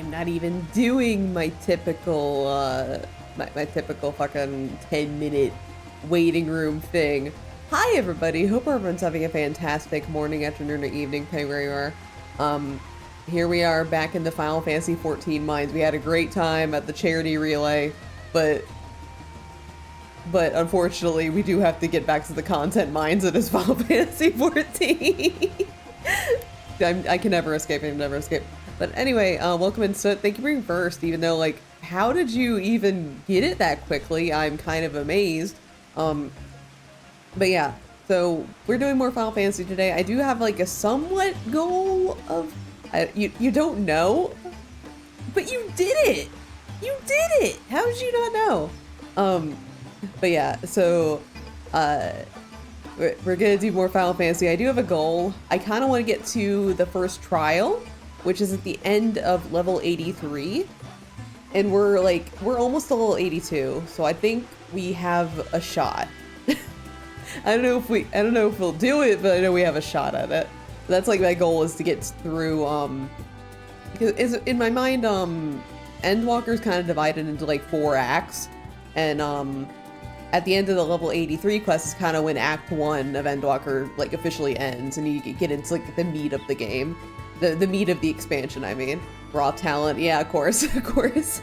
I'm not even doing my typical, my typical fucking 10-minute waiting room thing. Hi everybody, hope everyone's having a fantastic morning, afternoon, or evening, depending where you are. Here we are back in the Final Fantasy XIV mines. We had a great time at the charity relay, but unfortunately we do have to get back to the content mines of this Final Fantasy XIV. I can never escape, I can never escape. But anyway, welcome in Soot. Thank you for being first, even though, like, how did you even get it that quickly? I'm kind of amazed. But yeah, so we're doing more Final Fantasy today. I do have, like, a somewhat goal of... you don't know, but you did it! You did it! How did you not know? But yeah, so, we're gonna do more Final Fantasy. I do have a goal. I kind of want to get to the first trial, which is at the end of level 83. And we're almost to level 82, so I think we have a shot. I don't know if we'll do it, but I know we have a shot at it. That's like my goal, is to get through, because in my mind, Endwalker's kind of divided into like 4 acts, and at the end of the level 83 quest is kind of when Act 1 of Endwalker like officially ends, and you get into like the meat of the game. The meat of the expansion, I mean. Raw talent, yeah, of course, of course.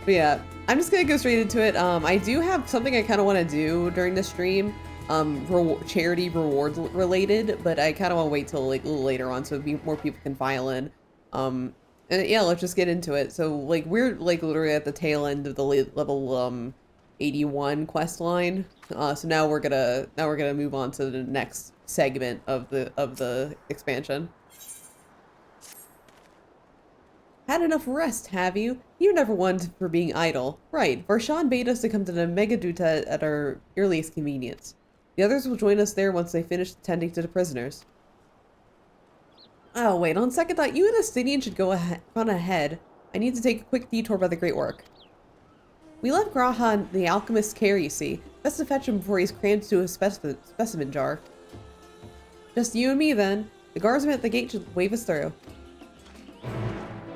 But yeah, I'm just gonna go straight into it. I do have something I kind of want to do during the stream, charity rewards related, but I kind of want to wait till like a little later on so more people can file in. And yeah, let's just get into it. So like we're like literally at the tail end of the level 81 quest line. So now we're gonna move on to the next segment of the expansion. Had enough rest, have you? You never one for being idle. Right, Varshan bade us to come to the Megaduta at our earliest convenience. The others will join us there once they finish attending to the prisoners. Oh wait, on second thought, you and Astidian should go on ahead. I need to take a quick detour by the Great Work. We left Graha in the alchemist's care, you see. Best to fetch him before he's crammed to a specimen jar. Just you and me then. The guardsman at the gate should wave us through.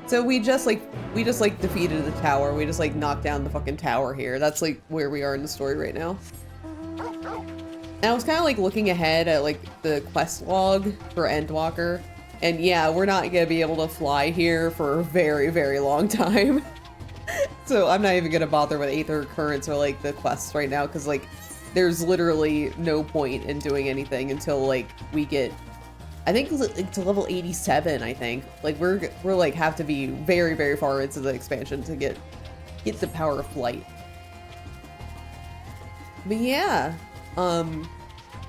So we just defeated the tower. We just like knocked down the fucking tower here. That's like where we are in the story right now. And I was kind of like looking ahead at like the quest log for Endwalker. And yeah, we're not gonna be able to fly here for a very, very long time. So I'm not even gonna bother with Aether Currents or like the quests right now, because like there's literally no point in doing anything until like we get, I think it's to level 87, I think. Like we're like have to be very, very far into the expansion to get the power of flight. But yeah,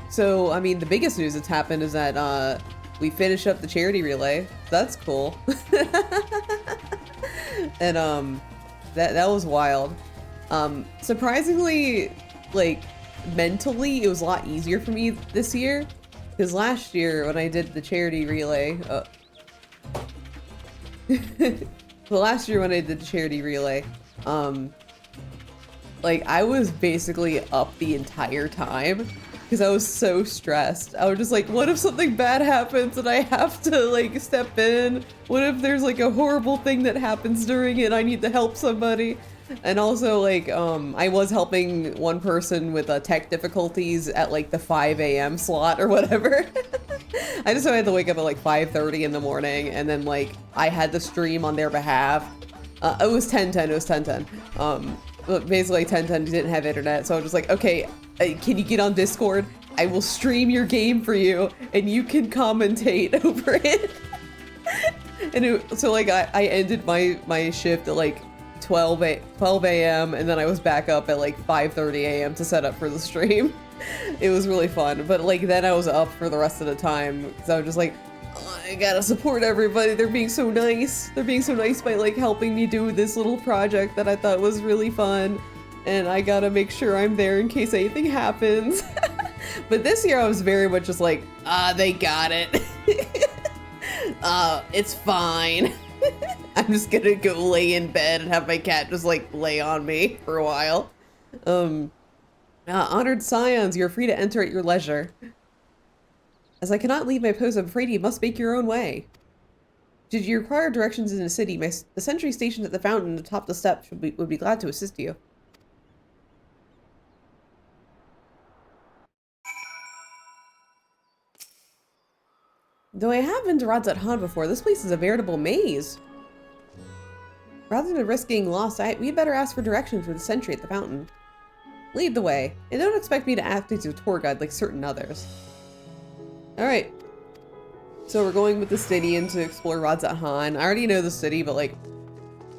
so I mean the biggest news that's happened is that we finished up the charity relay. That's cool. And that was wild. Surprisingly, like mentally it was a lot easier for me this year. Because last year when I did the charity relay, like I was basically up the entire time because I was so stressed. I was just like, what if something bad happens and I have to like step in? What if there's like a horrible thing that happens during it? I need to help somebody. And also, like, I was helping one person with tech difficulties at, like, the 5 a.m. slot or whatever. I just had to wake up at, like, 5:30 in the morning, and then, like, I had to stream on their behalf. It was 10:10, it was 10:10. But basically, 10:10 didn't have internet, so I was just like, okay, can you get on Discord? I will stream your game for you, and you can commentate over it. And so, like, I ended my shift at, like, 12 a.m. and then I was back up at like 5:30 a.m. to set up for the stream. It was really fun, but like then I was up for the rest of the time because I was just like, oh, I gotta support everybody. They're being so nice. They're being so nice by like helping me do this little project that I thought was really fun, and I gotta make sure I'm there in case anything happens. But this year I was very much just like, they got it. It's fine. I'm just gonna go lay in bed and have my cat just like lay on me for a while. Honored scions, you're free to enter at your leisure. As I cannot leave my post, I'm afraid you must make your own way. Did you require directions in the city? The sentry stationed at the fountain atop the steps would be glad to assist you. Though I have been to Radzat Han before, this place is a veritable maze. Rather than risking loss, we'd better ask for directions for the sentry at the fountain. Lead the way, and don't expect me to act as a tour guide like certain others. Alright. So we're going with the Stydian to explore Radzat Han. I already know the city, but like,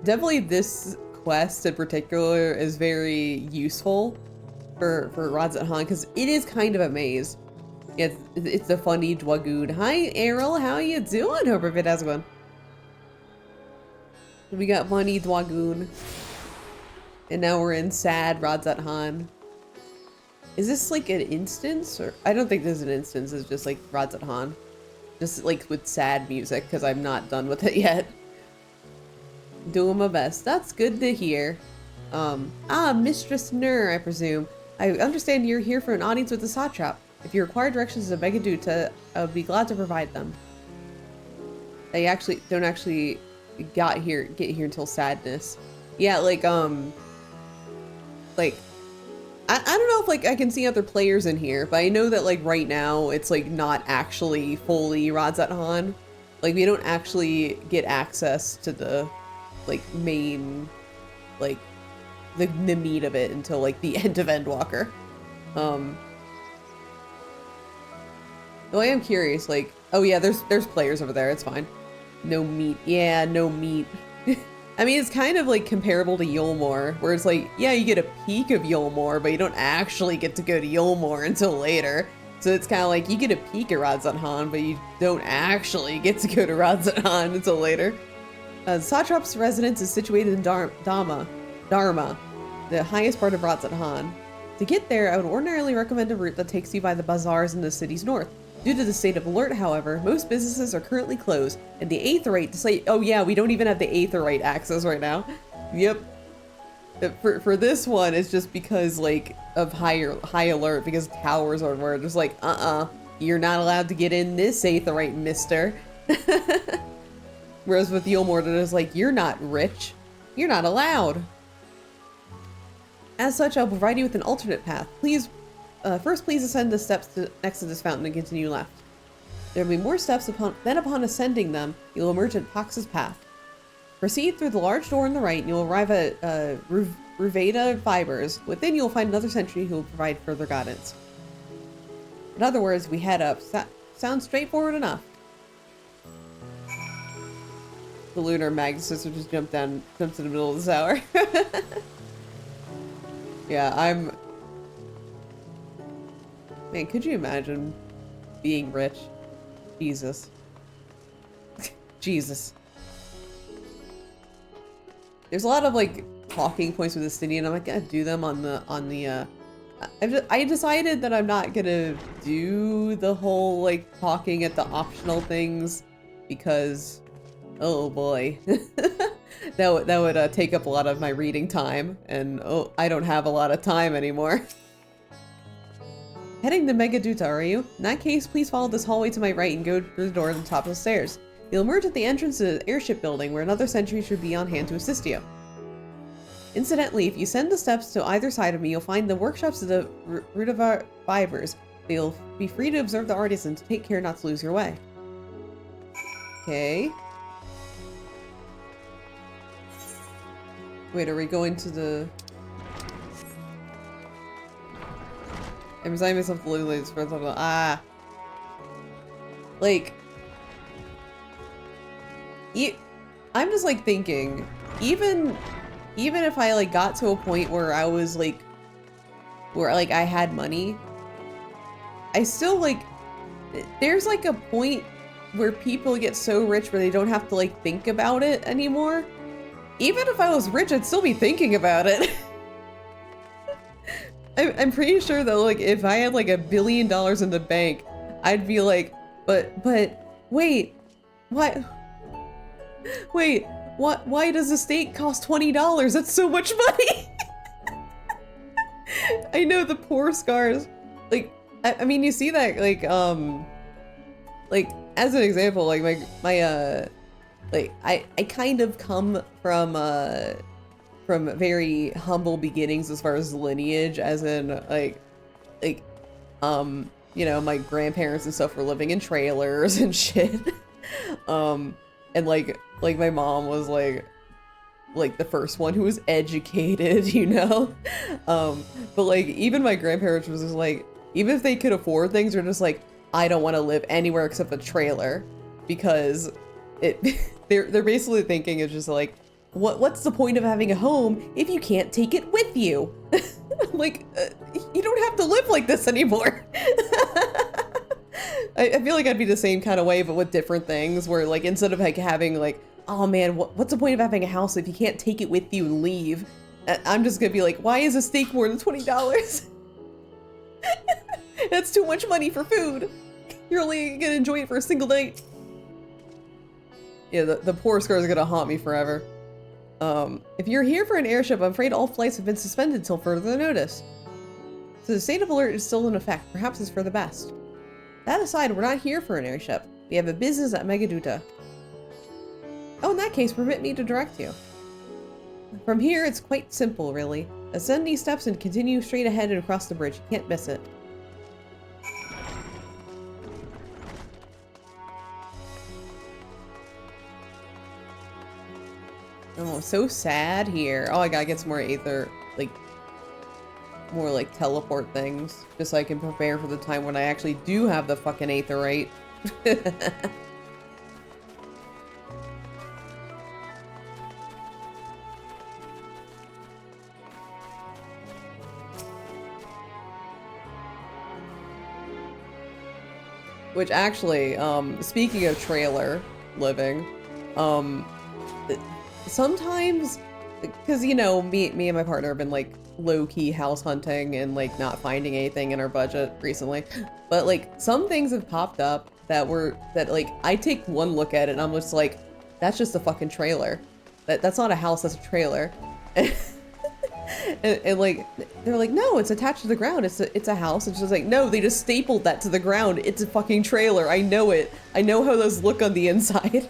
definitely this quest in particular is very useful for Radzat Han, because it is kind of a maze. It's the funny Dwagoon. Hi, Errol, how you doing? Hope everything has going. We got funny Dwagoon. And now we're in sad Radzat Han. Is this like an instance? Or I don't think this is an instance, it's just like Radzat Han. Just like with sad music, because I'm not done with it yet. Doing my best. That's good to hear. Mistress Nur, I presume. I understand you're here for an audience with the Satrap. If you require directions to Megaduta, I would be glad to provide them. They actually don't get here until sadness. Yeah, like I don't know if like I can see other players in here, but I know that like right now it's like not actually fully Radzat Han. Like we don't actually get access to the like main like the meat of it until like the end of Endwalker. Though I am curious, like, oh yeah, there's players over there, it's fine. No meat. Yeah, no meat. I mean, it's kind of like comparable to Yulmore, where it's like, yeah, you get a peek of Yulmore, but you don't actually get to go to Yulmore until later. So it's kind of like, you get a peek at Radzat Han, but you don't actually get to go to Radzat Han until later. The Satrap's residence is situated in Dharma, the highest part of Radzat Han. To get there, I would ordinarily recommend a route that takes you by the bazaars in the city's north. Due to the state of alert, however, most businesses are currently closed, and the Aetheryte oh yeah, we don't even have the Aetheryte access right now. Yep. For this one, it's just because like of high alert, because towers are where just like, you're not allowed to get in this Aetheryte, mister. Whereas with Yulmore, it's like, you're not rich. You're not allowed. As such, I'll provide you with an alternate path. First, please ascend the steps next to this fountain and continue left. There will be more steps then upon ascending them, you'll emerge at Pox's path. Proceed through the large door on the right and you'll arrive at Ruveda Fibers. Within, you'll find another sentry who will provide further guidance. In other words, we head up. Sounds straightforward enough. The Lunar Magnuses will just jump in the middle of the tower. Yeah, Man, could you imagine being rich? Jesus. Jesus. There's a lot of like talking points with the Stydian. I'm not gonna do them I decided that I'm not gonna do the whole like talking at the optional things because, oh boy. that would take up a lot of my reading time, and oh, I don't have a lot of time anymore. Heading to Megaduta, are you? In that case, please follow this hallway to my right and go through the door at the top of the stairs. You'll emerge at the entrance to the airship building, where another sentry should be on hand to assist you. Incidentally, if you send the steps to either side of me, you'll find the workshops of the Rudava Fibers. You'll be free to observe the artisan to take care not to lose your way. Okay. Wait, are we going to the... I resigned myself to literally this first level. Like... I'm just like thinking, even if I like got to a point where I was like, where like I had money, I still like, there's like a point where people get so rich where they don't have to like think about it anymore. Even if I was rich, I'd still be thinking about it. I'm pretty sure that like if I had like $1 billion in the bank, I'd be like, but wait, what? Wait, what? Why does a steak cost $20? That's so much money. I know, the poor scars. Like, I mean, you see that like as an example, like my like I kind of come from very humble beginnings as far as lineage, as in like you know, my grandparents and stuff were living in trailers and shit. And like my mom was like the first one who was educated, you know? But like even my grandparents was just like, even if they could afford things, they're just like, I don't want to live anywhere except a trailer, because they're basically thinking it's just like, what's the point of having a home if you can't take it with you? Like, you don't have to live like this anymore. I feel like I'd be the same kind of way, but with different things, where like instead of like having like, oh man, what's the point of having a house if you can't take it with you and leave? I'm just gonna be like, why is a steak more than $20? That's too much money for food. You're only gonna enjoy it for a single night. Yeah, the poor scar is gonna haunt me forever. If you're here for an airship, I'm afraid all flights have been suspended until further notice. So the state of alert is still in effect. Perhaps it's for the best. That aside, we're not here for an airship. We have a business at Megaduta. Oh, in that case, permit me to direct you. From here, it's quite simple, really. Ascend these steps and continue straight ahead and across the bridge. You can't miss it. Oh, so sad here. Oh, I gotta get some more aether, like, more like teleport things, just so I can prepare for the time when I actually do have the fucking aetherite. Which actually, speaking of trailer living, sometimes, because, you know, me and my partner have been like low-key house hunting and like not finding anything in our budget recently, but like some things have popped up that like I take one look at it and I'm just like, that's just a fucking trailer. That's not a house, that's a trailer. And like they're like, no, it's attached to the ground, it's a house. It's just like, no, they just stapled that to the ground. It's a fucking trailer. I know it. I know how those look on the inside.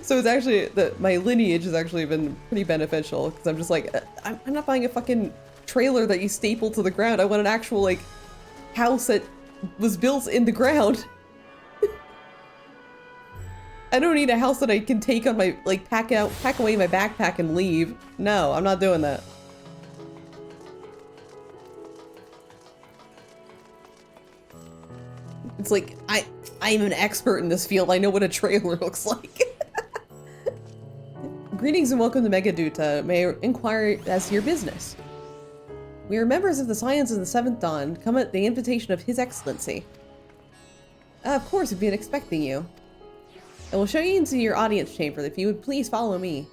So it's actually, my lineage has actually been pretty beneficial, because I'm just like, I'm not buying a fucking trailer that you staple to the ground. I want an actual like house that was built in the ground. I don't need a house that I can take on my, like, pack away my backpack and leave. No, I'm not doing that. It's like, I'm an expert in this field. I know what a trailer looks like. Greetings and welcome to Megaduta. May I inquire as to your business? We are members of the Scions of the Seventh Dawn, come at the invitation of His Excellency. Of course, we've been expecting you. I will show you into your audience chamber if you would please follow me.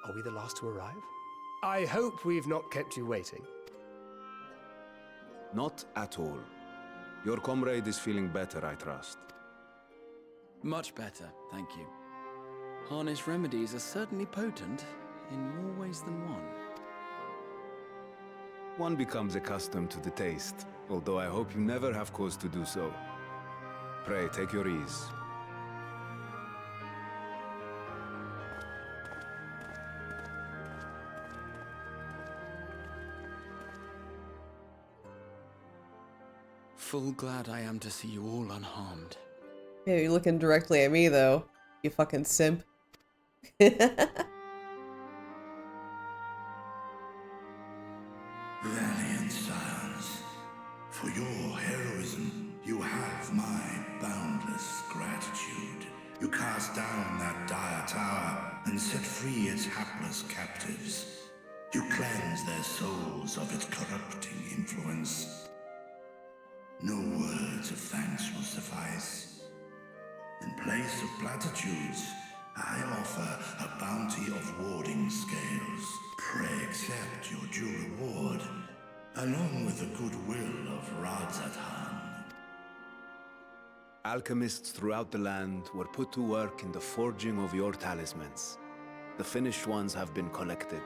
Are we the last to arrive? I hope we've not kept you waiting. Not at all. Your comrade is feeling better, I trust. Much better, thank you. Harness remedies are certainly potent, in more ways than one. One becomes accustomed to the taste, although I hope you never have cause to do so. Pray, take your ease. Full glad I am to see you all unharmed. Yeah, you're looking directly at me, though. You fucking simp. Valiant scions, for your heroism, you have my boundless gratitude. You cast down that dire tower and set free its hapless captives. You cleanse their souls of its corrupting influence. No words of thanks will suffice. place of platitudes, I offer a bounty of warding scales. Pray accept your due reward, along with the goodwill of Radzathan. Alchemists throughout the land were put to work in the forging of your talismans. The finished ones have been collected,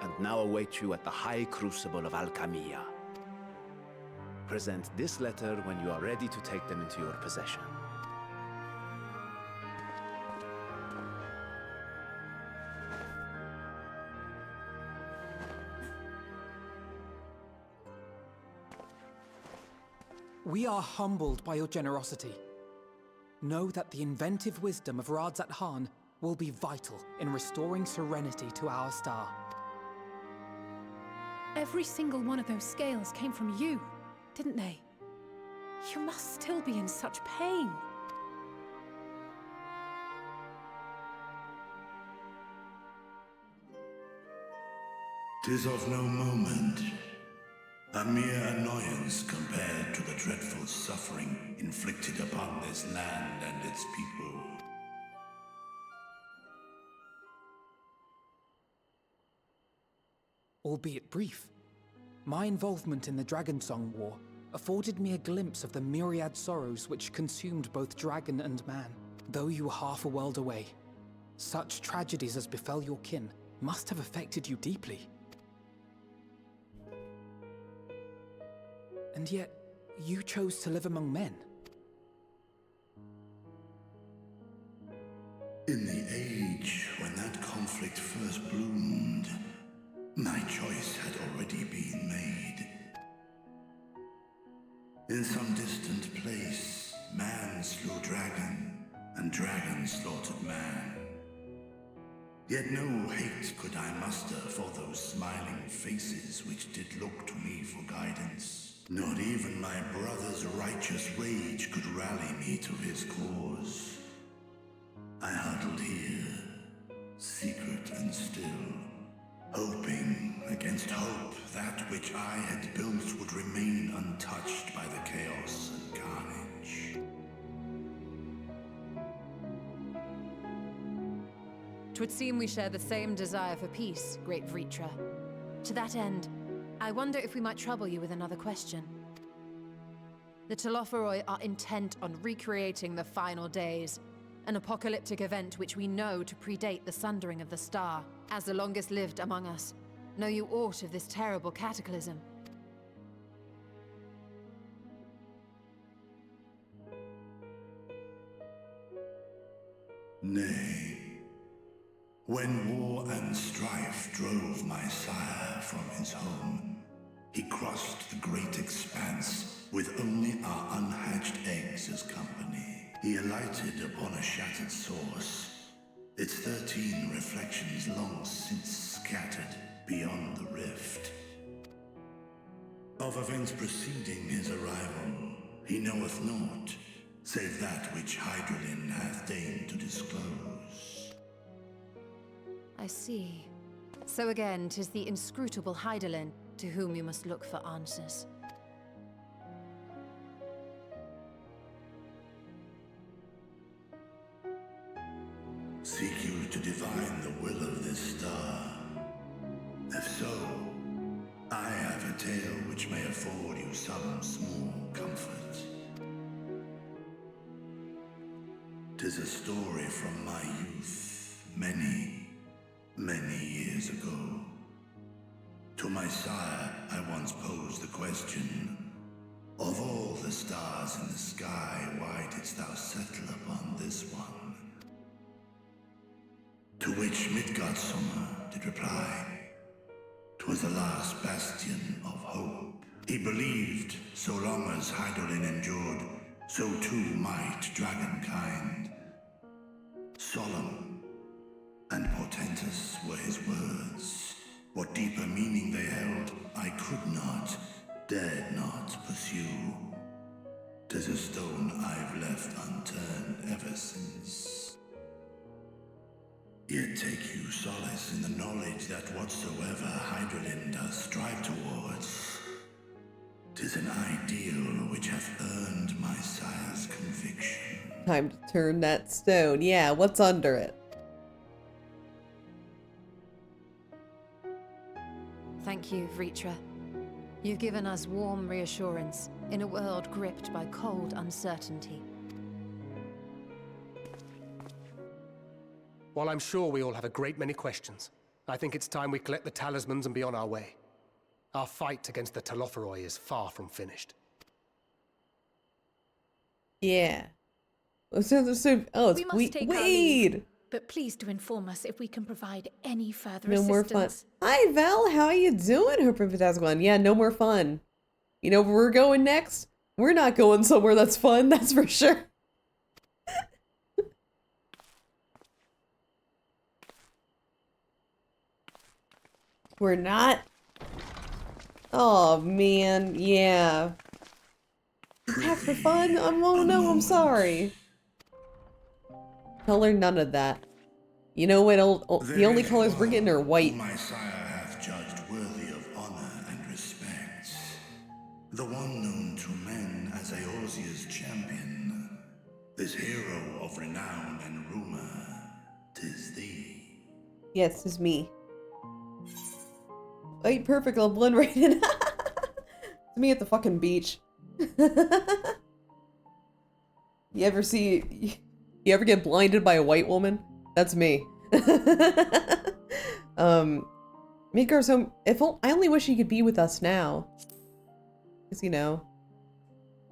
and now await you at the High Crucible of Alchemia. Present this letter when you are ready to take them into your possession. We are humbled by your generosity. Know that the inventive wisdom of Radzathan will be vital in restoring serenity to our star. Every single one of those scales came from you, didn't they? You must still be in such pain. 'Tis of no moment. A mere annoyance compared to the dreadful suffering inflicted upon this land and its people. Albeit brief, my involvement in the Dragonsong War afforded me a glimpse of the myriad sorrows which consumed both dragon and man, though you were half a world away. Such tragedies as befell your kin must have affected you deeply. And yet, you chose to live among men. In the age when that conflict first bloomed, my choice had already been made. In some distant place, man slew dragon, and dragon slaughtered man. Yet no hate could I muster for those smiling faces which did look to me for guidance. Not even my brother's righteous rage could rally me to his cause. I huddled here, secret and still, hoping against hope that which I had built would remain untouched by the chaos and carnage. 'Twould seem we share the same desire for peace, great Vritra. To that end, I wonder if we might trouble you with another question. The Telophoroi are intent on recreating the final days, an apocalyptic event which we know to predate the sundering of the star. As the longest lived among us, know you aught of this terrible cataclysm? Nay. When war and strife drove my sire from his home, he crossed the great expanse with only our unhatched eggs as company. He alighted upon a shattered source, its 13 reflections long since scattered beyond the rift. Of events preceding his arrival, he knoweth naught, save that which Hydralin hath deigned to disclose. I see. So again, 'tis the inscrutable Hydaelyn to whom you must look for answers. Seek you to divine the will of this star? If so, I have a tale which may afford you some small comfort. 'Tis a story from my youth, many years ago. To my sire, I once posed the question, of all the stars in the sky, why didst thou settle upon this one? To which Midgardsummer did reply, 'twas the last bastion of hope. He believed, so long as Hydaelyn endured, so too might dragonkind. Solemn and portentous were his words. What deeper meaning they held, I could not, dared not pursue. 'Tis a stone I've left unturned ever since. Yet take you solace in the knowledge that whatsoever Hydaelyn does strive towards, 'tis an ideal which hath earned my sire's conviction. time to turn that stone. Yeah, what's under it? Thank you, Vritra. You've given us warm reassurance in a world gripped by cold uncertainty. While I'm sure we all have a great many questions, I think it's time we collect the talismans and be on our way. Our fight against the Telophoroi is far from finished. Yeah. Oh, it's We must take our weed. leave, but please do inform us if we can provide any further No more fun. assistance. Hi, Val. How you doing? Hope everything's going. Yeah, no more fun. You know where we're going next? We're not going somewhere that's fun, that's for sure. We're not. Oh, man. Yeah. Attack for fun? Oh, no, I'm sorry. Color none of that. You know what? The only colors we're getting are white. My sire hath judged worthy of honor and respect. The one known to men as Eorzea's champion. This hero of renown and rumor. 'Tis thee. Yes, it's me. Wait, perfect. I'll blend right in. It's me at the fucking beach. You ever get blinded by a white woman? That's me. Make her so. I only wish he could be with us now. Cause you know,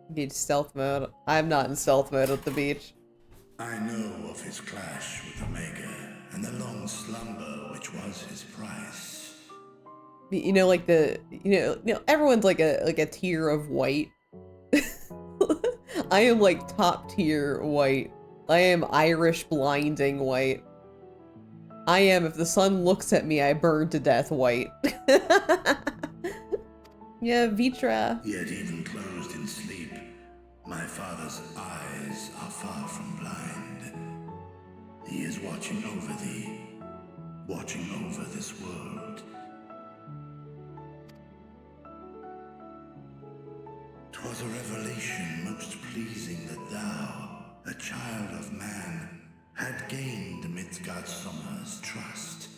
you need stealth mode. I'm not in stealth mode at the beach. I know of his clash with Omega and the long slumber which was his price. You know, like everyone's like a tier of white. I am like top tier white. I am Irish blinding white. I am, if the sun looks at me, I burn to death white. Yeah, Vitra. Yet even closed in sleep, my father's eyes are far from blind. He is watching over thee, watching over this world. 'Twas a revelation most pleasing that thou, a child of man, had gained Midgardsormr's trust.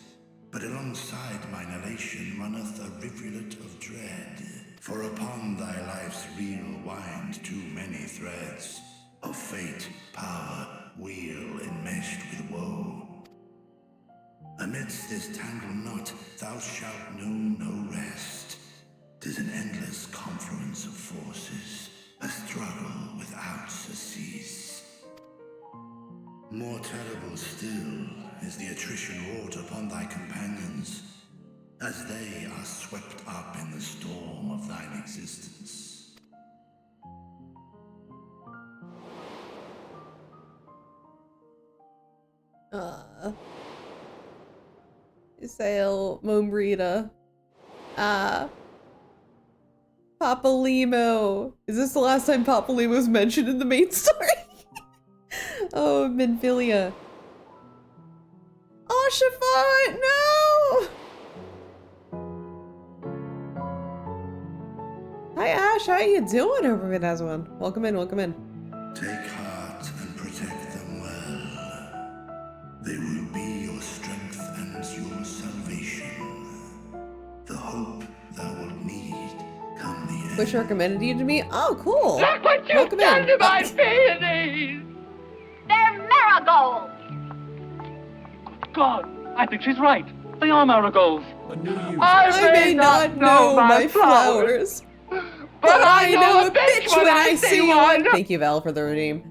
But alongside mine elation runneth a rivulet of dread. For upon thy life's reel wind too many threads of fate, power, weal enmeshed with woe. Amidst this tangled knot thou shalt know no rest. 'Tis an endless confluence of forces, a struggle without surcease. More terrible still is the attrition wrought upon thy companions, as they are swept up in the storm of thine existence. Isael, Mombrita. Papa Limo. Is this the last time Papa Limo was mentioned in the main story? Oh, Minfilia. Oh, Shafat, no! Hi, Ash. How you doing over in Aswan? Welcome in, welcome in. Take heart and protect them well. They will be your strength and your salvation. The hope thou wilt need come the end. Bush recommended you to me? Oh, cool. Look what you've Welcome done in. to my peonies! They're marigolds! God, I think she's right. They are marigolds. I may not know my flowers, but I know a bitch when I see one. Thank you, Val, for the redeem.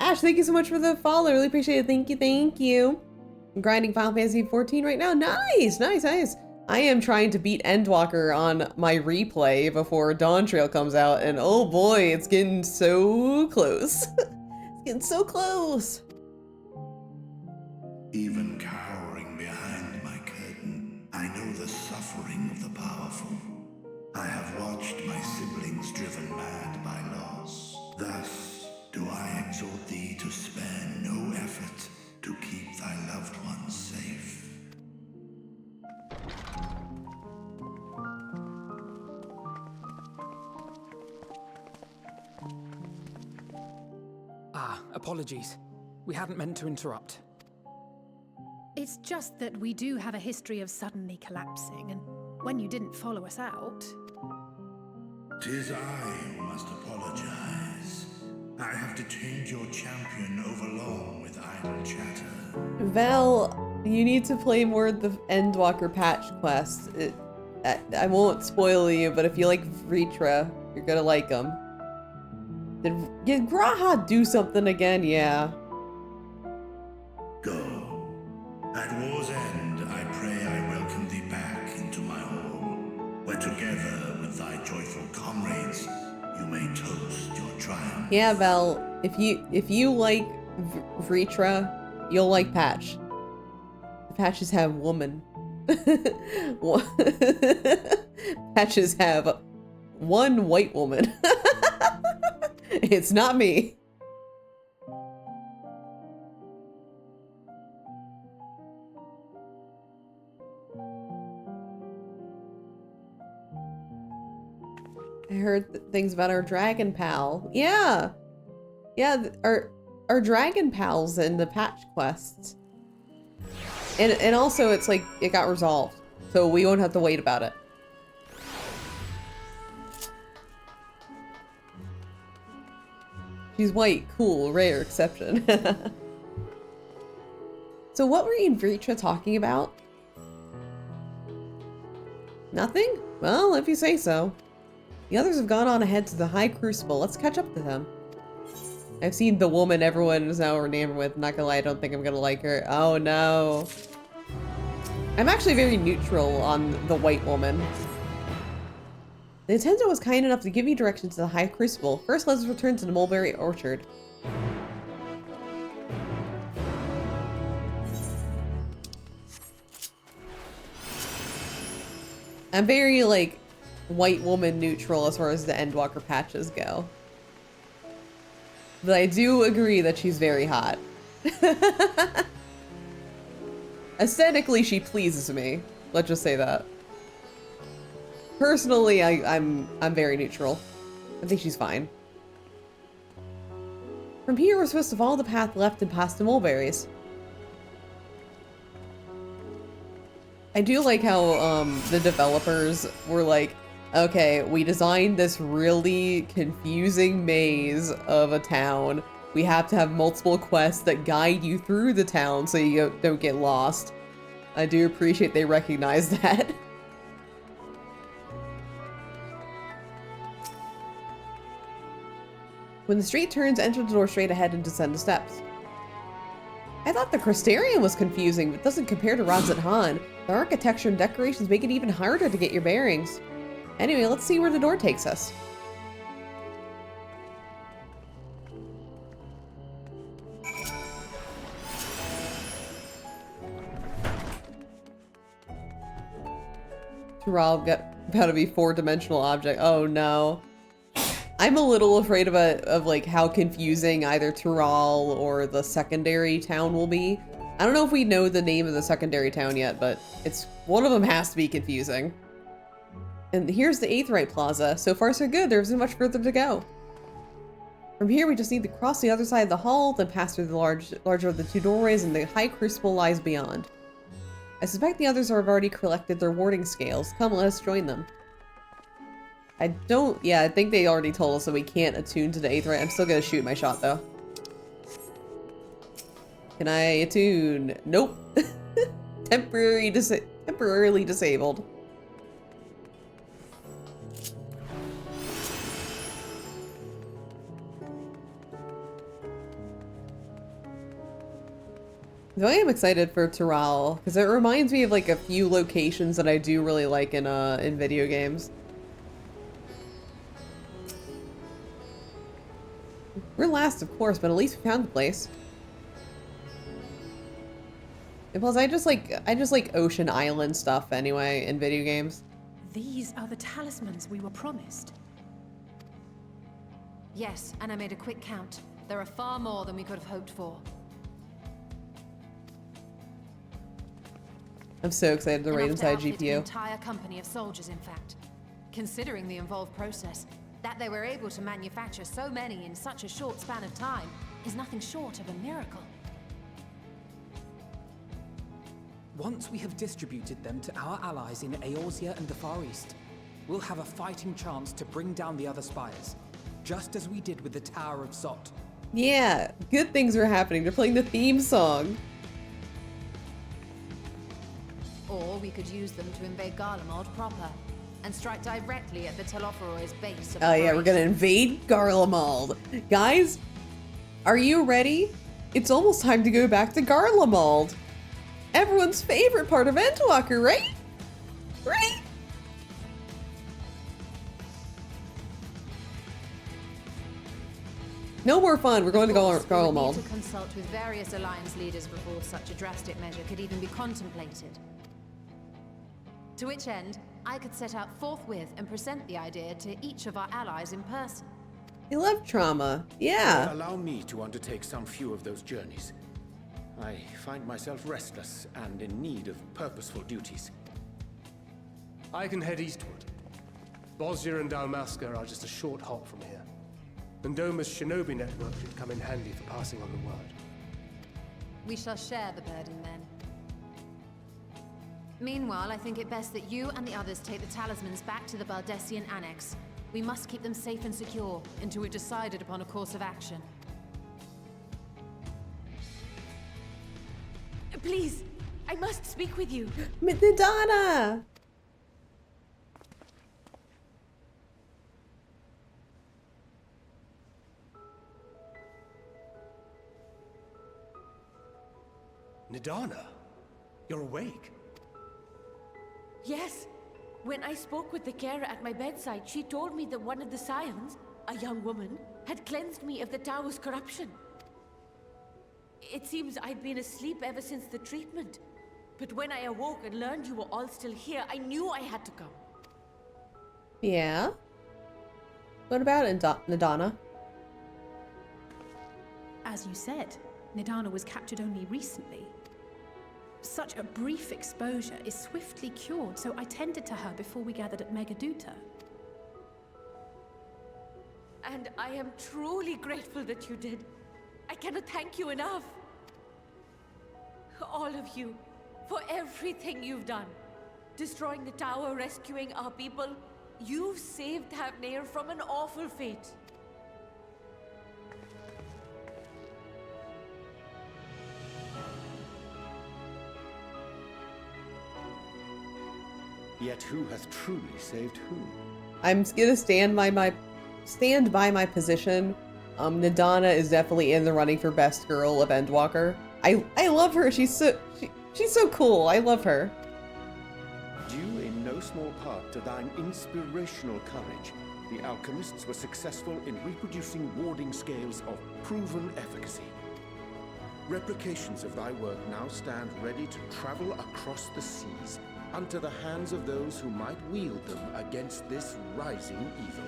Ash, thank you so much for the follow. Really appreciate it. Thank you, thank you. I'm grinding Final Fantasy 14 right now. Nice, nice, nice. I am trying to beat Endwalker on my replay before Dawn Trail comes out, and oh boy, it's getting so close. It's getting so close. Even cowering behind my curtain, I know the suffering of the powerful. I have watched my siblings driven mad by loss. Thus do I exhort thee to spare no effort to keep thy loved ones safe. Apologies. We hadn't meant to interrupt. It's just that we do have a history of suddenly collapsing, and when you didn't follow us out... 'Tis I who must apologize. I have detained your champion overlong with idle chatter. Val, you need to play more of the Endwalker patch quest. I won't spoil you, but if you like Vritra, you're gonna like him. Did Graha do something again? Yeah. Go. At war's end, I pray I welcome thee back into my hall, where together with thy joyful comrades, you may toast your triumph. Yeah, Val, if you like Vritra, you'll like Patch. The Patches have woman. Patches have one white woman. It's not me. I heard things about our dragon pal. Yeah. Yeah, our dragon pals in the patch quests. And also it's like it got resolved. So we won't have to wait about it. She's white, cool, rare exception. So what were you and Vritra talking about? Nothing? Well, if you say so. The others have gone on ahead to the High Crucible. Let's catch up to them. I've seen the woman everyone is now enamored with. Not gonna lie, I don't think I'm gonna like her. Oh no. I'm actually very neutral on the white woman. Nintendo was kind enough to give me directions to the High Crucible. First, let's return to the Mulberry Orchard. I'm very, like, white woman neutral as far as the Endwalker patches go. But I do agree that she's very hot. Aesthetically, she pleases me. Let's just say that. Personally, I'm very neutral. I think she's fine. From here, we're supposed to follow the path left and past the mulberries. I do like how the developers were like, okay, we designed this really confusing maze of a town. We have to have multiple quests that guide you through the town so you don't get lost. I do appreciate they recognize that. When the street turns, enter the door straight ahead and descend the steps. I thought the Crystarium was confusing, but doesn't compare to Rods at Han. The architecture and decorations make it even harder to get your bearings. Anyway, let's see where the door takes us. Tural got to be 4-dimensional object. Oh no. I'm a little afraid of like how confusing either Tural or the secondary town will be. I don't know if we know the name of the secondary town yet, but it's one of them has to be confusing. And here's the Aetheryte Plaza. So far so good, there isn't much further to go. From here we just need to cross the other side of the hall, then pass through the larger of the two doorways, and the High Crucible lies beyond. I suspect the others have already collected their warding scales. Come, let us join them. I think they already told us that we can't attune to the Aetheryte. I'm still gonna shoot my shot though. Can I attune? Nope. Temporarily disabled. So I am excited for Tural because it reminds me of like a few locations that I do really like in video games. We're last, of course, but at least we found the place. And plus, I just like ocean island stuff anyway in video games. These are the talismans we were promised. Yes, and I made a quick count. There are far more than we could have hoped for. I'm so excited to raid inside GPU. An entire company of soldiers, in fact. Considering the involved process, that they were able to manufacture so many in such a short span of time is nothing short of a miracle. Once we have distributed them to our allies in Eorzea and the Far East, we'll have a fighting chance to bring down the other spires, just as we did with the Tower of Zot. Yeah, good things are happening. They're playing the theme song. Or we could use them to invade Garlemald proper, and strike directly at the Telophoroid's base of Oh yeah, we're gonna invade Garlemald. Guys, are you ready? It's almost time to go back to Garlemald. Everyone's favorite part of Endwalker, right? Right? No more fun. We're going to Garlemald. We would need to consult with various alliance leaders before such a drastic measure could even be contemplated. To which end, I could set out forthwith and present the idea to each of our allies in person. I love trauma. Yeah. Allow me to undertake some few of those journeys. I find myself restless and in need of purposeful duties. I can head eastward. Bosnia and Dalmasca are just a short hop from here. And Doma's shinobi network should come in handy for passing on the word. We shall share the burden then. Meanwhile, I think it best that you and the others take the talismans back to the Baldessian Annex. We must keep them safe and secure until we've decided upon a course of action. Please, I must speak with you. Nidana! Nidana? You're awake? Yes. When I spoke with the carer at my bedside, she told me that one of the scions, a young woman, had cleansed me of the tower's corruption. It seems I'd been asleep ever since the treatment. But when I awoke and learned you were all still here, I knew I had to come. Yeah? What about Nidana? As you said, Nidana was captured only recently. Such a brief exposure is swiftly cured, so I tended to her before we gathered at Megaduta. And I am truly grateful that you did. I cannot thank you enough. All of you, for everything you've done. Destroying the tower, rescuing our people. You've saved Thavnair from an awful fate. Yet who has truly saved who? I'm gonna stand by my position. Nidana is definitely in the running for best girl of Endwalker. I love her. She's so cool. I love her. Due in no small part to thine inspirational courage, the alchemists were successful in reproducing warding scales of proven efficacy. Replications of thy work now stand ready to travel across the seas, unto the hands of those who might wield them against this rising evil.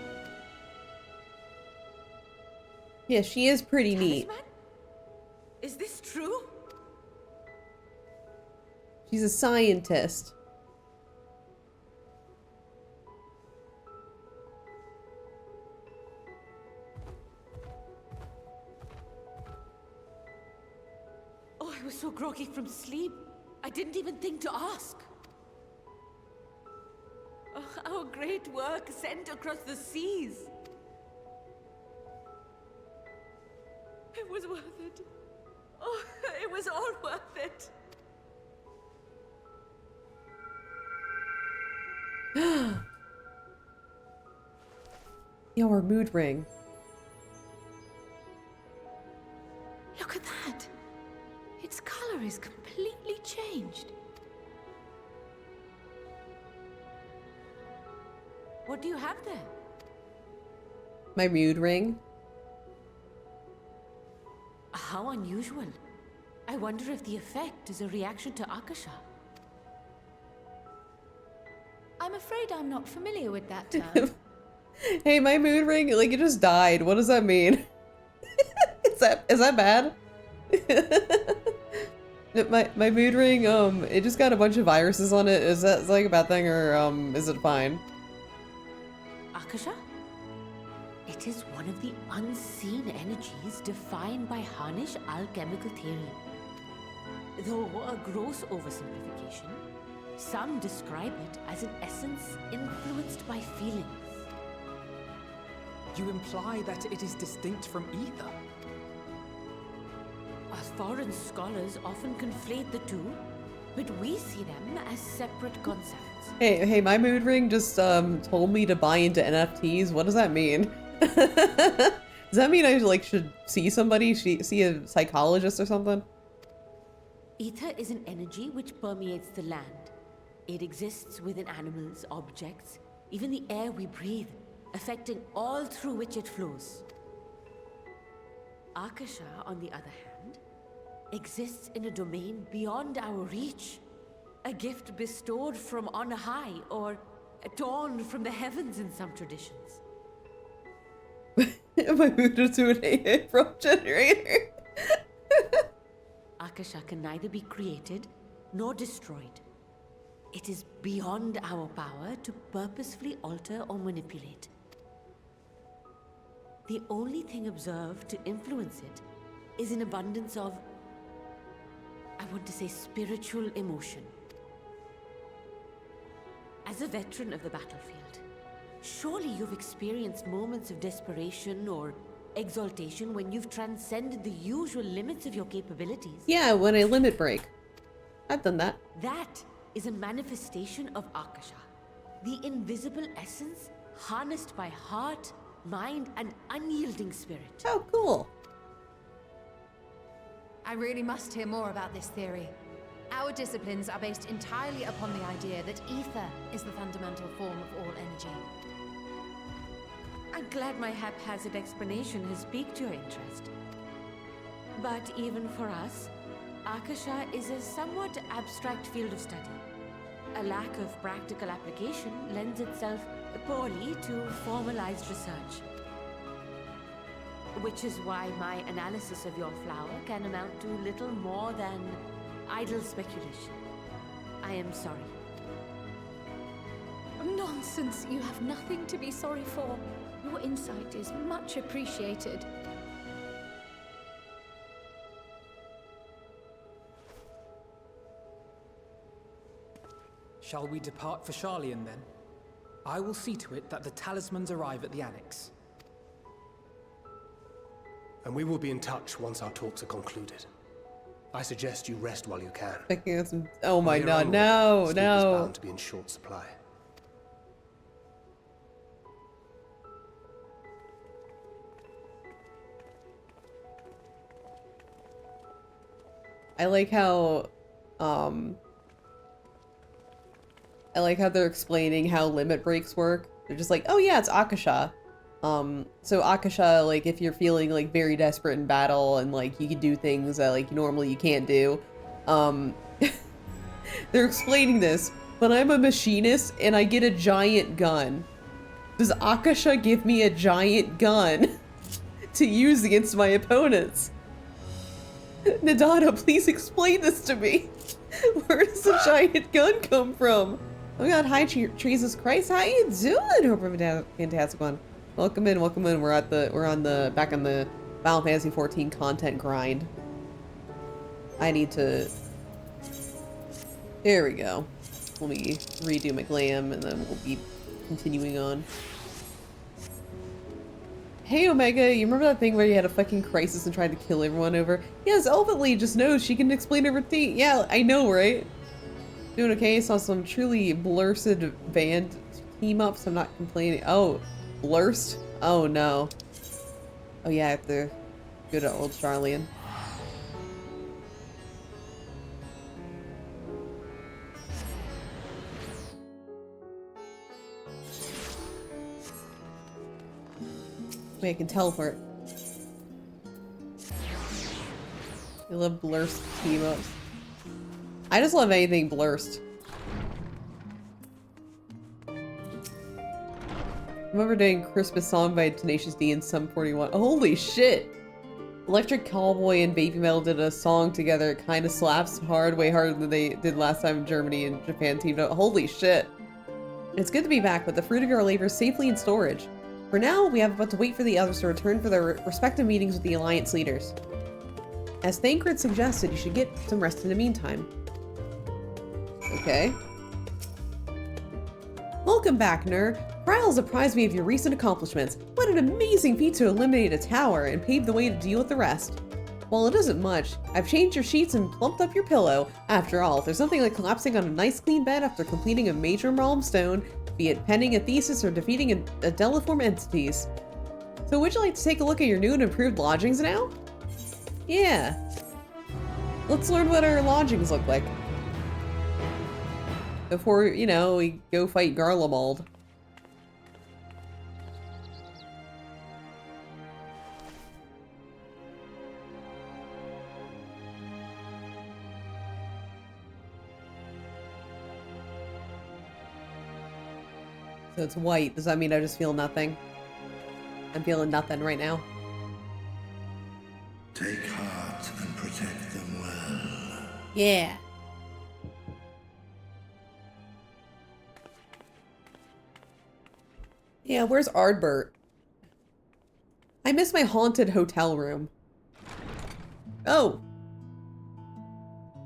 Yeah, she is pretty neat. Is this true? She's a scientist. Oh, I was so groggy from sleep. I didn't even think to ask. Oh, our great work sent across the seas. It was worth it. Oh, it was all worth it. Yo, her mood ring. Look at that. Its color is completely changed. What do you have there? My mood ring. How unusual. I wonder if the effect is a reaction to Akasha. I'm afraid I'm not familiar with that term. Hey, my mood ring, like, it just died. What does that mean? is that bad? my mood ring, it just got a bunch of viruses on it. Is that like a bad thing, or is it fine? Akasha? It It is one of the unseen energies defined by Harnish alchemical theory. Though a gross oversimplification, some describe it as an essence influenced by feelings. You imply that it is distinct from ether? As foreign scholars often conflate the two, but we see them as separate concepts. Hey, my mood ring just told me to buy into NFTs. What does that mean? Does that mean I like should see somebody, see a psychologist or something? Ether is an energy which permeates the land. It exists within animals, objects, even the air we breathe, affecting all through which it flows. Akasha, on the other hand, exists in a domain beyond our reach. A gift bestowed from on high, or torn from the heavens in some traditions. My mood is to an AA prompt generator. Akasha can neither be created nor destroyed. It is beyond our power to purposefully alter or manipulate. The only thing observed to influence it is an abundance of, I want to say, spiritual emotion. As a veteran of the battlefield, surely you've experienced moments of desperation or exaltation when you've transcended the usual limits of your capabilities. Yeah, when I limit break. I've done that. That is a manifestation of Akasha, the invisible essence harnessed by heart, mind, and unyielding spirit. Oh, cool. I really must hear more about this theory. Our disciplines are based entirely upon the idea that ether is the fundamental form of all energy. I'm glad my haphazard explanation has piqued your interest. But even for us, Akasha is a somewhat abstract field of study. A lack of practical application lends itself poorly to formalized research. Which is why my analysis of your flower can amount to little more than idle speculation. I am sorry. Nonsense! You have nothing to be sorry for. Your insight is much appreciated. Shall we depart for Charlian then? I will see to it that the talismans arrive at the Annex. And we will be in touch once our talks are concluded. I suggest you rest while you can. Picking up some. Oh my From here god! onward, No, sleep is no. bound to be in short supply. I like how they're explaining how limit breaks work. They're just like, oh yeah, it's Akasha. So Akasha, like, if you're feeling like very desperate in battle and like you can do things that like normally you can't do, they're explaining this, but I'm a machinist and I get a giant gun. Does Akasha give me a giant gun to use against my opponents? Nadana, please explain this to me. Where does the giant gun come from? Oh god, hi Jesus Christ, how you doing? Hope you're a fantastic one. Welcome in, welcome in. We're on the back on the Final Fantasy XIV content grind. I need to. There we go. Let me redo my glam and then we'll be continuing on. Hey Omega, you remember that thing where you had a fucking crisis and tried to kill everyone over? Yes, Elfitly just knows she can explain everything. Yeah, I know, right? Doing okay, saw some truly blursted band team ups. I'm not complaining. Oh, blurst? Oh no. Oh yeah, I have to go to old Charlian. Wait, I can teleport. I love blurst team ups. I just love anything blurst. I remember doing Christmas Song by Tenacious D in Sum 41. Holy shit! Electric Cowboy and Baby Metal did a song together. It kind of slaps hard, way harder than they did last time Germany and Japan teamed up. Holy shit! It's good to be back, but the fruit of your labor safely in storage. For now, we have but to wait for the others to return for their respective meetings with the Alliance leaders. As Thancred suggested, you should get some rest in the meantime. Okay. Welcome back, Nur. Kryles apprised me of your recent accomplishments. What an amazing feat to eliminate a tower and pave the way to deal with the rest. While it isn't much, I've changed your sheets and plumped up your pillow. After all, there's nothing like collapsing on a nice clean bed after completing a major milestone, be it penning a thesis or defeating a Delaform entities. So would you like to take a look at your new and improved lodgings now? Yeah. Let's learn what our lodgings look like. Before, you know, we go fight Garlemald. So it's white. Does that mean I just feel nothing? I'm feeling nothing right now. Take heart and protect them well. Yeah. Yeah, where's Ardbert? I miss my haunted hotel room. Oh.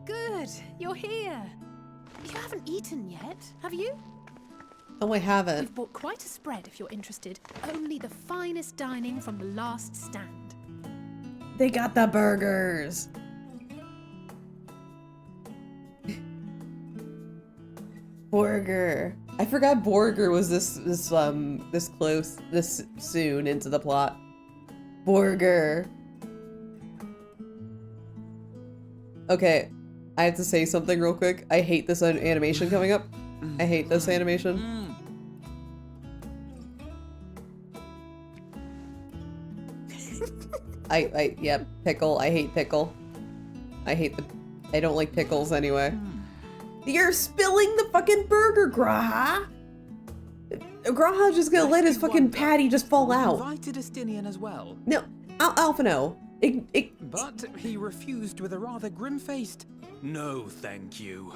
Good, you're here. You haven't eaten yet, have you? Oh, I haven't. We've bought quite a spread if you're interested. Only the finest dining from the last stand. They got the burgers. Borger. I forgot Borger was this close, this soon into the plot. Borger. Okay, I have to say something real quick. I hate this animation coming up. I hate this animation. Yeah, pickle. I hate pickle. I don't like pickles anyway. You're spilling the fucking burger, Graha! Graha's just gonna let his fucking patty just fall out. Invited Estinian as well. No, Alphino. But he refused with a rather grim-faced, "No, thank you."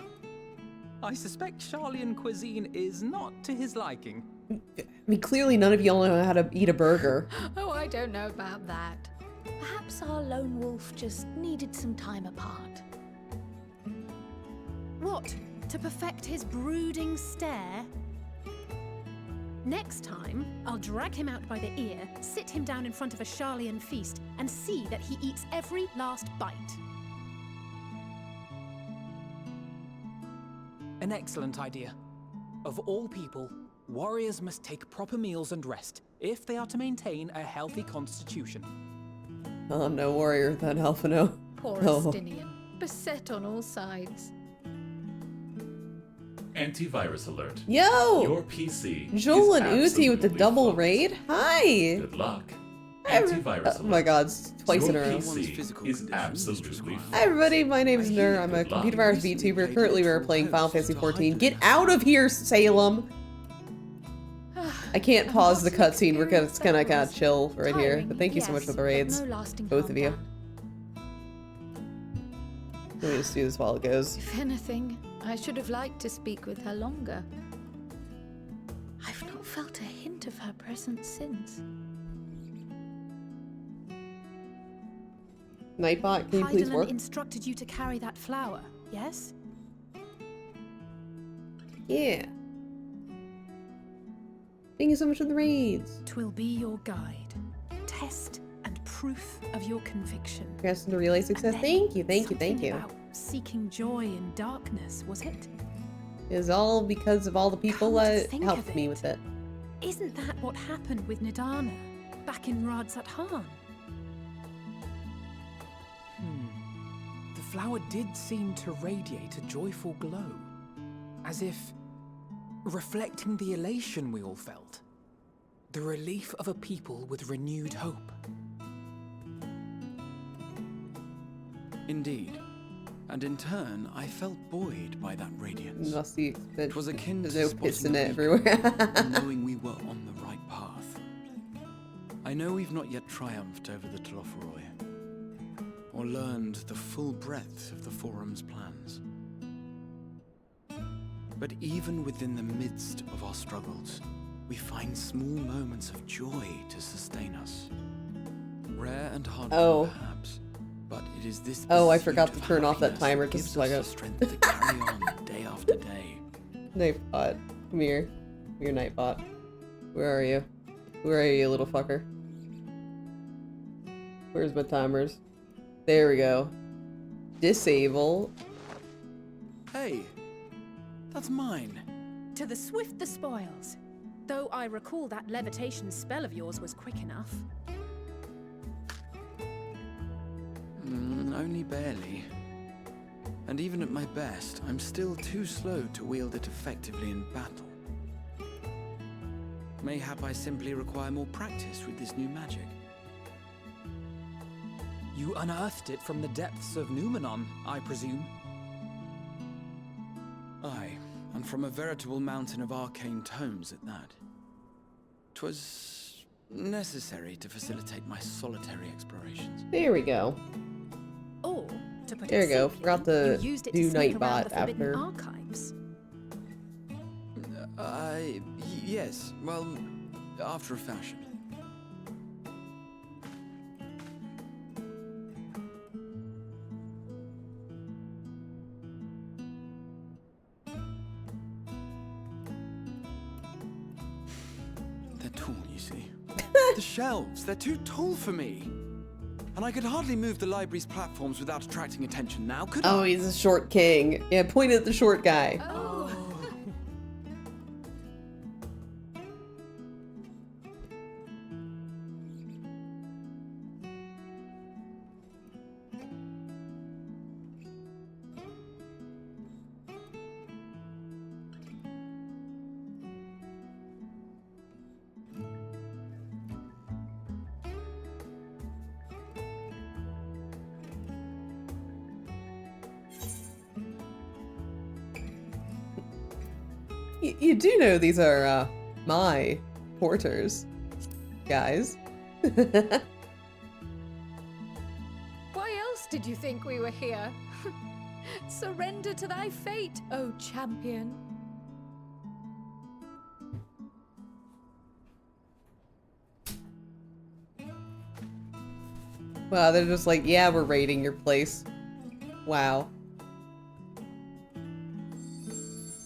I suspect Charlian cuisine is not to his liking. I mean, clearly none of y'all know how to eat a burger. Oh, I don't know about that. Perhaps our lone wolf just needed some time apart. What? To perfect his brooding stare? Next time, I'll drag him out by the ear, sit him down in front of a Charlian feast, and see that he eats every last bite. An excellent idea. Of all people, warriors must take proper meals and rest if they are to maintain a healthy constitution. Oh, I'm no warrior then, Alphino. Poor Oh. Estinian, beset on all sides. Antivirus alert. Yo! Your PC. Joel is and Uzi with the absolutely double fucked. raid? Hi! Good luck. Antivirus Oh my god, it's twice in a row. Your PC is absolutely fucked. Hi everybody, my name is Nur. I'm a computer virus VTuber. Currently we're playing Final Fantasy XIV. Get out of here, Salem! I can't pause the cutscene. We're gonna kind of chill right here. But thank you so much for the raids, both of you. Let me just do this while it goes. If anything, I should have liked to speak with her longer. I've not felt a hint of her presence since. Nightbot, can you please Heidelin work? instructed you to carry that flower, yes? Yeah. Thank you so much for the raids. 'Twill be your guide, test and proof of your conviction. Congrats on the relay success. Thank you, thank you, thank Something you. about seeking joy in darkness, was it? It was all because of all the people Come to that think helped of me it. with it. Isn't that what happened with Nidana back in Radzat Han? The flower did seem to radiate a joyful glow, as if reflecting the elation we all felt, the relief of a people with renewed hope. Indeed. And in turn, I felt buoyed by that radiance. Must be that It was akin to there's no piss spotting in a it beacon everywhere. and knowing we were on the right path. I know we've not yet triumphed over the Telophoroi, or learned the full breadth of the Forum's plans. But even within the midst of our struggles, we find small moments of joy to sustain us. Rare and hard Oh. perhaps, but it is this Oh, I pursuit forgot to of turn off that happiness timer that just gives a us second. the strength to carry on day after day. Nightbot. Come here. Come here, Nightbot. Where are you? Where are you, little fucker? Where's my timers? There we go. Disable. Hey, that's mine. To the swift the spoils. Though I recall that levitation spell of yours was quick enough. Only barely. And even at my best, I'm still too slow to wield it effectively in battle. Mayhap I simply require more practice with this new magic. You unearthed it from the depths of Numenon, I presume? Aye, and from a veritable mountain of arcane tomes at that. 'Twas necessary to facilitate my solitary explorations. There we go. Or, to put There it we go. simply, Forgot to you used it do to sneak around Nightbot the Forbidden after. Archives. Yes, well, after a fashion. They're tall, you see. The shelves, they're too tall for me. And I could hardly move the library's platforms without attracting attention now, could I? Oh, he's a short king. Yeah, point at the short guy. Oh. You do know these are, my porters, guys. Why else did you think we were here? Surrender to thy fate, O champion. Wow, they're just like, yeah, we're raiding your place. Wow.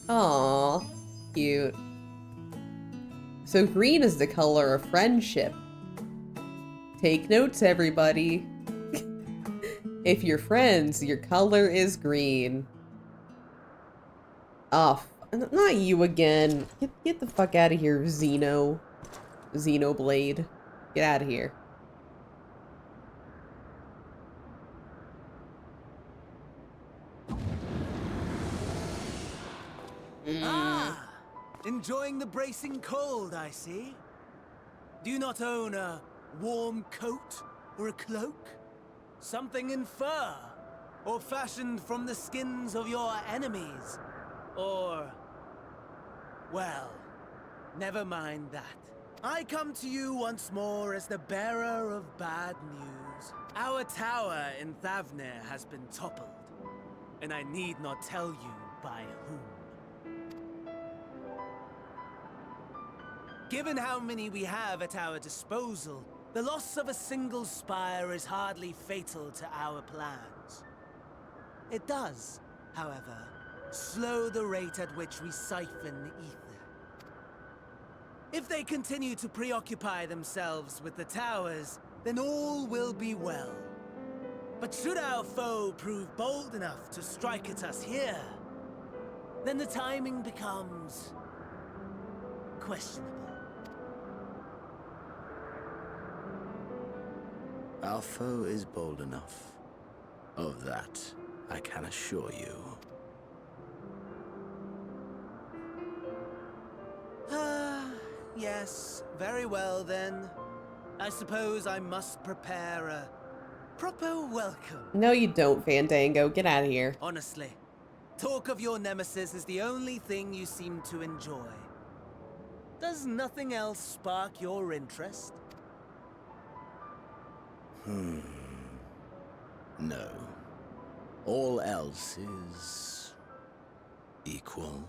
Aww, cute. So green is the color of friendship. Take notes, everybody. If you're friends, your color is green. Oh, not you again. Get the fuck out of here, Xenoblade. Get out of here. Ah, enjoying the bracing cold, I see. Do you not own a warm coat or a cloak? Something in fur? Or fashioned from the skins of your enemies? Or... well, never mind that. I come to you once more as the bearer of bad news. Our tower in Thavnir has been toppled, and I need not tell you by whom. Given how many we have at our disposal, the loss of a single spire is hardly fatal to our plans. It does, however, slow the rate at which we siphon the ether. If they continue to preoccupy themselves with the towers, then all will be well. But should our foe prove bold enough to strike at us here, then the timing becomes questionable. Our foe is bold enough. Of that, I can assure you. Yes, very well then. I suppose I must prepare a proper welcome. No, you don't, Fandango. Get out of here. Honestly, talk of your nemesis is the only thing you seem to enjoy. Does nothing else spark your interest? No. All else is... equal.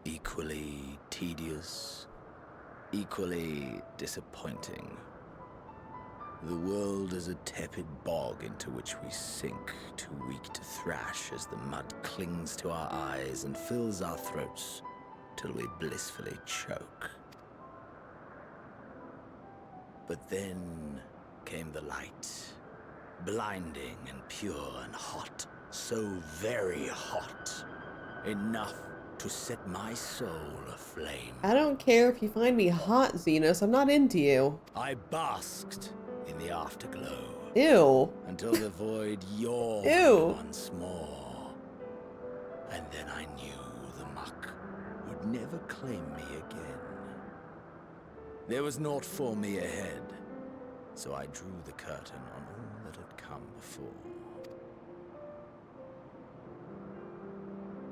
Equally tedious, equally disappointing. The world is a tepid bog into which we sink, too weak to thrash as the mud clings to our eyes and fills our throats till we blissfully choke. But then came the light, blinding and pure and hot, so very hot, enough to set my soul aflame. I don't care if you find me hot, Xenos. I'm not into you. I basked in the afterglow. Ew. Until the void yawned Ew. once more. And then I knew the muck would never claim me again. There was naught for me ahead, so I drew the curtain on all that had come before.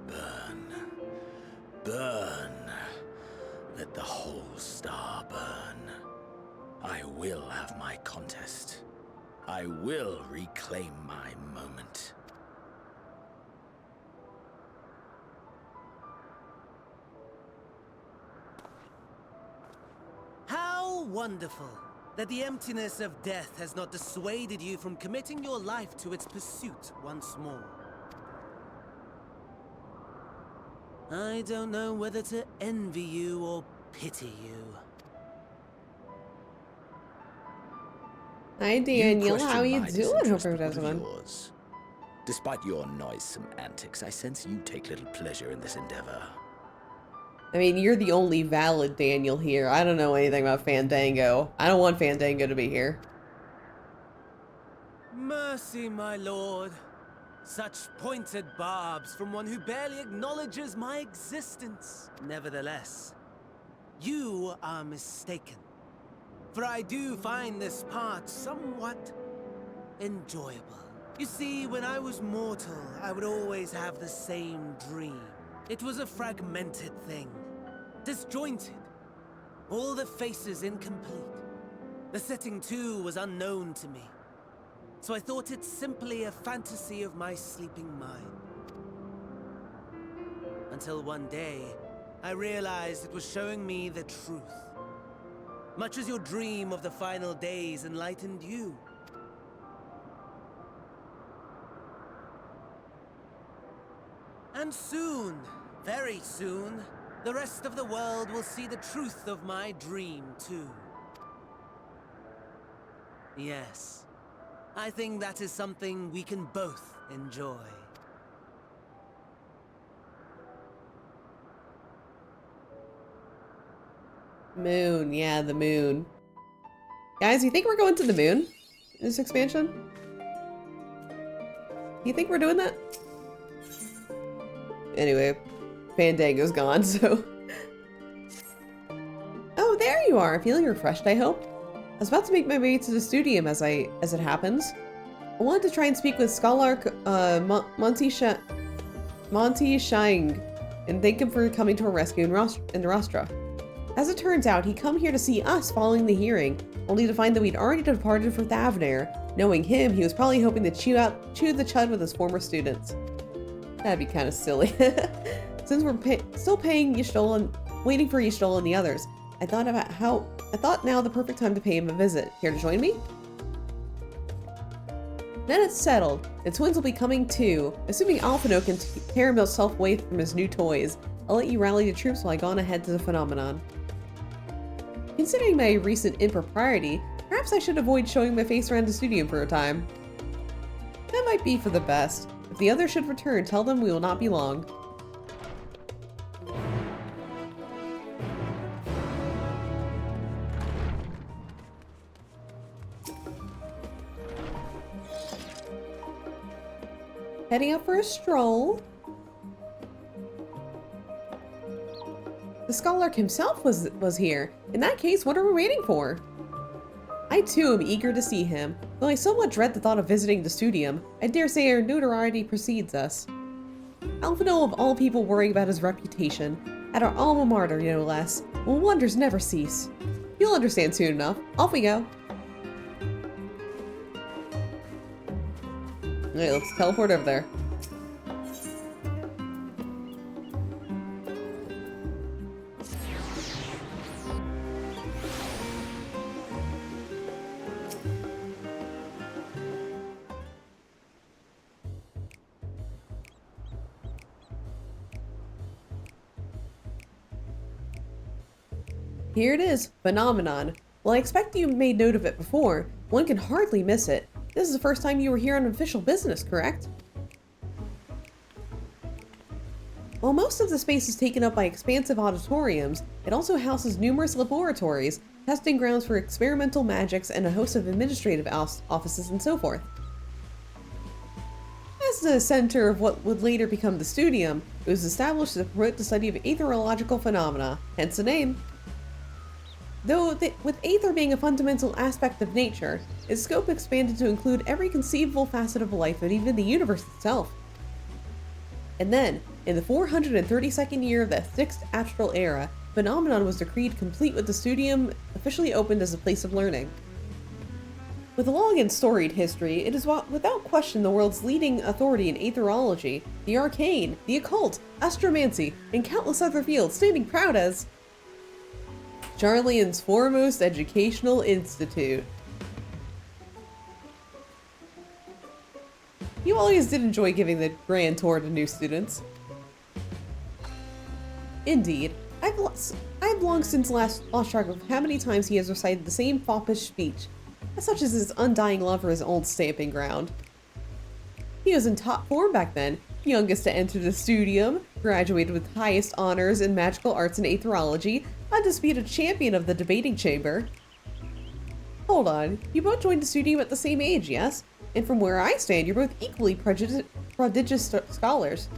Burn. Burn. Let the whole star burn. I will have my contest. I will reclaim my moment. How wonderful that the emptiness of death has not dissuaded you from committing your life to its pursuit once more. I don't know whether to envy you or pity you. Hi, Daniel. How you doing? Hope everybody's well. Yours. Despite your noisome antics, I sense you take little pleasure in this endeavor. I mean, you're the only valid Daniel here. I don't know anything about Fandango. I don't want Fandango to be here. Mercy, my lord. Such pointed barbs from one who barely acknowledges my existence. Nevertheless, you are mistaken. For I do find this part somewhat enjoyable. You see, when I was mortal, I would always have the same dream. It was a fragmented thing, disjointed, all the faces incomplete. The setting, too, was unknown to me. So I thought it simply a fantasy of my sleeping mind. Until one day, I realized it was showing me the truth. Much as your dream of the final days enlightened you. And soon, very soon, the rest of the world will see the truth of my dream, too. Yes. I think that is something we can both enjoy. Moon, yeah, the moon. Guys, you think we're going to the moon in this expansion? You think we're doing that? Anyway, Fandango's gone, so... Oh, there you are! Feeling refreshed, I hope? I was about to make my way to the studium as it happens. I wanted to try and speak with Scholar Monty Shang and thank him for coming to our rescue in Rostra. As it turns out, he'd come here to see us following the hearing, only to find that we'd already departed for Thavnair. Knowing him, he was probably hoping to chew the chud with his former students. That'd be kind of silly. Since we're still paying Y'shtola and waiting for Y'shtola and the others, I thought now the perfect time to pay him a visit. Here to join me? Then it's settled. The twins will be coming too. Assuming Alphino can tear himself away from his new toys, I'll let you rally the troops while I go on ahead to the phenomenon. Considering my recent impropriety, perhaps I should avoid showing my face around the studio for a time. That might be for the best. If the others should return, tell them we will not be long. Heading out for a stroll. The Scholar himself was here. In that case, what are we waiting for? I too am eager to see him. Though I somewhat dread the thought of visiting the studium, I dare say our notoriety precedes us. Alphino of all people worrying about his reputation, at our alma mater no less, well, wonders never cease. You'll understand soon enough. Off we go. Alright, let's teleport over there. Here it is, Phenomenon. Well, I expect you made note of it before. One can hardly miss it. This is the first time you were here on official business, correct? While most of the space is taken up by expansive auditoriums, it also houses numerous laboratories, testing grounds for experimental magics, and a host of administrative offices and so forth. As the center of what would later become the Studium, it was established to promote the study of aetherological phenomena, hence the name. Though with aether being a fundamental aspect of nature, its scope expanded to include every conceivable facet of life and even the universe itself. And then, in the 432nd year of the 6th Astral Era, Phenomenon was decreed complete with the Studium officially opened as a place of learning. With a long and storied history, it is without question the world's leading authority in aetherology, the arcane, the occult, astromancy, and countless other fields, standing proud as Charlian's foremost educational institute. You always did enjoy giving the grand tour to new students. Indeed, I've long since lost track of how many times he has recited the same foppish speech, such as his undying love for his old stamping ground. He was in top form back then, youngest to enter the Studium, graduated with highest honors in magical arts and aetherology, undisputed champion of the debating chamber. Hold on, you both joined the Studium at the same age, yes? And from where I stand, you're both equally prodigious scholars.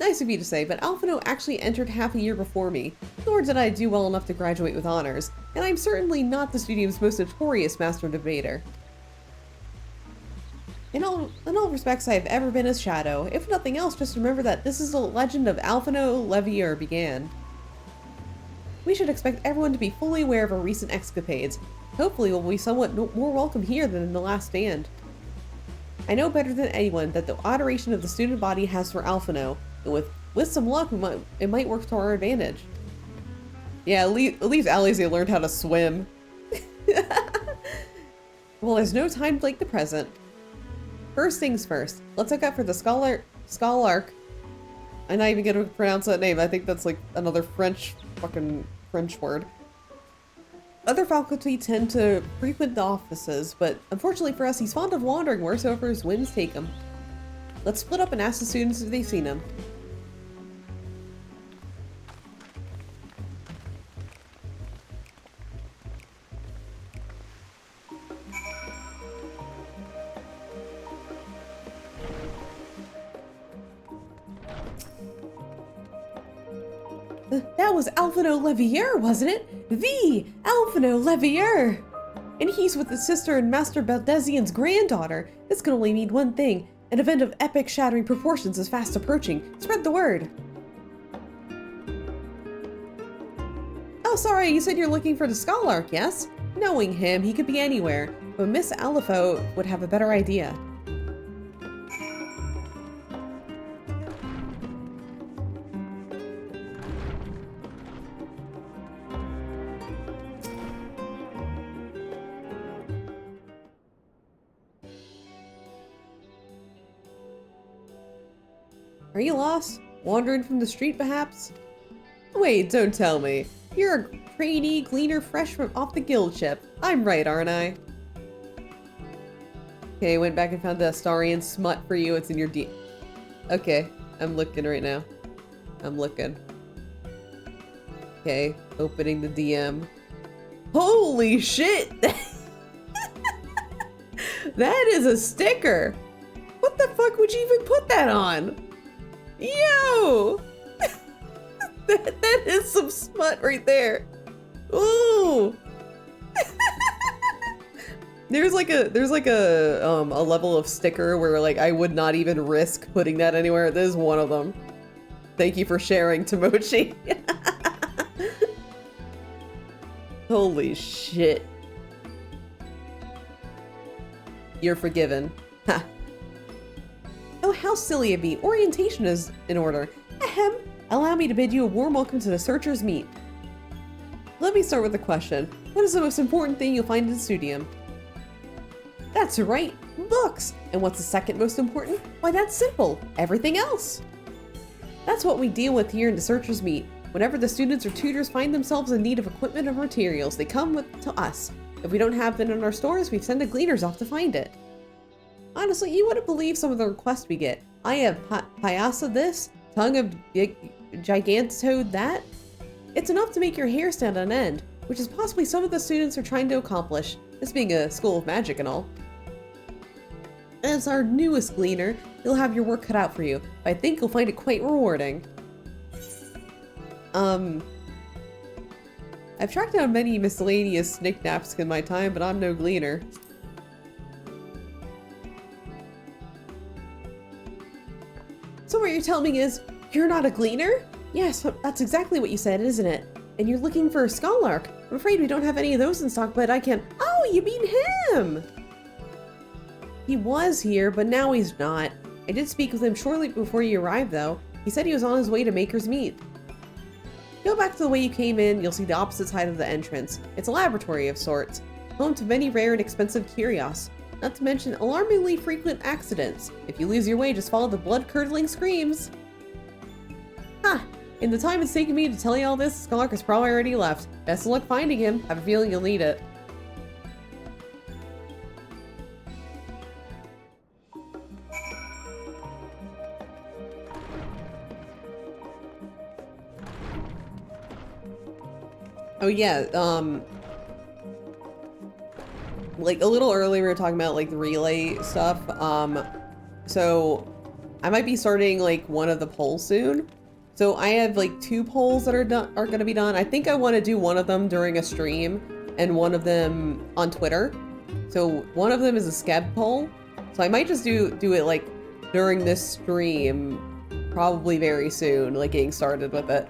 Nice of you to say, but Alphino actually entered half a year before me, nor did I do well enough to graduate with honors, and I'm certainly not the Studium's most notorious master debater. In all respects, I have ever been his shadow. If nothing else, just remember that this is the legend of Alphino Levier began. We should expect everyone to be fully aware of our recent escapades. Hopefully we'll be somewhat more welcome here than in the last stand. I know better than anyone that the adoration of the student body has for Alphino, and with some luck, it might work to our advantage. Yeah, at least Alize learned how to swim. Well, there's no time like the present. First things first, let's look out for the Scholark. I'm not even gonna pronounce that name. I think that's like another French word. Other faculty tend to frequent the offices, but unfortunately for us, he's fond of wandering wheresoever his whims take him. Let's split up and ask the students if they've seen him. That was Alphino Levier, wasn't it? The Alphino Levier! And he's with his sister and Master Baldezian's granddaughter. This can only mean one thing. An event of epic shattering proportions is fast approaching. Spread the word. Oh, sorry, you said you're looking for the Scholark, yes? Knowing him, he could be anywhere, but Miss Alipho would have a better idea. Are you lost? Wandering from the street, perhaps? Wait, don't tell me. You're a trainee gleaner fresh from off the guild ship. I'm right, aren't I? Okay, went back and found the Astarian smut for you. It's in your Okay, I'm looking right now. I'm looking. Okay, opening the DM. Holy shit! That is a sticker! What the fuck would you even put that on? Yo! that is some smut right there. Ooh! There's like a level of sticker where like I would not even risk putting that anywhere. This is one of them. Thank you for sharing, Tomochi. Holy shit. You're forgiven. Ha. Oh, how silly of me. Orientation is in order. Ahem. Allow me to bid you a warm welcome to the Searcher's Meet. Let me start with a question. What is the most important thing you'll find in the Studium? That's right, books. And what's the second most important? Why, that's simple. Everything else. That's what we deal with here in the Searcher's Meet. Whenever the students or tutors find themselves in need of equipment or materials, they come to us. If we don't have it in our stores, we send the gleaners off to find it. Honestly, you wouldn't believe some of the requests we get. I have Pyasa this, tongue of Gigantode that. It's enough to make your hair stand on end, which is possibly some of the students are trying to accomplish, this being a school of magic and all. As our newest gleaner, you'll have your work cut out for you, but I think you'll find it quite rewarding. I've tracked down many miscellaneous knickknacks in my time, but I'm no gleaner. So what you're telling me is, you're not a gleaner? Yes, that's exactly what you said, isn't it? And you're looking for a Scholark. I'm afraid we don't have any of those in stock, but I can— Oh, you mean him! He was here, but now he's not. I did speak with him shortly before you arrived, though. He said he was on his way to Maker's Meet. Go back to the way you came in, you'll see the opposite side of the entrance. It's a laboratory of sorts, home to many rare and expensive curios, not to mention alarmingly frequent accidents. If you lose your way, just follow the blood-curdling screams. Ha! In the time it's taken me to tell you all this, Scholark has probably already left. Best of luck finding him. I have a feeling you'll need it. Oh yeah, like a little earlier we were talking about like the relay stuff. So I might be starting like one of the polls soon. So I have like 2 polls that are gonna be done. I think I want to do one of them during a stream and one of them on Twitter. So one of them is a Skeb poll. So I might just do it like during this stream, probably very soon, like getting started with it.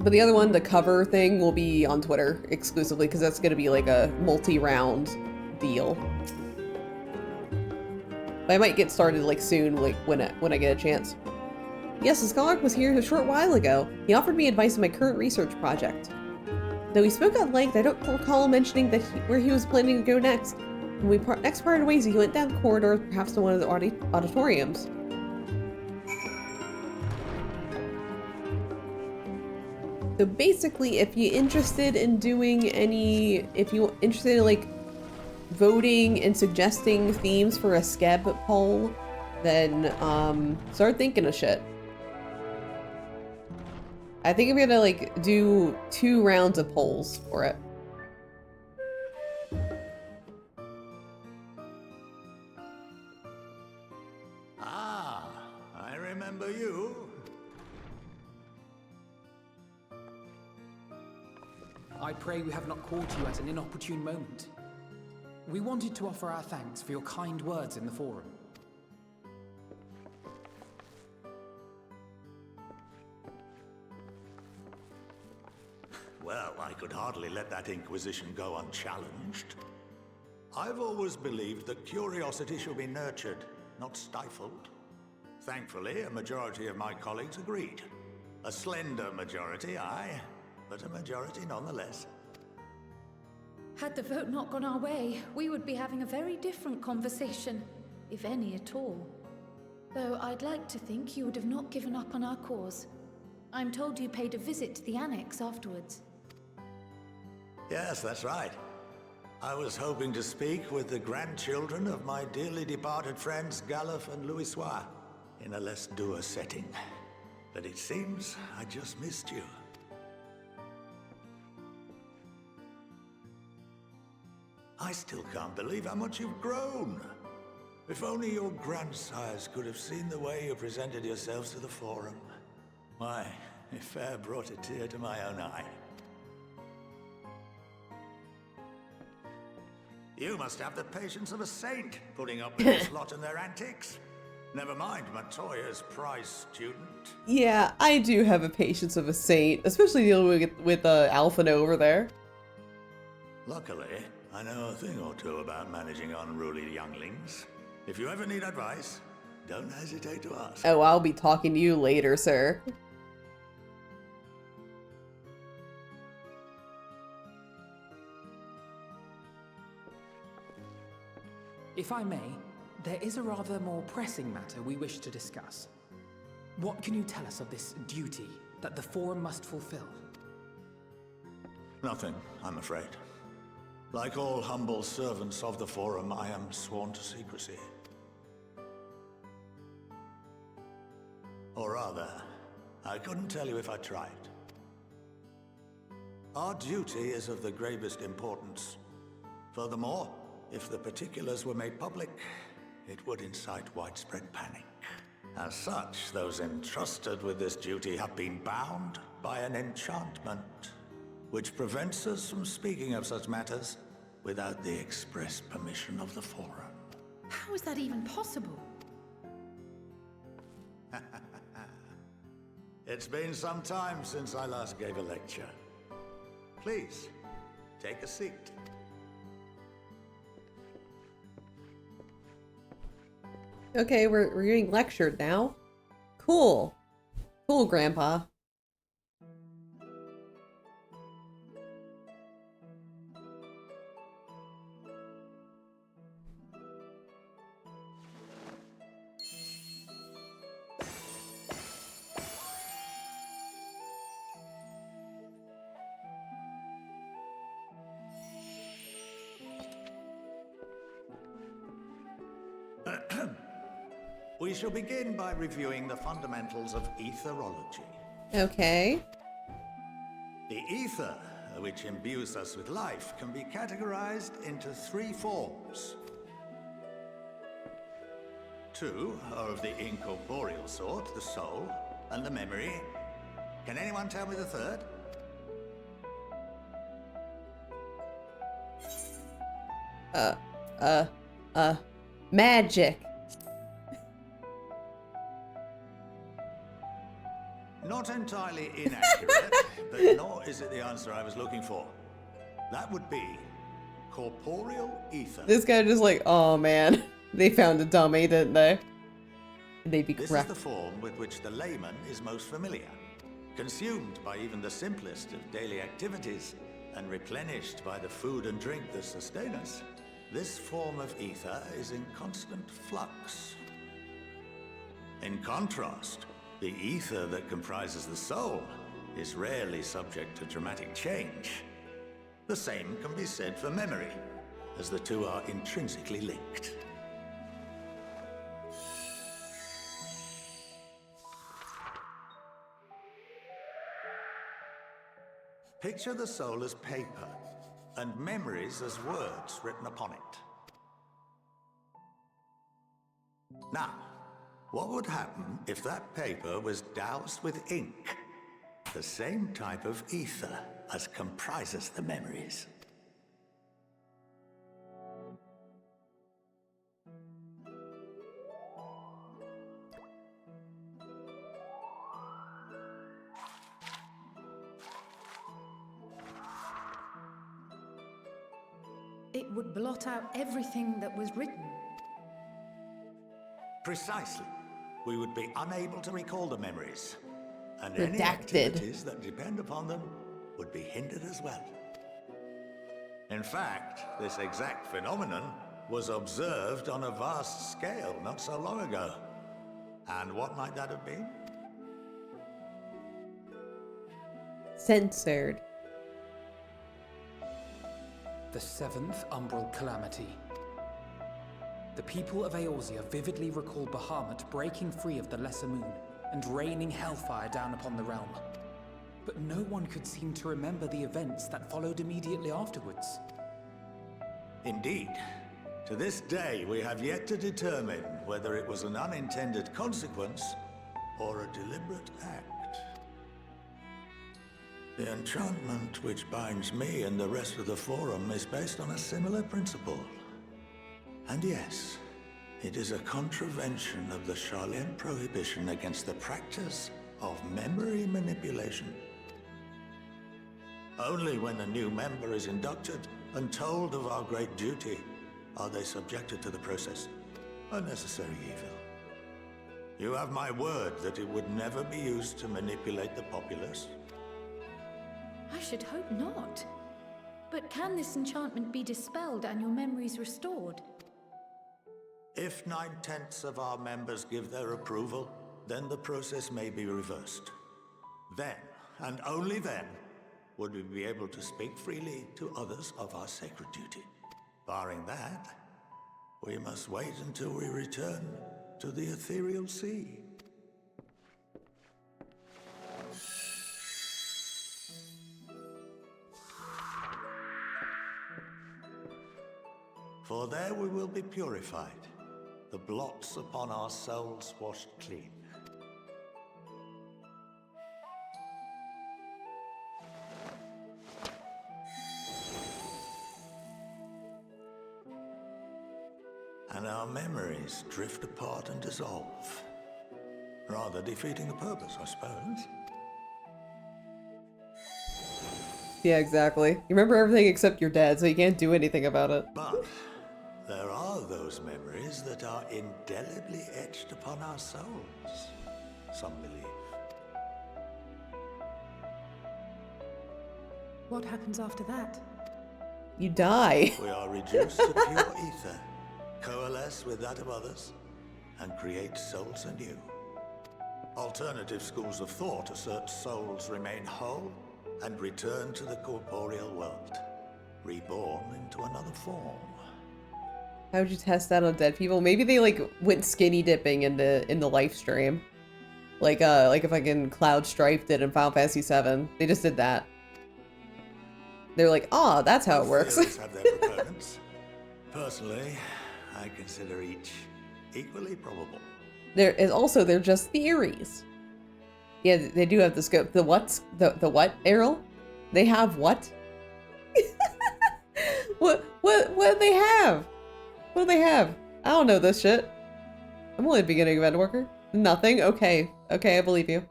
But the other one, the cover thing, will be on Twitter exclusively because that's going to be like a multi-round deal. But I might get started like soon, like when I get a chance. Yes, the Scholark was here a short while ago. He offered me advice on my current research project. Though he spoke at length, I don't recall mentioning that where he was planning to go next. When we next parted ways, he went down the corridor, perhaps to one of the auditoriums. So basically, if you're interested in doing if you're interested in like voting and suggesting themes for a Skeb poll, then start thinking of shit. I think I'm gonna like do 2 rounds of polls for it. Ah, I remember you. I pray we have not called you at an inopportune moment. We wanted to offer our thanks for your kind words in the forum. Well, I could hardly let that inquisition go unchallenged. I've always believed that curiosity should be nurtured, not stifled. Thankfully, a majority of my colleagues agreed. A slender majority, aye, but a majority nonetheless. Had the vote not gone our way, we would be having a very different conversation, if any at all. Though I'd like to think you would have not given up on our cause. I'm told you paid a visit to the annex afterwards. Yes, that's right. I was hoping to speak with the grandchildren of my dearly departed friends Galuf and Louisoix in a less dour setting. But it seems I just missed you. I still can't believe how much you've grown. If only your grandsires could have seen the way you presented yourselves to the Forum. Why, it fair brought a tear to my own eye. You must have the patience of a saint, putting up with this lot and their antics. Never mind Matoya's prize student. Yeah, I do have a patience of a saint, especially dealing with Alphino over there. Luckily, I know a thing or two about managing unruly younglings. If you ever need advice, don't hesitate to ask. Oh, I'll be talking to you later, sir. If I may, there is a rather more pressing matter we wish to discuss. What can you tell us of this duty that the Forum must fulfill? Nothing, I'm afraid. Like all humble servants of the Forum, I am sworn to secrecy. Or rather, I couldn't tell you if I tried. Our duty is of the gravest importance. Furthermore, if the particulars were made public, it would incite widespread panic. As such, those entrusted with this duty have been bound by an enchantment, which prevents us from speaking of such matters without the express permission of the Forum. How is that even possible? It's been some time since I last gave a lecture. Please, take a seat. Okay, we're getting lectured now. Cool. Cool, Grandpa. We shall begin by reviewing the fundamentals of etherology. Okay. The ether, which imbues us with life, can be categorized into 3 forms. 2 are of the incorporeal sort, the soul and the memory. Can anyone tell me the third? Magic. Not entirely inaccurate, but nor is it the answer I was looking for. That would be corporeal ether. This guy just like, oh man, they found a dummy, didn't they? They'd be This correct. is the form with which the layman is most familiar, consumed by even the simplest of daily activities, and replenished by the food and drink that sustain us. This form of ether is in constant flux. In contrast, the ether that comprises the soul is rarely subject to dramatic change. The same can be said for memory, as the two are intrinsically linked. Picture the soul as paper, and memories as words written upon it. Now, what would happen if that paper was doused with ink? The same type of ether as comprises the memories. It would blot out everything that was written. Precisely. We would be unable to recall the memories. And Redacted. any activities that depend upon them would be hindered as well. In fact, this exact phenomenon was observed on a vast scale not so long ago. And what might that have been? Censored. The 7th Umbral Calamity. The people of Eorzea vividly recall Bahamut breaking free of the Lesser Moon and raining hellfire down upon the realm. But no one could seem to remember the events that followed immediately afterwards. Indeed. To this day, we have yet to determine whether it was an unintended consequence or a deliberate act. The enchantment which binds me and the rest of the Forum is based on a similar principle. And yes, it is a contravention of the Sharlayan prohibition against the practice of memory manipulation. Only when a new member is inducted and told of our great duty are they subjected to the process. A necessary evil. You have my word that it would never be used to manipulate the populace. I should hope not. But can this enchantment be dispelled and your memories restored? If 9/10 of our members give their approval, then the process may be reversed. Then, and only then, would we be able to speak freely to others of our sacred duty. Barring that, we must wait until we return to the ethereal sea. For there we will be purified, the blots upon our souls washed clean. And our memories drift apart and dissolve, rather defeating the purpose, I suppose. Yeah, exactly. You remember everything except you're dead, so you can't do anything about it. But there are those memories that are indelibly etched upon our souls, some believe. What happens after that? You die. We are reduced to pure ether, coalesce with that of others, and create souls anew. Alternative schools of thought assert souls remain whole and return to the corporeal world, reborn into another form. How would you test that on dead people? Maybe they like went skinny dipping in the life stream, like if I can Cloud Strife did in Final Fantasy VII. They just did that. They're like, oh, that's how it works. Theories have their proponents. Personally, I consider each equally probable. There is also, they're just theories. Yeah, they do have the scope. The what's the what, Errol? They have what? What do they have? What do they have? I don't know this shit. I'm only at the beginning of Endwalker. Nothing? Okay. Okay, I believe you.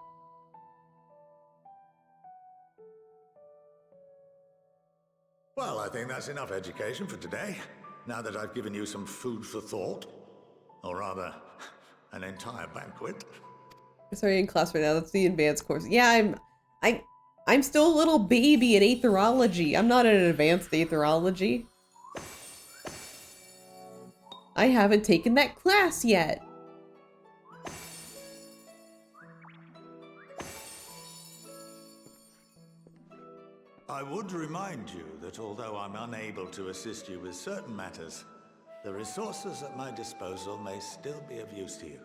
Well, I think that's enough education for today. Now that I've given you some food for thought. Or rather, an entire banquet. Sorry, in class right now. That's the advanced course. Yeah, I'm still a little baby at aetherology. I'm not in advanced aetherology. I haven't taken that class yet. I would remind you that although I'm unable to assist you with certain matters, the resources at my disposal may still be of use to you.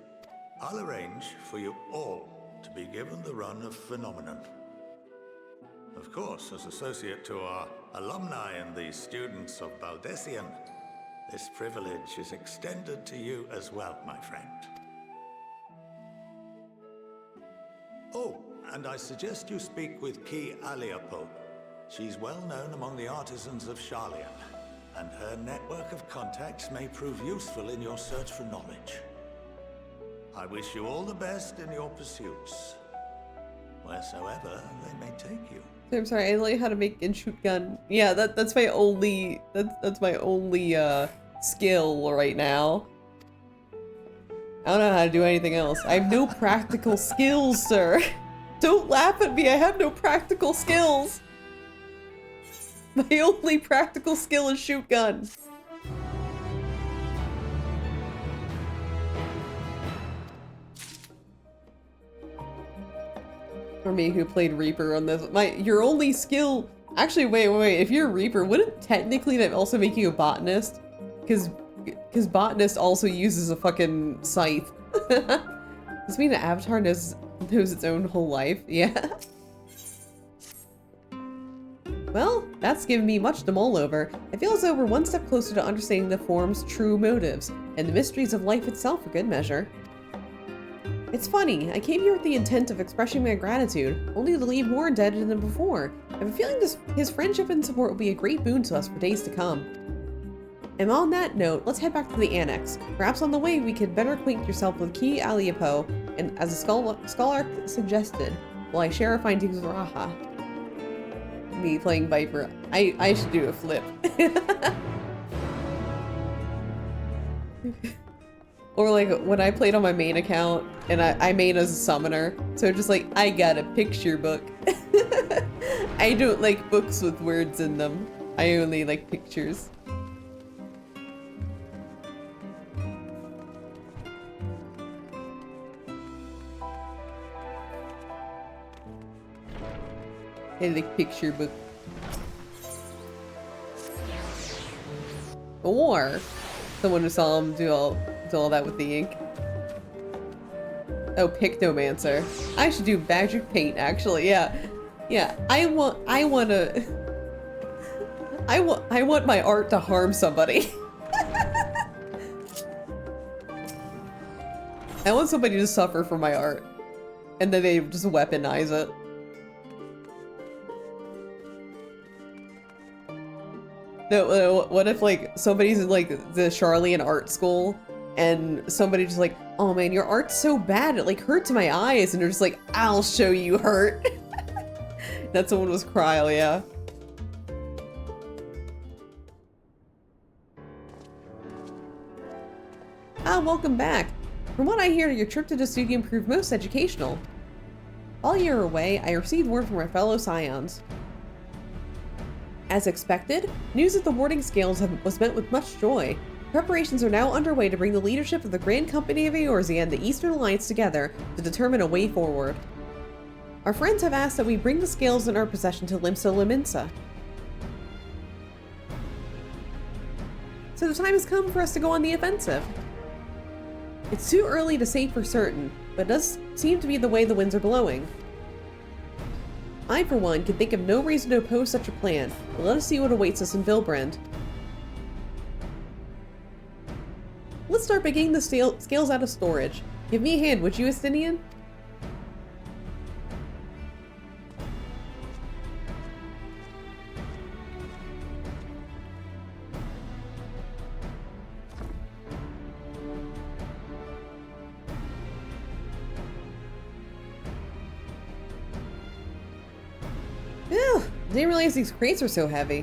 I'll arrange for you all to be given the run of Phenomenon. Of course, as associate to our alumni and the students of Baldessian, this privilege is extended to you as well, my friend. Oh, and I suggest you speak with Ki Aliapo. She's well known among the artisans of Sharlayan, and her network of contacts may prove useful in your search for knowledge. I wish you all the best in your pursuits, wheresoever they may take you. I'm sorry, I learned how to make and shoot gun. Yeah, that's my only that's my only skill right now. I don't know how to do anything else. I have no practical skills, sir. Don't laugh at me. I have no practical skills. My only practical skill is shoot gun. For me, who played Reaper on this, your only skill. Actually, wait. If you're a Reaper, wouldn't technically that also make you a botanist? Because botanist also uses a fucking scythe. Does this mean an avatar knows its own whole life? Yeah. Well, that's given me much to mull over. I feel as though we're one step closer to understanding the form's true motives, and the mysteries of life itself for good measure. It's funny, I came here with the intent of expressing my gratitude, only to leave more indebted than before. I have a feeling his friendship and support will be a great boon to us for days to come. And on that note, let's head back to the annex. Perhaps on the way we could better acquaint yourself with Ki Aliapo, and as the scholar suggested, while I share our findings with Raha. Me playing Viper. I should do a flip. Or like when I played on my main account and I made as a summoner. So just like, I got a picture book. I don't like books with words in them. I only like pictures. And the picture book. Or someone who saw him do all that with the ink. Oh, Pictomancer. I should do magic paint, actually. Yeah, yeah. I want my art to harm somebody. I want somebody to suffer for my art, and then they just weaponize it. No, what if like somebody's in like the Charlian art school and somebody just like, oh man, your art's so bad, it like hurts my eyes, and they're just like, I'll show you hurt. That someone was Kryl, yeah. Ah, welcome back. From what I hear, your trip to the studio proved most educational. While you were away, I received word from our fellow Scions. As expected, news of the warding scales was met with much joy. Preparations are now underway to bring the leadership of the Grand Company of Eorzea and the Eastern Alliance together to determine a way forward. Our friends have asked that we bring the scales in our possession to Limsa Lominsa. So the time has come for us to go on the offensive. It's too early to say for certain, but it does seem to be the way the winds are blowing. I, for one, can think of no reason to oppose such a plan, but let us see what awaits us in Vilbrand. Let's start by getting the scales out of storage. Give me a hand, would you, Estinian? Ew, didn't realize these crates were so heavy.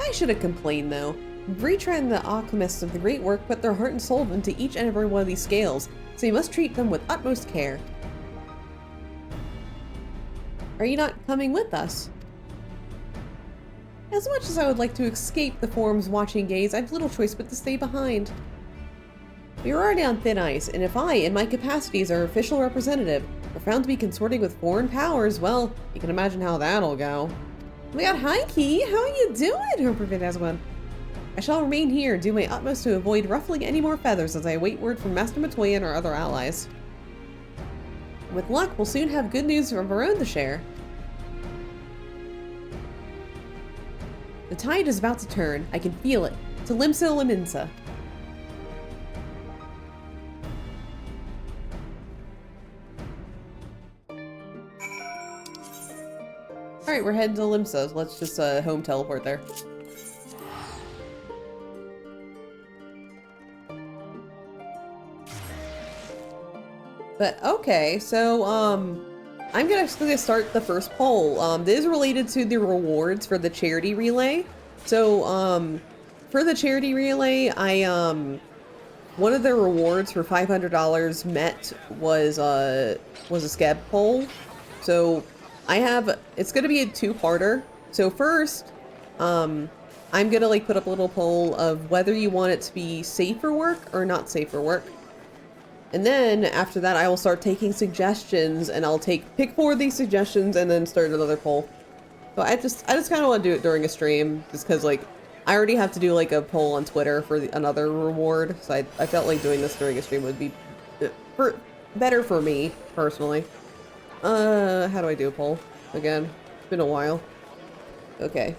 I should have complained though. Vritra and the alchemists of the Great Work put their heart and soul into each and every one of these scales, so you must treat them with utmost care. Are you not coming with us? As much as I would like to escape the forum's watching gaze, I've little choice but to stay behind. We are already on thin ice, and if I, in my capacity as our official representative, are found to be consorting with foreign powers, well, you can imagine how that'll go. Oh my god, hi Key! How are you doing? Hope everything has one. I shall remain here, do my utmost to avoid ruffling any more feathers as I await word from Master Matoya and our other allies. With luck, we'll soon have good news of our own to share. The tide is about to turn. I can feel it. To Limsa Lominsa. Alright, we're heading to Limsa. Let's just home teleport there. But okay, so I'm gonna start the first poll. This is related to the rewards for the charity relay. So for the charity relay, one of the rewards for $500 met was a scab poll. So it's gonna be a two-parter. So first, I'm gonna like put up a little poll of whether you want it to be safe for work or not safe for work. And then after that, I will start taking suggestions, and I'll pick 4 of these suggestions and then start another poll. So I just kind of want to do it during a stream, just because like I already have to do like a poll on Twitter for another reward. So I felt like doing this during a stream would be better for me personally. How do I do a poll again? It's been a while. Okay.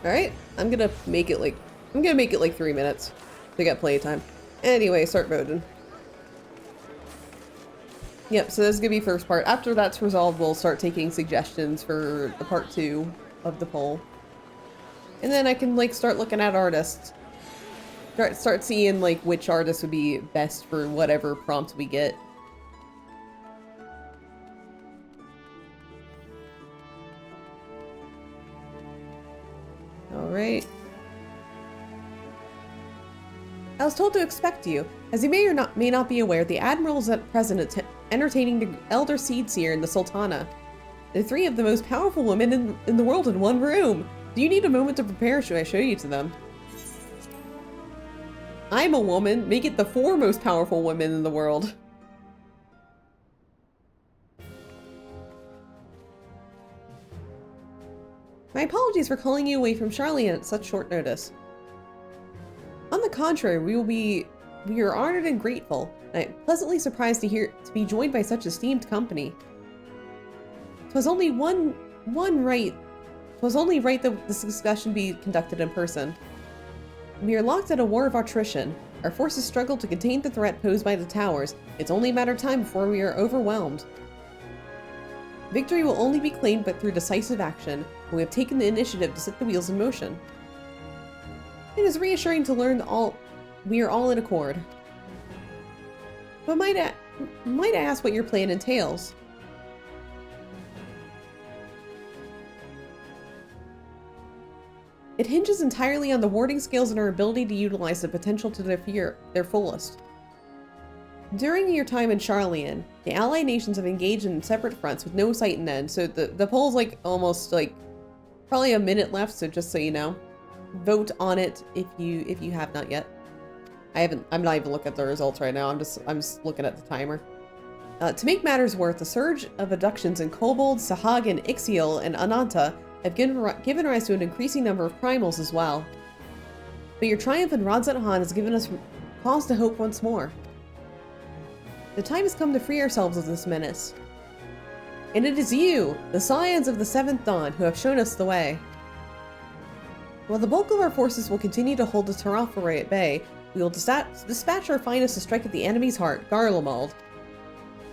Alright, I'm gonna make it like 3 minutes. We got plenty of time. Anyway, start voting. Yep, so this is gonna be first part. After that's resolved, we'll start taking suggestions for the part 2 of the poll. And then I can like start looking at artists. Start seeing like which artist would be best for whatever prompt we get. Alright. I was told to expect you. As you may or may not be aware, the Admiral is at present entertaining the Elder Seed Seer and the Sultana. The 3 of the most powerful women in the world in one room. Do you need a moment to prepare? Should I show you to them? I'm a woman. Make it the 4 most powerful women in the world. My apologies for calling you away from Charlian at such short notice. On the contrary, we are honored and grateful. And I'm pleasantly surprised to be joined by such esteemed company. 'Twas only right that this discussion be conducted in person. We are locked at a war of attrition. Our forces struggle to contain the threat posed by the towers. It's only a matter of time before we are overwhelmed. Victory will only be claimed but through decisive action, and we have taken the initiative to set the wheels in motion. It is reassuring to learn we are all in accord. But might I ask what your plan entails? It hinges entirely on the warding skills and our ability to utilize the potential to their fullest. During your time in Charlian, the allied nations have engaged in separate fronts with no sight and end, so the poll's like almost like probably a minute left, so just so you know. Vote on it if you have not yet. I'm not even looking at the results right now, I'm just looking at the timer. To make matters worse, the surge of abductions in Kobold, Sahagin, Ixiel, and Ananta have given rise to an increasing number of primals as well. But your triumph in Radzat Han has given us cause to hope once more. The time has come to free ourselves of this menace. And it is you, the Scions of the Seventh Dawn, who have shown us the way. While the bulk of our forces will continue to hold the Tarafaray at bay, we will dispatch our finest to strike at the enemy's heart, Garlemald.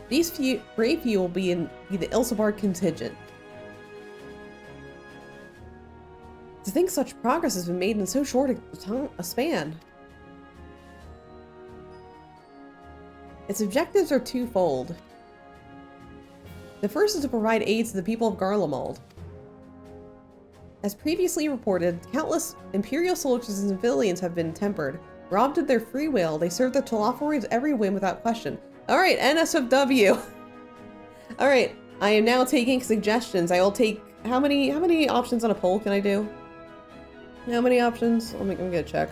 These brave few will be the Ilsabard contingent. To think such progress has been made in so short a span. Its objectives are twofold. The first is to provide aid to the people of Garlemald. As previously reported, countless Imperial soldiers and civilians have been tempered. Robbed of their free will, they serve the Talophori's every whim without question. Alright, NSFW! Alright, I am now taking suggestions. I will take... How many options on a poll can I do? How many options? I'm gonna check.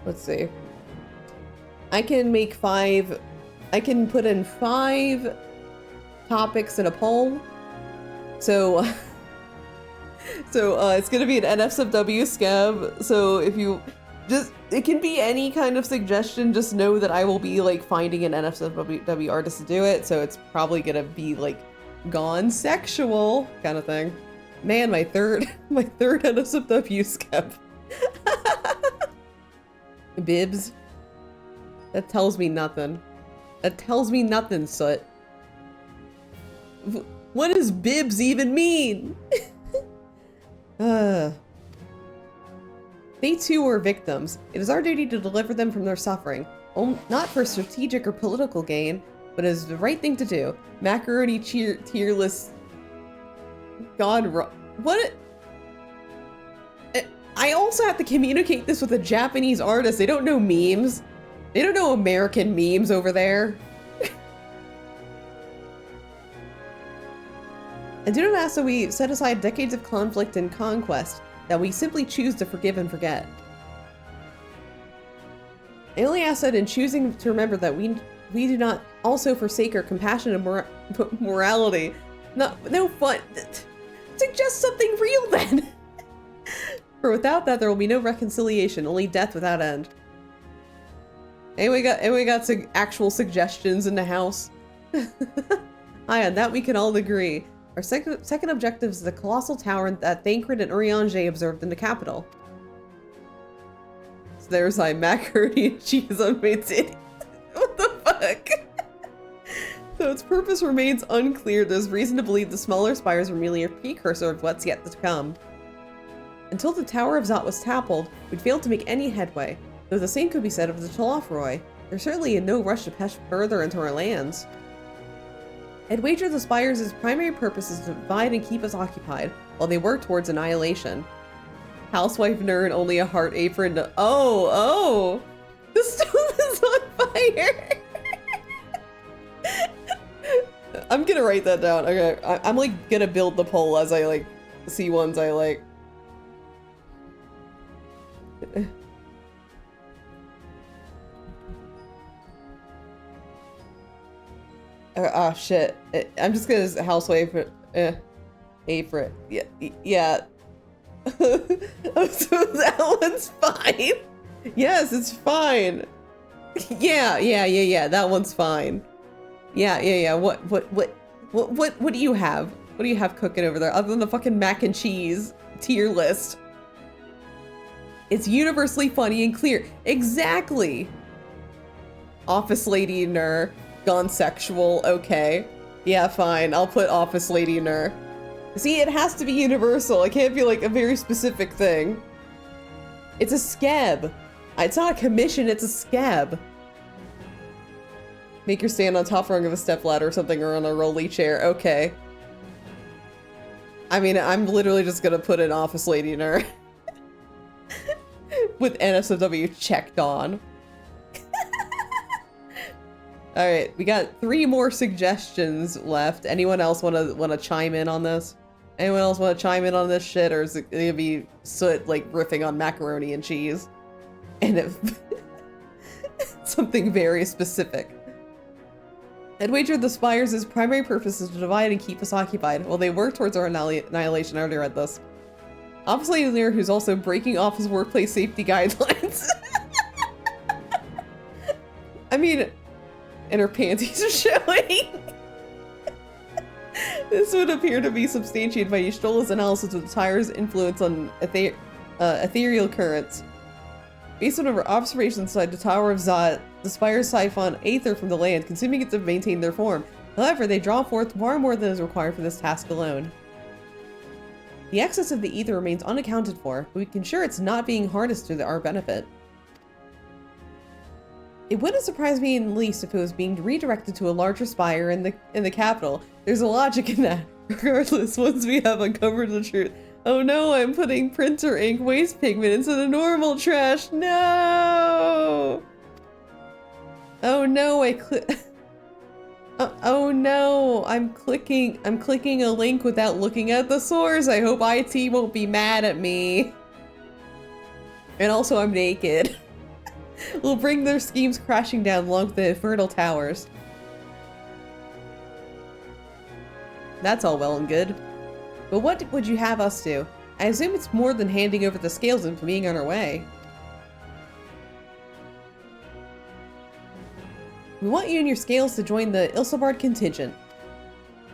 Let's see. I can make 5... I can put in 5 topics in a poll. So... it's gonna be an NSFW scab. So if you... it can be any kind of suggestion, just know that I will be like finding an NSFW artist to do it, so it's probably gonna be like gone sexual kind of thing. Man, my third NSFW skip. Bibs. That tells me nothing. That tells me nothing, Soot. What does bibs even mean? They too were victims. It is our duty to deliver them from their suffering. Not for strategic or political gain, but as the right thing to do. Macaroni tearless... God, what? I also have to communicate this with a Japanese artist. They don't know memes. They don't know American memes over there. And do not ask that we set aside decades of conflict and conquest, that we simply choose to forgive and forget. I only ask that in choosing to remember that we do not also forsake our compassion and morality. No fun. Suggest something real then! For without that, there will be no reconciliation, only death without end. Anyway, got some actual suggestions in the house. Aye, on that we can all agree. Our second objective is the colossal tower that Thancred and Urianger observed in the capital. So there's like macaroni and cheese on my titty. What the fuck? Though its purpose remains unclear, there's reason to believe the smaller spires were merely a precursor of what's yet to come. Until the Tower of Zot was toppled, we'd failed to make any headway, though the same could be said of the Talophoroi. They're certainly in no rush to push further into our lands. I'd wager the spires' primary purpose is to divide and keep us occupied, while they work towards annihilation. Housewife nerd, only a heart apron. Oh! The stove is on fire! I'm gonna write that down. Okay, I'm like gonna build the poll as I like see ones I like. Oh shit. I'm just gonna housewife it. A for it. Yeah. Yeah. Oh, so that one's fine. Yes, it's fine. Yeah. That one's fine. Yeah. What do you have? What do you have cooking over there other than the fucking mac and cheese tier list? It's universally funny and clear. Exactly. Office lady ner. Gone sexual. Okay. Yeah, fine. I'll put office lady ner. See, it has to be universal. It can't be like a very specific thing. It's a scab. It's not a commission, it's a scab. Make her stand on top rung of a stepladder or something, or on a rolly chair. Okay. I mean, I'm literally just gonna put an office lady in her. With NSFW checked on. Alright, we got 3 more suggestions left. Anyone else wanna chime in on this? Anyone else wanna chime in on this shit, or is it gonna be Soot like riffing on macaroni and cheese? And if something very specific. I'd wager the Spires' primary purpose is to divide and keep us occupied while they work towards our annihilation. I already read this. Office Lady Lear, who's also breaking office workplace safety guidelines. I mean, and her panties are showing. This would appear to be substantiated by Y'shtola's analysis of the tire's influence on ethereal currents. Based on her observations inside the Tower of Zot, the Spires siphon aether from the land, consuming it to maintain their form. However, they draw forth far more than is required for this task alone. The excess of the ether remains unaccounted for, but we can ensure it's not being harnessed to our benefit. It wouldn't surprise me in the least if it was being redirected to a larger spire in the capital. There's a logic in that. Regardless, once we have uncovered the truth. Oh no, I'm putting printer ink waste pigment into the normal trash. No! Oh no, oh no, I'm clicking a link without looking at the source. I hope IT won't be mad at me. And also I'm naked. We'll bring their schemes crashing down along the infernal towers. That's all well and good. But what would you have us do? I assume it's more than handing over the scales and being on our way. We want you and your scales to join the Ilsabard contingent.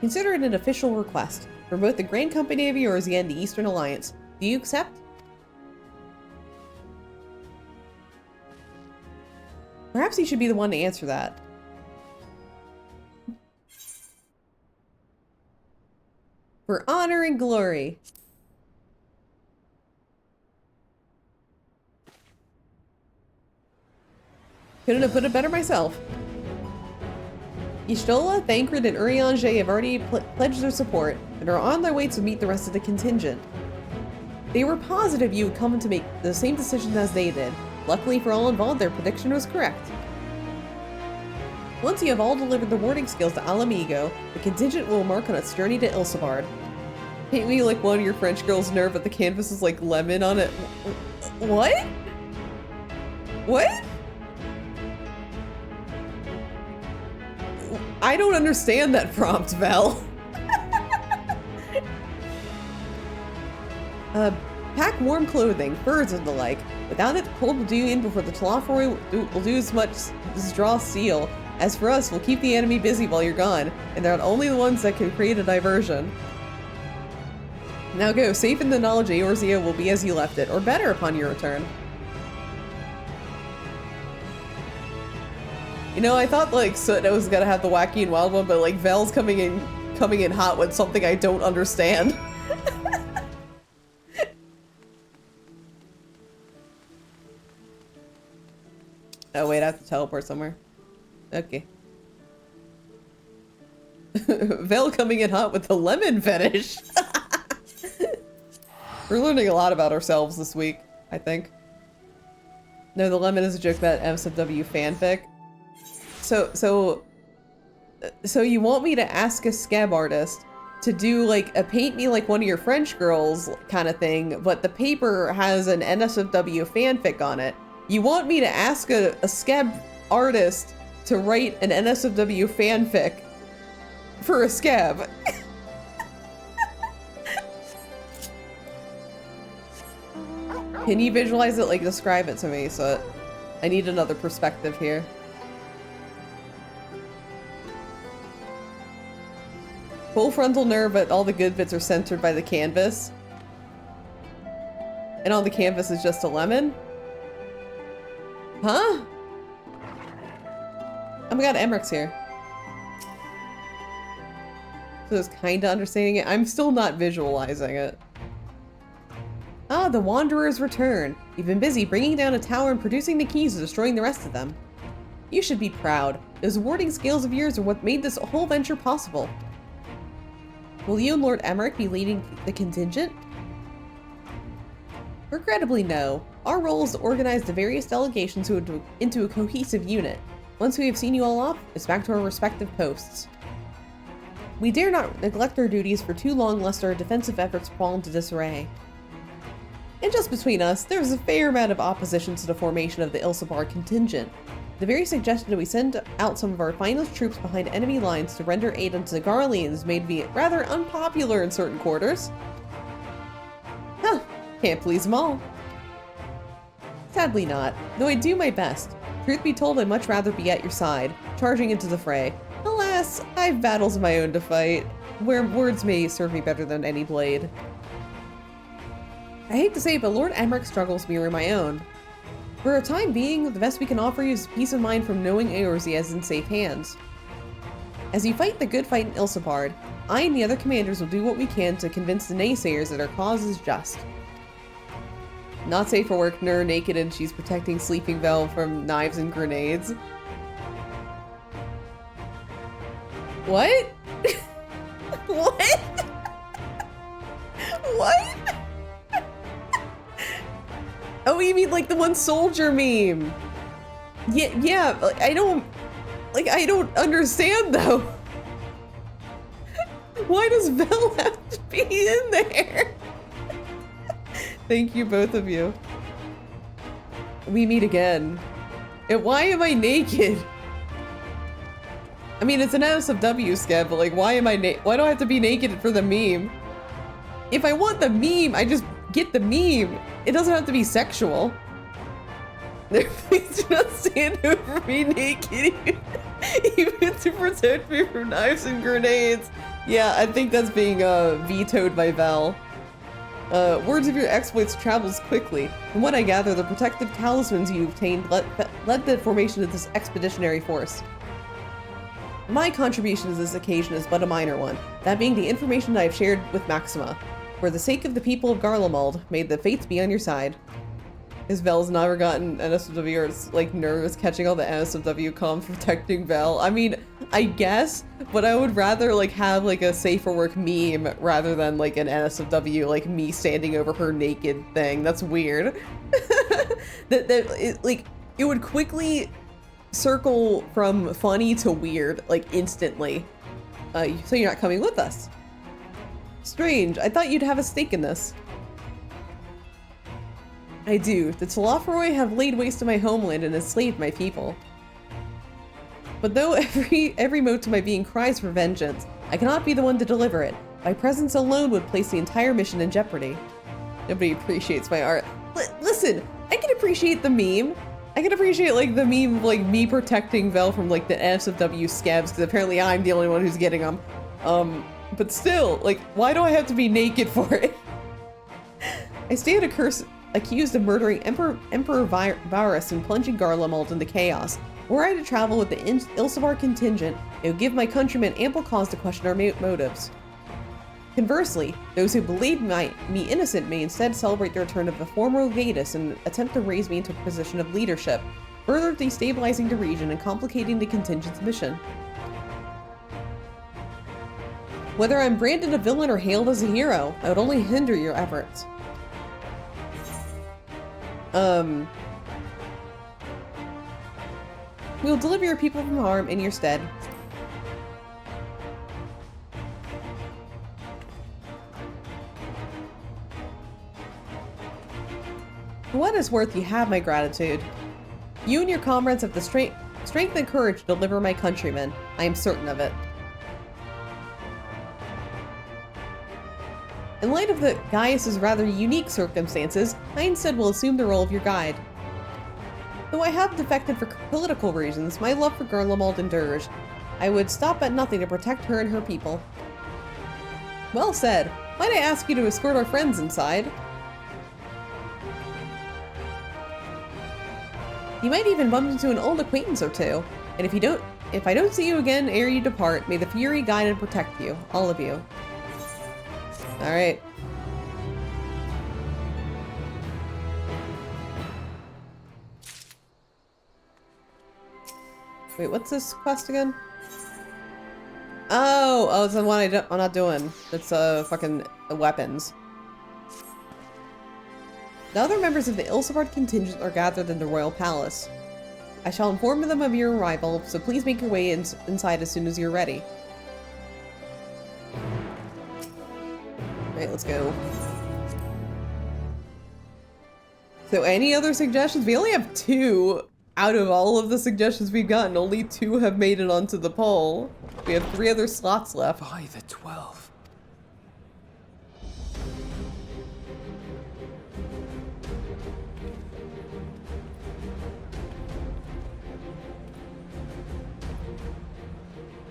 Consider it an official request from both the Grand Company of Eorzea and the Eastern Alliance. Do you accept? Perhaps you should be the one to answer that. For honor and glory. Couldn't have put it better myself. Y'shtola, Thancred, and Urianger have already pledged their support and are on their way to meet the rest of the contingent. They were positive you would come to make the same decisions as they did. Luckily for all involved, their prediction was correct. Once you have all delivered the warding skills to Alamigo, the contingent will embark on its journey to Ilsabard. Paint me like one of your French girls' nerve, but the canvas is like lemon on it. What? What? I don't understand that prompt, Vel. Pack warm clothing, furs and the like. Without it, the cold will do in before the Telophoroi will do as much as draw steel. As for us, we'll keep the enemy busy while you're gone, and they're not only the ones that can create a diversion. Now go, safe in the knowledge Eorzea will be as you left it, or better upon your return. You know, I thought like Soot was gonna have the wacky and wild one, but like Vel's coming in hot with something I don't understand. Oh wait, I have to teleport somewhere. Okay. Vel coming in hot with the lemon fetish. We're learning a lot about ourselves this week, I think. No, the lemon is a joke about MSW fanfic. So you want me to ask a scab artist to do like a paint me like one of your French girls kind of thing, but the paper has an NSFW fanfic on it. You want me to ask a scab artist to write an NSFW fanfic for a scab. Can you visualize it? Like, describe it to me, so I need another perspective here. Full frontal nerve, but all the good bits are centered by the canvas. And on the canvas is just a lemon? Huh? Oh my god, Emmerich's here. So it's kinda understanding it. I'm still not visualizing it. Ah, the Wanderer's return. You've been busy bringing down a tower and producing the keys and destroying the rest of them. You should be proud. Those warding scales of yours are what made this whole venture possible. Will you and Lord Emmerich be leading the contingent? Regrettably, no. Our role is to organize the various delegations into a cohesive unit. Once we have seen you all off, it's back to our respective posts. We dare not neglect our duties for too long lest our defensive efforts fall into disarray. And just between us, there's a fair amount of opposition to the formation of the Ilsabard contingent. The very suggestion that we send out some of our finest troops behind enemy lines to render aid unto the Garleans may be rather unpopular in certain quarters. Huh, can't please them all. Sadly not, though I do my best. Truth be told, I'd much rather be at your side, charging into the fray. Alas, I have battles of my own to fight, where words may serve me better than any blade. I hate to say it, but Lord Emmerich struggles mirror my own. For a time being, the best we can offer you is peace of mind from knowing Eorzea is in safe hands. As you fight the good fight in Ilsabard, I and the other commanders will do what we can to convince the naysayers that our cause is just. Not safe for work, Nur naked and she's protecting Sleeping Vel from knives and grenades. What? What? What? Oh, you mean like the one soldier meme? Yeah, like, I don't understand though. Why does Vel have to be in there? Thank you, both of you. We meet again. And why am I naked? I mean, it's an NSFW scab, but like, why do I have to be naked for the meme? If I want the meme, I just get the meme. It doesn't have to be sexual. Please do not stand over me naked, even to protect me from knives and grenades. Yeah, I think that's being vetoed by Vel. Words of your exploits travels quickly. From what I gather, the protective talismans you obtained led the formation of this expeditionary force. My contribution to this occasion is but a minor one, that being the information I have shared with Maxima. For the sake of the people of Garlemald, may the fates be on your side. Is Vel's never gotten NSFW, or it's like nervous catching all the NSFW comms protecting Vel? I mean, I guess, but I would rather like have like a safer work meme rather than like an NSFW, like me standing over her naked thing. That's weird. It would quickly circle from funny to weird, like instantly. So you're not coming with us. Strange, I thought you'd have a stake in this. I do. The Telophoroi have laid waste to my homeland and enslaved my people. But though every mote to my being cries for vengeance, I cannot be the one to deliver it. My presence alone would place the entire mission in jeopardy. Nobody appreciates my art. Listen, I can appreciate the meme. I can appreciate like the meme of like me protecting Vel from like the NSFW scabs, because apparently I'm the only one who's getting them. But still, like, why do I have to be naked for it? I stand accused of murdering Emperor Varus and plunging Garlemald into chaos. Were I to travel with the Ilsabard contingent, it would give my countrymen ample cause to question our motives. Conversely, those who believe me innocent may instead celebrate the return of the former legatus and attempt to raise me into a position of leadership, further destabilizing the region and complicating the contingent's mission. Whether I'm branded a villain or hailed as a hero, I would only hinder your efforts. We'll deliver your people from harm in your stead. For what it's worth, you have my gratitude. You and your comrades have the strength and courage to deliver my countrymen. I am certain of it. In light of the Gaius's rather unique circumstances, I instead will assume the role of your guide. Though I have defected for political reasons, my love for Garlemald endures. I would stop at nothing to protect her and her people. Well said. Might I ask you to escort our friends inside? You might even bump into an old acquaintance or two. And if I don't see you again ere you depart, may the Fury guide and protect you, all of you. Alright. Wait, what's this quest again? Oh, it's the one I'm not doing. It's fucking weapons. The other members of the Ilsabard contingent are gathered in the royal palace. I shall inform them of your arrival, so please make your way inside as soon as you're ready. Alright, let's go. So any other suggestions? We only have 2 out of all of the suggestions we've gotten. Only 2 have made it onto the poll. We have 3 other slots left. By the 12.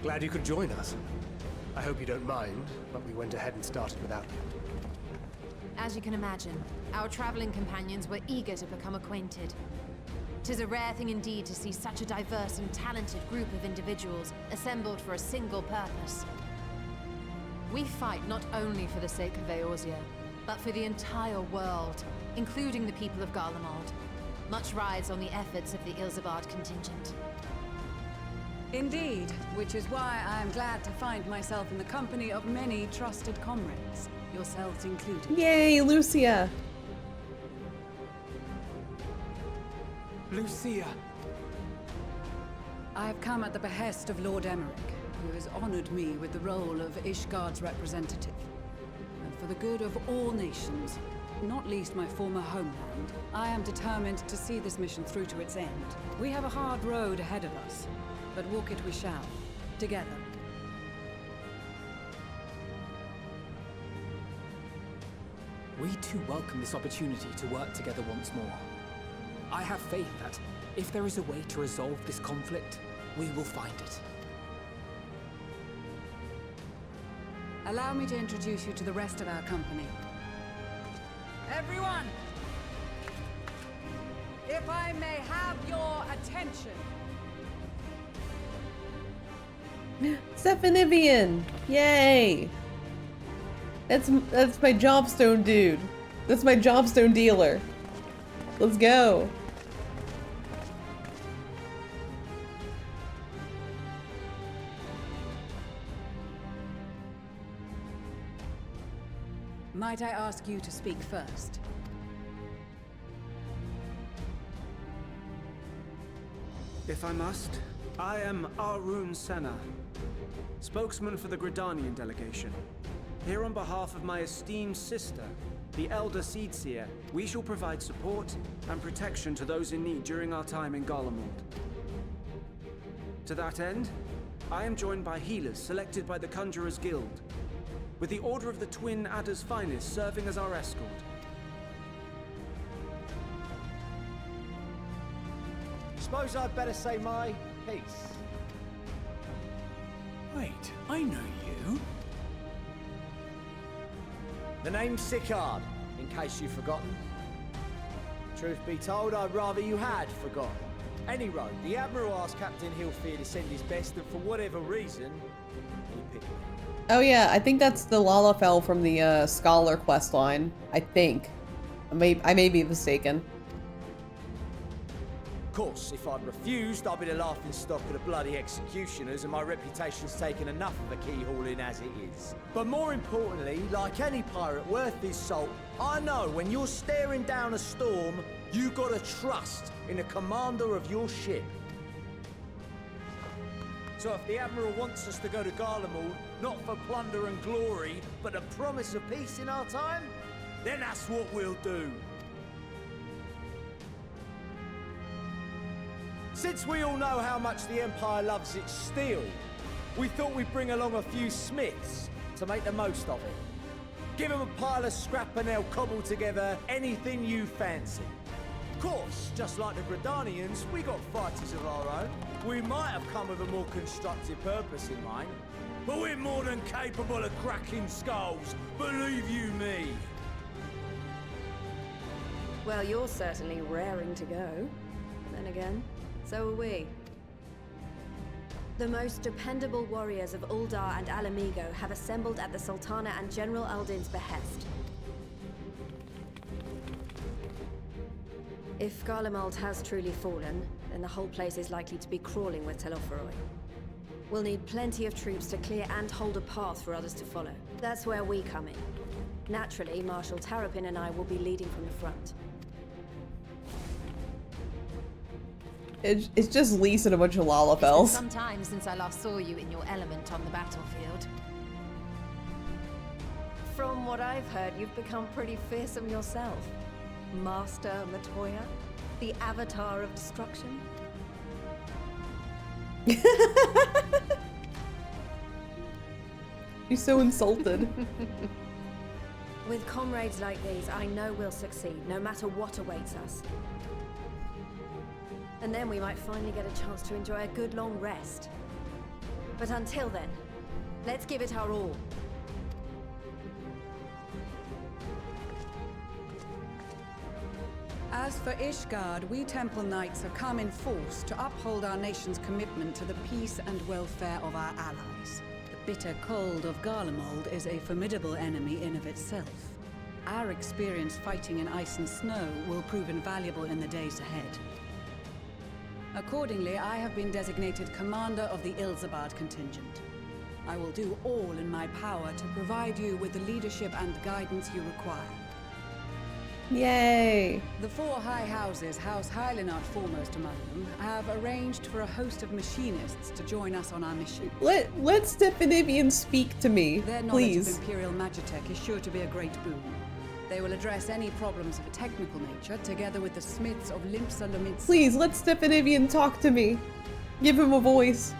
Glad you could join us. I hope you don't mind, but we went ahead and started without you. As you can imagine, our traveling companions were eager to become acquainted. 'Tis a rare thing indeed to see such a diverse and talented group of individuals assembled for a single purpose. We fight not only for the sake of Eorzea, but for the entire world, including the people of Garlemald. Much rides on the efforts of the Ilsabard contingent. Indeed, which is why I am glad to find myself in the company of many trusted comrades, yourselves included. Yay, Lucia! Lucia! I have come at the behest of Lord Emmerich, who has honored me with the role of Ishgard's representative. And for the good of all nations, not least my former homeland, I am determined to see this mission through to its end. We have a hard road ahead of us, but walk it we shall, together. We too welcome this opportunity to work together once more. I have faith that, if there is a way to resolve this conflict, we will find it. Allow me to introduce you to the rest of our company. Everyone! If I may have your attention. Stephanivian! Yay! That's my Jobstone dude. That's my Jobstone dealer. Let's go. Might I ask you to speak first? If I must, I am Arun Senna, spokesman for the Gridanian delegation. Here on behalf of my esteemed sister, the Elder Seedseer, we shall provide support and protection to those in need during our time in Garlemald. To that end, I am joined by healers selected by the Conjurers Guild, with the Order of the Twin Adder's Finest serving as our escort. Suppose I'd better say my piece. Wait, I know you. The name's Sicard, in case you've forgotten. Truth be told, I'd rather you had forgotten. Any road, the Admiral asked Captain Hilfier to send his best, and for whatever reason, he picked me. Oh yeah, I think that's the Lalafell from the Scholar questline. I think. I may be mistaken. Of course, if I'd refused, I'd be the laughing stock of the bloody executioners, and my reputation's taken enough of a keyhauling as it is. But more importantly, like any pirate worth his salt, I know when you're staring down a storm, you gotta trust in the commander of your ship. So if the Admiral wants us to go to Garlemald, not for plunder and glory, but the promise of peace in our time, then that's what we'll do. Since we all know how much the Empire loves its steel, we thought we'd bring along a few smiths to make the most of it. Give them a pile of scrap and they'll cobble together anything you fancy. Of course, just like the Gridanians, we got fighters of our own. We might have come with a more constructive purpose in mind, but we're more than capable of cracking skulls, believe you me. Well, you're certainly raring to go. Then again, so are we. The most dependable warriors of Uldar and Alamigo have assembled at the Sultana and General Aldin's behest. If Garlemald has truly fallen, then the whole place is likely to be crawling with Telophoroi. We'll need plenty of troops to clear and hold a path for others to follow. That's where we come in. Naturally, Marshal Tarapin and I will be leading from the front. It's just Lise and a bunch of Lalafels. It's been some time since I last saw you in your element on the battlefield. From what I've heard, you've become pretty fearsome yourself. Master Matoya, the avatar of destruction. She's so insulted. With comrades like these, I know we'll succeed, no matter what awaits us. And then we might finally get a chance to enjoy a good long rest. But until then, let's give it our all. As for Ishgard, we Temple Knights have come in force to uphold our nation's commitment to the peace and welfare of our allies. The bitter cold of Garlemald is a formidable enemy in of itself. Our experience fighting in ice and snow will prove invaluable in the days ahead. Accordingly, I have been designated commander of the Ilzabard contingent. I will do all in my power to provide you with the leadership and guidance you require. Yay! The four high houses, House Hylinard foremost among them, have arranged for a host of machinists to join us on our mission. Let Stepanibian speak to me, Their knowledge please. of Imperial Magitech is sure to be a great boon. They will address any problems of a technical nature, together with the smiths of Limpsa Lumitsa. Please, let Stepanibian talk to me. Give him a voice.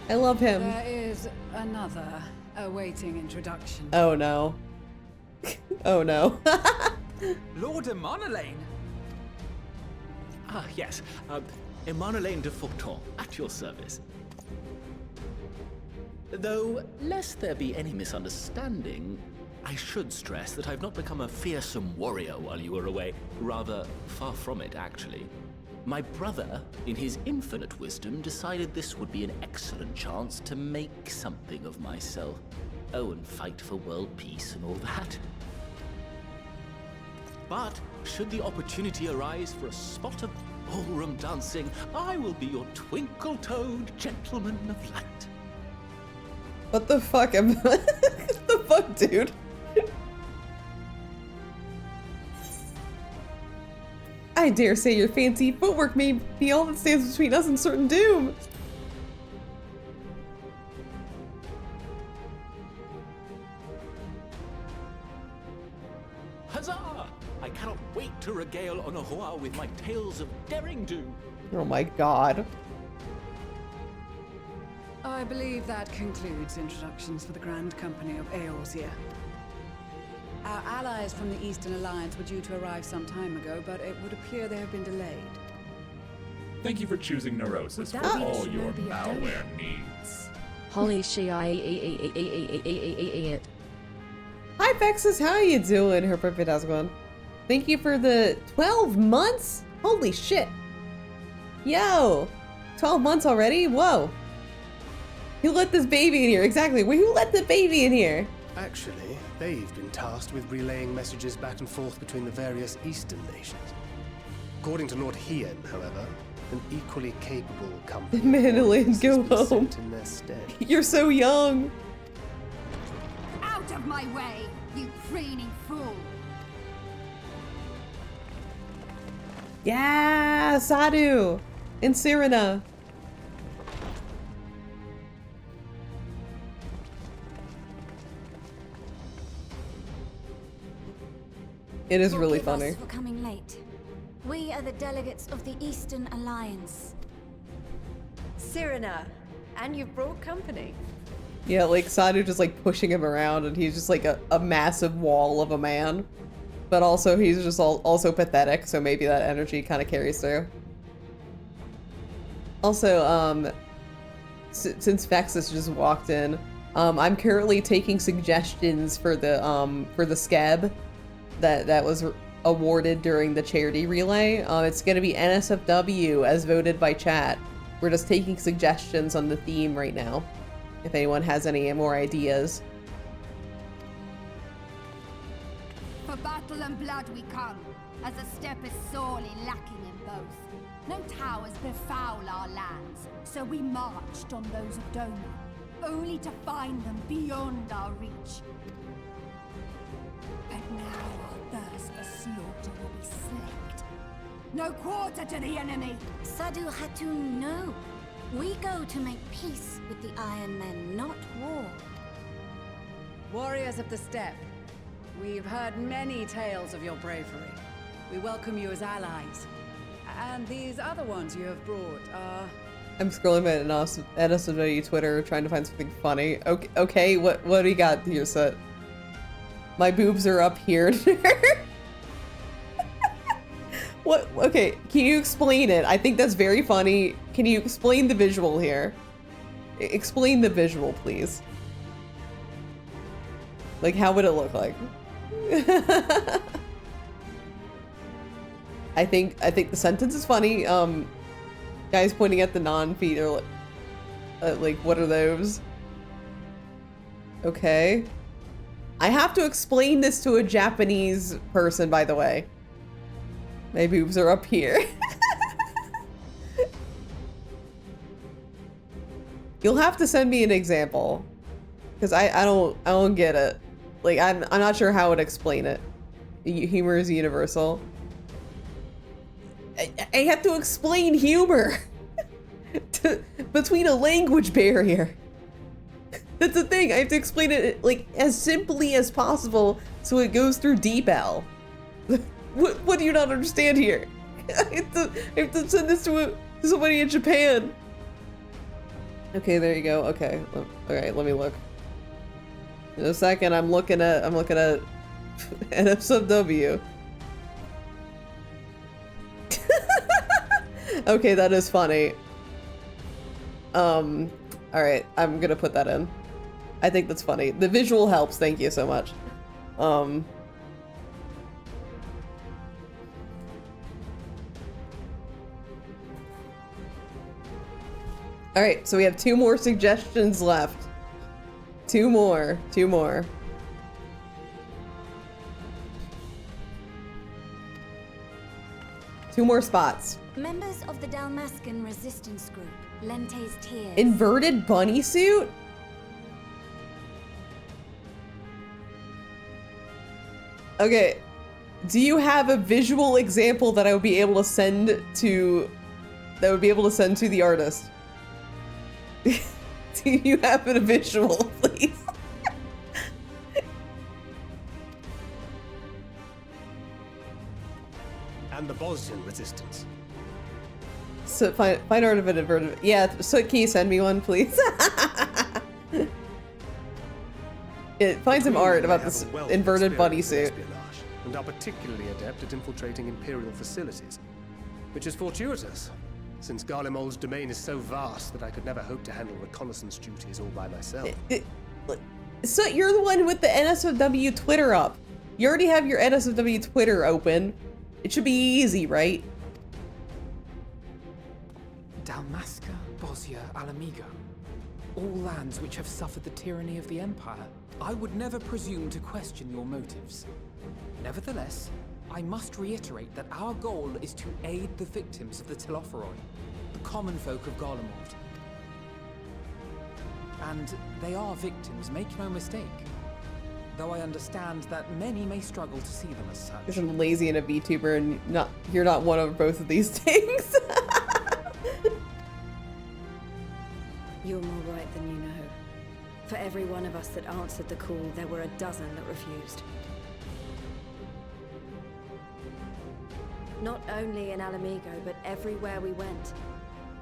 I love him. There is another awaiting introduction. Oh no. Oh no. Lord Emanolain! Ah, yes. Emanolain de Forton, at your service. Though, lest there be any misunderstanding, I should stress that I've not become a fearsome warrior while you were away. Rather, far from it, actually. My brother, in his infinite wisdom, decided this would be an excellent chance to make something of myself. Oh, and fight for world peace and all that. But, should the opportunity arise for a spot of ballroom dancing, I will be your twinkle-toed gentleman of light. What the fuck? What the fuck, dude? I dare say your fancy footwork may be all that stands between us and certain doom. Huzzah! I cannot wait to regale Honohua with my tales of daring do. Oh my god. I believe that concludes introductions for the Grand Company of Eorzea. Our allies from the Eastern Alliance were due to arrive some time ago, but it would appear they have been delayed. Thank you for choosing Neurosis for all your malware needs. Holy shit. Hi Vexus, how you doing? Her perfect husband. Thank you for the 12 months? Holy shit. Yo, 12 months already? Whoa. Who let this baby in here? Exactly, who let the baby in here? Actually, they've been tasked with relaying messages back and forth between the various eastern nations. According to Lord Hien, however, an equally capable company Mandolin, go has been home. sent in their stead. You're so young. Out of my way, you preening fool! Yeah, Sadu and Sirena. It is really Forgive funny. us for coming late. We are the delegates of the Eastern Alliance. Sirena, and you've brought company. Yeah, like Sadu just like pushing him around and he's just like a massive wall of a man. But also he's just also pathetic, so maybe that energy kind of carries through. Also, since Vexus just walked in, I'm currently taking suggestions for the scab that was awarded during the charity relay. It's gonna be NSFW as voted by chat. We're just taking suggestions on the theme right now. If anyone has any more ideas. For battle and blood we come, as a step is sorely lacking in both. No towers befoul our lands, so we marched on those of Doma, only to find them beyond our reach. But now our thirst for slaughter will be slaked. No quarter to the enemy! Sadu Hatun, no. We go to make peace with the Iron Men, not war. Warriors of the Steppe, we've heard many tales of your bravery. We welcome you as allies. And these other ones you have brought are... I'm scrolling at NSW Twitter trying to find something funny. Okay, what do you got here, Sut? My boobs are up here. What? Okay, can you explain it? I think that's very funny. Can you explain the visual here? Explain the visual, please. Like, how would it look like? I think the sentence is funny. Guys pointing at the non-feet are like, what are those? Okay. I have to explain this to a Japanese person, by the way. My boobs are up here. You'll have to send me an example, because I don't get it. Like I'm not sure how to explain it. Humor is universal. I have to explain humor between a language barrier. That's the thing. I have to explain it like as simply as possible so it goes through deep L. What do you not understand here? I have to send this to somebody in Japan. Okay, there you go. Okay, all right. Let me look. In a second, I'm looking at NSFW. Okay, that is funny. All right, I'm gonna put that in. I think that's funny. The visual helps. Thank you so much. All right, so we have 2 more suggestions left. 2 more. 2 more. Two more spots. Members of the Dalmascan resistance group, Lente's Tears. Inverted bunny suit? Okay. Do you have a visual example that I would be able to send to the artist? Do you have a visual, please? And the Bosnian resistance. So fine art of an inverted. Yeah. So can you send me one, please? Find some art about this inverted bunny suit. And are particularly adept at infiltrating Imperial facilities, which is fortuitous, since Garlemald's domain is so vast that I could never hope to handle reconnaissance duties all by myself. So you're the one with the NSFW Twitter up. You already have your NSFW Twitter open. It should be easy, right? Dalmasca, Bosnia, Alamigo. All lands which have suffered the tyranny of the Empire. I would never presume to question your motives. Nevertheless, I must reiterate that our goal is to aid the victims of the Telophoroi, the common folk of Garlemald. And they are victims, make no mistake. Though I understand that many may struggle to see them as such. Because I'm lazy and a VTuber and you're not one of both of these things. You're more right than you know. For every one of us that answered the call, there were a dozen that refused. Not only in Alamigo, but everywhere we went.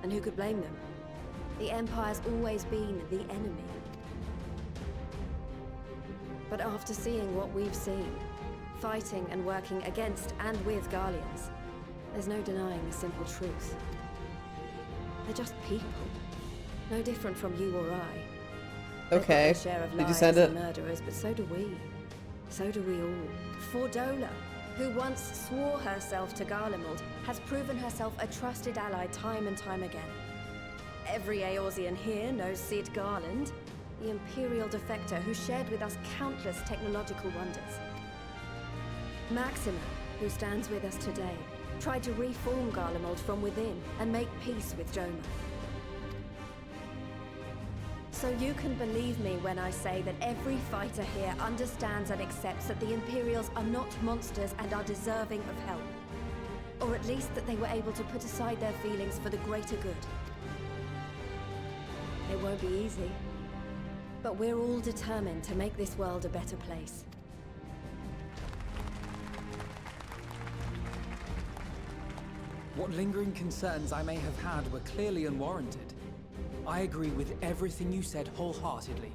And who could blame them? The Empire's always been the enemy. But after seeing what we've seen, fighting and working against and with Garleans, there's no denying the simple truth. They're just people. No different from you or I. Okay. They've got their share of Did you liars send and it? murderers, but so do we. So do we all. Fordola, who once swore herself to Garlemald, has proven herself a trusted ally time and time again. Every Eorzean here knows Cid Garland, the Imperial defector who shared with us countless technological wonders. Maxima, who stands with us today, tried to reform Garlemald from within and make peace with Joma. So you can believe me when I say that every fighter here understands and accepts that the Imperials are not monsters and are deserving of help. Or at least that they were able to put aside their feelings for the greater good. It won't be easy, but we're all determined to make this world a better place. What lingering concerns I may have had were clearly unwarranted. I agree with everything you said wholeheartedly.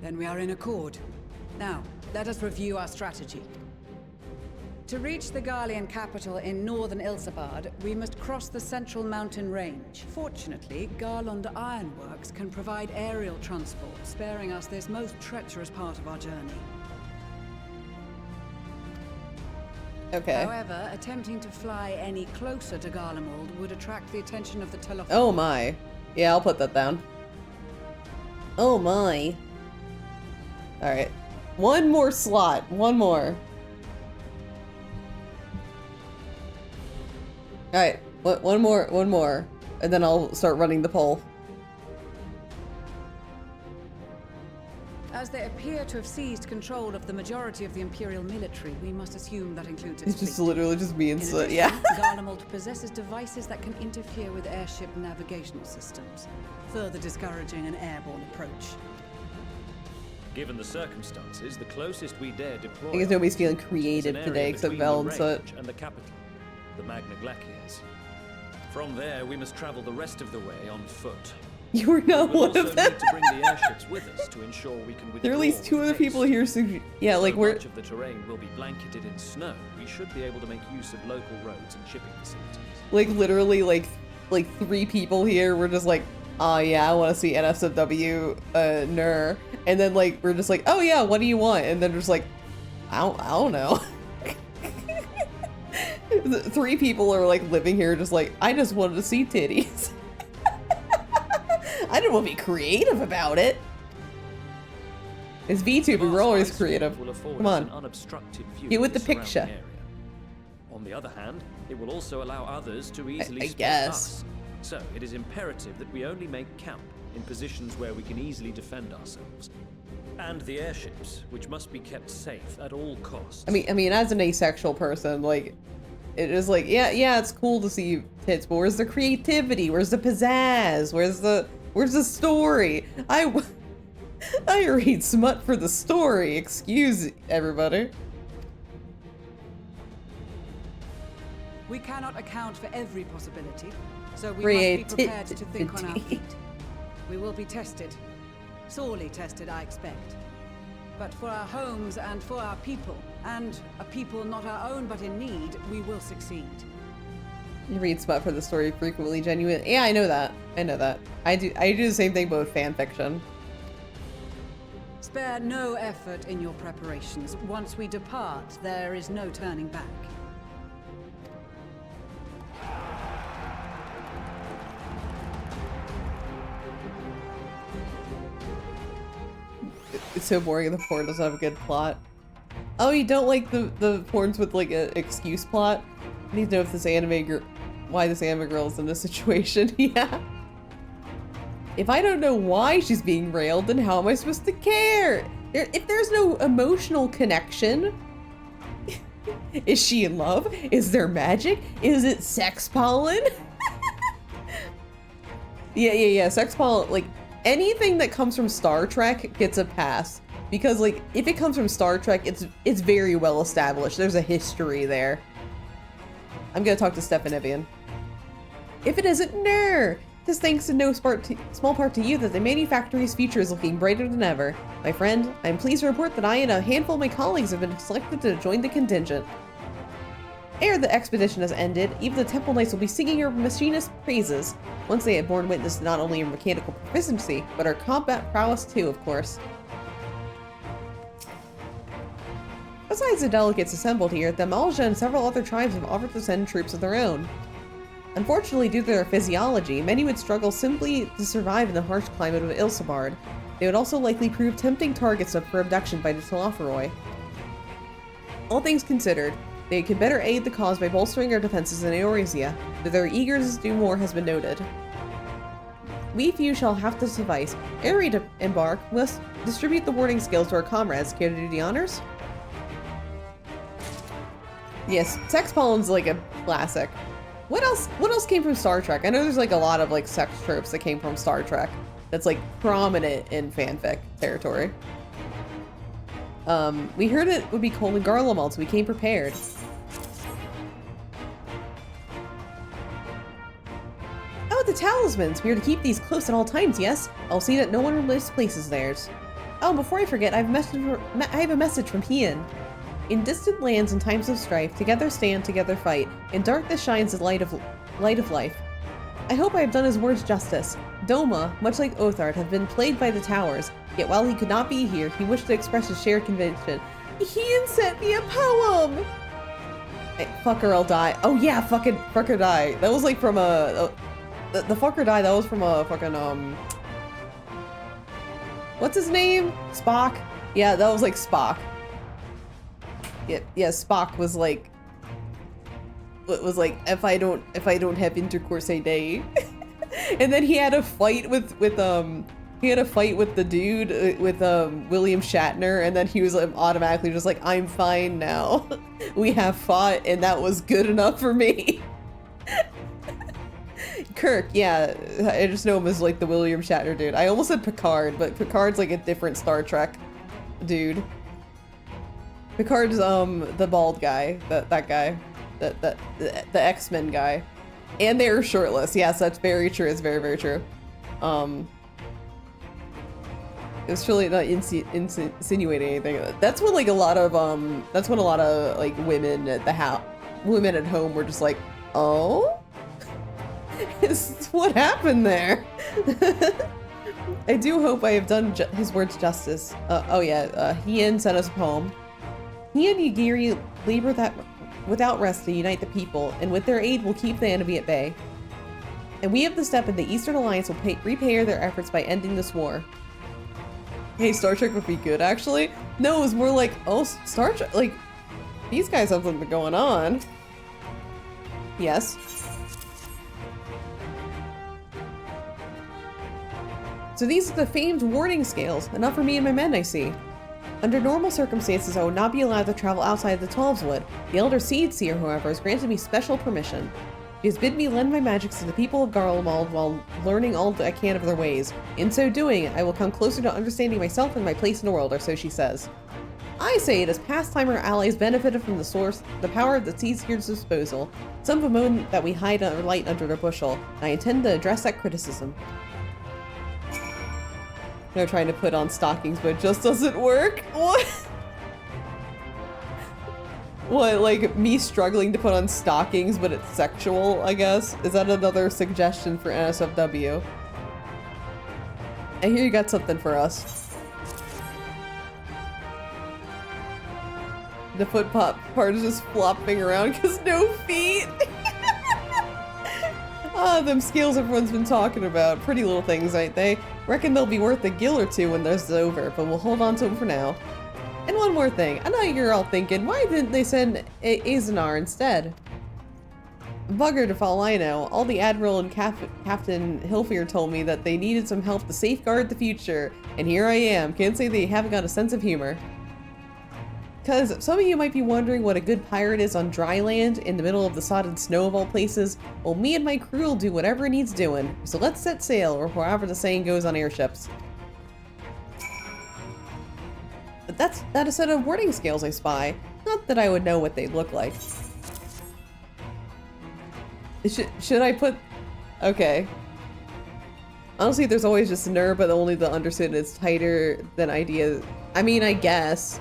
Then we are in accord. Now, let us review our strategy. To reach the Garlean capital in northern Ilsabard, we must cross the central mountain range. Fortunately, Garlund Ironworks can provide aerial transport, sparing us this most treacherous part of our journey. Okay. However, attempting to fly any closer to Garlemald would attract the attention of the Telophone. Oh my. Yeah, I'll put that down. Oh my. Alright. One more slot. One more. Alright. One more. And then I'll start running the poll. As they appear to have seized control of the majority of the Imperial military, we must assume that includes its It's just fleet. literally just me and In Soot, addition, yeah. Garlemald possesses devices that can interfere with airship navigational systems, further discouraging an airborne approach. Given the circumstances, the closest we dare deploy I guess nobody's feeling is an creative area today except between Vel the and Soot. range and the capital, the Magna Glaciers. From there, we must travel the rest of the way on foot. You were not We'll one also of them. need to bring the airships with us to ensure we can withdraw There are at least two with other people here. So yeah, like Though we're much of the terrain will be blanketed in snow, we should be able to make use of local roads and shipping facilities. like literally like three people here. We're just like, oh yeah, I want to see NSFW Nur, and then like we're just like, oh yeah, what do you want? And then just like, I don't know. Three people are like living here, just like, I just wanted to see titties. I didn't want to be creative about it. It's VTuber, we're always creative. Will afford Come us on. an unobstructed view Get of with the surrounding picture. area. On the other hand, it will also allow others to easily I spot guess. us. So it is imperative that we only make camp in positions where we can easily defend ourselves. And the airships, which must be kept safe at all costs. I mean, as an asexual person, like, it is like, yeah, it's cool to see tits, but where's the creativity? Where's the pizzazz? Where's the story? I read smut for the story. Excuse everybody. We cannot account for every possibility, so we must be prepared to think on our feet. We will be tested. Sorely tested, I expect. But for our homes and for our people, and a people not our own but in need, we will succeed. You read smut for the story frequently, genuine. Yeah, I know that. I do the same thing, but with fan fiction. Spare no effort in your preparations. Once we depart, there is no turning back. It's so boring. The porn doesn't have a good plot. Oh, you don't like the porns with like an excuse plot? I need to know if this why this anime girl is in this situation. Yeah. If I don't know why she's being railed, then how am I supposed to care? If there's no emotional connection, is she in love? Is there magic? Is it sex pollen? Yeah. Sex pollen, like anything that comes from Star Trek gets a pass. Because like, if it comes from Star Trek, it's very well established. There's a history there. I'm gonna talk to Stefan Evian. If it isn't Nur, 'Tis thanks in no small part to you that the manufactory's future is looking brighter than ever. My friend, I am pleased to report that I and a handful of my colleagues have been selected to join the contingent. Ere the expedition has ended, even the Temple Knights will be singing your machinist's praises, once they have borne witness to not only your mechanical proficiency, but our combat prowess too, of course. Besides the delegates assembled here, the Malja and several other tribes have offered to send troops of their own. Unfortunately, due to their physiology, many would struggle simply to survive in the harsh climate of Ilsabard. They would also likely prove tempting targets for abduction by the Telophoroi. All things considered, they could better aid the cause by bolstering our defenses in Eorzea, but their eagerness to do more has been noted. We few shall have to suffice. Ere we embark, must distribute the warning skills to our comrades. Care to do the honors? Yes, sex pollen's like a classic. What else came from Star Trek? I know there's like a lot of like sex tropes that came from Star Trek that's like prominent in fanfic territory. We heard it would be cold in Garlemald, so we came prepared. Oh, the talismans! We are to keep these close at all times, yes? I'll see that no one misplaces theirs. Oh, before I forget, I have a message from Hien. In distant lands and times of strife, together stand, together fight. In darkness shines the light of life. I hope I have done his words justice. Doma, much like Othard, have been plagued by the towers, yet while he could not be here, he wished to express his shared conviction. Hien sent me a poem! Hey, fucker, I'll die. Oh yeah, fucker die. That was like from a... the fucker die, that was from a fucking, what's his name? Spock? Yeah, that was like Spock. Yeah, Spock was like, if I don't have intercourse a day. And then he had a fight with the dude with William Shatner, and then he was automatically just like, I'm fine now. We have fought and that was good enough for me. Kirk, yeah, I just know him as like the William Shatner dude. I almost said Picard, but Picard's like a different Star Trek dude. Picard's the bald guy, that guy, the X-Men guy, and they were shirtless. Yes, that's very true. It's very, very true. It was truly not insinuating anything. That's when like a lot of like women at home were just like, oh, is what happened there? I do hope I have done his words justice. Oh yeah, Hien sent us a poem. He and Yagiri labor without rest to unite the people, and with their aid will keep the enemy at bay. And we of the Steppe and the Eastern Alliance will repay their efforts by ending this war. Hey, Star Trek would be good, actually. No, it was more like, oh, Star Trek, like, these guys have something going on. Yes. So these are the famed warning scales, enough for me and my men, I see. Under normal circumstances, I would not be allowed to travel outside the Twelveswood. The Elder Seed Seer, however, has granted me special permission. She has bid me lend my magics to the people of Garlemald while learning all I can of their ways. In so doing, I will come closer to understanding myself and my place in the world, or so she says. I say it as past time our allies benefited from the power of the Seed Seer's disposal. Some bemoan that we hide our light under their bushel, and I intend to address that criticism. They're trying to put on stockings, but it just doesn't work? What? What, like me struggling to put on stockings, but it's sexual, I guess? Is that another suggestion for NSFW? I hear you got something for us. The foot part is just flopping around because no feet. Ah, them scales everyone's been talking about. Pretty little things, ain't they? Reckon they'll be worth a gill or two when this is over, but we'll hold on to them for now. And one more thing. I know you're all thinking, why didn't they send Azenar instead? Bugger if all I know. All the Admiral and Captain Hilfier told me that they needed some help to safeguard the future. And here I am. Can't say they haven't got a sense of humor. Because some of you might be wondering what a good pirate is on dry land in the middle of the sodded snow of all places. Well, me and my crew will do whatever it needs doing. So let's set sail, or however the saying goes on airships. But that a set of wording scales I spy. Not that I would know what they look like. Should I put... Okay. Honestly, there's always just Ner, but only the understood is tighter than idea. I mean, I guess.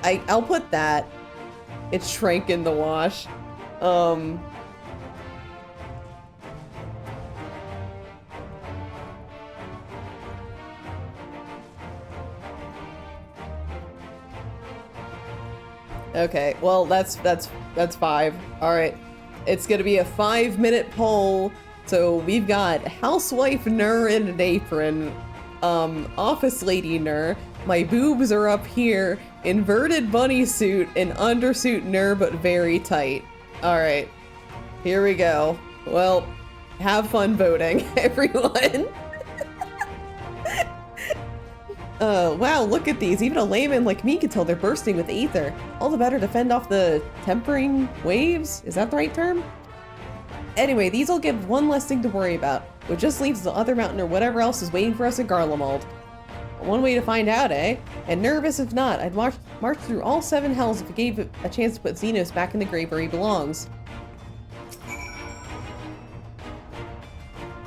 I'll put that. It shrank in the wash. Okay, well, that's 5. All right, it's gonna be a 5-minute poll. So we've got housewife Ner in an apron, office lady Ner, my boobs are up here, inverted bunny suit, and undersuit Ner but very tight. All right, here we go. Well, have fun voting, everyone. Wow, look at these. Even a layman like me can tell they're bursting with ether. All the better to fend off the tempering waves? Is that the right term? Anyway, these will give one less thing to worry about, which just leaves the other mountain or whatever else is waiting for us at Garlemald. One way to find out, eh? And nervous if not, I'd march through all 7 hells if it gave it a chance to put Xenos back in the grave where he belongs.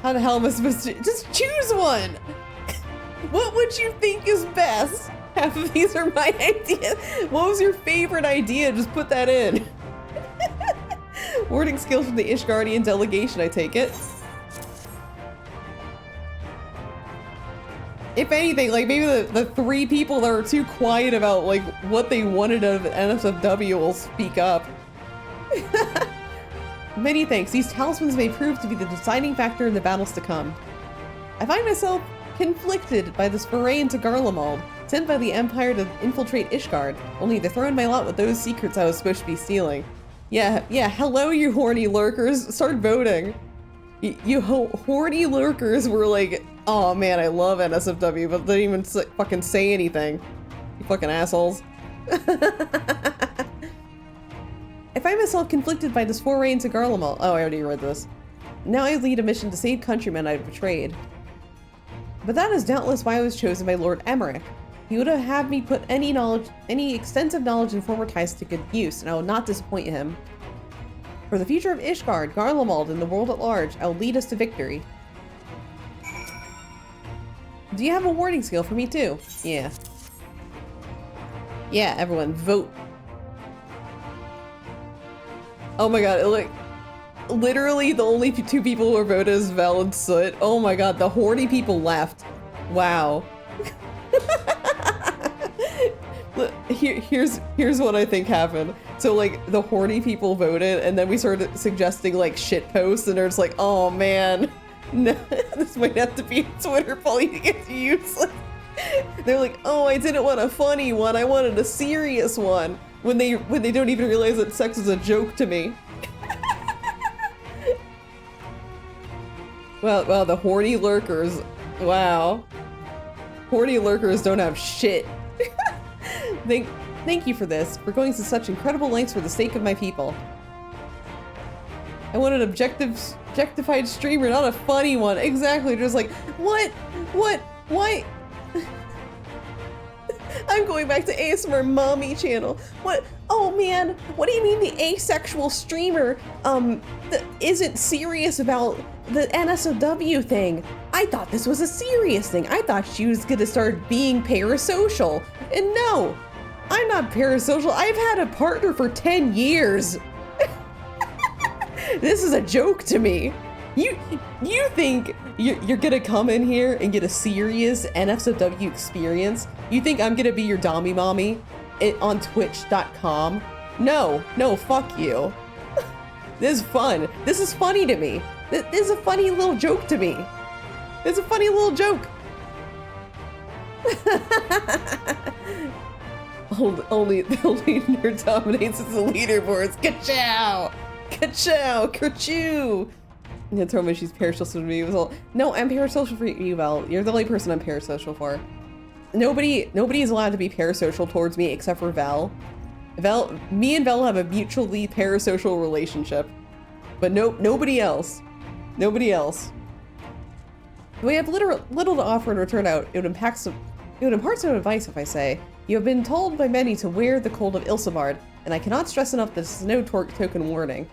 How the hell am I supposed to— just choose one! What would you think is best? Half of these are my ideas. What was your favorite idea? Just put that in. Wording skills from the Ishgardian delegation, I take it. If anything, like maybe the 3 people that were too quiet about like what they wanted of NSFW will speak up. Many thanks. These talismans may prove to be the deciding factor in the battles to come. I find myself conflicted by this foray into Garlemald, sent by the Empire to infiltrate Ishgard, only they're throwing my lot with those secrets I was supposed to be stealing. Yeah, hello you horny lurkers, start voting. You horny lurkers were like, oh man, I love NSFW, but they didn't even fucking say anything. You fucking assholes. I find myself conflicted by this foray into Garlemald. Oh, I already read this. Now I lead a mission to save countrymen I've betrayed. But that is doubtless why I was chosen by Lord Emmerich. He would have had me put any extensive knowledge and former ties to good use, and I will not disappoint him. For the future of Ishgard, Garlemald, and the world at large, I will lead us to victory. Do you have a warning skill for me too? Yeah. Yeah, everyone, vote. Oh my god, like, literally the only 2 people who are voted is Vel and Soot. Oh my god, the horny people left. Wow. Here's what I think happened. So like the horny people voted, and then we started suggesting like shit posts, and they're just like, oh man, no, this might have to be a Twitter poll. It's useless. They're like, oh, I didn't want a funny one, I wanted a serious one. When they don't even realize that sex is a joke to me. Well, the horny lurkers, wow. Horny lurkers don't have shit. Thank you for this, for going to such incredible lengths for the sake of my people. I want an objectified streamer, not a funny one. Exactly, just like, what? I'm going back to ASMR Mommy channel. What? Oh man, what do you mean the asexual streamer that isn't serious about the NSFW thing? I thought this was a serious thing. I thought she was gonna start being parasocial. And no, I'm not parasocial. I've had a partner for 10 years. This is a joke to me. You think you're gonna come in here and get a serious NSFW experience? You think I'm gonna be your dommy mommy on twitch.com? No, fuck you. This is fun. This is funny to me. This is a funny little joke to me. It's a funny little joke. only nerd dominates as the leaderboards. Ka-chow! Ka-chow! Kerchoo! Yeah, tell me she's parasocial to me. It was all, no, I'm parasocial for you, Vel. You're the only person I'm parasocial for. Nobody is allowed to be parasocial towards me except for Vel. Me and Vel have a mutually parasocial relationship. But nobody else. Nobody else. We have little to offer in return out. It would impart some advice if I say, you have been told by many to wear the cold of Ilsabard, and I cannot stress enough that this is no token warning.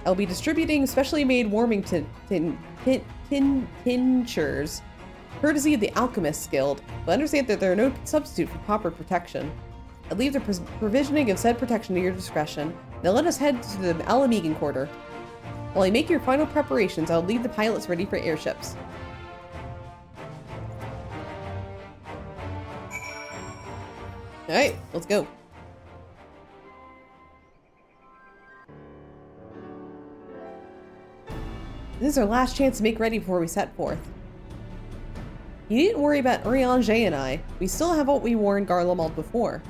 I'll be distributing specially made warming tinctures, courtesy of the Alchemist's Guild, but understand that there are no substitute for proper protection. I leave the provisioning of said protection to your discretion. Now let us head to the Alamegan Quarter. While I make your final preparations, I'll leave the pilots ready for airships. Alright, let's go. This is our last chance to make ready before we set forth. You needn't worry about Urianger and I. We still have what we wore in Garlemald before.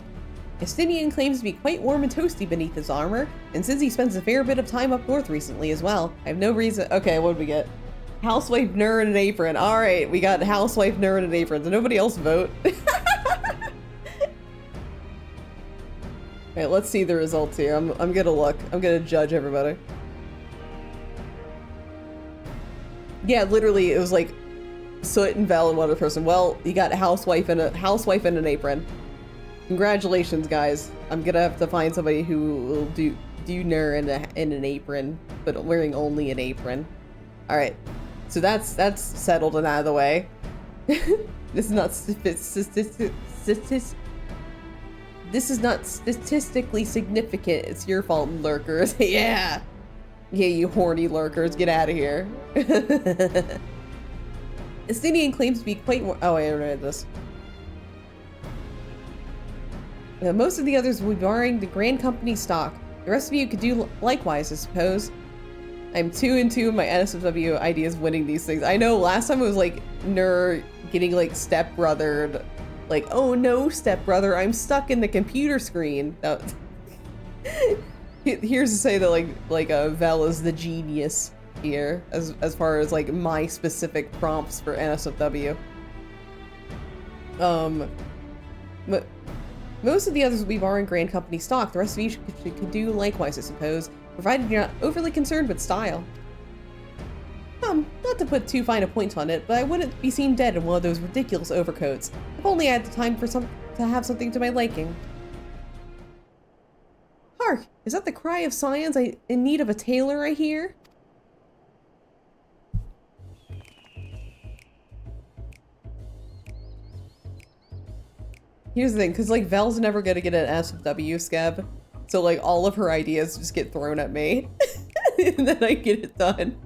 Estinian claims to be quite warm and toasty beneath his armor, and since he spends a fair bit of time up north recently as well, I have no reason— Okay, what did we get? Housewife Nur in an apron. Alright, we got Housewife Nur in an apron. Did nobody else vote? Alright, let's see the results here. I'm gonna look. I'm gonna judge everybody. Yeah, literally, it was like Soot and Vel and one other person. Well, you got a housewife and an apron. Congratulations, guys. I'm gonna have to find somebody who will do Nur in an apron, but wearing only an apron. Alright, so that's settled and out of the way. This is not statistically significant. It's your fault, lurkers. Yeah! Yeah, you horny lurkers, get out of here. Estinian claims to be quite— Oh, I read this. Most of the others will be borrowing the Grand Company stock. The rest of you could do likewise, I suppose. I'm 2 and 2 of my NSFW ideas winning these things. I know last time it was like Nur getting like stepbrothered. Like, oh no, stepbrother, I'm stuck in the computer screen. Here's to say that Vel is the genius here as far as like my specific prompts for NSFW. But most of the others will be borrowing Grand Company stock. The rest of you could do likewise, I suppose, provided you're not overly concerned with style. Not to put too fine a point on it, but I wouldn't be seen dead in one of those ridiculous overcoats. If only I had the time to have something to my liking. Hark! Is that the cry of scions in need of a tailor, I hear? Here's the thing, because like Vel's never gonna get an SFW scab, so like all of her ideas just get thrown at me, and then I get it done.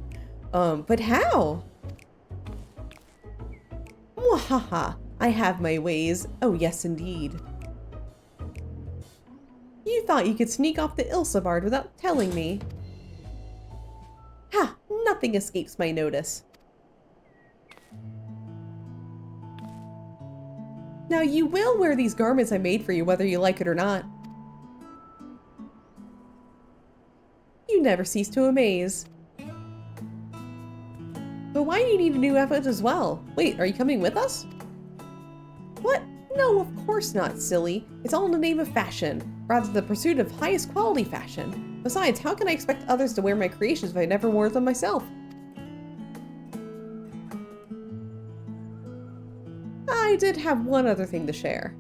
But how? Mwahaha, I have my ways. Oh yes, indeed. You thought you could sneak off the Ilsabard without telling me. Ha! Nothing escapes my notice. Now you will wear these garments I made for you whether you like it or not. You never cease to amaze. But why do you need a new outfit as well? Wait, are you coming with us? What? No, of course not, silly. It's all in the name of fashion, rather the pursuit of highest quality fashion. Besides, how can I expect others to wear my creations if I never wore them myself? I did have one other thing to share.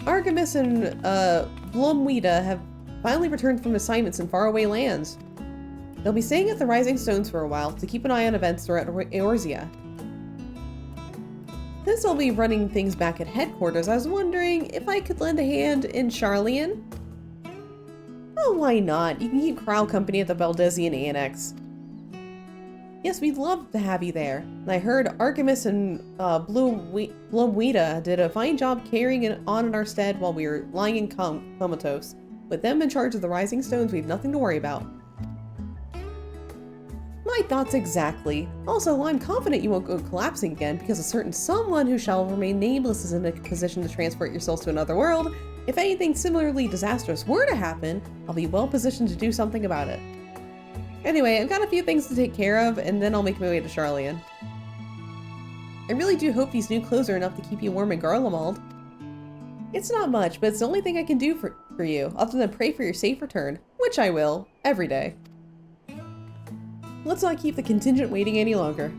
Artemis and Blomwida have finally returned from assignments in faraway lands. They'll be staying at the Rising Stones for a while to keep an eye on events throughout Eorzea. Since I'll be running things back at headquarters, I was wondering if I could lend a hand in Charlian? Oh, why not? You can keep Crow company at the Baldezian Annex. Yes, we'd love to have you there. And I heard Artemis and Blomwida did a fine job carrying it on in our stead while we were lying in comatose. With them in charge of the Rising Stones, we have nothing to worry about. My thoughts exactly. Also, I'm confident you won't go collapsing again because a certain someone who shall remain nameless is in a position to transport yourselves to another world. If anything similarly disastrous were to happen, I'll be well positioned to do something about it. Anyway, I've got a few things to take care of, and then I'll make my way to Charlian. I really do hope these new clothes are enough to keep you warm in Garlemald. It's not much, but it's the only thing I can do for you, other than pray for your safe return, which I will, every day. Let's not keep the contingent waiting any longer.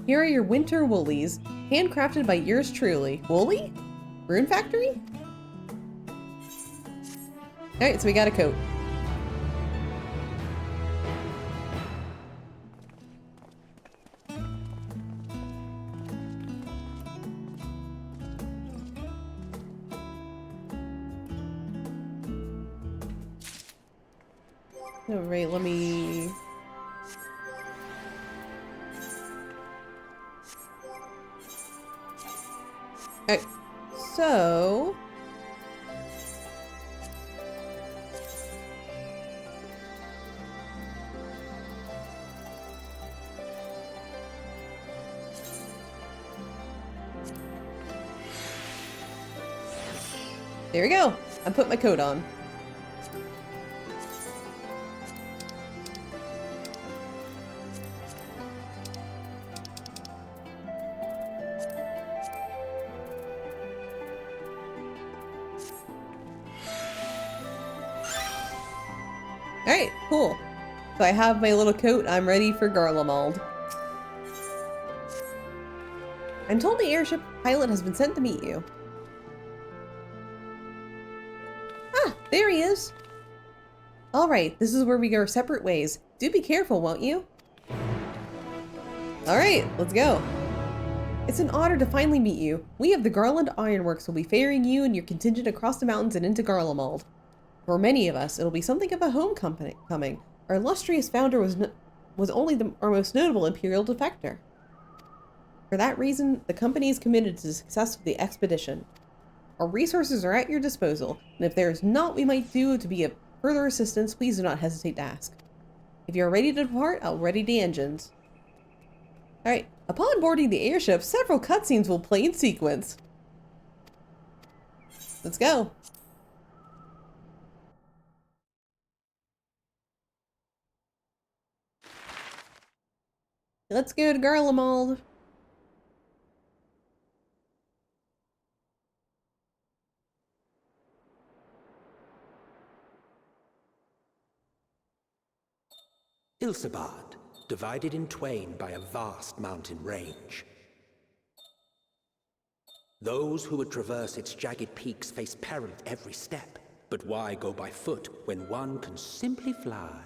Here are your winter woolies, handcrafted by yours truly. Woolly? Rune Factory? Alright, so we got a coat. Alright, let me... Alright, so... There we go. I put my coat on. Alright, cool. So I have my little coat. I'm ready for Garlemald. I'm told the airship pilot has been sent to meet you. Ah, there he is. Alright, this is where we go our separate ways. Do be careful, won't you? Alright, let's go. It's an honor to finally meet you. We of the Garland Ironworks will be ferrying you and your contingent across the mountains and into Garlemald. For many of us, it'll be something of a homecoming. Our illustrious founder was only our most notable Imperial defector. For that reason, the company is committed to the success of the expedition. Our resources are at your disposal, and if there is naught we might do to be of further assistance, please do not hesitate to ask. If you are ready to depart, I'll ready the engines. Alright, upon boarding the airship, several cutscenes will play in sequence. Let's go. Let's go to Garlemald. Ilsabad, divided in twain by a vast mountain range. Those who would traverse its jagged peaks face peril at every step. But why go by foot when one can simply fly?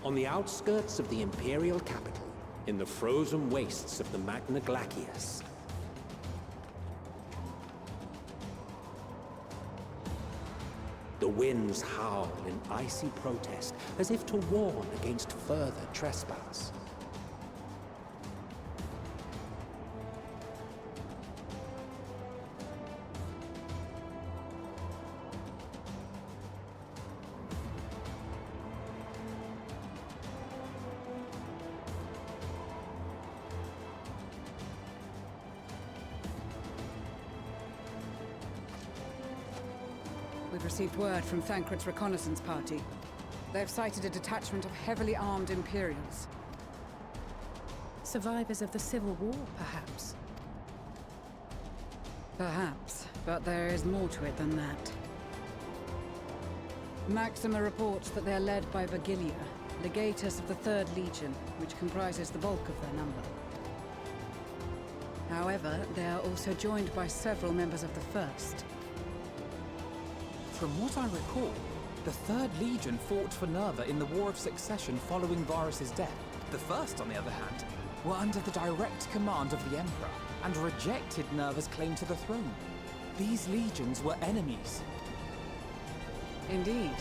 On the outskirts of the Imperial capital, in the frozen wastes of the Magna Glacius, the winds howl in icy protest, as if to warn against further trespass. We've received word from Thancred's reconnaissance party. They've sighted a detachment of heavily armed Imperials. Survivors of the Civil War, perhaps? Perhaps, but there is more to it than that. Maxima reports that they're led by Virgilia, legatus of the 3rd Legion, which comprises the bulk of their number. However, they are also joined by several members of the 1st. From what I recall, the 3rd Legion fought for Nerva in the War of Succession following Varus's death. The 1st, on the other hand, were under the direct command of the Emperor and rejected Nerva's claim to the throne. These legions were enemies. Indeed.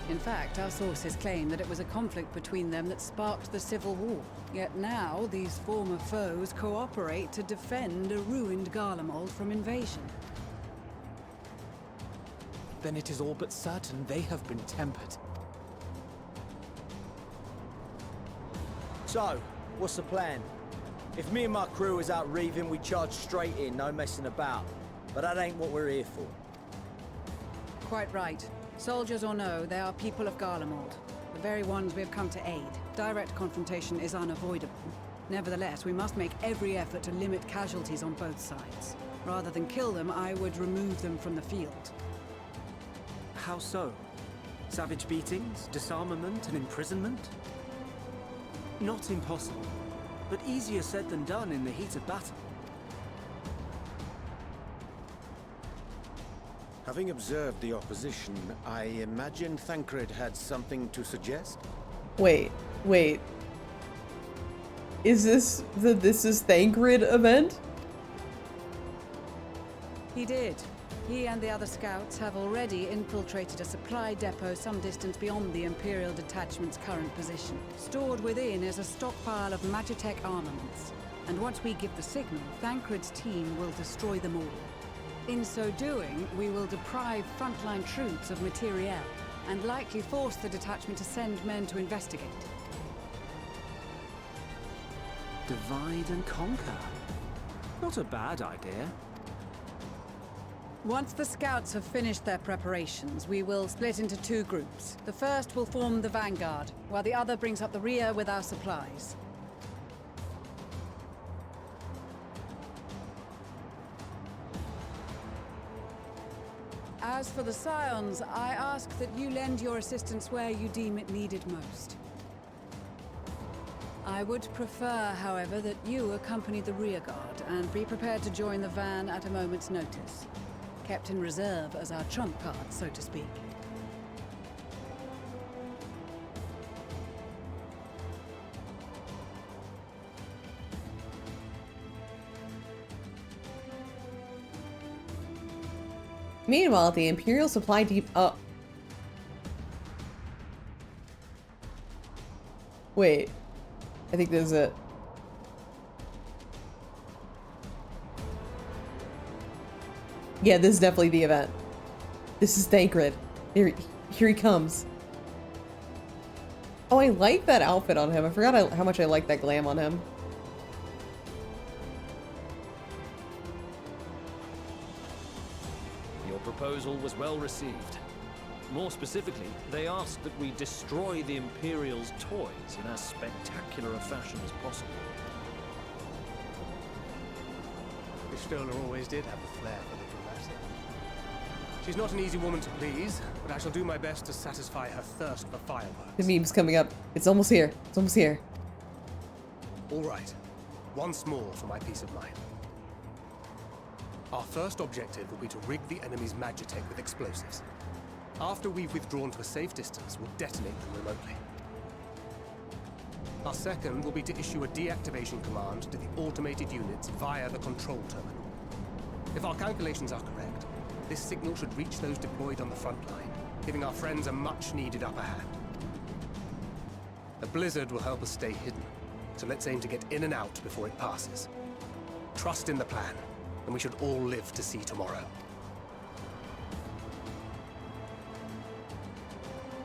In fact, our sources claim that it was a conflict between them that sparked the Civil War. Yet now, these former foes cooperate to defend a ruined Garlemald from invasion. Then it is all but certain they have been tempered. So, what's the plan? If me and my crew is out reaving, we charge straight in, no messing about. But that ain't what we're here for. Quite right. Soldiers or no, they are people of Garlemald. The very ones we have come to aid. Direct confrontation is unavoidable. Nevertheless, we must make every effort to limit casualties on both sides. Rather than kill them, I would remove them from the field. How so? Savage beatings, disarmament, and imprisonment? Not impossible, but easier said than done in the heat of battle. Having observed the opposition, I imagine Thancred had something to suggest? Wait. Is this the This Is Thancred event? He did. He and the other scouts have already infiltrated a supply depot some distance beyond the Imperial Detachment's current position. Stored within is a stockpile of Magitech armaments. And once we give the signal, Thancred's team will destroy them all. In so doing, we will deprive frontline troops of materiel, and likely force the detachment to send men to investigate. Divide and conquer. Not a bad idea. Once the scouts have finished their preparations, we will split into two groups. The first will form the vanguard, while the other brings up the rear with our supplies. As for the Scions, I ask that you lend your assistance where you deem it needed most. I would prefer, however, that you accompany the rearguard and be prepared to join the van at a moment's notice. Kept in reserve as our trump card, so to speak. Meanwhile, at the Imperial Supply Depot. Wait. I think this is it. Yeah, this is definitely the event. This is Thancred. Here he comes. Oh, I like that outfit on him. I forgot how much I like that glam on him. Your proposal was well received. More specifically, they asked that we destroy the Imperial's toys in as spectacular a fashion as possible. Pistola always did have a flair for the dramatic. She's not an easy woman to please, but I shall do my best to satisfy her thirst for fireworks. The meme's coming up. It's almost here. It's almost here. All right. Once more for my peace of mind. Our first objective will be to rig the enemy's Magitech with explosives. After we've withdrawn to a safe distance, we'll detonate them remotely. Our second will be to issue a deactivation command to the automated units via the control terminal. If our calculations are correct, this signal should reach those deployed on the front line, giving our friends a much-needed upper hand. The blizzard will help us stay hidden, so let's aim to get in and out before it passes. Trust in the plan, and we should all live to see tomorrow.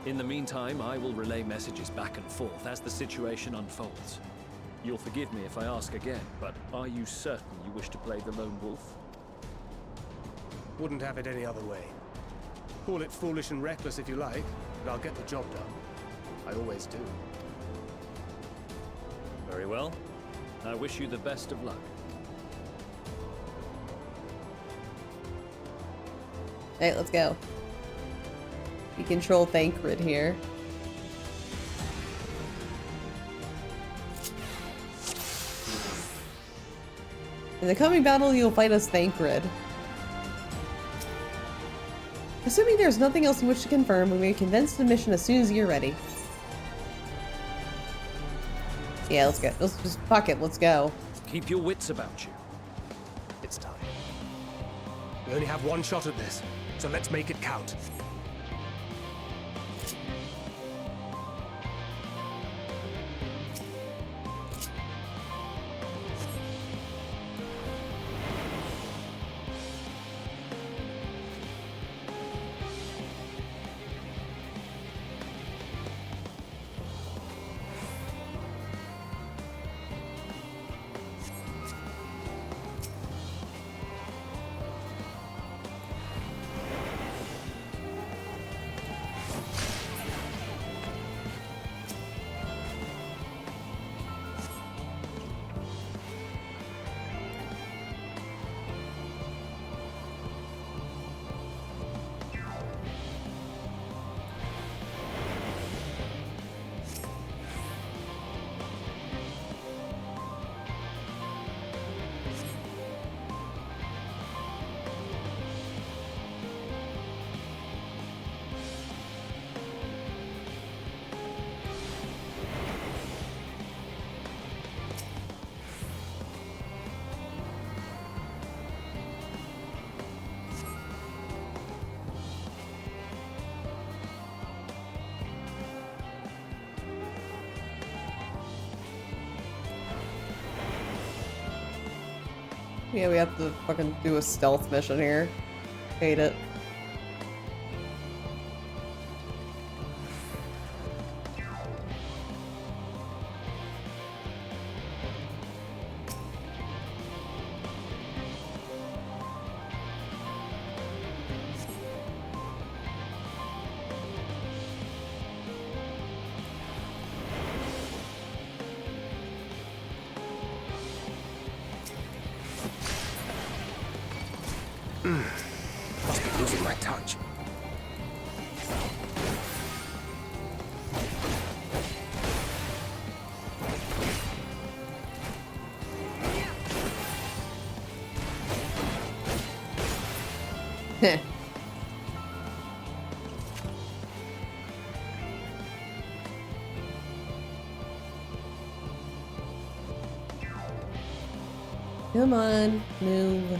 In the meantime, I will relay messages back and forth as the situation unfolds. You'll forgive me if I ask again, but are you certain you wish to play the lone wolf? Wouldn't have it any other way. Call it foolish and reckless if you like, but I'll get the job done. I always do. Very well. I wish you the best of luck. Alright, let's go. We control Thancred here. In the coming battle, you'll fight as Thancred. Assuming there's nothing else in which to confirm, we may condense the mission as soon as you're ready. Yeah, let's go. Let's just fuck it. Let's go. Keep your wits about you. It's time. We only have one shot at this, so let's make it count. Yeah, we have to fucking do a stealth mission here. Hate it. Must be losing my touch. Heh. Come on, move.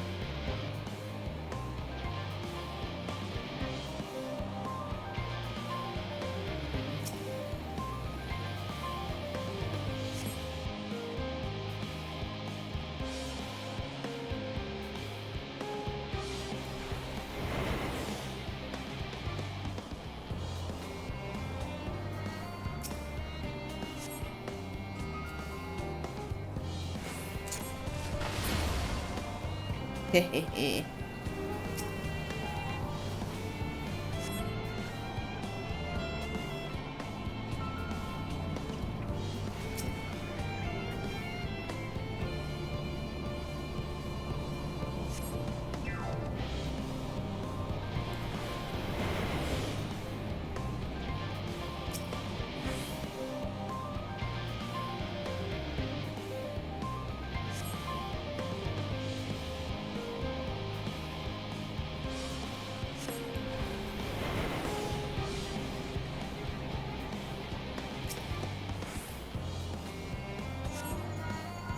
Hehehe.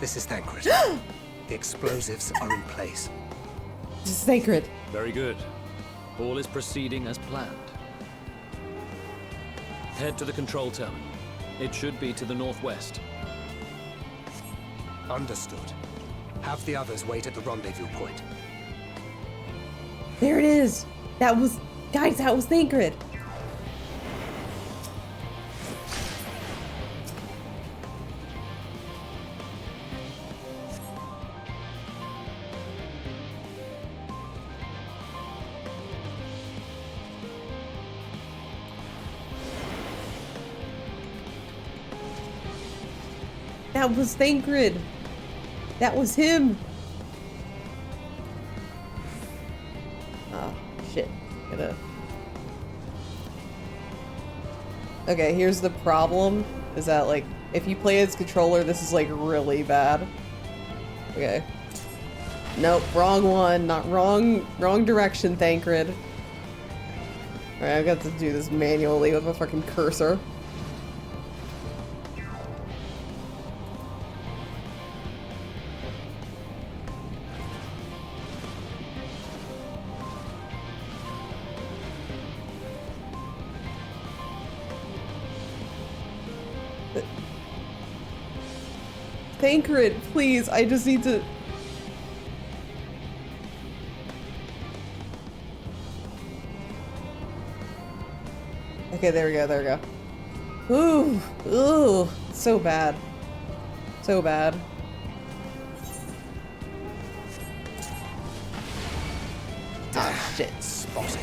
This is Thancred. The explosives are in place. This is sacred. Very good. All is proceeding as planned. Head to the control terminal. It should be to the northwest. Understood. Have the others wait at the rendezvous point. There it is. That was, guys, that was Thancred. That was Thancred. That was him. Oh, shit. Gotta... Okay, here's the problem. Is that, like, if you play as controller, this is, like, really bad. Okay. Nope, wrong one. Not wrong direction, Thancred. Alright, I've got to do this manually with a fucking cursor. Thancred, please, I just need to... Okay, there we go, there we go. Ooh, ooh, so bad. So bad. Ah, shit. Spotted.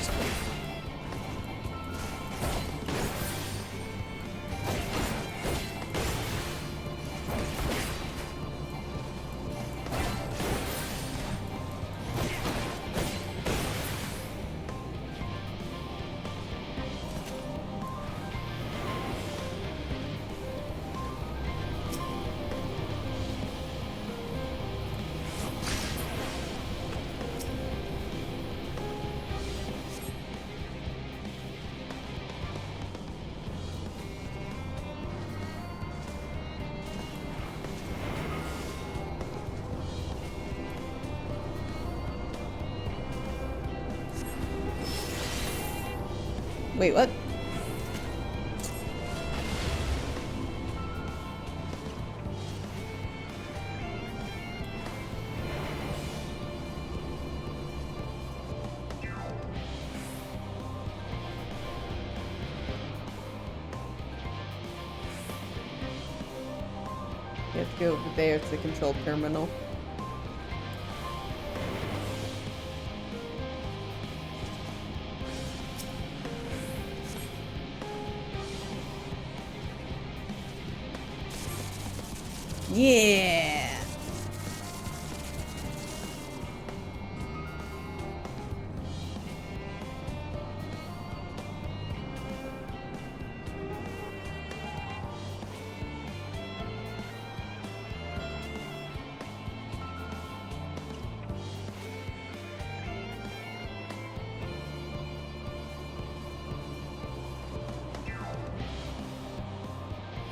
Wait, what? You have to go over there to the control terminal. Yeah.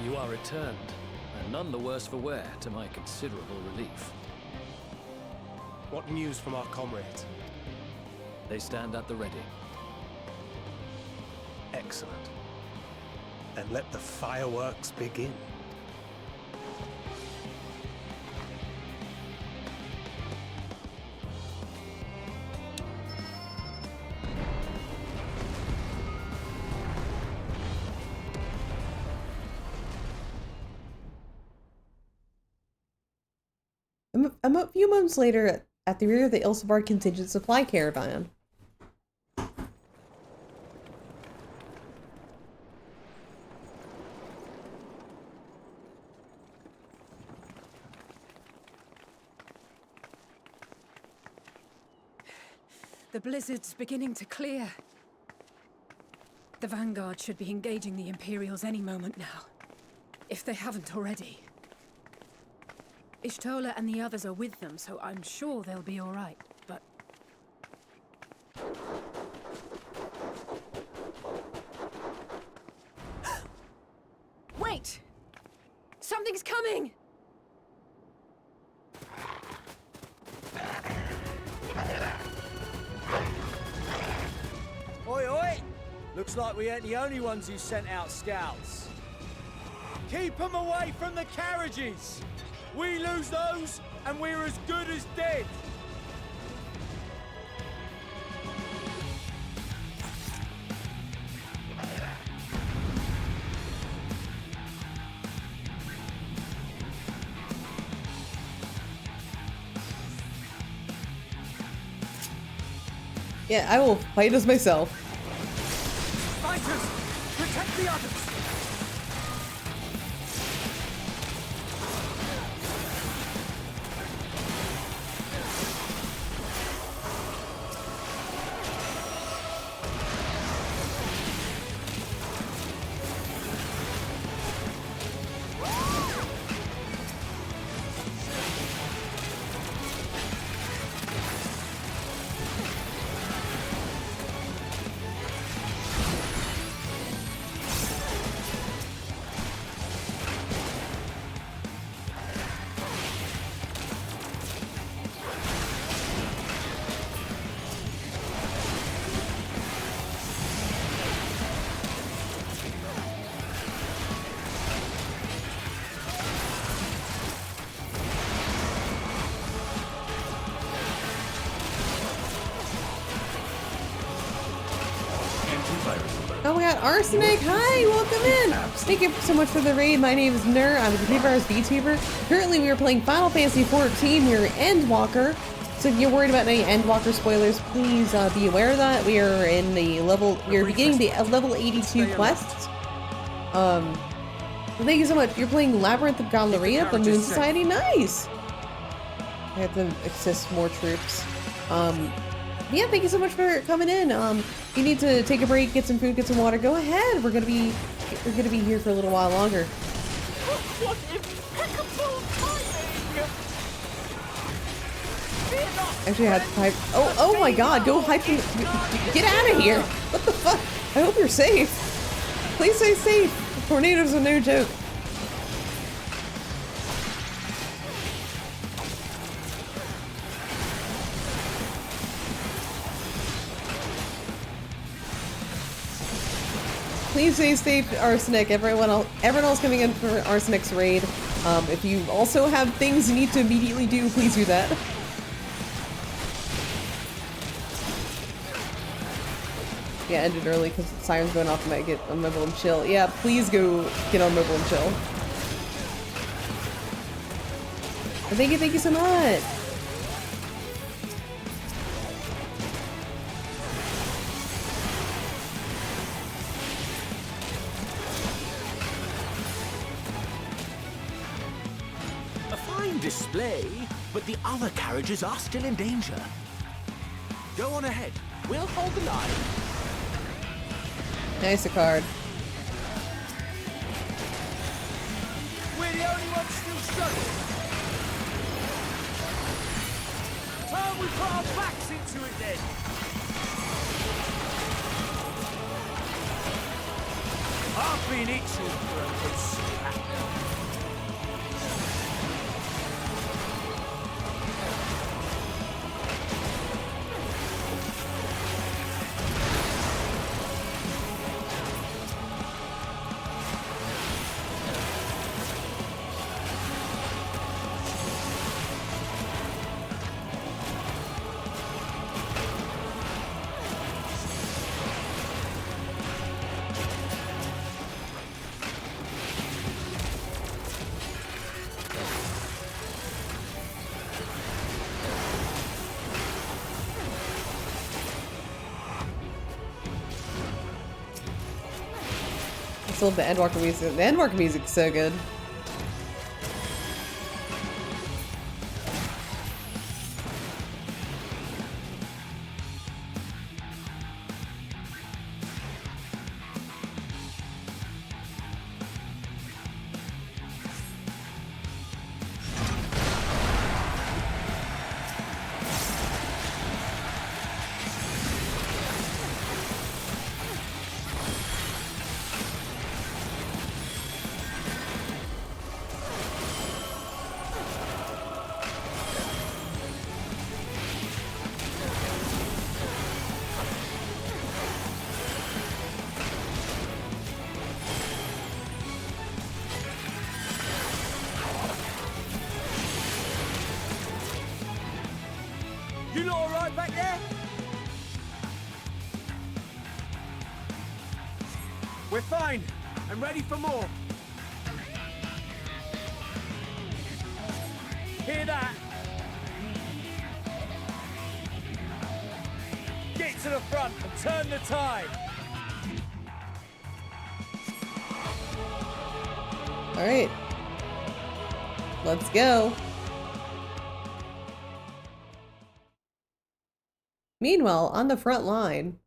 You are returned, and none the worse for wear, to my considerable relief. What news from our comrades? They stand at the ready. Excellent. Then let the fireworks begin. I'm a few months later at the rear of the Ilsebar contingent supply caravan. The blizzard's beginning to clear. The Vanguard should be engaging the Imperials any moment now, if they haven't already. Ishtola and the others are with them, so I'm sure they'll be all right, but... Wait! Something's coming! Oi, oi! Looks like we ain't the only ones who sent out scouts. Keep them away from the carriages! We lose those, and we're as good as dead! Yeah, I will fight as myself. Fighters, protect the others! Oh my god, Arsenic! Hi, welcome in! Thank you so much for the raid. My name is Nur. I'm a Computer VTuber. Currently, we are playing Final Fantasy XIV. We're Endwalker. So if you're worried about any Endwalker spoilers, please be aware of that. We are in the level. We are beginning the level 82 quests. Thank you so much. You're playing Labyrinth of Galleria, the Moon Society. Nice. I have to assist more troops. Yeah, thank you so much for coming in. If you need to take a break, get some food, get some water, go ahead. We're gonna be here for a little while longer. What impeccable timing! Actually, I had to pipe. Oh my god, go hype. Get out of here. What the fuck? I hope you're safe. Please stay safe. Tornadoes are no joke. Please stay safe, Arsenic. Everyone else coming in for Arsenic's raid. If you also have things you need to immediately do, please do that. Yeah, ended early because the siren's going off. I might get on mobile and chill. Yeah, please go get on mobile and chill. Thank you so much. A fine display, but the other carriages are still in danger. Go on ahead. We'll hold the line. Nice card. We're the only ones still struggling. Time we put our backs into it then. I've been itching for a good slap. I still love the Endwalker music. The Endwalker music's so good. You lot all right back there? We're fine and ready for more. Hear that? Get to the front and turn the tide. All right. Let's go. Meanwhile, on the front line.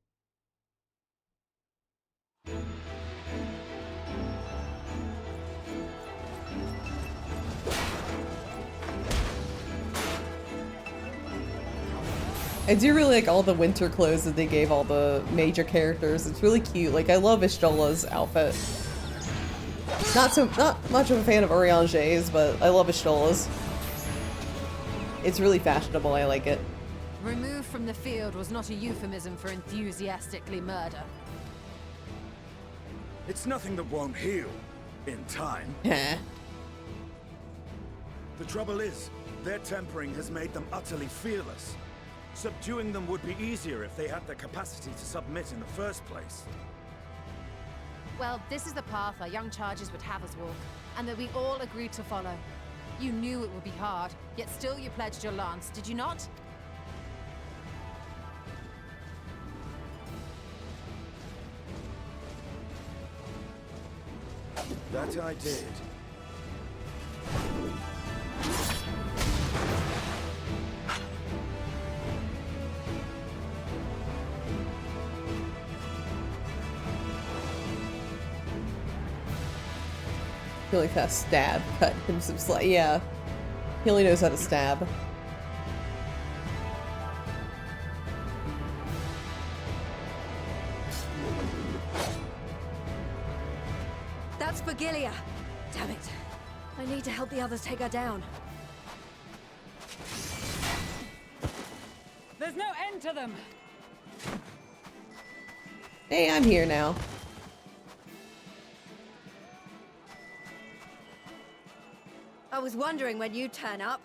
I do really like all the winter clothes that they gave all the major characters. It's really cute. Like, I love Ishtola's outfit. Not much of a fan of Urianger's, but I love Ishtola's. It's really fashionable. I like it. Removed from the field was not a euphemism for enthusiastically murder. It's nothing that won't heal in time. The trouble is, their tempering has made them utterly fearless. Subduing them would be easier if they had the capacity to submit in the first place. Well, this is the path our young charges would have us walk, and that we all agreed to follow. You knew it would be hard, yet still you pledged your lance, did you not? That I did. Really fast stab. Cut him some slack. Yeah. He only knows how to stab. That's Vigilia. Damn it. I need to help the others take her down. There's no end to them. Hey, I'm here now. I was wondering when you'd turn up.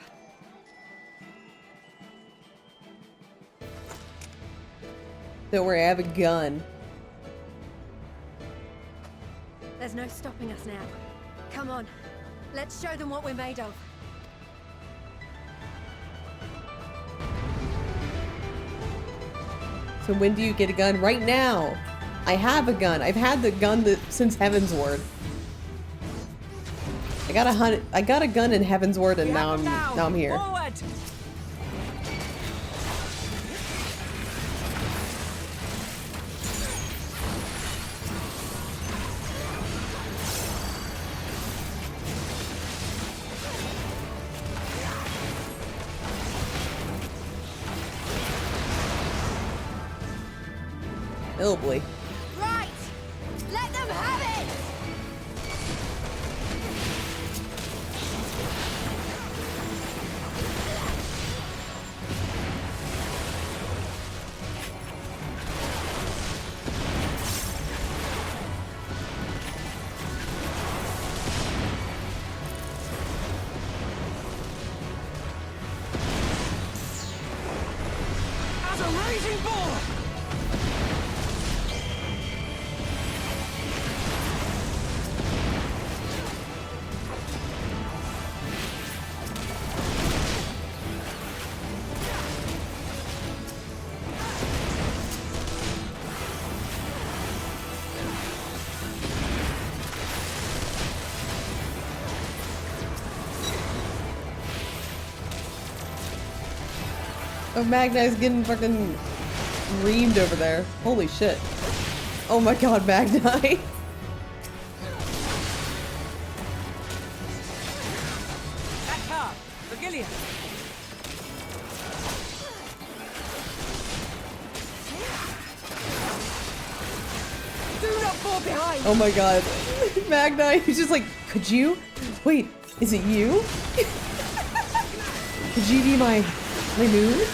Don't worry, I have a gun. There's no stopping us now. Come on. Let's show them what we're made of. So when do you get a gun? Right now. I have a gun. I've had the gun since Heavensward. I got a gun in Heavensward, and now I'm here. Forward. Oh boy. Right! Let them have it! As a raging bull! Oh, Magnai's getting fucking reamed over there. Holy shit. Oh my god, Magnai. That car! Virgilia! Do not fall behind! Oh my god. Magnai, he's just like, could you? Wait, is it you? Could you be my moon?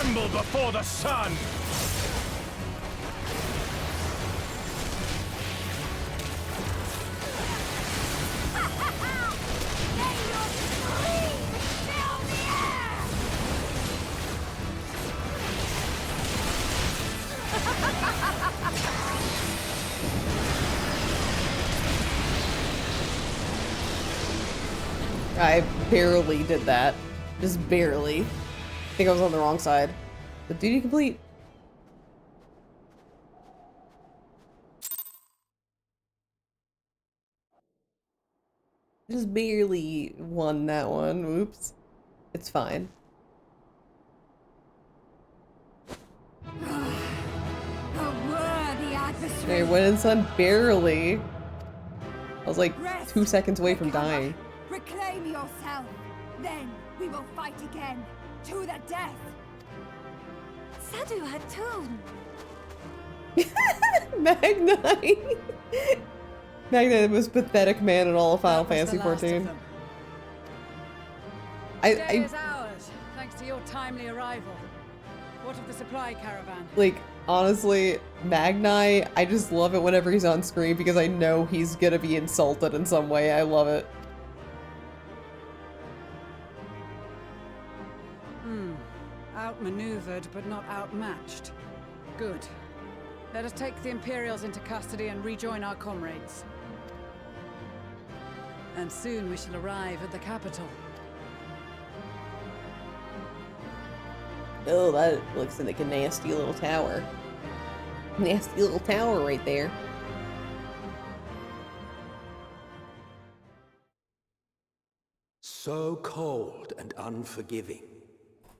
Tremble before the sun! I barely did that. Just barely. I think I was on the wrong side. But duty complete. Just barely won that one. Oops. It's fine. Hey, went in sun barely. I was like 2 seconds away from dying. Reclaim yourself. Then we will fight again. To the death. Sadu had tone. Magnite. Magnite, the most pathetic man in all of Final Fantasy XIV. Today is ours, thanks to your timely arrival. What of the supply caravan? Like, honestly, Magnite, I just love it whenever he's on screen because I know he's gonna be insulted in some way. I love it. Outmaneuvered, but not outmatched. Good. Let us take the Imperials into custody and rejoin our comrades. And soon we shall arrive at the capital. Oh, that looks like a nasty little tower. Nasty little tower right there. So cold and unforgiving.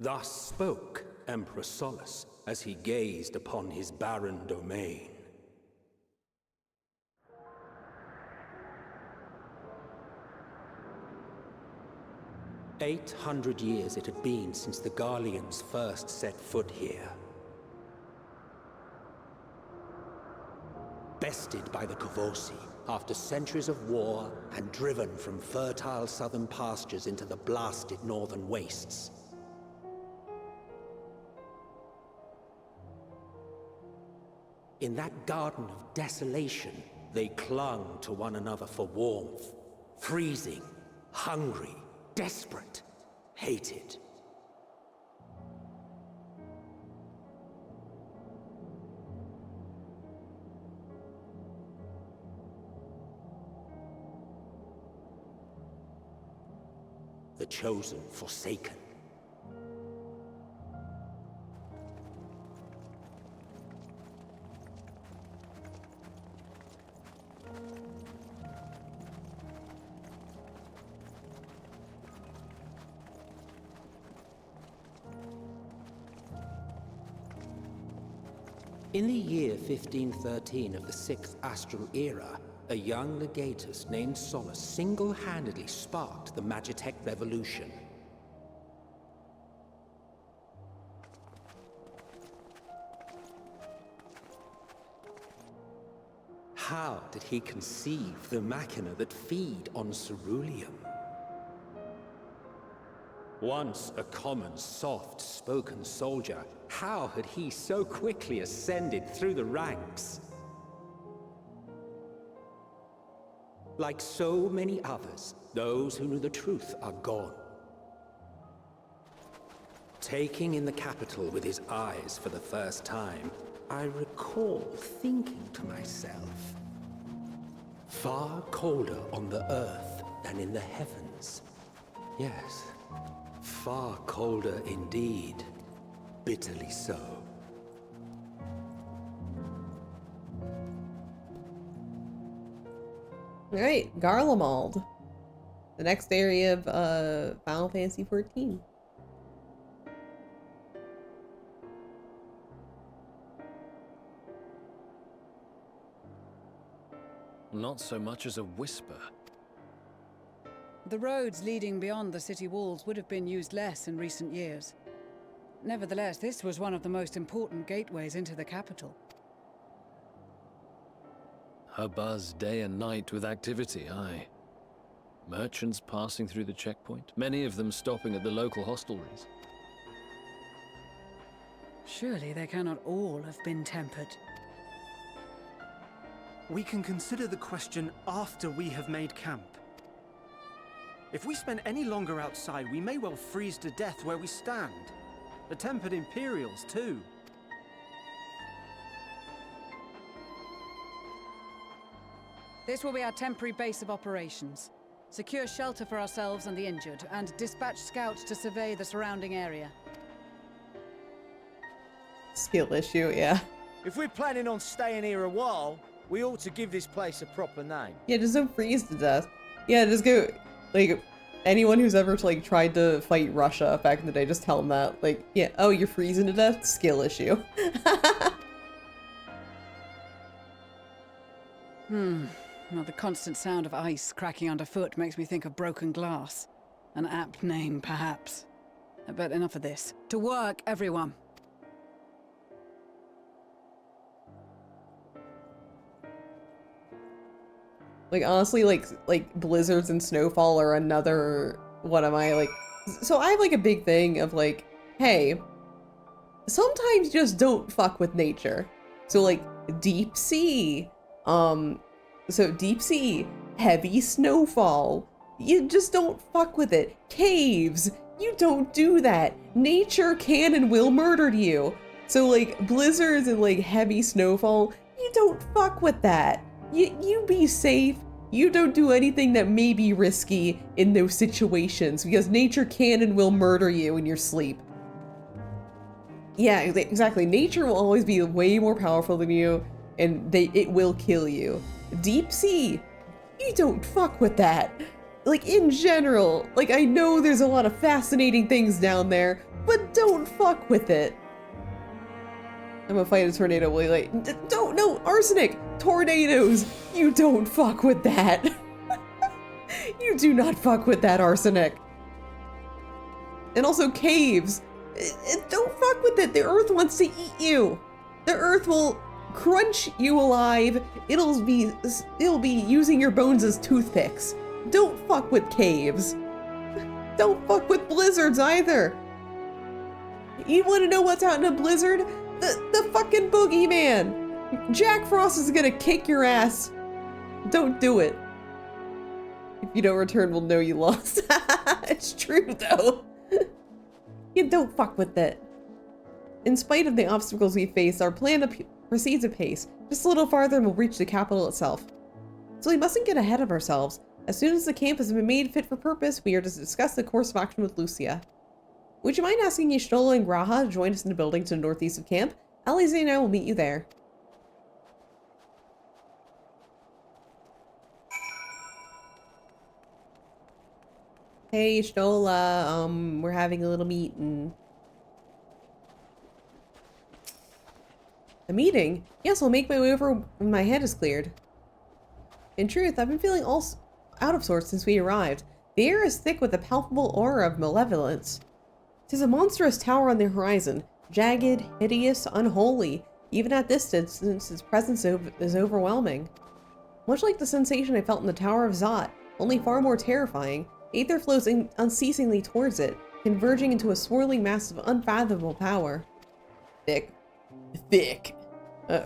Thus spoke Emperor Solus as he gazed upon his barren domain. "800 years it had been since the Garleans first set foot here. Bested by the Kavosi after centuries of war and driven from fertile southern pastures into the blasted northern wastes. In that garden of desolation, they clung to one another for warmth, freezing, hungry, desperate, hated. The chosen forsaken. In the year 1513 of the 6th Astral Era, a young legatus named Solus single-handedly sparked the Magitech Revolution. How did he conceive the machina that feed on ceruleum? Once a common, soft-spoken soldier, how had he so quickly ascended through the ranks? Like so many others, those who knew the truth are gone. Taking in the capital with his eyes for the first time, I recall thinking to myself, far colder on the earth than in the heavens. Yes, far colder indeed. Bitterly so. Alright, Garlemald. The next area of Final Fantasy XIV. Not so much as a whisper. The roads leading beyond the city walls would have been used less in recent years. Nevertheless, this was one of the most important gateways into the capital. A buzz day and night with activity, aye. Merchants passing through the checkpoint, many of them stopping at the local hostelries. Surely they cannot all have been tempered. We can consider the question after we have made camp. If we spend any longer outside, we may well freeze to death where we stand. The tempered Imperials, too. This will be our temporary base of operations. Secure shelter for ourselves and the injured, and dispatch scouts to survey the surrounding area. Skill issue, yeah. If we're planning on staying here a while, we ought to give this place a proper name. Yeah, just don't freeze to death. Yeah, just go, like, anyone who's ever, like, tried to fight Russia back in the day, just tell them that. Like, yeah, oh, you're freezing to death? Skill issue. Well, the constant sound of ice cracking underfoot makes me think of broken glass. An apt name, perhaps. But enough of this. To work, everyone! Like, honestly, like blizzards and snowfall are another one of my, like... So I have, like, a big thing of, like, hey, sometimes just don't fuck with nature. So, like, deep sea, so deep sea, heavy snowfall, you just don't fuck with it. Caves, you don't do that. Nature can and will murder you. So, like, blizzards and, like, heavy snowfall, you don't fuck with that. You be safe. You don't do anything that may be risky in those situations because nature can and will murder you in your sleep. Yeah, exactly. Nature will always be way more powerful than you and it will kill you. Deep sea, you don't fuck with that. Like, in general, like, I know there's a lot of fascinating things down there, but don't fuck with it. I'm gonna fight a tornado, will you? Like, don't, no, arsenic, tornadoes, you don't fuck with that. You do not fuck with that, arsenic. And also caves, don't fuck with it. The earth wants to eat you. The earth will crunch you alive. It'll be using your bones as toothpicks. Don't fuck with caves. Don't fuck with blizzards either. You want to know what's out in a blizzard? The fucking boogeyman. Jack Frost is gonna kick your ass. Don't do it. If you don't return, we'll know you lost. It's true though. You don't fuck with it. In spite of the obstacles we face, our plan proceeds apace. Just a little farther and we'll reach the capital itself. So we mustn't get ahead of ourselves. As soon as the camp has been made fit for purpose, we are to discuss the course of action with Lucia. Would you mind asking Y'shtola and Graha to join us in the building to the northeast of camp? Alize and I will meet you there. Hey, Y'shtola, we're having a little meeting. A meeting? Yes, I'll make my way over when my head is cleared. In truth, I've been feeling all out of sorts since we arrived. The air is thick with a palpable aura of malevolence. 'Tis a monstrous tower on the horizon, jagged, hideous, unholy. Even at this distance, its presence is overwhelming. Much like the sensation I felt in the Tower of Zot, only far more terrifying, aether flows unceasingly towards it, converging into a swirling mass of unfathomable power. Thick.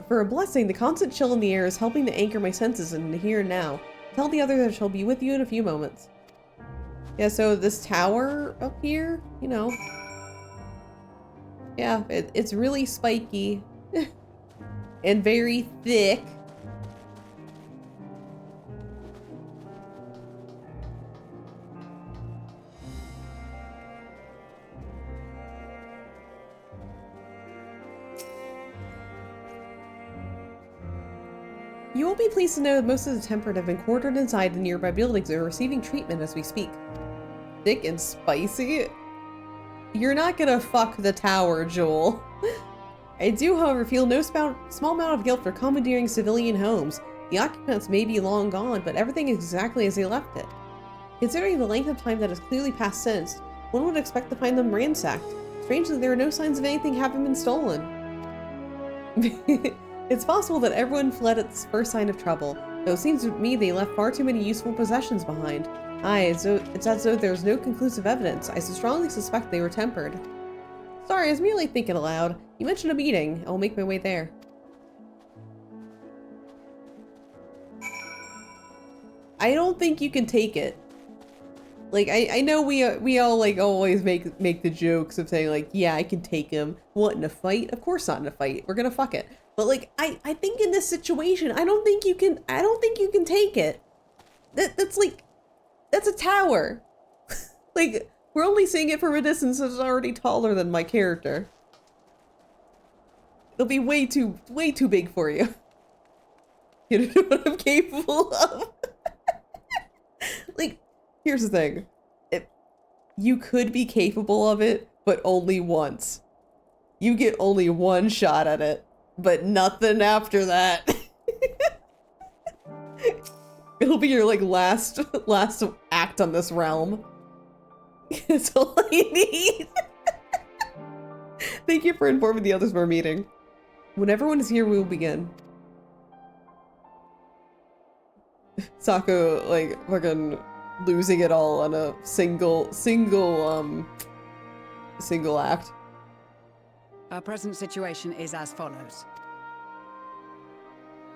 For a blessing, the constant chill in the air is helping to anchor my senses in the here and now. Tell the others I shall be with you in a few moments. Yeah, so this tower up here, you know. Yeah, it's really spiky. And very thick. You will be pleased to know that most of the tempered have been quartered inside the nearby buildings and are receiving treatment as we speak. Thick and spicy? You're not gonna fuck the tower, Joel. I do, however, feel no small amount of guilt for commandeering civilian homes. The occupants may be long gone, but everything is exactly as they left it. Considering the length of time that has clearly passed since, one would expect to find them ransacked. Strangely, there are no signs of anything having been stolen. It's possible that everyone fled at the first sign of trouble, though it seems to me they left far too many useful possessions behind. Aye, it's as though there's no conclusive evidence. I strongly suspect they were tempered. Sorry, I was merely thinking aloud. You mentioned a meeting. I'll make my way there. I don't think you can take it. Like, I know we all like always make the jokes of saying like, yeah, I can take him. What, in a fight? Of course not in a fight. We're gonna fuck it. But like, I think in this situation, I don't think you can take it. That's like, that's a tower. Like, we're only seeing it from a distance that's already taller than my character. It'll be way too big for you. You know what I'm capable of? Like, here's the thing. You could be capable of it, but only once. You get only one shot at it, but nothing after that. It'll be your like last act on this realm. That's all I need. Thank you for informing the others of our meeting. When everyone is here, we will begin. Sako, like, fucking losing it all on a single act. Our present situation is as follows.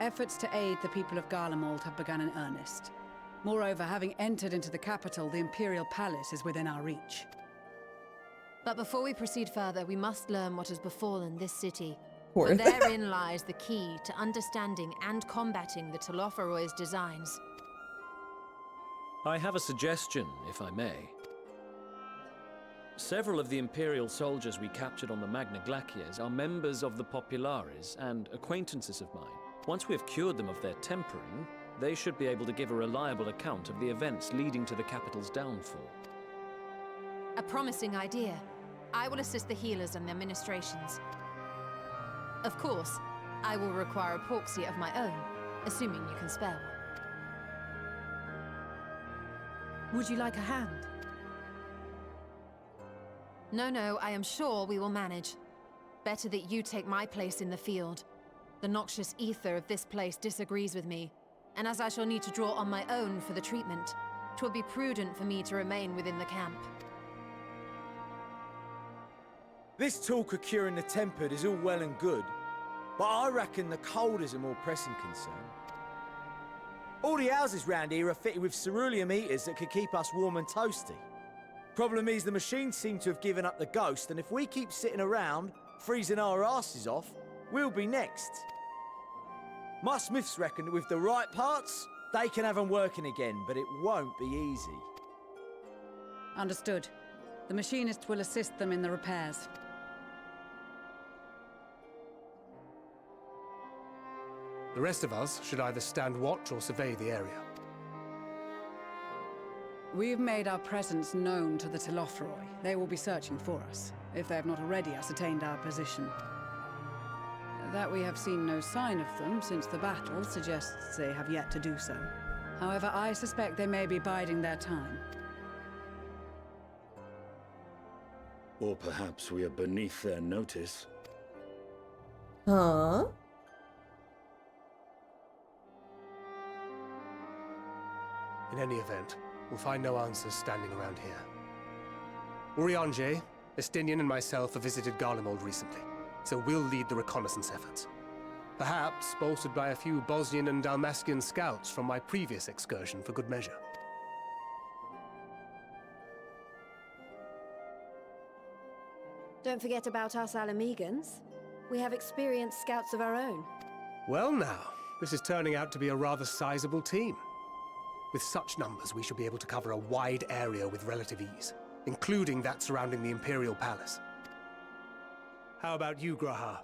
Efforts to aid the people of Garlemald have begun in earnest. Moreover, having entered into the capital, the Imperial Palace is within our reach. But before we proceed further, we must learn what has befallen this city. For For therein lies the key to understanding and combating the Telophoroy's designs. I have a suggestion, if I may. Several of the Imperial soldiers we captured on the Magna Glaciers are members of the Populares and acquaintances of mine. Once we have cured them of their tempering, they should be able to give a reliable account of the events leading to the capital's downfall. A promising idea. I will assist the healers and their ministrations. Of course, I will require a proxy of my own, assuming you can spare one. Would you like a hand? No, I am sure we will manage. Better that you take my place in the field. The noxious ether of this place disagrees with me, and as I shall need to draw on my own for the treatment, 'twill be prudent for me to remain within the camp. This talk of curing the tempered is all well and good, but I reckon the cold is a more pressing concern. All the houses round here are fitted with ceruleum heaters that could keep us warm and toasty. Problem is the machines seem to have given up the ghost, and if we keep sitting around, freezing our asses off, we'll be next. My smiths reckon that with the right parts, they can have them working again, but it won't be easy. Understood. The machinist will assist them in the repairs. The rest of us should either stand watch or survey the area. We've made our presence known to the Telophoroi. They will be searching for us, if they have not already ascertained our position. That we have seen no sign of them since the battle suggests they have yet to do so. However, I suspect they may be biding their time. Or perhaps we are beneath their notice. Huh? In any event, we'll find no answers standing around here. Urianger, Estinian and myself have visited Garlemald recently, so we'll lead the reconnaissance efforts. Perhaps bolstered by a few Bosnian and Dalmatian scouts from my previous excursion for good measure. Don't forget about us Alamegans. We have experienced scouts of our own. Well now, this is turning out to be a rather sizable team. With such numbers, we should be able to cover a wide area with relative ease, including that surrounding the Imperial Palace. How about you, Graha?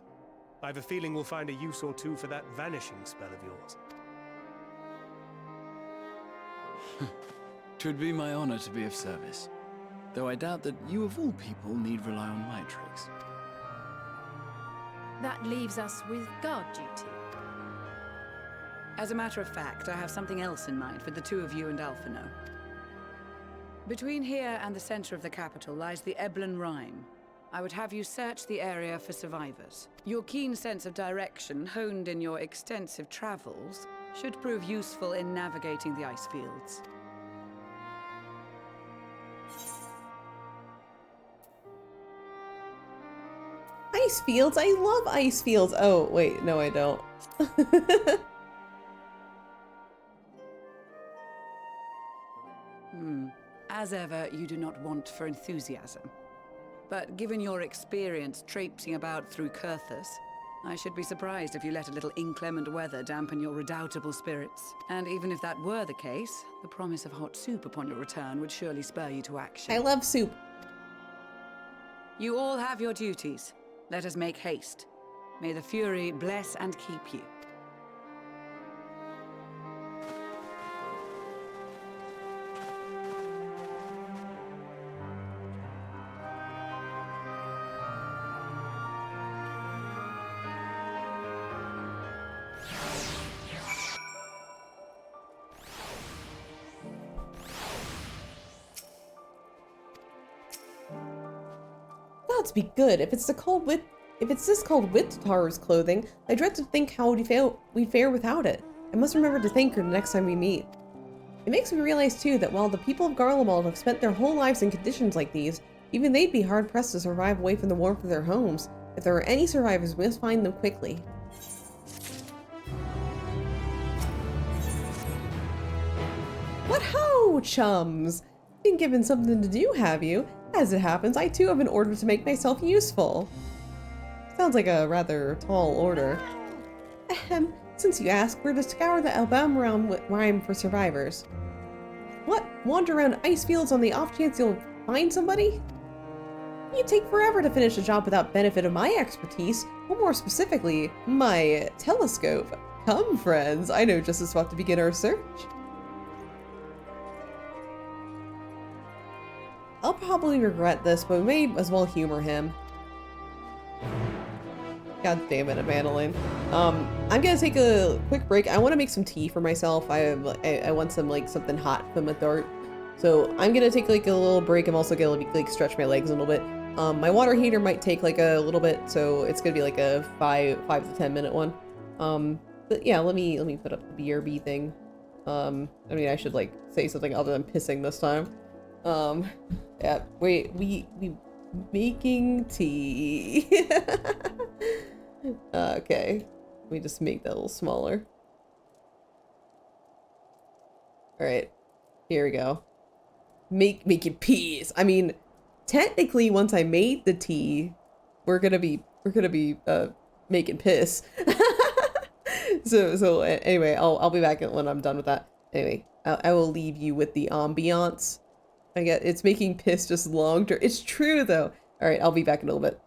I have a feeling we'll find a use or two for that vanishing spell of yours. 'Twould be my honor to be of service, though I doubt that you of all people need rely on my tricks. That leaves us with guard duty. As a matter of fact, I have something else in mind for the two of you and Alphino. Between here and the center of the capital lies the Eblan Rime. I would have you search the area for survivors. Your keen sense of direction, honed in your extensive travels, should prove useful in navigating the ice fields. Ice fields? I love ice fields. Oh, wait, no I don't. As ever, you do not want for enthusiasm. But given your experience traipsing about through Kurthus, I should be surprised if you let a little inclement weather dampen your redoubtable spirits. And even if that were the case, the promise of hot soup upon your return would surely spur you to action. I love soup. You all have your duties. Let us make haste. May the Fury bless and keep you. Gods be good. If it's this cold with Tara's clothing, I dread to think how we'd fare without it. I must remember to thank her the next time we meet. It makes me realize too that while the people of Garlemald have spent their whole lives in conditions like these, even they'd be hard pressed to survive away from the warmth of their homes. If there are any survivors, we must find them quickly. What ho, chums! Been given something to do, have you? As it happens, I too have been ordered to make myself useful. Sounds like a rather tall order. Ahem, since you ask, we're to scour the Albam rhyme for survivors. What? Wander around ice fields on the off chance you'll find somebody? You'd take forever to finish a job without benefit of my expertise, or more specifically, my telescope. Come, friends, I know just the spot to begin our search. I'll probably regret this, but we may as well humor him. God damn it, Madeline. I'm gonna take a quick break. I want to make some tea for myself. I want some like something hot from a dart. So I'm gonna take like a little break. I'm also gonna like stretch my legs a little bit. My water heater might take like a little bit, so it's gonna be like a 5 to 10 minute one. But yeah, let me put up the BRB thing. I mean, I should like say something other than pissing this time. Yeah, wait, we making tea. Okay, let me just make that a little smaller. All right, here we go. Making peas. I mean, technically, once I made the tea, we're gonna be making piss. So anyway, I'll be back when I'm done with that. Anyway, I will leave you with the ambiance. I get it's making piss just longer. It's true though. All right, I'll be back in a little bit.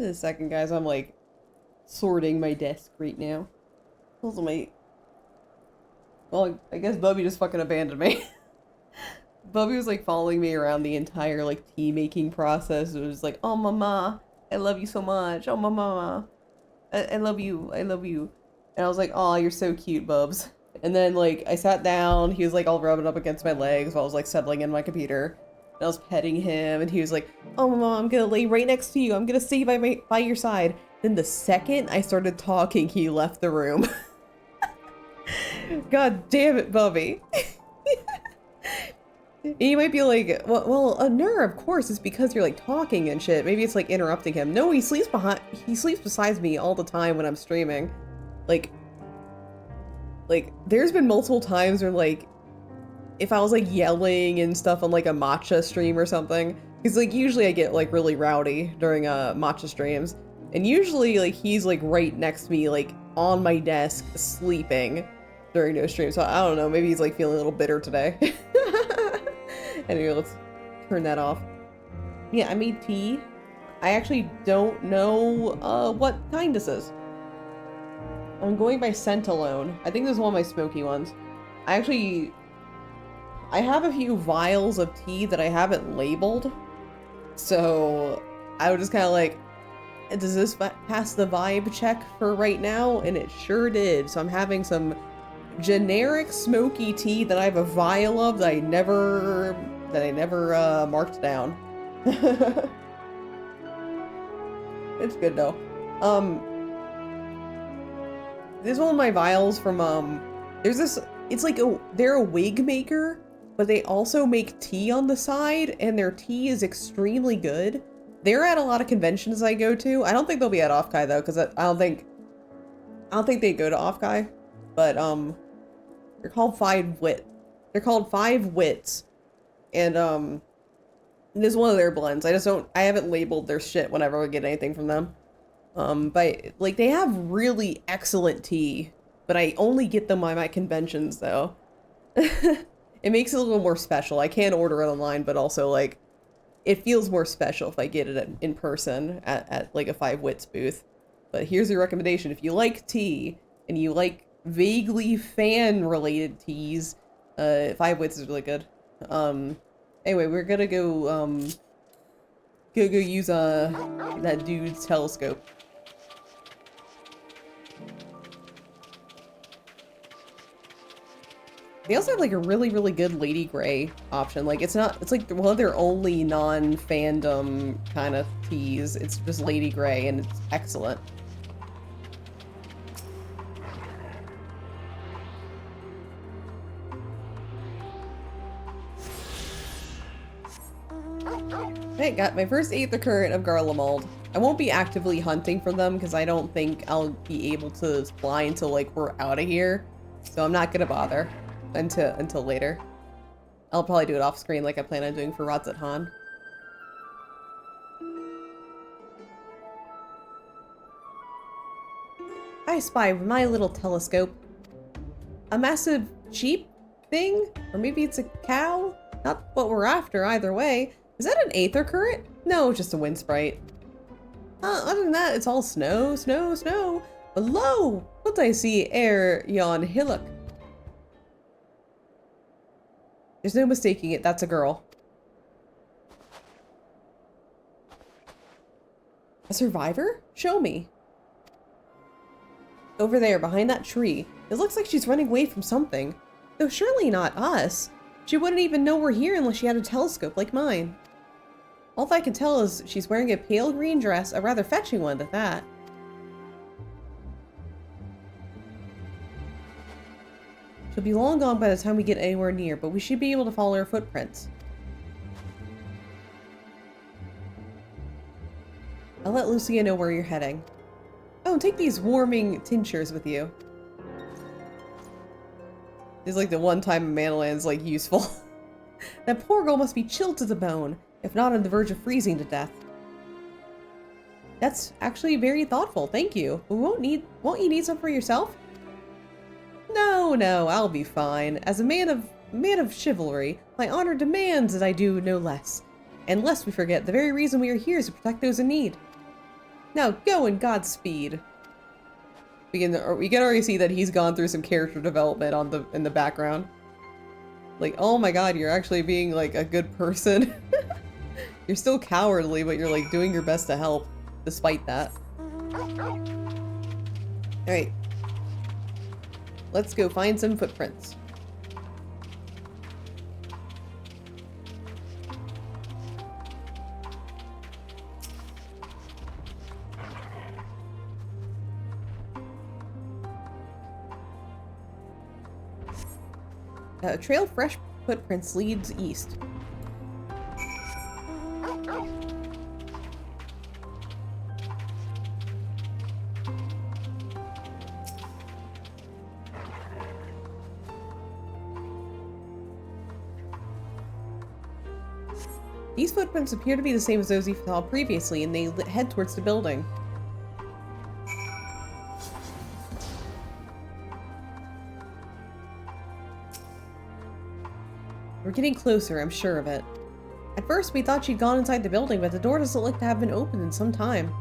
a second, guys. I'm like sorting my desk right now. Those are my... Well, I guess Bubby just fucking abandoned me. Bubby was like following me around the entire like tea making process. It was like, oh mama, I love you so much. Oh mama, I love you. I love you. And I was like, oh, you're so cute, Bubs. And then like I sat down. He was like all rubbing up against my legs while I was like settling in my computer. And I was petting him, and he was like, oh mama, I'm gonna lay right next to you. I'm gonna stay by your side. Then the second I started talking, he left the room. God damn it, Bubby. You might be like, well, a nerve, of course, is because you're like talking and shit. Maybe it's like interrupting him. No, he sleeps beside me all the time when I'm streaming. Like there's been multiple times where like, if I was like yelling and stuff on like a matcha stream or something, because like usually I get like really rowdy during matcha streams, and usually like he's like right next to me, like on my desk, sleeping during those streams. So I don't know, maybe he's like feeling a little bitter today. Anyway, let's turn that off. Yeah, I made tea. I actually don't know what kind this is. I'm going by scent alone. I think this is one of my smoky ones. I have a few vials of tea that I haven't labeled. So I was just kind of like, does this pass the vibe check for right now? And it sure did. So I'm having some generic smoky tea that I have a vial of that I never marked down. It's good though. This is one of my vials from there's this, it's like they're a wig maker, but they also make tea on the side, and their tea is extremely good. They're at a lot of conventions I go to. I don't think they'll be at Offkai though, because I don't think they go to Offkai. But they're called Five Wits. And this is one of their blends. I haven't labeled their shit whenever I get anything from them. But like they have really excellent tea, but I only get them at my conventions though. It makes it a little more special. I can order it online, but also like it feels more special if I get it in person at like a Five Wits booth. But here's your recommendation: if you like tea and you like vaguely fan related teas, Five Wits is really good. Anyway, we're gonna go use that dude's telescope. They also have like a really, really good Lady Grey option. Like it's like one of their only non-fandom kind of teas. It's just Lady Grey and it's excellent. Okay, got my first Aether Current of Garlemald. I won't be actively hunting for them because I don't think I'll be able to fly until like we're out of here. So I'm not gonna bother until later. I'll probably do it off screen like I plan on doing for Radzat Han. I spy with my little telescope a massive sheep thing, or maybe it's a cow. Not what we're after either way. Is that an Aether Current? No, just a wind sprite. Other than that, it's all snow, snow, snow. Below, what I see ere yon hillock. There's no mistaking it, that's a girl. A survivor? Show me. Over there, behind that tree. It looks like she's running away from something. Though surely not us. She wouldn't even know we're here unless she had a telescope like mine. All I can tell is she's wearing a pale green dress, a rather fetching one at that. She'll be long gone by the time we get anywhere near, but we should be able to follow her footprints. I'll let Lucia know where you're heading. Oh, and take these warming tinctures with you. This is like the one time Manoland's like useful. That poor girl must be chilled to the bone, if not on the verge of freezing to death. That's actually very thoughtful, thank you. Won't you need some for yourself? No, I'll be fine. As a man of chivalry, my honor demands that I do no less. And lest we forget, the very reason we are here is to protect those in need. Now go and Godspeed. We can already see that he's gone through some character development in the background. Like, oh my god, you're actually being like a good person. You're still cowardly, but you're like doing your best to help, despite that. Alright. Let's go find some footprints. A trail of fresh footprints leads east. These footprints appear to be the same as those we saw previously, and they head towards the building. We're getting closer, I'm sure of it. At first, we thought she'd gone inside the building, but the door doesn't look to have been opened in some time.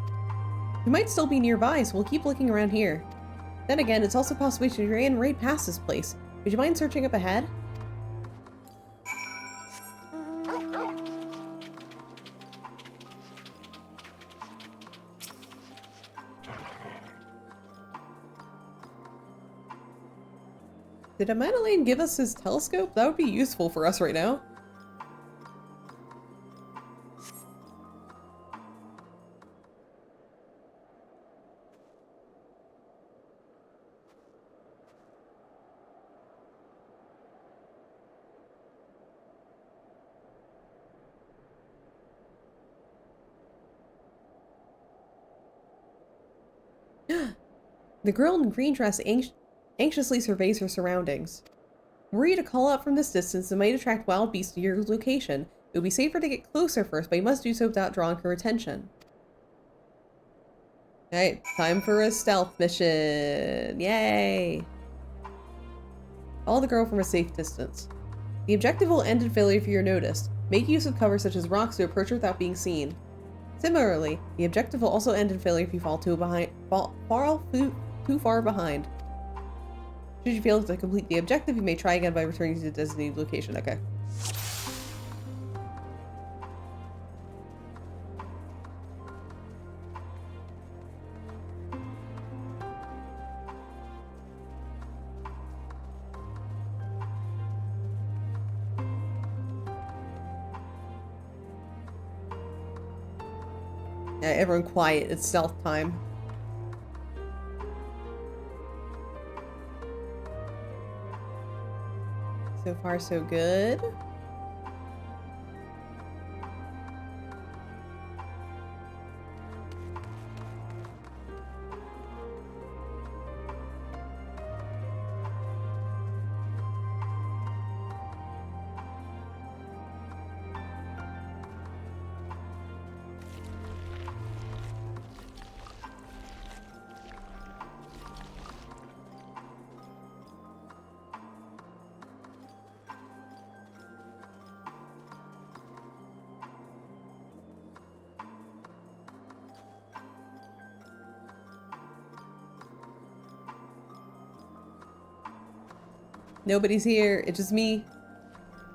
She might still be nearby, so we'll keep looking around here. Then again, it's also possible she ran right past this place. Would you mind searching up ahead? Did Amandaline give us his telescope? That would be useful for us right now. The girl in the green dress anxiously surveys her surroundings. Were you to call out from this distance, it might attract wild beasts to your location. It would be safer to get closer first, but you must do so without drawing her attention. Alright, time for a stealth mission. Yay! Follow the girl from a safe distance. The objective will end in failure if you're noticed. Make use of cover such as rocks to approach her without being seen. Similarly, the objective will also end in failure if you fall too far behind. Should you fail to complete the objective, you may try again by returning to the designated location. Okay. Yeah, everyone quiet. It's stealth time. So far, so good. Nobody's here. It's just me.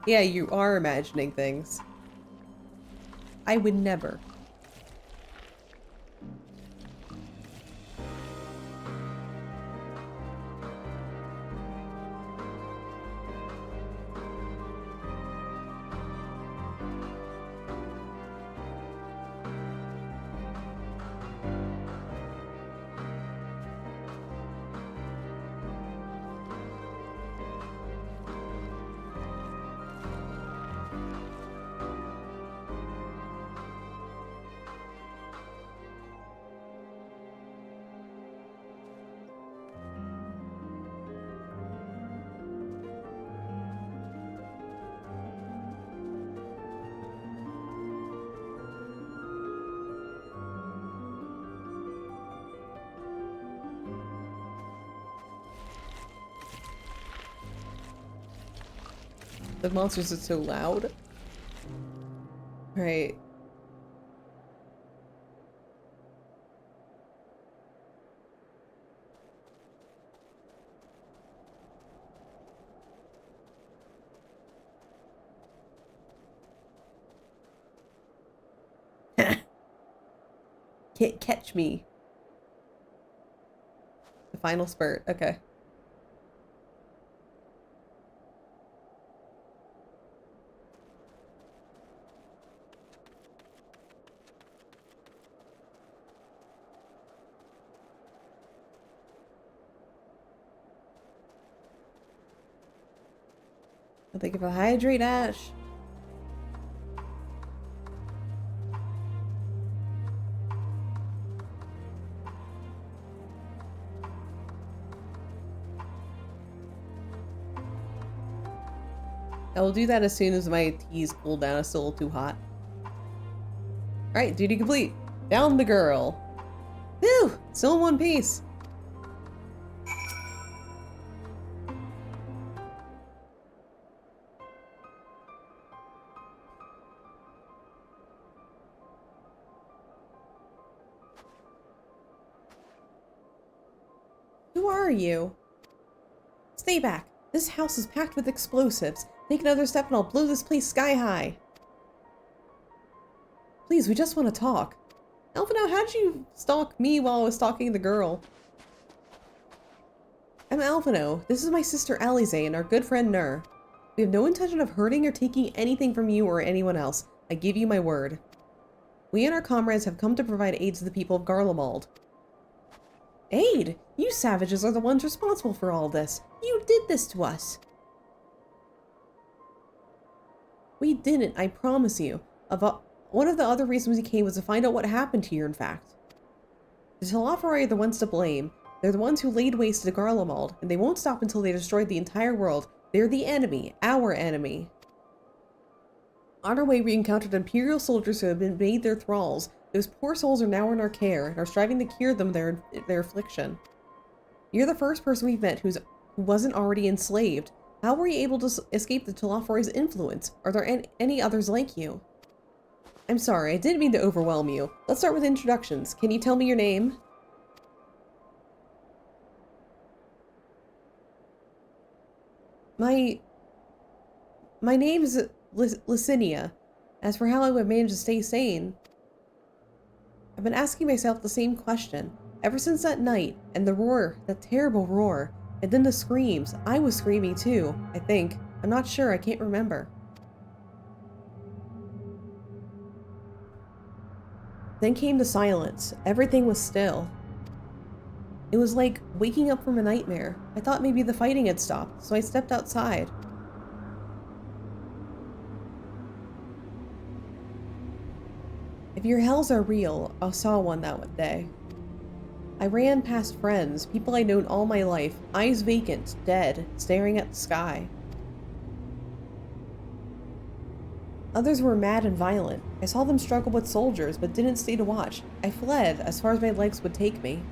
Yeah, you are imagining things. I would never. The monsters are so loud. Right. Catch me. The final spurt. Okay. I think if I hydrate Ash. I will do that as soon as my teas cool down. It's still a little too hot. Alright, duty complete. Down the girl. Whew! Still in one piece. Who are you? Stay back. This house is packed with explosives. Take another step and I'll blow this place sky high. Please, we just want to talk. Alphino, how'd you stalk me while I was stalking the girl? I'm Alphino. This is my sister Alize and our good friend Nur. We have no intention of hurting or taking anything from you or anyone else. I give you my word. We and our comrades have come to provide aid to the people of Garlemald. Aid? You savages are the ones responsible for all this. You did this to us. We didn't, I promise you. One of the other reasons we came was to find out what happened to you, in fact. The Telophori are the ones to blame. They're the ones who laid waste to Garlemald, and they won't stop until they destroyed the entire world. They're the enemy, our enemy. On our way, we encountered Imperial soldiers who have been made their thralls. Those poor souls are now in our care, and are striving to cure them their affliction. You're the first person we've met who wasn't already enslaved. How were you able to escape the Telophori's influence? Are there any others like you? I'm sorry, I didn't mean to overwhelm you. Let's start with introductions. Can you tell me your name? My name is Licinia. As for how I would manage to stay sane, I've been asking myself the same question. Ever since that night, and the roar, that terrible roar, and then the screams. I was screaming too, I think. I'm not sure, I can't remember. Then came the silence. Everything was still. It was like waking up from a nightmare. I thought maybe the fighting had stopped, so I stepped outside. If your hells are real, I saw one that day. I ran past friends, people I'd known all my life, eyes vacant, dead, staring at the sky. Others were mad and violent. I saw them struggle with soldiers, but didn't stay to watch. I fled as far as my legs would take me.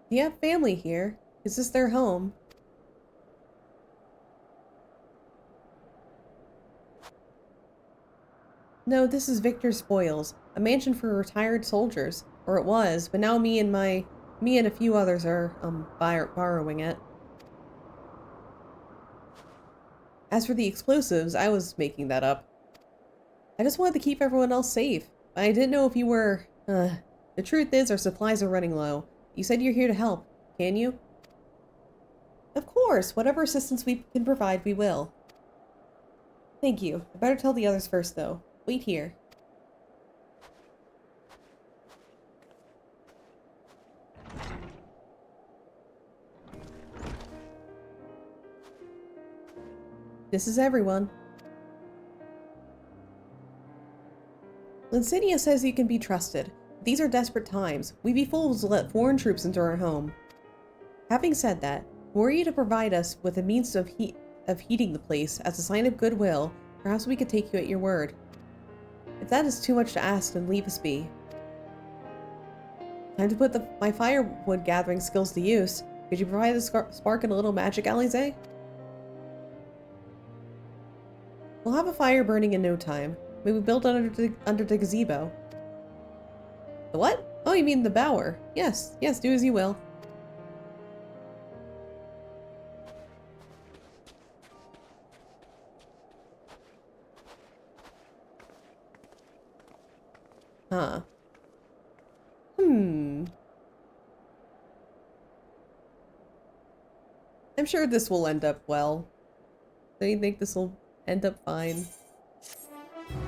Do you have family here? Is this their home? No, this is Victor's Spoils, a mansion for retired soldiers. Or it was, but now me and a few others are, borrowing it. As for the explosives, I was making that up. I just wanted to keep everyone else safe. I didn't know if you were, The truth is, our supplies are running low. You said you're here to help. Can you? Of course, whatever assistance we can provide, we will. Thank you. I better tell the others first, though. Wait here. This is everyone. Licinia says you can be trusted. These are desperate times. We'd be fools to let foreign troops into our home. Having said that, were you to provide us with a means of heating the place as a sign of goodwill, perhaps we could take you at your word. If that is too much to ask, then leave us be. Time to put my firewood gathering skills to use. Could you provide a spark and a little magic, Alize? We'll have a fire burning in no time. Maybe build under the gazebo. The what? Oh, you mean the bower. Yes, do as you will. Huh. I'm sure this will end up well. Don't you think this will end up fine?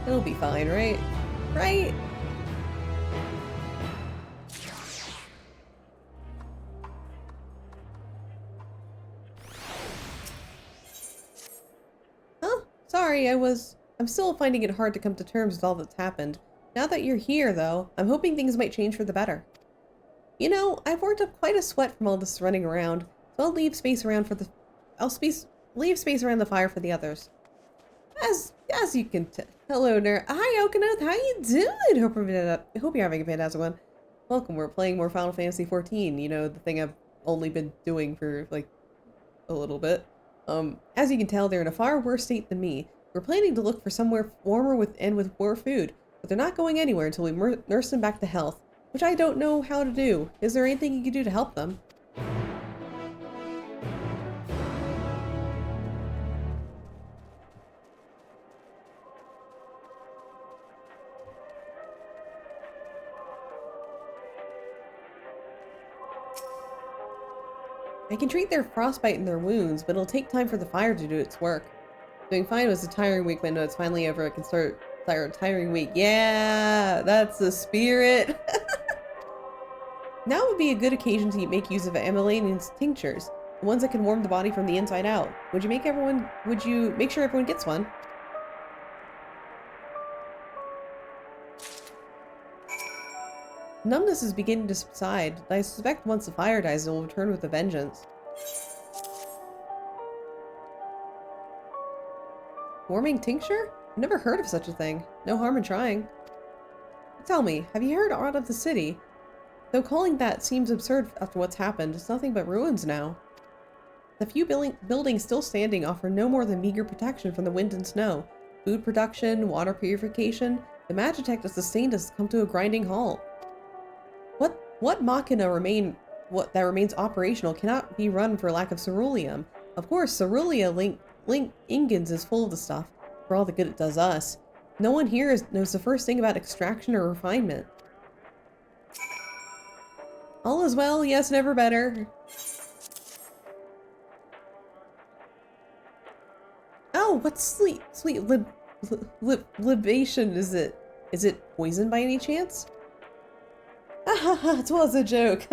It'll be fine, right? Right? Oh, sorry, I'm still finding it hard to come to terms with all that's happened. Now that you're here, though, I'm hoping things might change for the better. You know, I've worked up quite a sweat from all this running around, so I'll leave space around for the... leave space around the fire for the others. As you can tell. Hello, Nerd. Hi, Okanoth. How you doing? Hope you're having a fantastic one. Welcome. We're playing more Final Fantasy XIV. You know, the thing I've only been doing for, like, a little bit. As you can tell, they're in a far worse state than me. We're planning to look for somewhere warmer with more food, but they're not going anywhere until we nurse them back to health, which I don't know how to do. Is there anything you can do to help them? I can treat their frostbite and their wounds, but it'll take time for the fire to do its work. Doing fine was a tiring week, but now it's finally over. I can start a tiring week. Yeah, that's the spirit. Now would be a good occasion to make use of Amelanian's tinctures, the ones that can warm the body from the inside out. Would you make sure everyone gets one? Numbness is beginning to subside. I suspect once the fire dies, it will return with a vengeance. Warming tincture? I've never heard of such a thing. No harm in trying. Tell me, have you heard aught of the city? Though calling that seems absurd after what's happened, it's nothing but ruins now. The few buildings still standing offer no more than meager protection from the wind and snow. Food production, water purification, the Magitech that sustained us has come to a grinding halt. What machina that remains operational cannot be run for lack of ceruleum. Of course, ceruleum Link Ingens is full of the stuff, for all the good it does us. No one here knows the first thing about extraction or refinement. All is well, yes, never better. Oh, what's libation is it? Is it poison by any chance? It was a joke.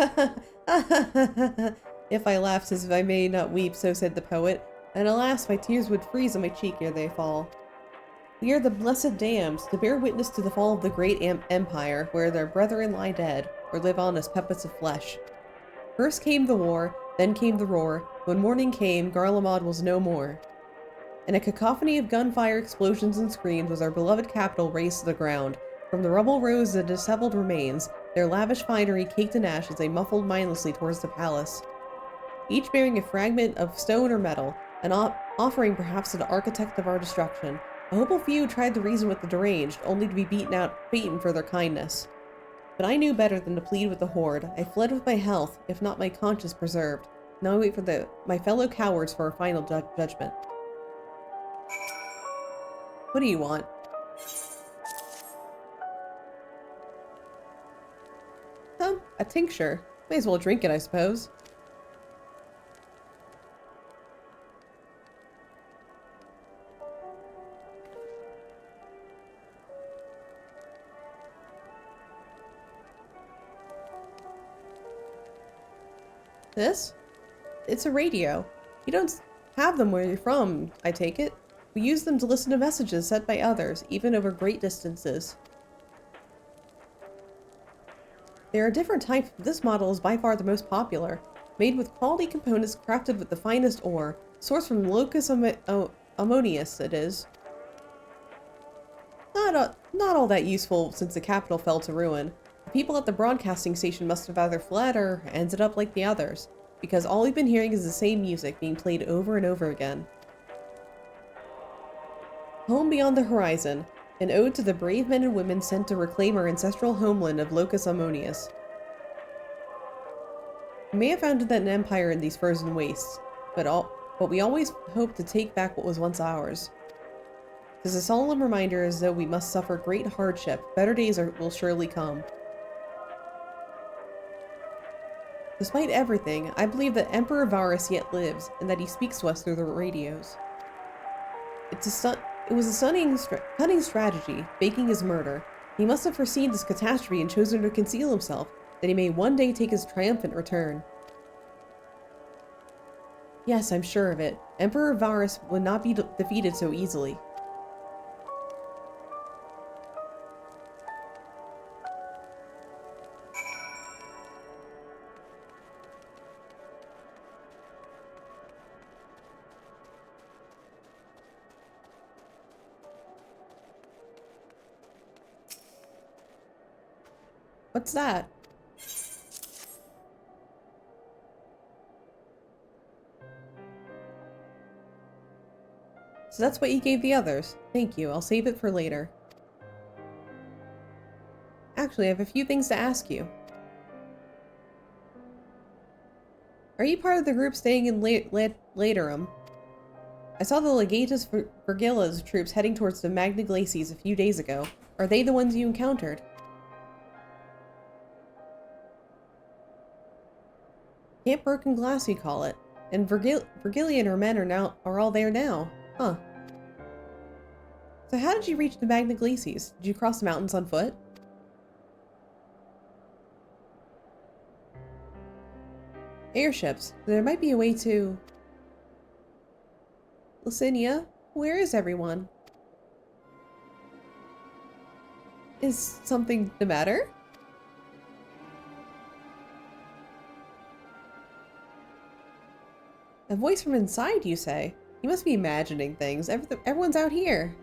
If I laughed as if I may not weep, so said the poet, and alas, my tears would freeze on my cheek ere they fall. We are the blessed damned, to bear witness to the fall of the great empire, where their brethren lie dead, or live on as puppets of flesh. First came the war, then came the roar. When morning came, Garlemald was no more. In a cacophony of gunfire, explosions, and screams was our beloved capital razed to the ground. From the rubble rose the disheveled remains, their lavish finery caked in ashes. They muffled mindlessly towards the palace, each bearing a fragment of stone or metal, an offering perhaps to the architect of our destruction. A hopeful few tried to reason with the deranged, only to be beaten for their kindness. But I knew better than to plead with the horde. I fled with my health, if not my conscience, preserved. Now I wait for my fellow cowards for a final judgment. What do you want? A tincture. May as well drink it, I suppose. This? It's a radio. You don't have them where you're from, I take it. We use them to listen to messages sent by others, even over great distances. There are different types, but this model is by far the most popular. Made with quality components crafted with the finest ore, sourced from Locus Ammonius, it is. Not all that useful since the capital fell to ruin. The people at the broadcasting station must have either fled or ended up like the others, because all we've been hearing is the same music being played over and over again. Home Beyond the Horizon, an ode to the brave men and women sent to reclaim our ancestral homeland of Locus Ammonius. We may have founded an empire in these frozen wastes, but we always hoped to take back what was once ours. 'Tis a solemn reminder as though we must suffer great hardship. Better days will surely come. Despite everything, I believe that Emperor Varus yet lives, and that he speaks to us through the radios. It was a cunning strategy, faking his murder. He must have foreseen this catastrophe and chosen to conceal himself, that he may one day take his triumphant return. Yes, I'm sure of it. Emperor Varus would not be defeated so easily. What's that? So that's what you gave the others. Thank you. I'll save it for later. Actually, I have a few things to ask you. Are you part of the group staying in Laterum? I saw the Legatus Vergilla's troops heading towards the Magna Glacies a few days ago. Are they the ones you encountered? Camp Broken Glass, you call it. And Vergilla and her men are all there now. Huh. So how did you reach the Magna Glacies? Did you cross the mountains on foot? Airships. There might be a way to... Licinia, where is everyone? Is something the matter? A voice from inside, you say? You must be imagining things. Everyone's out here.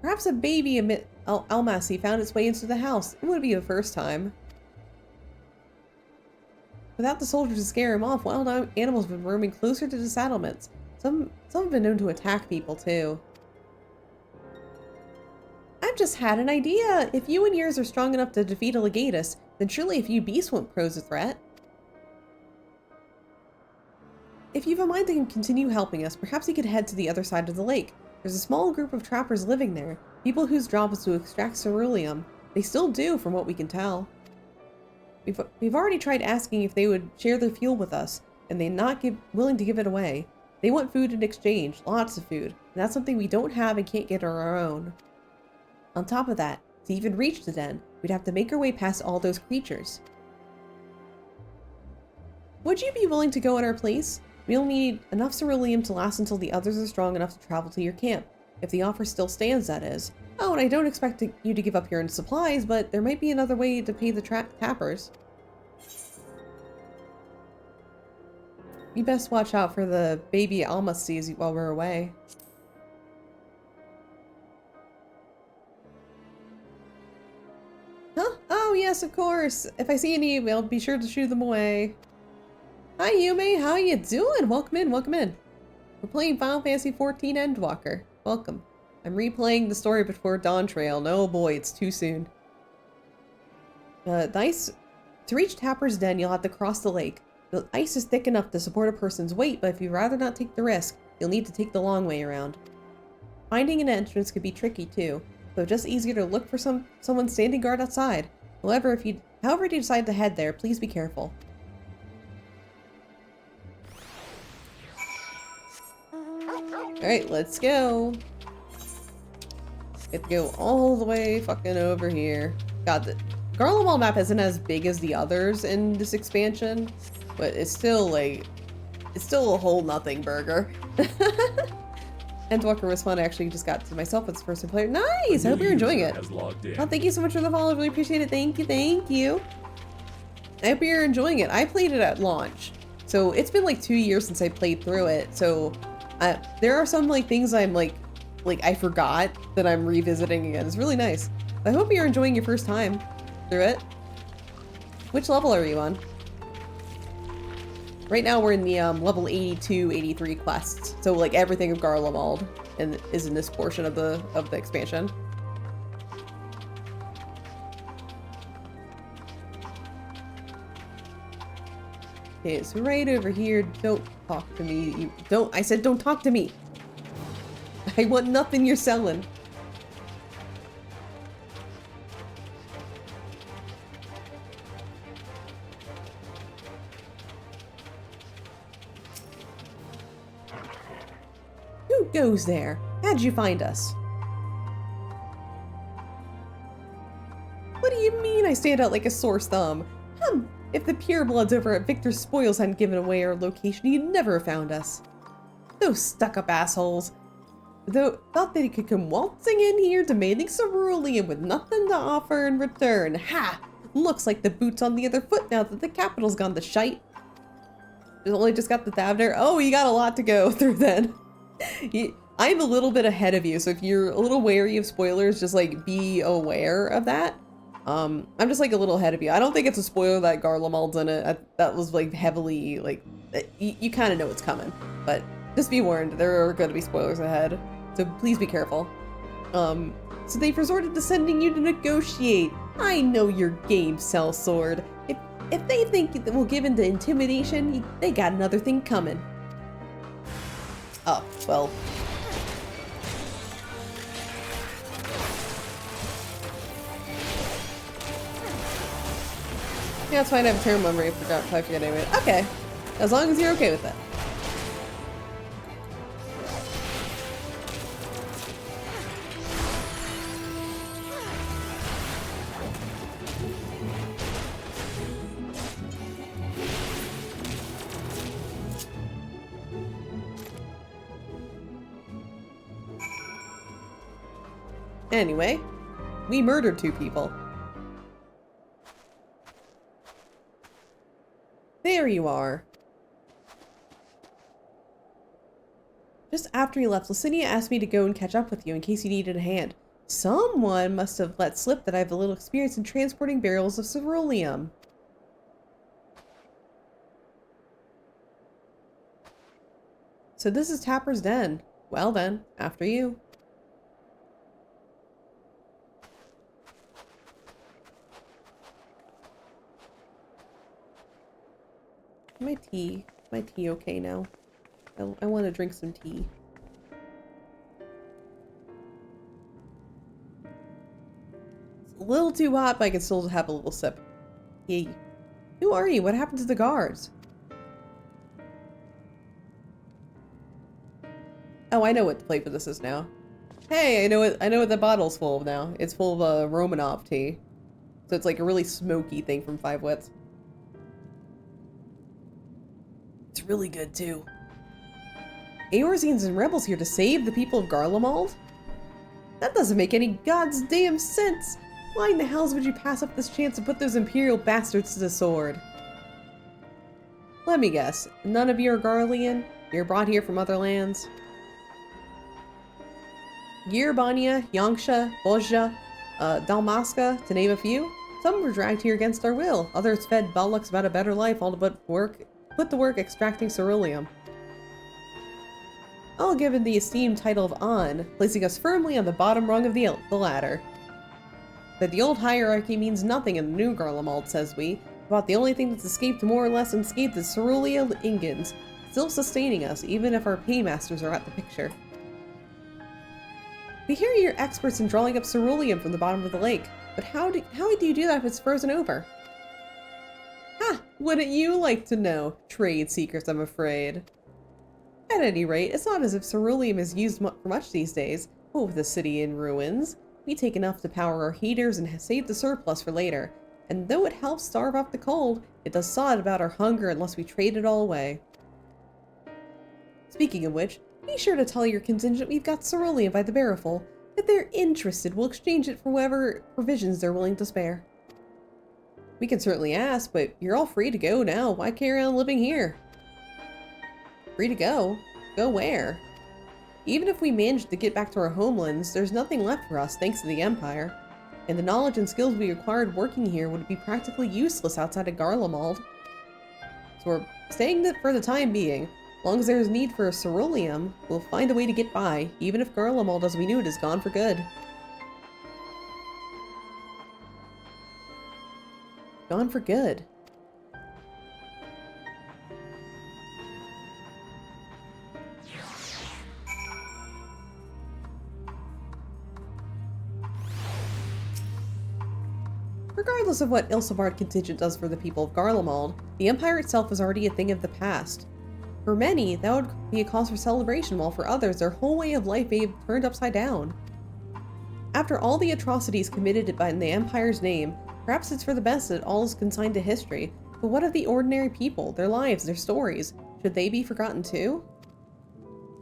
Perhaps a baby Almasi found its way into the house. It wouldn't be the first time. Without the soldiers to scare him off, wild animals have been roaming closer to the settlements. Some have been known to attack people, too. I've just had an idea! If you and yours are strong enough to defeat a Legatus, then surely a few beasts won't pose a threat. If you've a mind to continue helping us, perhaps you could head to the other side of the lake. There's a small group of trappers living there, people whose job is to extract ceruleum. They still do, from what we can tell. We've already tried asking if they would share their fuel with us, and they're not willing to give it away. They want food in exchange, lots of food, and that's something we don't have and can't get on our own. On top of that, to even reach the den, we'd have to make our way past all those creatures. Would you be willing to go in our place? We'll need enough ceruleum to last until the others are strong enough to travel to your camp. If the offer still stands, that is. Oh, and I don't expect you to give up your own supplies, but there might be another way to pay the tappers. You best watch out for the baby Almacies while we're away. Huh? Oh, yes, of course. If I see any, I'll be sure to shoo them away. Hi, Yume. How you doing? Welcome in, welcome in. We're playing Final Fantasy XIV Endwalker. Welcome. I'm replaying the story before Dawn Trail. No, boy, it's too soon. Nice. To reach Tapper's Den, you'll have to cross the lake. The ice is thick enough to support a person's weight, but if you'd rather not take the risk, you'll need to take the long way around. Finding an entrance could be tricky too, so just easier to look for someone standing guard outside. However, however you decide to head there, please be careful. Alright, let's go. Get to go all the way fucking over here. God, the Garlemald map isn't as big as the others in this expansion, but it's still like, it's still a whole nothing burger. Endwalker was fun. I actually just got to myself as first player. Nice! I hope you're enjoying it. Oh, thank you so much for the follow. Really appreciate it. Thank you, thank you. I hope you're enjoying it. I played it at launch, so it's been like 2 years since I played through it, so there are some like things I'm like I forgot that I'm revisiting again. It's really nice. I hope you're enjoying your first time through it. Which level are you on? Right now we're in the level 82, 83 quests. So like everything of Garlemald is in this portion of the expansion. Okay, so right over here, don't talk to me. I said don't talk to me. I want nothing you're selling. Who goes there? How'd you find us? What do you mean I stand out like a sore thumb? If the purebloods over at Victor's Spoils hadn't given away our location, you'd never have found us. Those stuck-up assholes. Though, thought they could come waltzing in here demanding cerulean with nothing to offer in return. Ha! Looks like the boot's on the other foot now that the capital's gone to shite. Only just got the Tavner. Oh, you got a lot to go through then. I'm a little bit ahead of you, so if you're a little wary of spoilers, just like be aware of that. I'm just like a little ahead of you. I don't think it's a spoiler that Garlemald's in it. That was like heavily like you kind of know what's coming, but just be warned, there are going to be spoilers ahead, so please be careful. So they've resorted to sending you to negotiate. I know your game, Sellsword. If they think that we'll give in to intimidation, they got another thing coming. Oh, well. Yeah, it's fine. I have a turn memory. I forget anyway. Okay. As long as you're okay with that. Anyway, we murdered 2 people. There you are. Just after you left, Licinia asked me to go and catch up with you in case you needed a hand. Someone must have let slip that I have a little experience in transporting barrels of ceruleum. So this is Tapper's Den. Well then, after you. My tea okay now? I want to drink some tea. It's a little too hot, but I can still have a little sip. Hey, who are you? What happened to the guards? Oh, I know what the flavor this is now. Hey, I know what the bottle's full of now. It's full of Romanov tea. So it's like a really smoky thing from 5 Wits. It's really good too. Eorzeans and rebels here to save the people of Garlemald? That doesn't make any god's damn sense. Why in the hells would you pass up this chance to put those Imperial bastards to the sword? Let me guess. None of you are Garlean? You're brought here from other lands? Yerbania, Yanksha, Bozja, Dalmasca, to name a few. Some were dragged here against our will. Others fed bollocks about a better life, all to put to work extracting ceruleum. All given the esteemed title of An, placing us firmly on the bottom rung of the ladder. That the old hierarchy means nothing in the new Garlemald, says we. About the only thing that's escaped more or less unscathed is cerulean ingans, still sustaining us, even if our paymasters are at the picture. We hear you're experts in drawing up ceruleum from the bottom of the lake, but how do you do that if it's frozen over? Ha! Wouldn't you like to know? Trade seekers, I'm afraid. At any rate, it's not as if ceruleum is used for much these days. But with the city in ruins, we take enough to power our heaters and save the surplus for later. And though it helps starve off the cold, it does sod about our hunger unless we trade it all away. Speaking of which, be sure to tell your contingent we've got ceruleum by the barrelful. If they're interested, we'll exchange it for whatever provisions they're willing to spare. We can certainly ask, but you're all free to go now. Why carry on living here? Free to go? Go where? Even if we managed to get back to our homelands, there's nothing left for us thanks to the Empire. And the knowledge and skills we acquired working here would be practically useless outside of Garlemald. So we're staying for the time being. As long as there's need for ceruleum, we'll find a way to get by, even if Garlemald as we knew it is gone for good. Gone for good. Regardless of what Ilsabard contingent does for the people of Garlemald, the Empire itself is already a thing of the past. For many, that would be a cause for celebration, while for others, their whole way of life may be turned upside down. After all the atrocities committed by the Empire's name, perhaps it's for the best that all is consigned to history. But what of the ordinary people, their lives, their stories? Should they be forgotten too?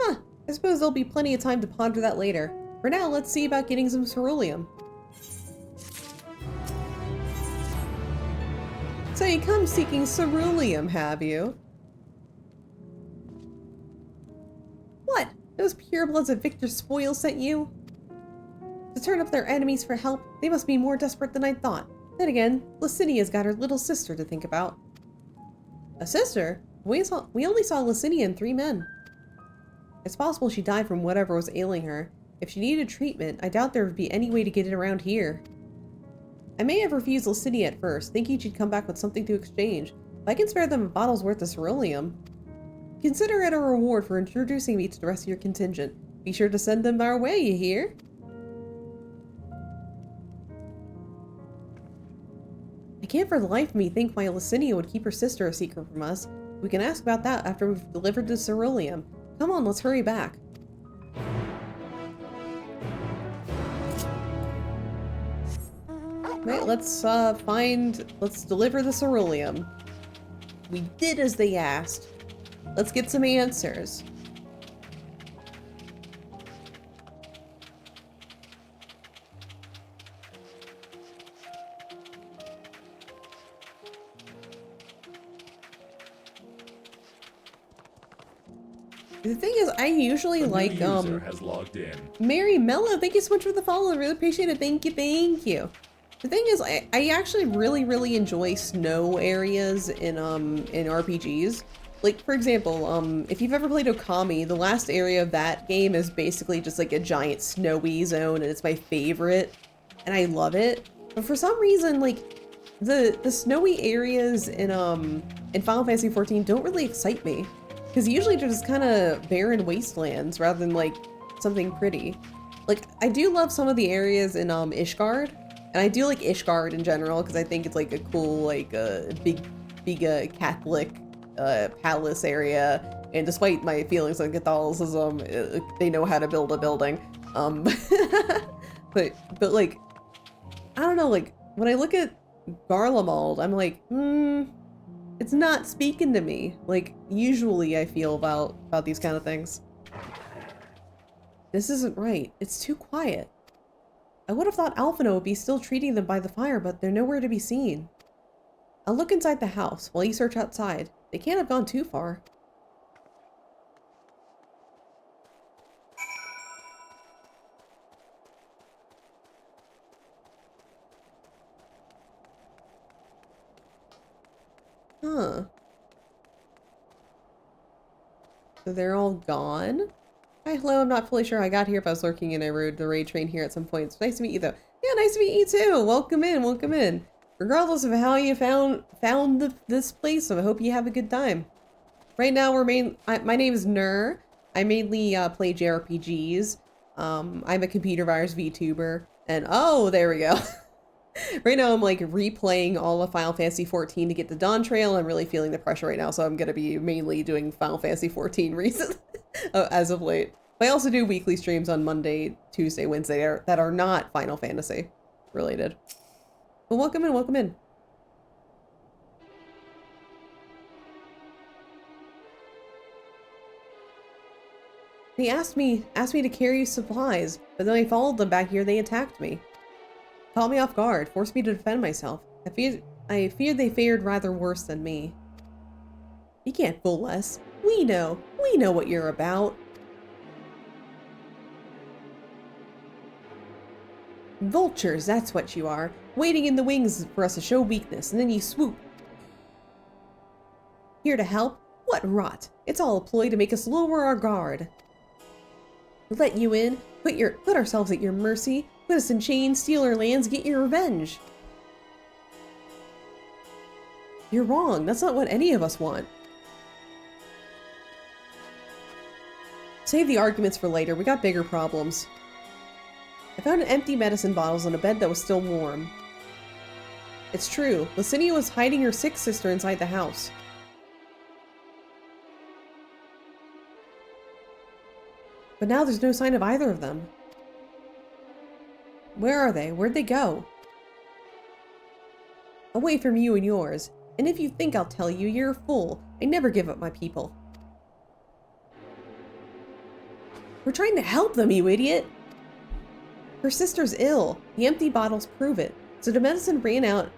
Huh, I suppose there'll be plenty of time to ponder that later. For now, let's see about getting some ceruleum. So you come seeking ceruleum, have you? What? Those purebloods of Victor Spoil sent you? To turn up their enemies for help, they must be more desperate than I thought. Then again, Licinia's got her little sister to think about. A sister? We only saw Licinia and 3 men. It's possible she died from whatever was ailing her. If she needed treatment, I doubt there would be any way to get it around here. I may have refused Licinia at first, thinking she'd come back with something to exchange, but I can spare them a bottle's worth of ceruleum. Consider it a reward for introducing me to the rest of your contingent. Be sure to send them our way, you hear? I can't for the life of me think why Licinia would keep her sister a secret from us. We can ask about that after we've delivered the ceruleum. Come on, let's hurry back. Right, let's deliver the ceruleum. We did as they asked. Let's get some answers. The thing is, I usually like, has logged in. Mary Mello, thank you so much for the follow. I really appreciate it. Thank you, thank you. The thing is, I actually really enjoy snow areas in RPGs. Like, for example, if you've ever played Okami, the last area of that game is basically just like a giant snowy zone, and it's my favorite, and I love it. But for some reason, like, the snowy areas in Final Fantasy XIV don't really excite me. Because usually they're just kind of barren wastelands rather than like something pretty. Like, I do love some of the areas in Ishgard, and I do like Ishgard in general because I think it's like a cool, like big Catholic palace area. And despite my feelings on Catholicism, they know how to build a building. But like, I don't know, like when I look at Garlemald, I'm like, it's not speaking to me, like usually I feel about these kind of things. This isn't right. It's too quiet. I would have thought Alphino would be still treating them by the fire, but they're nowhere to be seen. I'll look inside the house while you search outside. They can't have gone too far. Huh. So they're all gone? Hi, hello, I'm not fully sure how I got here, if I was lurking and I rode the raid train here at some point. It's nice to meet you though. Yeah, nice to meet you too! Welcome in, welcome in. Regardless of how you found this place, so I hope you have a good time. Right now my name is Nur. I mainly play JRPGs. I'm a computer virus VTuber. And oh, there we go. Right now I'm like replaying all of Final Fantasy XIV to get the Dawn Trail. I'm really feeling the pressure right now, so I'm gonna be mainly doing Final Fantasy XIV recently as of late. But I also do weekly streams on Monday, Tuesday, Wednesday that are not Final Fantasy related. Well, welcome in, welcome in. They asked me to carry supplies, but then I followed them back here. They attacked me. Caught me off guard, forced me to defend myself. I feared they fared rather worse than me. You can't fool us. We know what you're about. Vultures, that's what you are. Waiting in the wings for us to show weakness, and then you swoop. Here to help? What rot. It's all a ploy to make us lower our guard. Let you in, put ourselves at your mercy, put us in chains, steal our lands, get your revenge. You're wrong. That's not what any of us want. Save the arguments for later. We got bigger problems. I found empty medicine bottles on a bed that was still warm. It's true. Licinia was hiding her sick sister inside the house. But now there's no sign of either of them. Where are they? Where'd they go? Away from you and yours. And if you think I'll tell you, you're a fool. I never give up my people. We're trying to help them, you idiot! Her sister's ill. The empty bottles prove it. So the medicine ran out,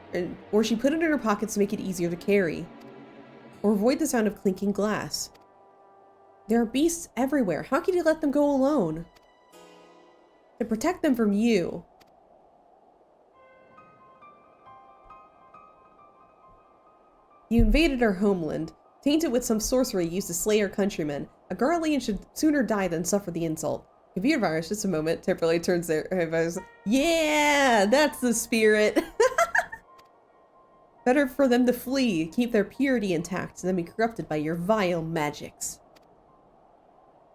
or she put it in her pockets to make it easier to carry. Or avoid the sound of clinking glass. There are beasts everywhere. How can you let them go alone? To protect them from you. You invaded our homeland, tainted with some sorcery used to slay our countrymen. A Garlean should sooner die than suffer the insult. Computer virus, just a moment. Temporarily turns their virus. Yeah, that's the spirit. Better for them to flee, keep their purity intact, than be corrupted by your vile magics.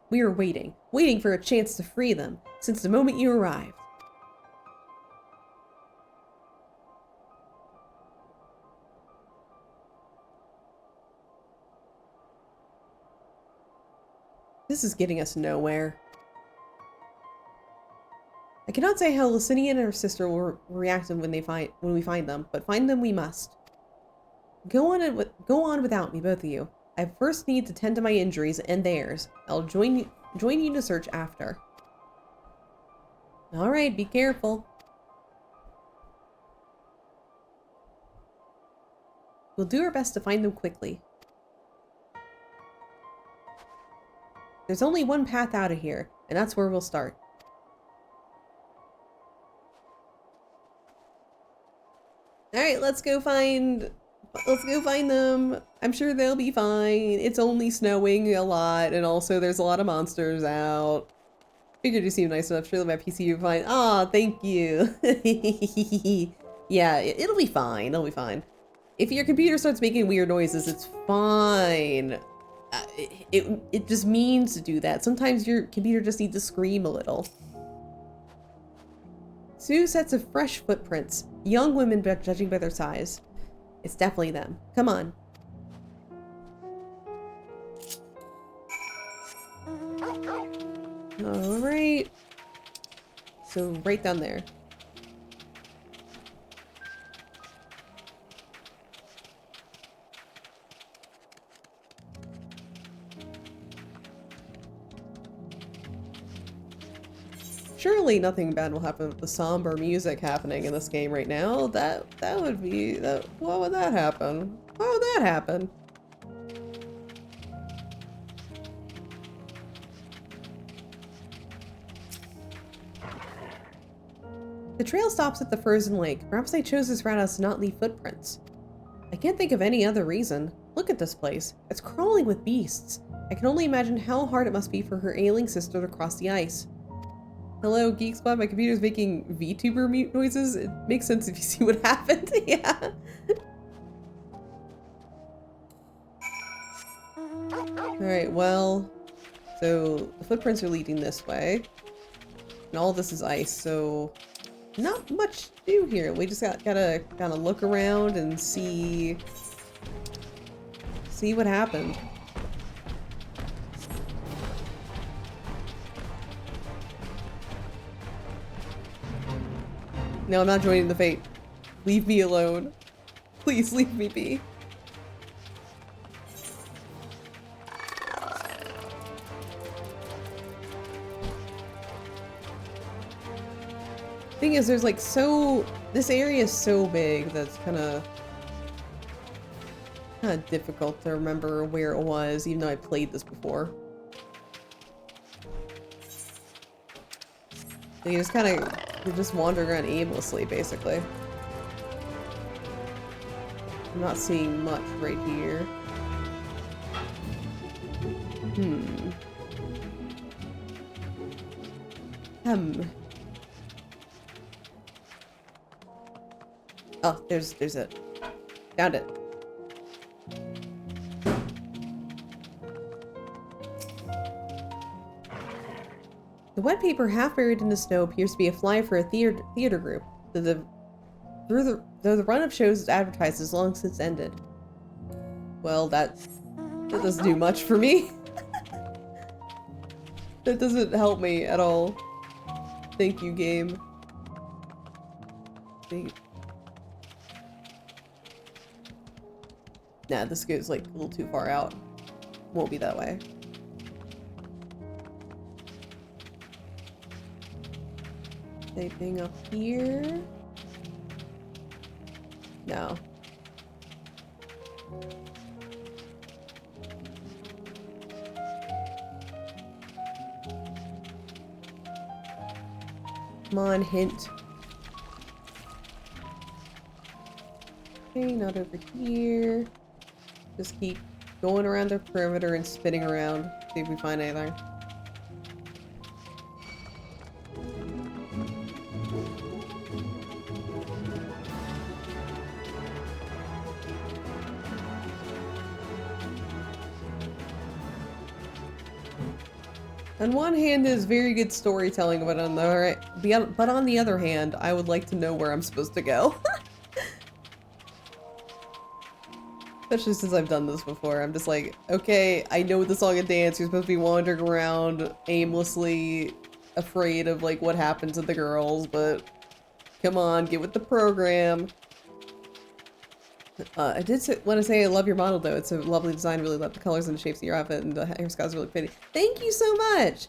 We are waiting for a chance to free them, since the moment you arrived. This is getting us nowhere. I cannot say how Licinia and her sister will react when we find them, but find them we must. Go on without me, both of you. I first need to tend to my injuries and theirs. I'll join you to search after. All right, be careful. We'll do our best to find them quickly. There's only one path out of here, and that's where we'll start. Alright, let's go find them. I'm sure they'll be fine. It's only snowing a lot, and also there's a lot of monsters out. Figured you seem nice enough. Surely my PC will be fine. Aw, thank you. Yeah, it'll be fine. It'll be fine. If your computer starts making weird noises, it's fine. It just means to do that. Sometimes your computer just needs to scream a little. 2 sets of fresh footprints. Young women, judging by their size. It's definitely them. Come on. Alright. So, right down there. Surely nothing bad will happen with the somber music happening in this game right now. That would be that. Why would that happen? Why would that happen? The trail stops at the frozen lake. Perhaps they chose this route as to not leave footprints. I can't think of any other reason. Look at this place. It's crawling with beasts. I can only imagine how hard it must be for her ailing sister to cross the ice. Hello, Geek Squad. My computer's making VTuber mute noises. It makes sense if you see what happened. Yeah. Alright, well, so the footprints are leading this way. And all this is ice, so not much to do here. We just gotta kind of look around and see what happened. No, I'm not joining the fate. Leave me alone. Please leave me be. Thing is, there's like this area is so big that's kind of difficult to remember where it was, even though I played this before. So you you're just wandering around aimlessly, basically. I'm not seeing much right here. Oh, there's it. Found it. The wet paper half buried in the snow appears to be a flyer for a theater group. Through Though the run of shows advertised has long since ended. Well, that doesn't do much for me. That doesn't help me at all. Thank you, game. Nah, this goes like a little too far out. Won't be that way. Anything up here? No. Come on, hint. Okay, not over here. Just keep going around the perimeter and spinning around. See if we find anything. On one hand, is very good storytelling, but on the other hand, I would like to know where I'm supposed to go. Especially since I've done this before. I'm just like, okay, I know the song and dance. You're supposed to be wandering around aimlessly, afraid of like what happened to the girls, but come on, get with the program. I did want to say I love your model though. It's a lovely design. Really love the colors and the shapes of your outfit, and the hairstyle's really pretty. Thank you so much.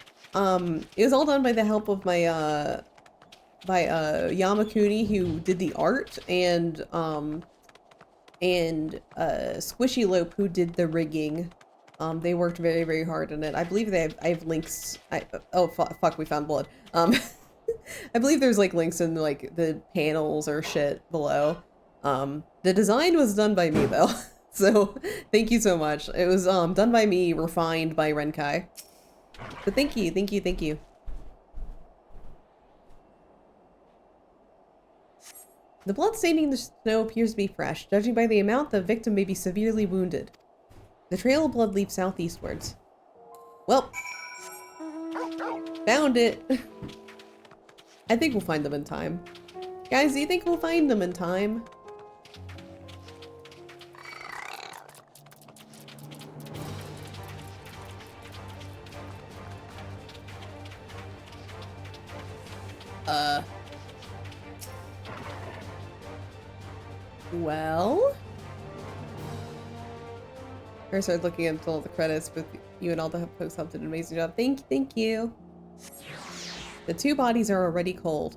It was all done by the help of my Yamakuni, who did the art, and Squishy Lope, who did the rigging. They worked very, very hard on it. I believe I have links. Oh fuck, we found blood. I believe there's like links in like the panels or shit below. The design was done by me though, so thank you so much. It was done by me, refined by Renkai. But thank you, thank you, thank you. The blood staining the snow appears to be fresh. Judging by the amount, the victim may be severely wounded. The trail of blood leads southeastwards. Well, found it. I think we'll find them in time. Guys, do you think we'll find them in time? Well? I started looking at all the credits, but you and all the folks helped did an amazing job. Thank you. The two bodies are already cold.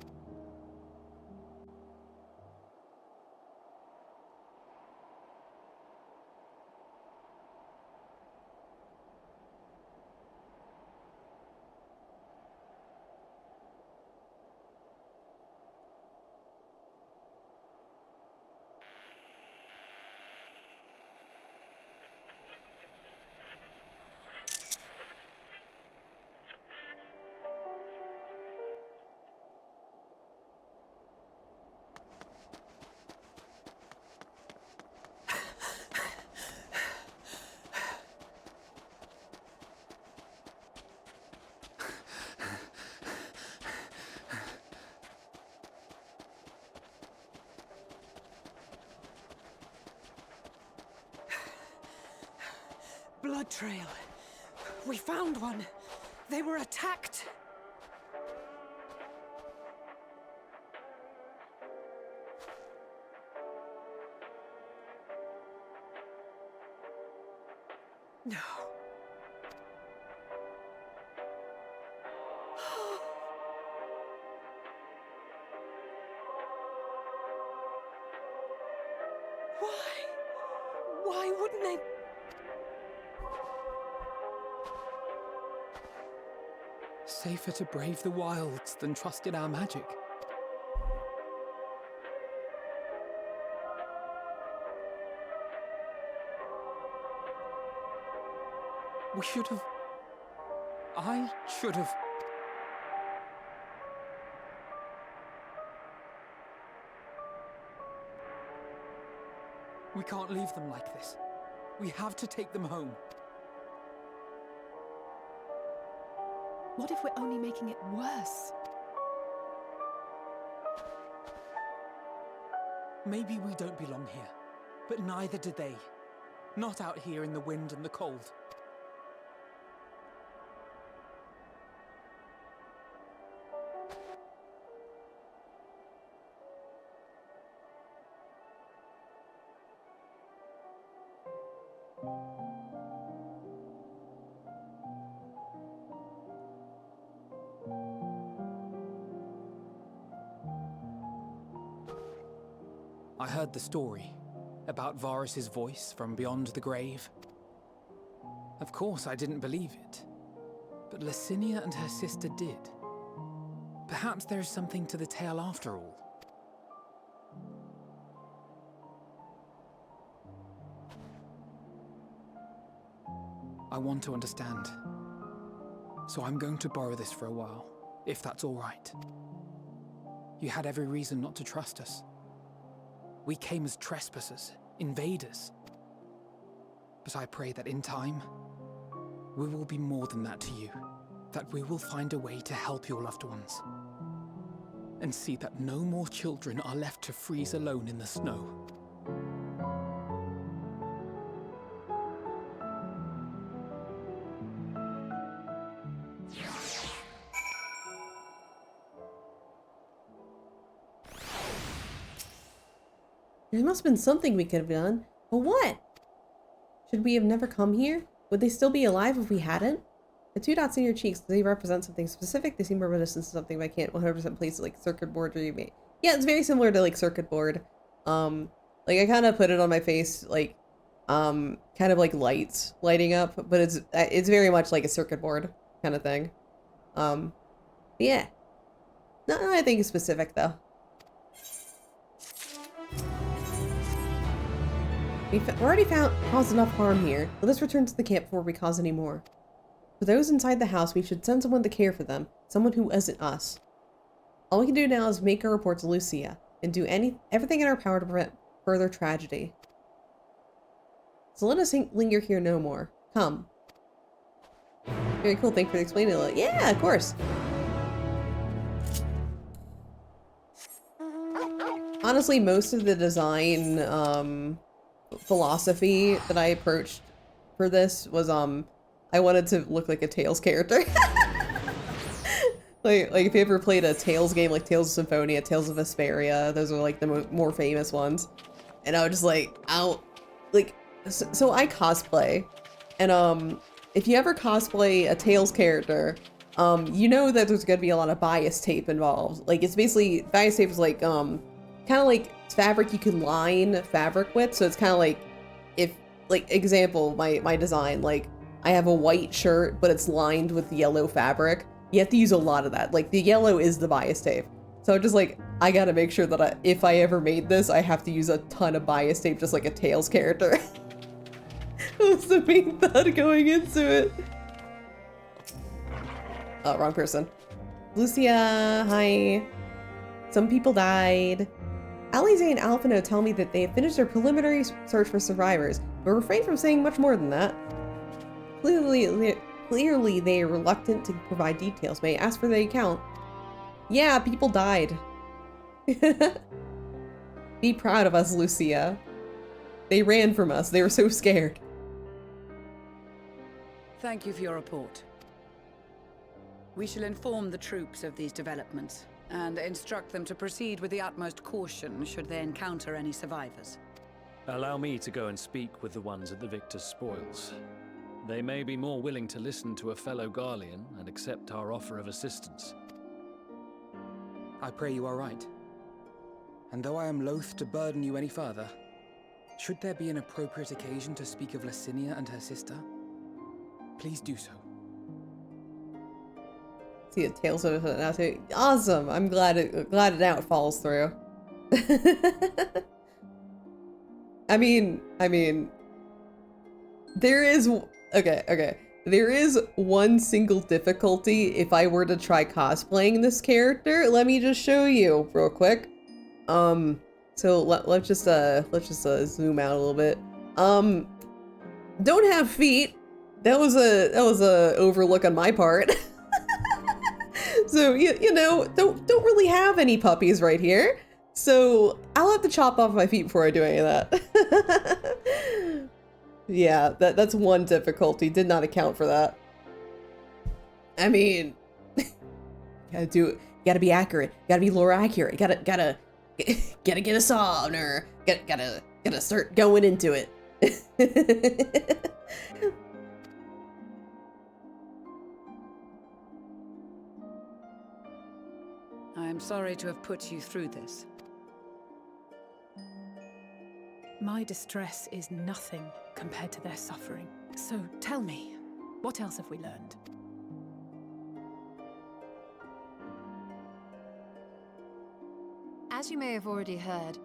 Blood trail. We found one. They were attacked. No. Why wouldn't they? Safer to brave the wilds than trust in our magic. We should have... I should have... We can't leave them like this. We have to take them home. What if we're only making it worse? Maybe we don't belong here, but neither do they. Not out here in the wind and the cold. I heard the story about Varus's voice from beyond the grave. Of course, I didn't believe it, but Licinia and her sister did. Perhaps there is something to the tale after all. I want to understand, so I'm going to borrow this for a while, if that's all right. You had every reason not to trust us. We came as trespassers, invaders. But I pray that in time, we will be more than that to you. That we will find a way to help your loved ones. And see that no more children are left to freeze alone in the snow. There must have been something we could have done. But what? Should we have never come here? Would they still be alive if we hadn't? The 2 dots in your cheeks, do they represent something specific? They seem reminiscent of something, but I can't 100% place it, like circuit board or you may. Yeah, it's very similar to like circuit board. Like I kind of put it on my face, like, kind of like lights lighting up, but it's very much like a circuit board kind of thing. Yeah. Not anything specific though. We've already caused enough harm here. Let us return to the camp before we cause any more. For those inside the house, we should send someone to care for them. Someone who isn't us. All we can do now is make a report to Lucia and do everything in our power to prevent further tragedy. So let us linger here no more. Come. Very cool. Thank you for explaining it. Yeah, of course. Honestly, most of the design, philosophy that I approached for this was I wanted to look like a Tales character. like if you ever played a Tales game like Tales of Symphonia, Tales of Vesperia, those are like the more famous ones. And I was just like, so I cosplay, and if you ever cosplay a Tales character, you know that there's gonna be a lot of bias tape involved. Like it's basically bias tape is like kind of like fabric you can line fabric with, so it's kind of like if like example my design, like I have a white shirt but it's lined with yellow fabric. You have to use a lot of that, like the yellow is the bias tape. So just like I gotta make sure that if I ever made this, I have to use a ton of bias tape just like a Tales character. That was the main thought going into it. Oh, wrong person. Lucia, hi. Some people died. Alize and Alphino tell me that they have finished their preliminary search for survivors, but refrain from saying much more than that. Clearly they are reluctant to provide details. May I ask for the account? Yeah, people died. Be proud of us, Lucia. They ran from us. They were so scared. Thank you for your report. We shall inform the troops of these developments and instruct them to proceed with the utmost caution should they encounter any survivors. Allow me to go and speak with the ones at the victor's spoils. They may be more willing to listen to a fellow Garlean and accept our offer of assistance. I pray you are right. And though I am loath to burden you any further, should there be an appropriate occasion to speak of Licinia and her sister, please do so. See a Tales of it. Awesome. I'm glad now it falls through. I mean, there is okay. There is one single difficulty if I were to try cosplaying this character. Let me just show you real quick. So let's just zoom out a little bit. Don't have feet. That was a overlook on my part. So you know, don't really have any puppies right here. So I'll have to chop off my feet before I do any of that. Yeah, that's one difficulty. Did not account for that. I mean, gotta be accurate. Gotta be lore accurate. Gotta get a saw or gotta start going into it. I am sorry to have put you through this. My distress is nothing compared to their suffering. So tell me, what else have we learned? As you may have already heard,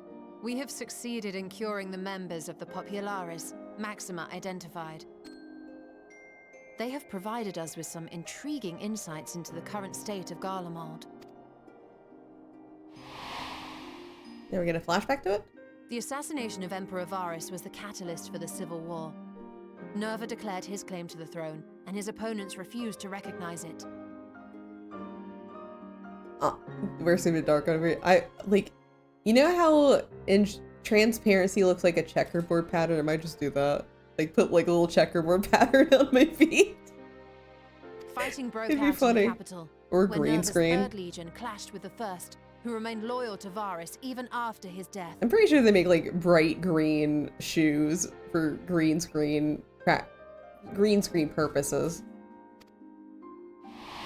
we have succeeded in curing the members of the Populares, Maxima identified. They have provided us with some intriguing insights into the current state of Garlemald. Then we're gonna flashback to it? The assassination of Emperor Varus was the catalyst for the civil war. Nerva declared his claim to the throne, and his opponents refused to recognize it. We're super dark over here. I like, you know how in transparency looks like a checkerboard pattern? I might just do that. Like put like a little checkerboard pattern on my feet. Fighting broke It'd be out funny. in the capital. Or when green Nerva's screen. Third Legion clashed with the First, who remained loyal to Varus even after his death. I'm pretty sure they make like bright green shoes for green screen purposes.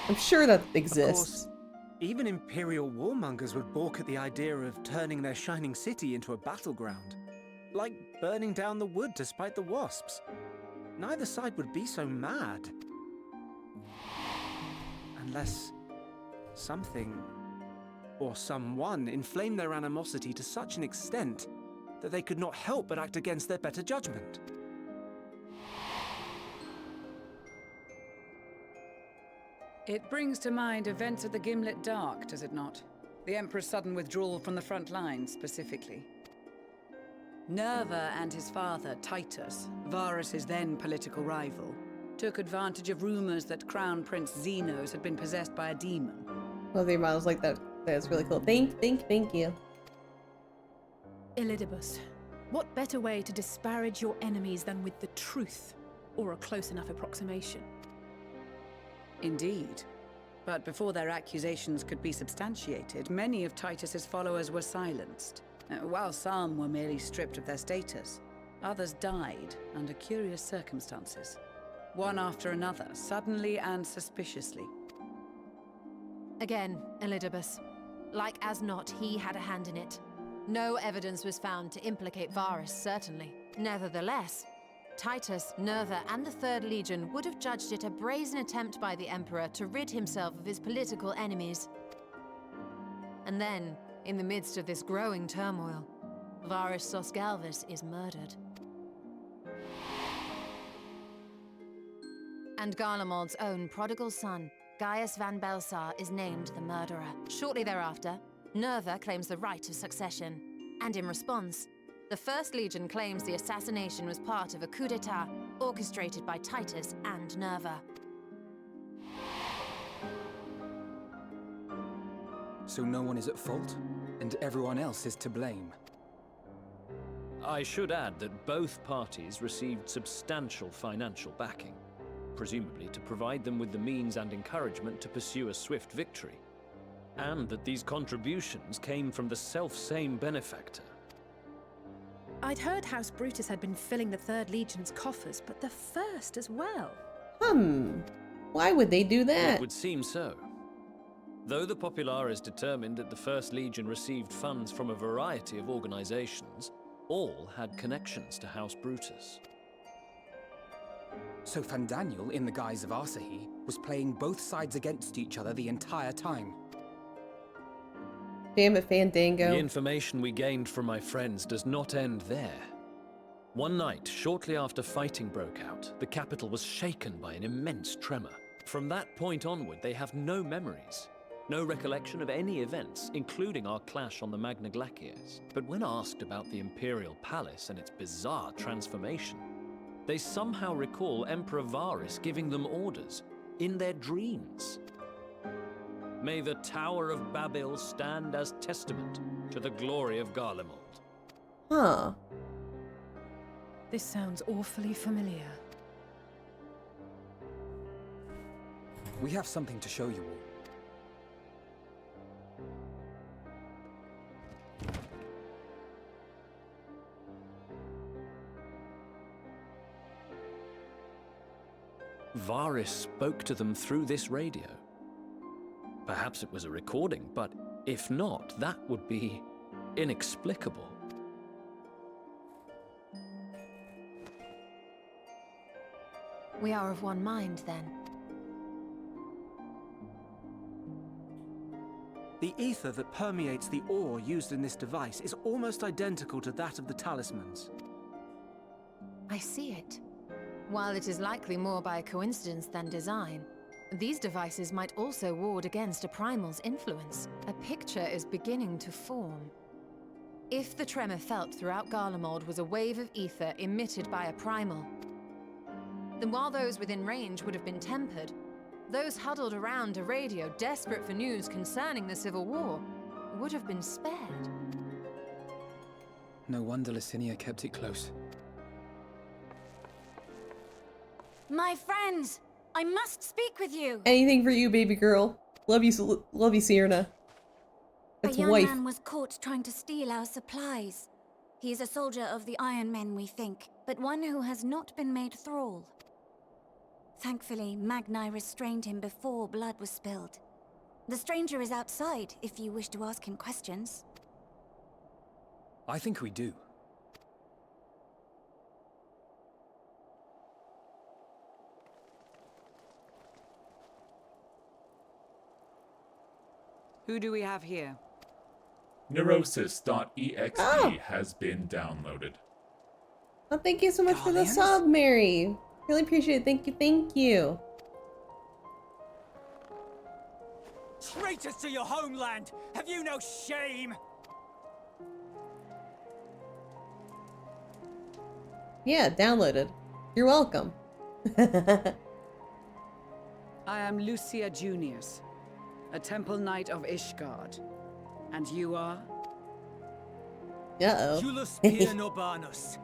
I'm sure that exists. Of course, even Imperial warmongers would balk at the idea of turning their shining city into a battleground. Like burning down the wood to spite the wasps. Neither side would be so mad. Unless something or someone inflamed their animosity to such an extent that they could not help but act against their better judgment. It brings to mind events at the Gimlet Dark, does it not? The Emperor's sudden withdrawal from the front lines, specifically. Nerva and his father, Titus, Varus's then political rival, took advantage of rumors that Crown Prince Xenos had been possessed by a demon. Well, the models like that. That's really cool. Thank you. Elidibus, what better way to disparage your enemies than with the truth, or a close enough approximation? Indeed. But before their accusations could be substantiated, many of Titus's followers were silenced. While some were merely stripped of their status, others died under curious circumstances. One after another, suddenly and suspiciously. Again, Elidibus. Like as not, he had a hand in it. No evidence was found to implicate Varus, certainly. Nevertheless, Titus, Nerva, and the Third Legion would have judged it a brazen attempt by the Emperor to rid himself of his political enemies. And then, in the midst of this growing turmoil, Varus Sosgalvis is murdered. And Garlemald's own prodigal son, Gaius van Belsar, is named the murderer. Shortly thereafter, Nerva claims the right of succession. And in response, the First Legion claims the assassination was part of a coup d'etat orchestrated by Titus and Nerva. So no one is at fault, and everyone else is to blame. I should add that both parties received substantial financial backing, presumably to provide them with the means and encouragement to pursue a swift victory, and that these contributions came from the self-same benefactor. I'd heard House Brutus had been filling the Third Legion's coffers, but the First as well. Why would they do that? It would seem so. Though the Populares determined that the First Legion received funds from a variety of organizations, all had connections to House Brutus. So Fandaniel, in the guise of Asahi, was playing both sides against each other the entire time. Damn it, Fandango. The information we gained from my friends does not end there. One night, shortly after fighting broke out, the capital was shaken by an immense tremor. From that point onward, they have no memories. No recollection of any events, including our clash on the Magna Glaciers. But when asked about the Imperial Palace and its bizarre transformation, they somehow recall Emperor Varus giving them orders in their dreams. May the Tower of Babel stand as testament to the glory of Garlemald. Huh. This sounds awfully familiar. We have something to show you all. Varys spoke to them through this radio. Perhaps it was a recording, but if not, that would be inexplicable. We are of one mind, then. The ether that permeates the ore used in this device is almost identical to that of the talismans. I see it. While it is likely more by coincidence than design, these devices might also ward against a primal's influence. A picture is beginning to form. If the tremor felt throughout Garlemald was a wave of ether emitted by a primal, then while those within range would have been tempered, those huddled around a radio desperate for news concerning the Civil War would have been spared. No wonder Licinia kept it close. My friends, I must speak with you. Anything for you, baby girl. Love you, Cyrna. That's a young wife. man was caught trying to steal our supplies. He is a soldier of the Iron Men, we think, but one who has not been made thrall. Thankfully, Magni restrained him before blood was spilled. The stranger is outside, if you wish to ask him questions. I think we do. Who do we have here? Neurosis.exe Oh. has been downloaded. Oh, thank you so much for the sub, Mary. Really appreciate it. Thank you, thank you. Traitors to your homeland! Have you no shame? Yeah, downloaded. You're welcome. I am Lucia Junius, a temple knight of Ishgard. And you are? Uh-oh. Julius Pierre Norbanus.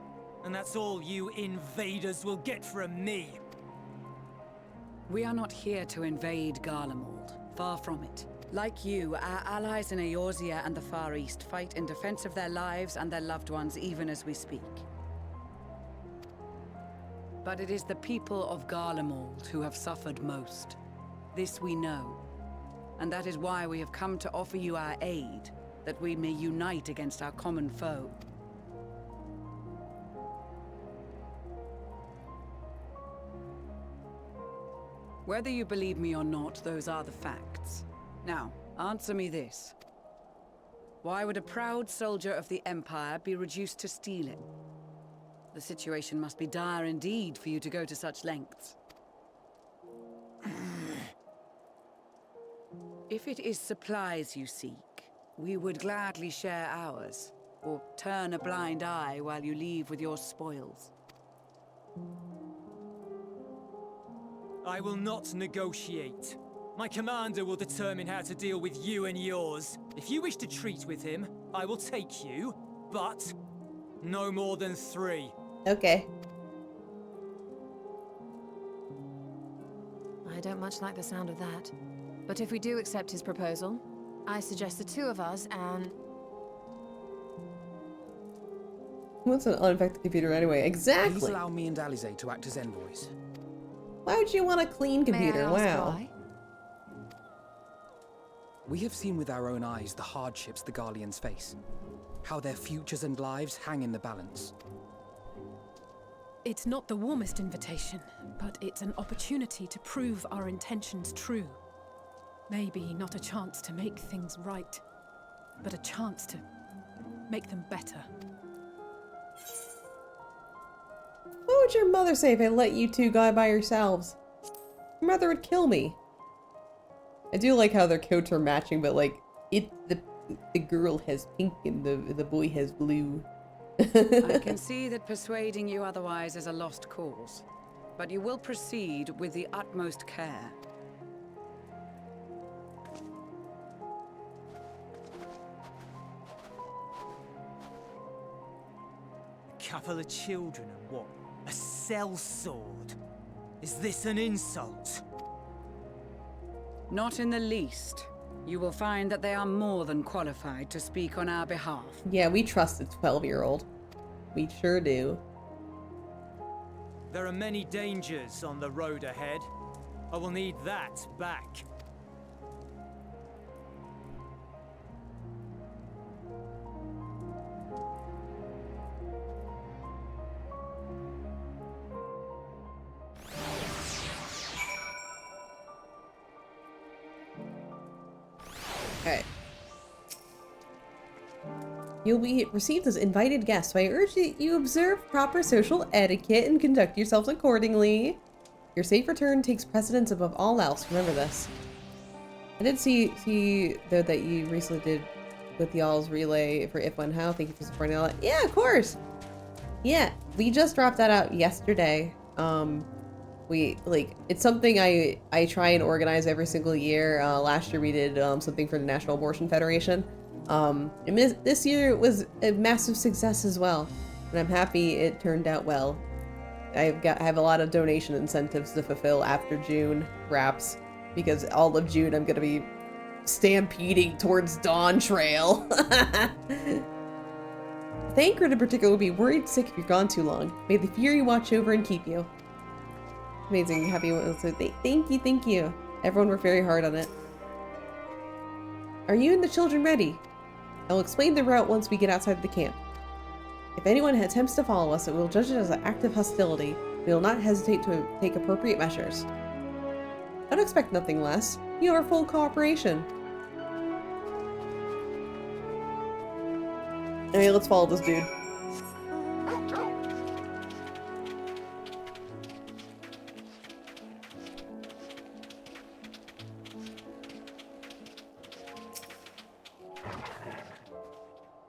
And that's all you invaders will get from me. We are not here to invade Garlemald. Far from it. Like you, our allies in Eorzea and the Far East fight in defense of their lives and their loved ones even as we speak. But it is the people of Garlemald who have suffered most. This we know. And that is why we have come to offer you our aid, that we may unite against our common foe. Whether you believe me or not, those are the facts. Now, answer me this. Why would a proud soldier of the Empire be reduced to stealing? The situation must be dire indeed for you to go to such lengths. If it is supplies you seek, we would gladly share ours, or turn a blind eye while you leave with your spoils. I will not negotiate. My commander will determine how to deal with you and yours. If you wish to treat with him, I will take you, but no more than 3. Okay. I don't much like the sound of that. But if we do accept his proposal, I suggest the 2 of us and... What's an unaffected computer anyway? Exactly. Please allow me and Alize to act as envoys. Why would you want a clean computer? May I ask Wow. why? We have seen with our own eyes the hardships the Garleans face. How their futures and lives hang in the balance. It's not the warmest invitation, but it's an opportunity to prove our intentions true. Maybe not a chance to make things right, but a chance to make them better. What would your mother say if I let you 2 go by yourselves? Your mother would kill me. I do like how their coats are matching, but like the girl has pink and the boy has blue. I can see that persuading you otherwise is a lost cause, but you will proceed with the utmost care. couple of children and what? A sellsword? Is this an insult? Not in the least. You will find that they are more than qualified to speak on our behalf. Yeah, we trust a 12-year-old. We sure do. There are many dangers on the road ahead. I will need that back. Okay. You'll be received as invited guests, so I urge that you observe proper social etiquette and conduct yourselves accordingly. Your safe return takes precedence above all else. Remember this. I did see though that you recently did with y'all's relay for If When How. Thank you for supporting all that. Yeah, of course. Yeah, we just dropped that out yesterday. It's something I try and organize every single year. Last year we did something for the National Abortion Federation. And this year it was a massive success as well, and I'm happy it turned out well. I have a lot of donation incentives to fulfill after June wraps, because all of June I'm gonna be stampeding towards Dawn Trail. Thancred in particular will be worried sick if you're gone too long. May the Fury watch over and keep you. Amazing, happy. So thank you. Everyone worked very hard on it. Are you and the children ready? I'll explain the route once we get outside the camp. If anyone attempts to follow us, we will judge it as an act of hostility. We will not hesitate to take appropriate measures. Don't expect nothing less. You have our full cooperation. Anyway, let's follow this dude.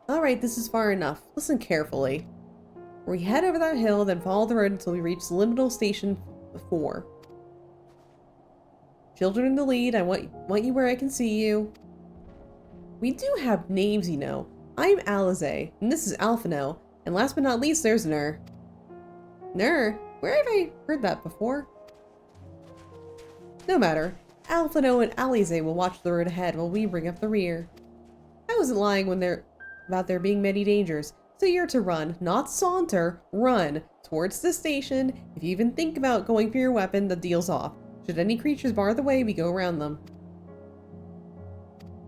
Alright, this is far enough. Listen carefully. We head over that hill, then follow the road until we reach Liminal Station 4. Children in the lead, I want you where I can see you. We do have names, you know. I'm Alize, and this is Alphino, and last but not least, there's Nur. Nur? Where have I heard that before? No matter. Alphino and Alize will watch the road ahead while we bring up the rear. I wasn't lying about there being many dangers, so you're to run, not saunter, run towards the station. If you even think about going for your weapon, the deal's off. Should any creatures bar the way, we go around them.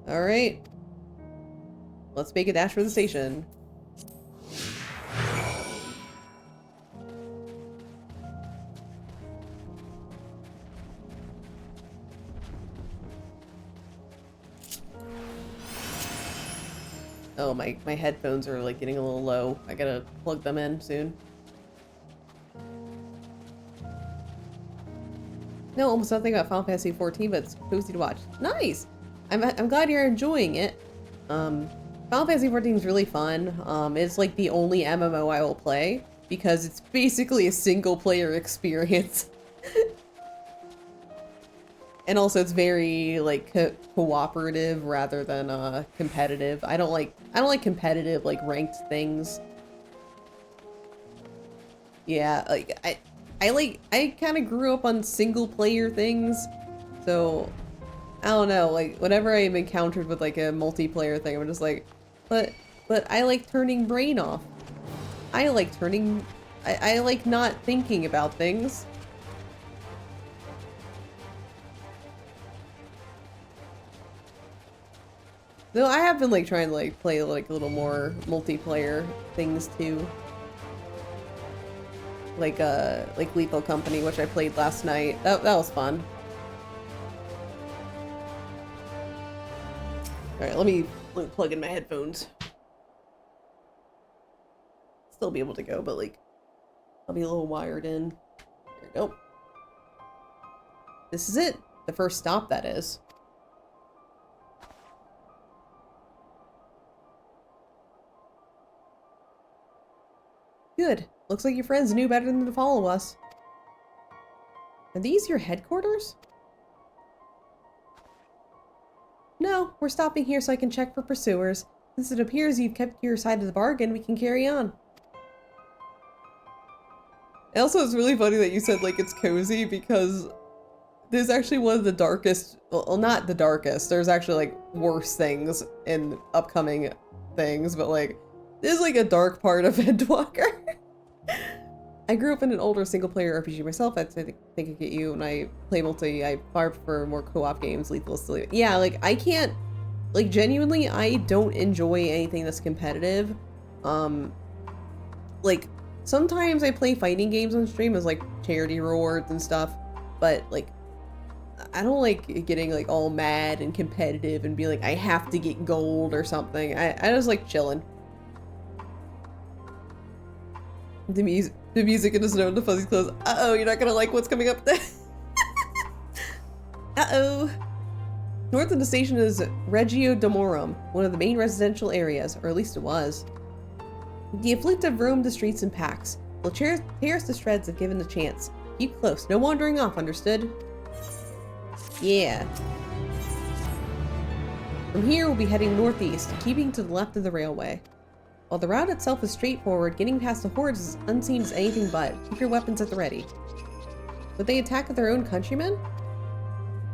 Alright. Let's make a dash for the station. Oh, my headphones are like getting a little low. I gotta plug them in soon. No, almost nothing about Final Fantasy XIV, but it's cozy to watch. Nice! I'm glad you're enjoying it. Final Fantasy XIV is really fun. It's like the only MMO I will play because it's basically a single player experience. And also it's very like cooperative rather than competitive. I don't like competitive like ranked things. Yeah, like I kind of grew up on single player things, so I don't know, like whenever I'm encountered with like a multiplayer thing, I'm just like, but I like turning brain off. I like not thinking about things. Though I have been like trying to like play like a little more multiplayer things too. Like Lethal Company, which I played last night. That was fun. Alright, let me plug in my headphones. Still be able to go, but like I'll be a little wired in. There we go. This is it. The first stop, that is. Good. Looks like your friends knew better than to follow us. Are these your headquarters? No, we're stopping here so I can check for pursuers. Since it appears you've kept your side of the bargain, we can carry on. Also, it's really funny that you said, like, it's cozy, because there's actually one of the darkest, well, not the darkest, there's actually, like, worse things in upcoming things, but, like, there's, like, a dark part of Endwalker. I grew up in an older single-player RPG myself. I think I get you. When I play multi, I far prefer more co-op games, Lethal Sleep. Yeah, like, I can't, like, genuinely, I don't enjoy anything that's competitive. Like, sometimes I play fighting games on stream as, like, charity rewards and stuff, but, like, I don't like getting, like, all mad and competitive and be like, I have to get gold or something. I just like chilling. The music in the snow and the fuzzy clothes. Uh-oh, you're not gonna like what's coming up there. Uh-oh. North of the station is Reggio Domorum, one of the main residential areas, or at least it was. The afflicted roam the streets in packs. Will tear us to shreds if given the chance. Keep close, no wandering off, understood? Yeah. From here, we'll be heading northeast, keeping to the left of the railway. While the route itself is straightforward, getting past the hordes is unseen as anything but. Keep your weapons at the ready. Would they attack their own countrymen?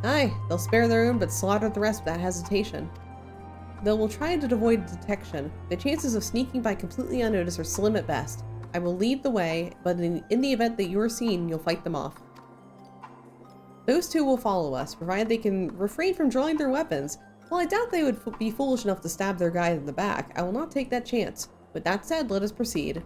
Aye, they'll spare their own but slaughter the rest without hesitation. Though we'll try to avoid detection, the chances of sneaking by completely unnoticed are slim at best. I will lead the way, but in the event that you are seen, you'll fight them off. Those two will follow us, provided they can refrain from drawing their weapons. While I doubt they would be foolish enough to stab their guide in the back, I will not take that chance. With that said, let us proceed.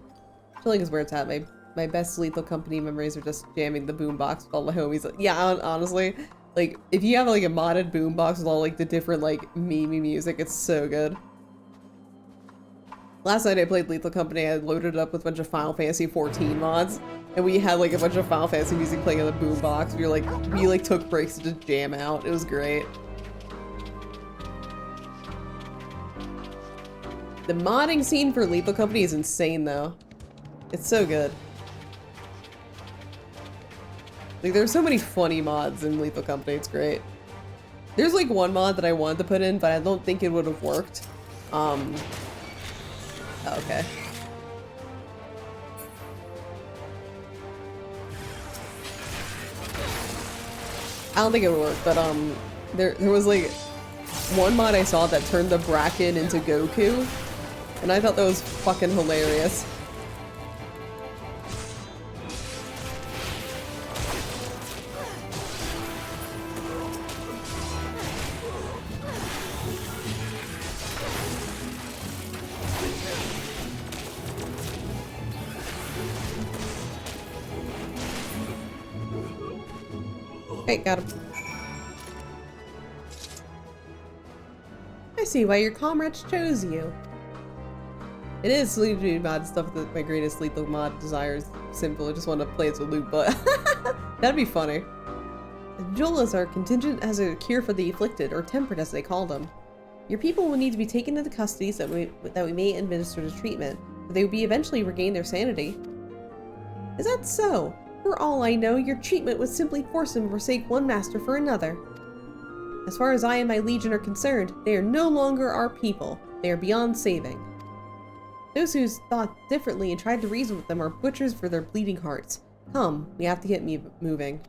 Chilling is where it's at. My best Lethal Company memories are just jamming the boombox with all the homies. Yeah, honestly, like, if you have, like, a modded boombox with all, like, the different, like, meme music, it's so good. Last night I played Lethal Company, I loaded it up with a bunch of Final Fantasy XIV mods, and we had, like, a bunch of Final Fantasy music playing on the boombox. We took breaks to just jam out. It was great. The modding scene for Lethal Company is insane, though. It's so good. Like, there's so many funny mods in Lethal Company, it's great. There's, like, one mod that I wanted to put in, but I don't think it would have worked. Okay. I don't think it would work, but, there was, like, one mod I saw that turned the Bracken into Goku, and I thought that was fucking hilarious. Okay, got him. I see why your comrades chose you. It is Sleepy mod stuff that my greatest Lethal mod desires. Simple, I just want to play as a loot, but that'd be funny. Jolas are contingent as a cure for the afflicted, or tempered as they call them. Your people will need to be taken into custody so that we may administer the treatment, but they will be eventually regain their sanity. Is that so? For all I know, your treatment would simply force them to forsake one master for another. As far as I and my legion are concerned, they are no longer our people. They are beyond saving. Those who thought differently and tried to reason with them are butchers for their bleeding hearts. Come, we have to get moving.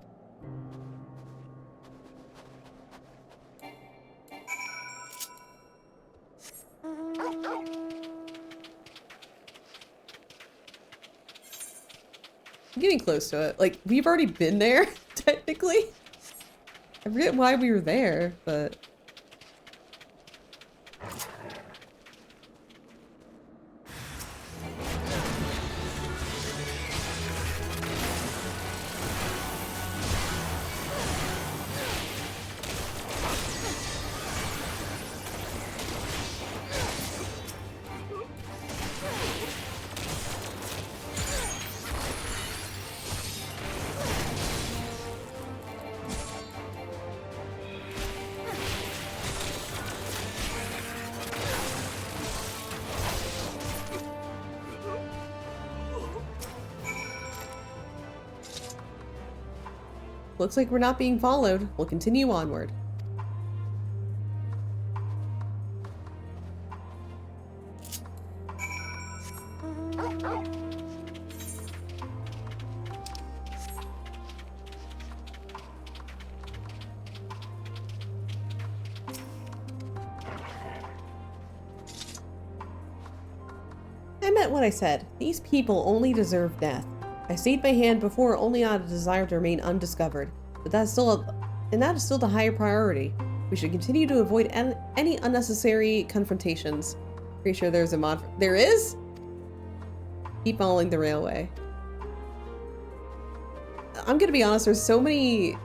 I'm getting close to it. Like, we've already been there, technically. I forget why we were there, but... Looks like we're not being followed. We'll continue onward. I meant what I said. These people only deserve death. I stayed my hand before only out of desire to remain undiscovered, but that is still the higher priority. We should continue to avoid any unnecessary confrontations. Pretty sure there's a mod. There is? Keep following the railway. I'm gonna be honest, there's so many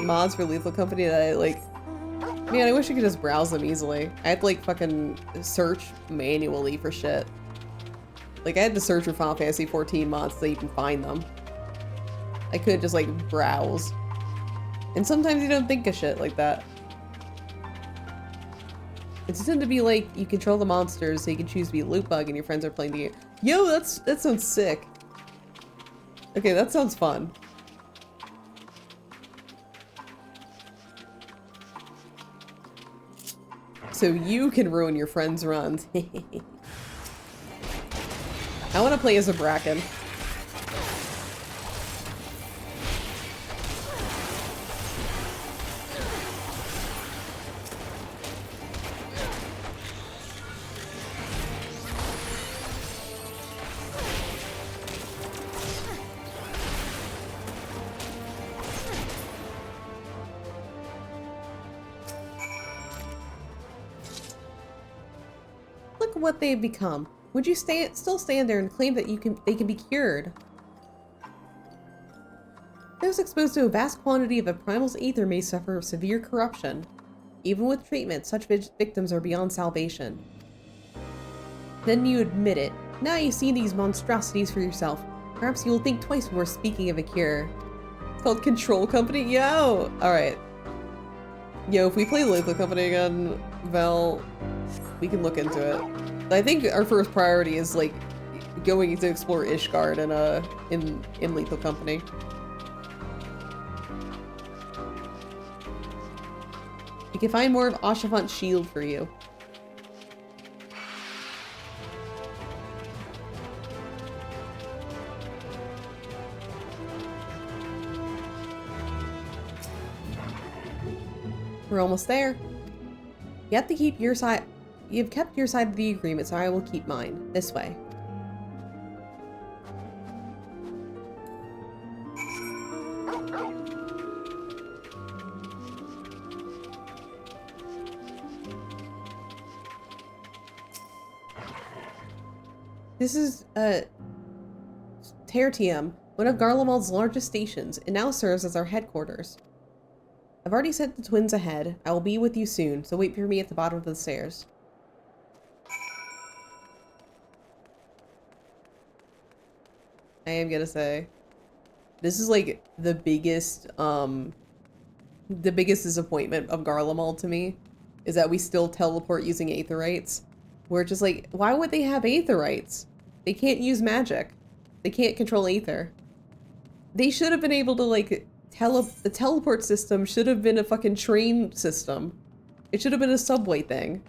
mods for Lethal Company that I like. Man, I wish I could just browse them easily. I had to like fucking search manually for shit. Like I had to search for Final Fantasy 14 mods so you can find them. I could just like browse. And sometimes you don't think of shit like that. It's tend to be like you control the monsters so you can choose to be a loot bug and your friends are playing the game. Yo, that sounds sick. Okay, that sounds fun. So you can ruin your friends' runs. I want to play as a Bracken. Look what they've become. Would you still stand there and claim that they can be cured? Those exposed to a vast quantity of a primal's ether may suffer severe corruption. Even with treatment, such victims are beyond salvation. Then you admit it. Now you see these monstrosities for yourself. Perhaps you will think twice before speaking of a cure. It's called Control Company? Yo! Alright. Yo, if we play Lethal Company again, Val, we can look into it. I think our first priority is like going to explore Ishgard in Lethal Company. We can find more of Ashafant's shield for you. We're almost there. You have to keep your side. You've kept your side of the agreement, so I will keep mine. This way. This is, Tertium, one of Garlemald's largest stations. It now serves as our headquarters. I've already sent the twins ahead. I will be with you soon, so wait for me at the bottom of the stairs. I am gonna say, this is like the biggest disappointment of Garlemald to me, is that we still teleport using aetherites. We're just like, why would they have aetherites? They can't use magic. They can't control aether. They should have been able to like, the teleport system should have been a fucking train system. It should have been a subway thing.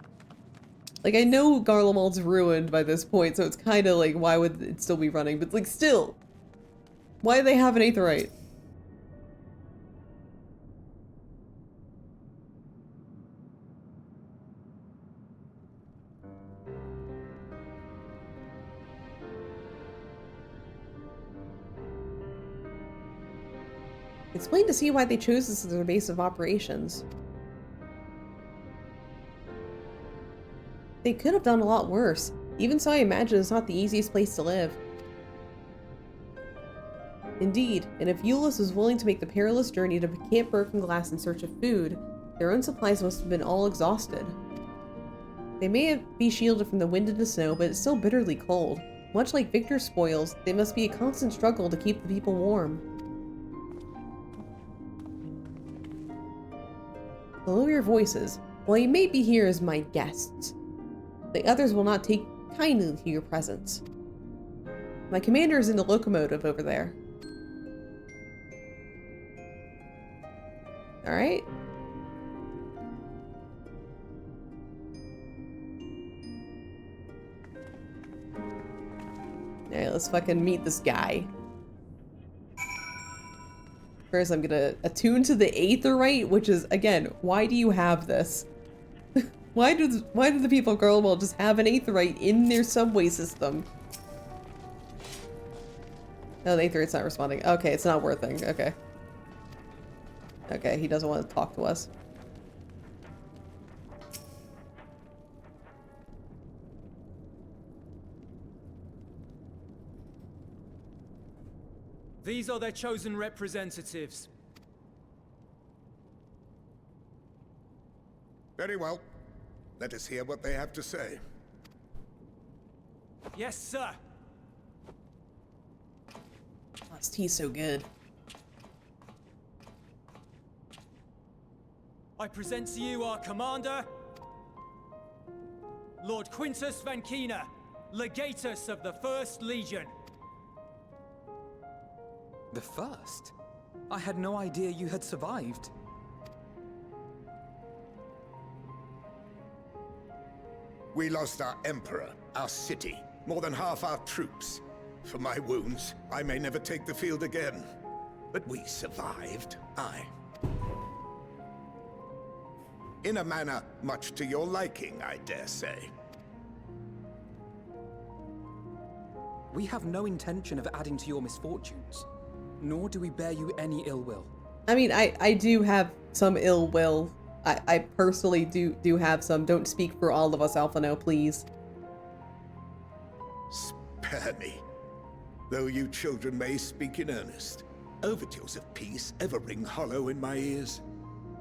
Like, I know Garlemald's ruined by this point, so it's kind of like, why would it still be running? But, like, still, why do they have an aetherite? It's plain to see why they chose this as their base of operations. They could have done a lot worse. Even so, I imagine it's not the easiest place to live. Indeed, and if Euless was willing to make the perilous journey to Camp Broken Glass in search of food, their own supplies must have been all exhausted. They may be shielded from the wind and the snow, but it's still bitterly cold. Much like Victor's spoils, they must be a constant struggle to keep the people warm. Lower your voices. While you may be here as my guests, the others will not take kindly to your presence. My commander is in the locomotive over there. Alright. Alright, let's fucking meet this guy. First, I'm gonna attune to the aetherite, which is, again, why do you have this? Why do the people of Garlemald just have an aetheryte in their subway system? Oh, the aetheryte's not responding. Okay, it's not working. Okay. Okay, he doesn't want to talk to us. These are their chosen representatives. Very well. Let us hear what they have to say. Yes, sir. Oh, this tea's so good. I present to you our commander, Lord Quintus Van Kina, Legatus of the 1st Legion. The first? I had no idea you had survived. We lost our emperor, our city, more than half our troops. For my wounds, I may never take the field again. But we survived, aye. In a manner much to your liking, I dare say. We have no intention of adding to your misfortunes, nor do we bear you any ill will. I mean, I do have some ill will. I personally do have some. Don't speak for all of us, Alphino, please. Spare me. Though you children may speak in earnest, overtures of peace ever ring hollow in my ears.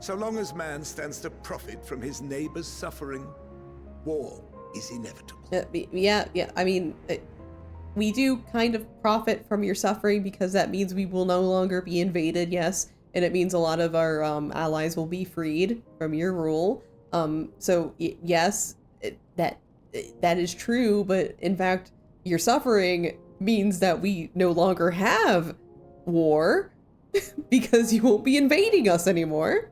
So long as man stands to profit from his neighbor's suffering, war is inevitable. Yeah. I mean, we do kind of profit from your suffering because that means we will no longer be invaded, yes. And it means a lot of our allies will be freed from your rule. So yes, that is true. But in fact, your suffering means that we no longer have war because you won't be invading us anymore.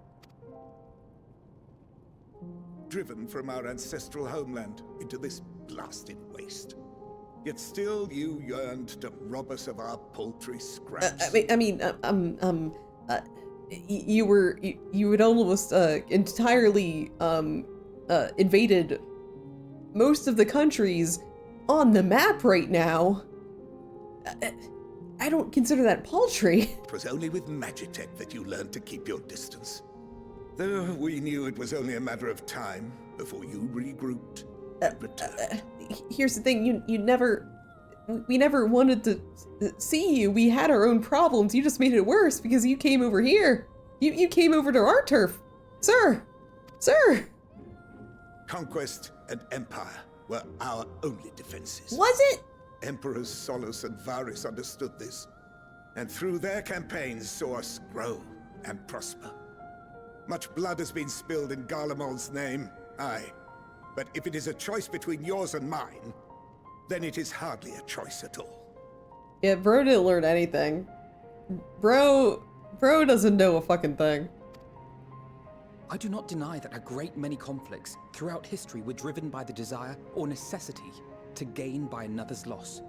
Driven from our ancestral homeland into this blasted waste. Yet still you yearned to rob us of our paltry scraps. You had almost entirely invaded most of the countries on the map right now. I don't consider that paltry. It was only with Magitech that you learned to keep your distance. Though we knew it was only a matter of time before you regrouped and returned. Here's the thing, we never wanted to see you. We had our own problems. You just made it worse because you came over here. You came over to our turf. Sir! Conquest and empire were our only defenses. Was it? Emperors Solus and Varys understood this, and through their campaigns saw us grow and prosper. Much blood has been spilled in Garlemald's name, aye. But if it is a choice between yours and mine, then it is hardly a choice at all. Yeah, bro didn't learn anything. Bro doesn't know a fucking thing. I do not deny that a great many conflicts throughout history were driven by the desire or necessity to gain by another's loss.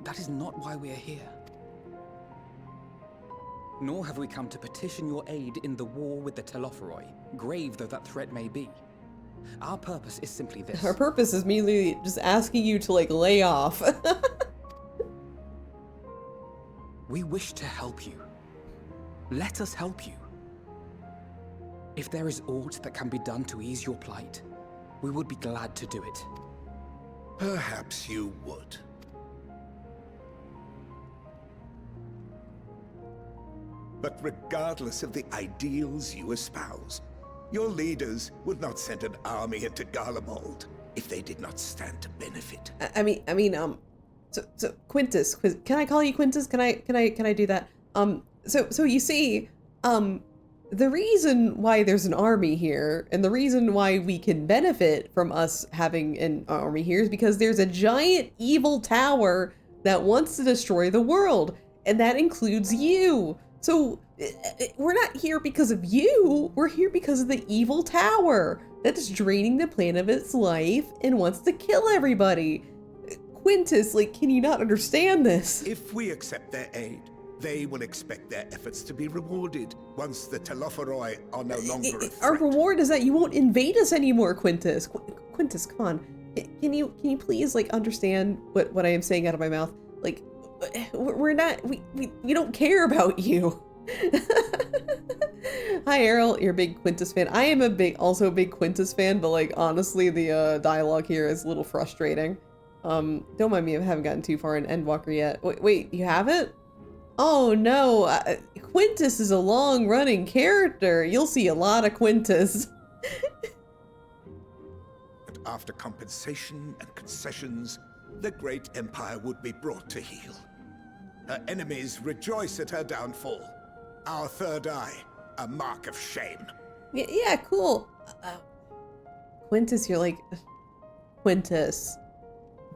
That is not why we are here. Nor have we come to petition your aid in the war with the Telophoroi, grave though that threat may be. Our purpose is simply this. Our purpose is merely just asking you to, like, lay off. We wish to help you. Let us help you. If there is aught that can be done to ease your plight, we would be glad to do it. Perhaps you would. But regardless of the ideals you espouse, your leaders would not send an army into Garlemald if they did not stand to benefit. So Quintus, can I call you Quintus? Can I do that? So you see, the reason why there's an army here and the reason why we can benefit from us having an army here is because there's a giant evil tower that wants to destroy the world, and that includes you. So we're not here because of you. We're here because of the evil tower that's draining the planet of its life and wants to kill everybody. Quintus, like, can you not understand this? If we accept their aid, They will expect their efforts to be rewarded once the Telophoroi are no longer a Our threat. reward is that you won't invade us anymore, Quintus. Quintus, come on. Can you please like understand what I am saying out of my mouth? Like, we're not we don't care about you. Hi Errol, you're a big Quintus fan. I am also a big Quintus fan, but like honestly the dialogue here is a little frustrating. Don't mind me, I haven't gotten too far in Endwalker yet. Wait, you haven't? Oh no, Quintus is a long-running character. You'll see a lot of Quintus. But after compensation and concessions, the great empire would be brought to heel. Her enemies rejoice at her downfall. Our third eye, a mark of shame. Yeah, cool. Quintus, you're like... Quintus.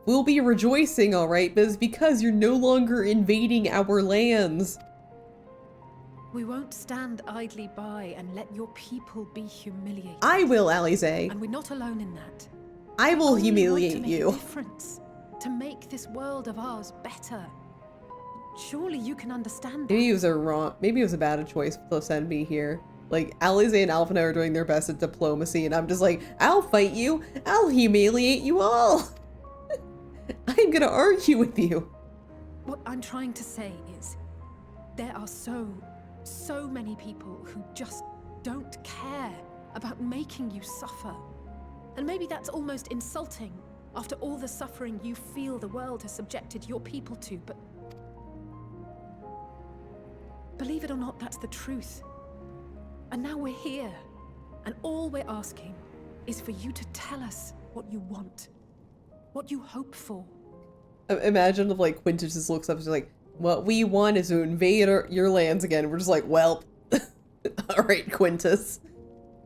We'll be rejoicing, alright, but it's because you're no longer invading our lands. We won't stand idly by and let your people be humiliated. I will, Alize. And we're not alone in that. I will We humiliate want to make you. a difference, to make this world of ours better. Surely you can understand that. Maybe it was a bad choice to send me here. Like, Alize and Alphina are doing their best at diplomacy, and I'm just like, I'll fight you. I'll humiliate you all. I'm gonna argue with you. What I'm trying to say is, there are so many people who just don't care about making you suffer. And maybe that's almost insulting after all the suffering you feel the world has subjected your people to, but believe it or not, that's the truth. And now we're here, and all we're asking is for you to tell us what you want, what you hope for. Imagine if like Quintus just looks up and is like, what we want is to invade your lands again. We're just like, well, all right, Quintus.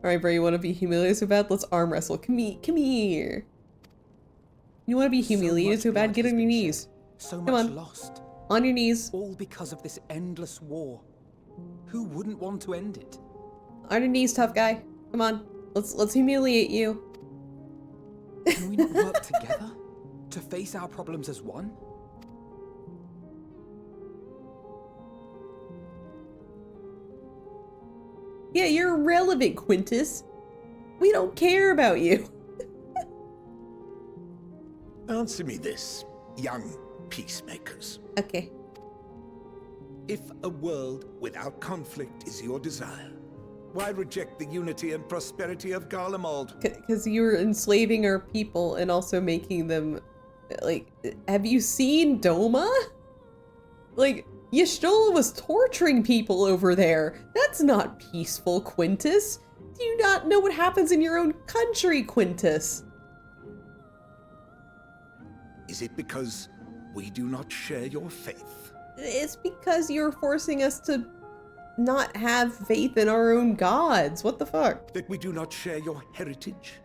All right, bro, you want to be humiliated so bad? Let's arm wrestle. Come here. You want to be humiliated so bad? Get on your knees. So Come much on. lost. On your knees. All because of this endless war. Who wouldn't want to end it? On your knees, tough guy. Come on. Let's humiliate you. Can we not work together to face our problems as one? Yeah, you're irrelevant, Quintus. We don't care about you. Answer me this, young peacemakers. Okay. If a world without conflict is your desire, why reject the unity and prosperity of Garlemald? Because you're enslaving our people and also making them, like, have you seen Doma? Like, Y'shtola was torturing people over there. That's not peaceful, Quintus. Do you not know what happens in your own country, Quintus? Is it because we do not share your faith? It's because you're forcing us to not have faith in our own gods. What the fuck? That we do not share your heritage?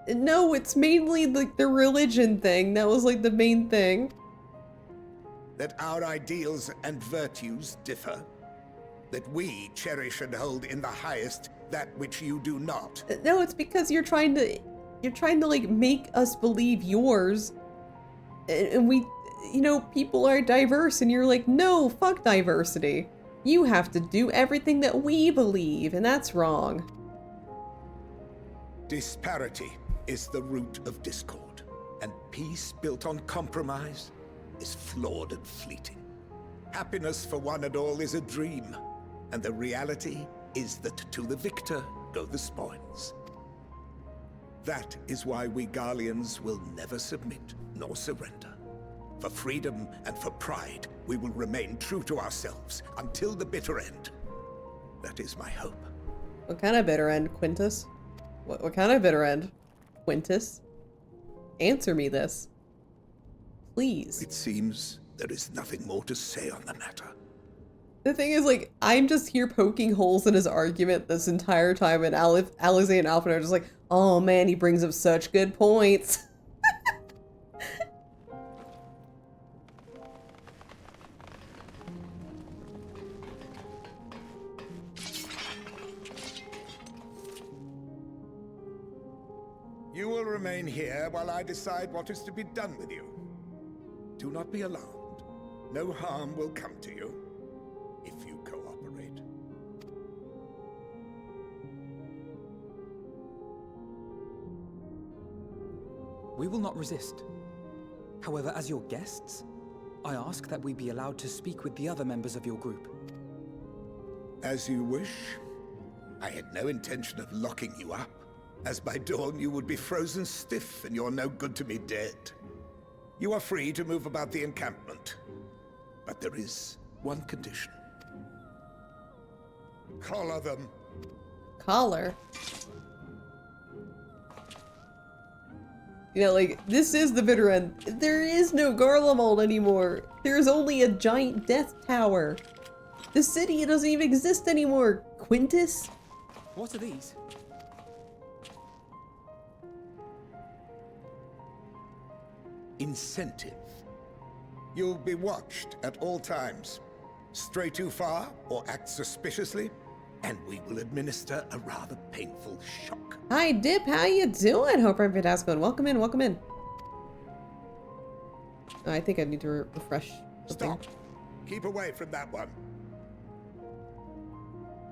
No, it's mainly like the religion thing. That was like the main thing. That our ideals and virtues differ? That we cherish and hold in the highest that which you do not? No, it's because you're trying to like make us believe yours. And we, you know, people are diverse and you're like, no, fuck diversity. You have to do everything that we believe, and that's wrong. Disparity is the root of discord, and peace built on compromise is flawed and fleeting. Happiness for one and all is a dream, and the reality is that to the victor go the spoils. That is why we Garleans will never submit nor surrender. For freedom and for pride, we will remain true to ourselves until the bitter end. That is my hope. What kind of bitter end, Quintus? What kind of bitter end, Quintus? Answer me this. Please. It seems there is nothing more to say on the matter. The thing is, like, I'm just here poking holes in his argument this entire time, and Alize and Alpha are just like, oh man, he brings up such good points. You will remain here while I decide what is to be done with you. Do not be alarmed. No harm will come to you. cooperate. We will not resist. However, as your guests, I ask that we be allowed to speak with the other members of your group. As you wish. I had no intention of locking you up, as by dawn you would be frozen stiff and you're no good to me dead. You are free to move about the encampment, but there is one condition. Collar them. Collar? You know, like, this is the bitter end. There is no Garlemald anymore. There's only a giant death tower. The city doesn't even exist anymore. Quintus? What are these? Incentive. You'll be watched at all times. Stray too far or act suspiciously, and we will administer a rather painful shock. Hi, Dip. How you doing? Hope I'm fantastic. Welcome in. Welcome in. Oh, I think I need to refresh something. Stop. Keep away from that one.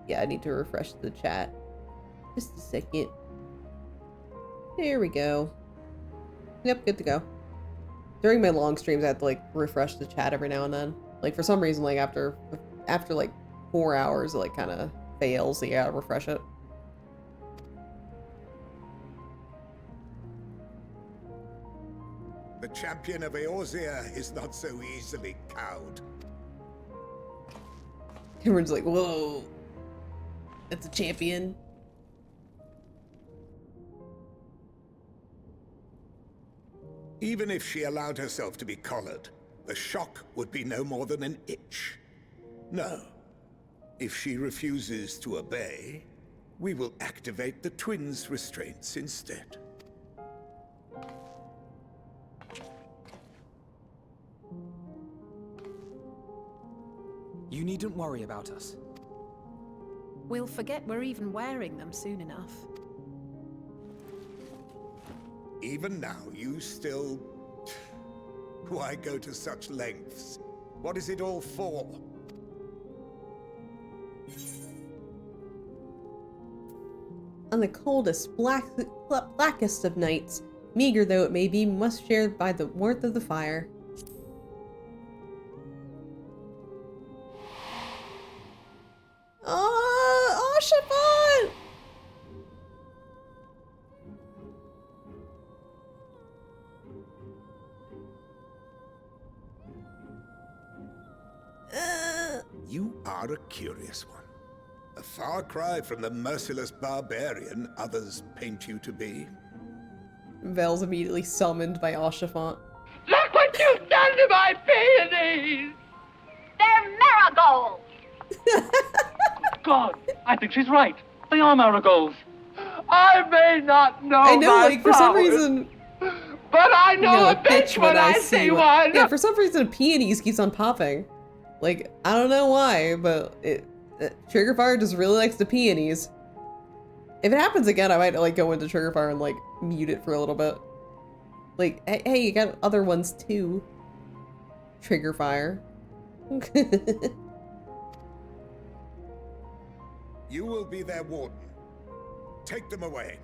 Yeah, I need to refresh the chat. Just a second. There we go. Yep, good to go. During my long streams, I have to like refresh the chat every now and then. Like for some reason, like after like 4 hours, it like kind of fails. So you gotta refresh it. The champion of Eorzea is not so easily cowed. Everyone's like, whoa. That's a champion. Even if she allowed herself to be collared, the shock would be no more than an itch. No. If she refuses to obey, we will activate the twins' restraints instead. You needn't worry about us. We'll forget we're even wearing them soon enough. Even now, you still... Why go to such lengths? What is it all for? On the coldest, blackest of nights, meager though it may be, must share by the warmth of the fire. Oh, Siobhan! You are a curious one. A far cry from the merciless barbarian others paint you to be. Vel's immediately summoned by Oshafant. Look what you've done to my peonies! They're marigolds! God, I think she's right. They are marigolds. I may not know I know, my like, for some flowers, reason... but I know a bitch when I see one! Yeah, for some reason, peonies keeps on popping. Like, I don't know why, but Triggerfire just really likes the peonies. If it happens again, I might, like, go into Triggerfire and, like, mute it for a little bit. Like, hey, you got other ones, too. Triggerfire. You will be their warden. Take them away.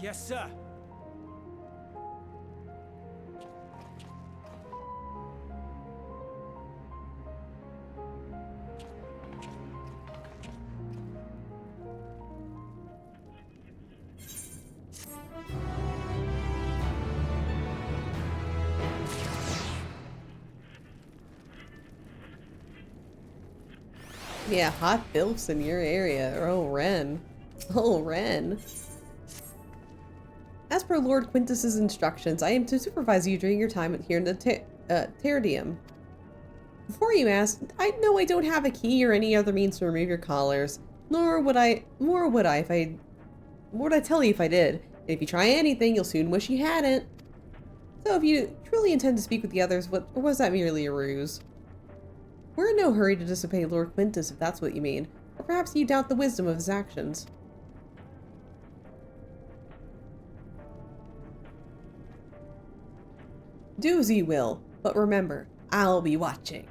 Yes, sir. Yeah, hot bilfs in your area. Oh, Ren. Oh, Ren. As per Lord Quintus's instructions, I am to supervise you during your time here in the Terdium. Before you ask, I know I don't have a key or any other means to remove your collars. Nor would I tell you if I did. And if you try anything, you'll soon wish you hadn't. So if you truly intend to speak with the others, or was that merely a ruse? We're in no hurry to disobey Lord Quintus, if that's what you mean. Or perhaps you doubt the wisdom of his actions. Do as you will, but remember, I'll be watching.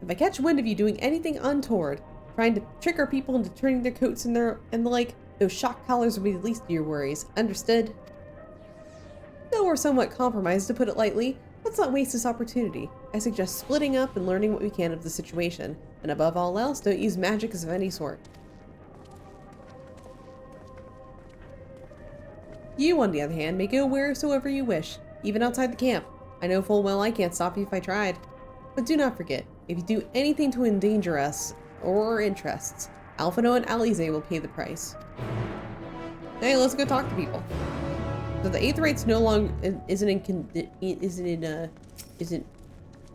If I catch wind of you doing anything untoward, trying to trick our people into turning their coats and the like, those shock collars will be the least of your worries. Understood? Though we're somewhat compromised, to put it lightly, let's not waste this opportunity. I suggest splitting up and learning what we can of the situation. And above all else, don't use magic of any sort. You, on the other hand, may go wheresoever you wish, even outside the camp. I know full well I can't stop you if I tried. But do not forget, if you do anything to endanger us or our interests, Alphino and Alize will pay the price. Hey, let's go talk to people. So the Aetherites no longer isn't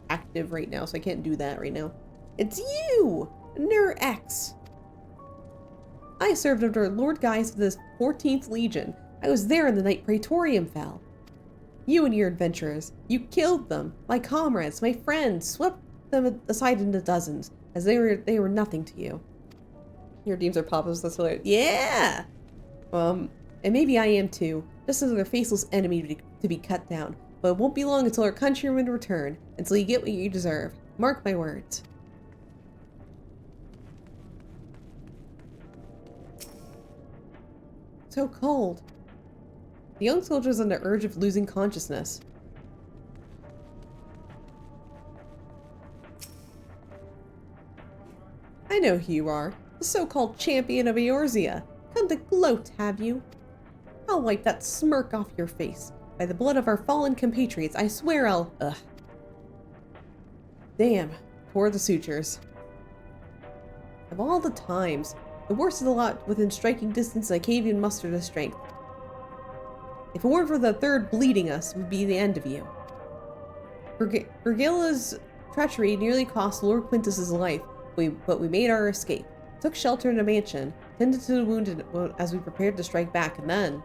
active right now, so I can't do that right now. It's you, Nur X. I served under Lord Gaius of the 14th Legion. I was there in the night Praetorium fell. You and your adventurers, you killed them, my comrades, my friends, swept them aside into dozens, as they were nothing to you. Your deems are poppers, that's hilarious. Yeah! And maybe I am too, just another faceless enemy to be cut down, but it won't be long until our countrymen return, until you get what you deserve. Mark my words. So cold. The young soldier is on the urge of losing consciousness. I know who you are, the so-called champion of Eorzea. Come to gloat, have you? I'll wipe that smirk off your face. By the blood of our fallen compatriots, I swear I'll... Ugh. Damn, poor the sutures. Of all the times, the worst of the lot within striking distance, I can't even muster the strength. If it weren't for the third bleeding us, it would be the end of you. Virgila's treachery nearly cost Lord Quintus's life, but we made our escape. Took shelter in a mansion, tended to the wounded as we prepared to strike back, and then...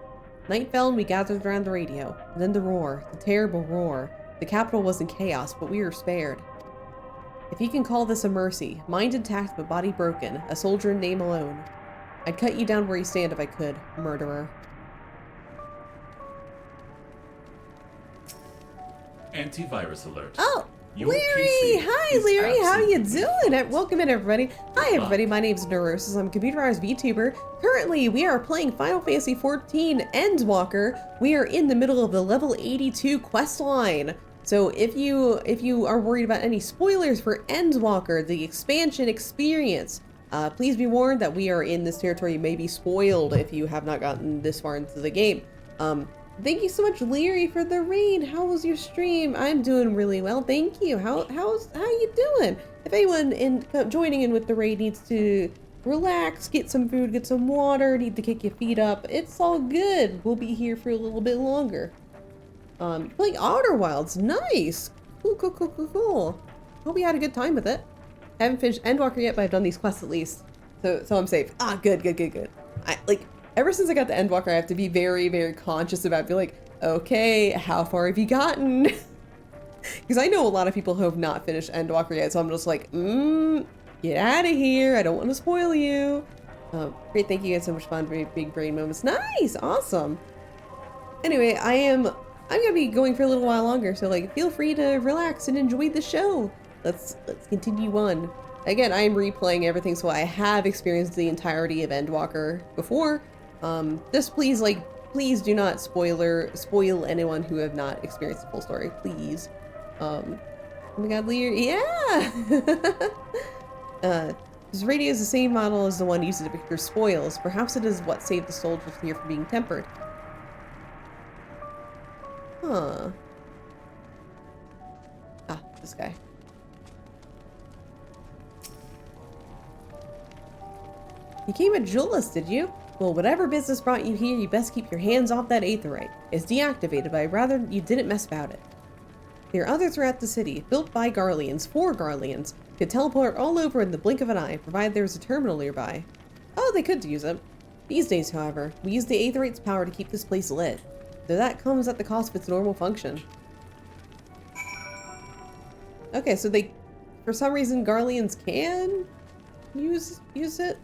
Night fell and we gathered around the radio, and then the roar, the terrible roar. The capital was in chaos, but we were spared. If you can call this a mercy, mind intact but body broken, a soldier in name alone. I'd cut you down where you stand if I could, murderer. Antivirus alert. Oh! Your Leary! PC Hi, is Leary! How you absolutely doing? Welcome in, everybody. Hi, everybody. My name's Neurosis. I'm a computerized VTuber. Currently, we are playing Final Fantasy XIV Endwalker. We are in the middle of the level 82 quest line. So if you are worried about any spoilers for Endwalker, the expansion experience, please be warned that we are in this territory. You may be spoiled if you have not gotten this far into the game. Thank you so much, Leary, for the raid. How was your stream? I'm doing really well, thank you. How you doing? If anyone joining in with the raid needs to relax, get some food, get some water, need to kick your feet up, it's all good. We'll be here for a little bit longer. Playing Outer Wilds, nice. Cool. Hope you had a good time with it. Haven't finished Endwalker yet, but I've done these quests at least, so I'm safe. Ah, good. Ever since I got the Endwalker, I have to be very, very conscious about, be like, okay, how far have you gotten? Because I know a lot of people who have not finished Endwalker yet, so I'm just like, get out of here. I don't want to spoil you. Great, thank you guys so much fun, very big brain moments. Nice, awesome. Anyway, I'm gonna be going for a little while longer, so like, feel free to relax and enjoy the show. Let's continue on. Again, I am replaying everything, so I have experienced the entirety of Endwalker before. Just please do not spoil anyone who have not experienced the full story, please. Oh my god, Lear, yeah! This radio is the same model as the one used to depict your spoils. Perhaps it is what saved the soldiers here from being tempered. Huh. Ah, this guy. You came at Julius, did you? Well, whatever business brought you here, you best keep your hands off that Aetherite. It's deactivated, but I'd rather you didn't mess about it. There are others throughout the city, built by Garleans, for Garleans. Could teleport all over in the blink of an eye, provided there was a terminal nearby. Oh, they could use it. These days, however, we use the Aetherite's power to keep this place lit. Though that comes at the cost of its normal function. Okay, so they, for some reason, Garleans can use it?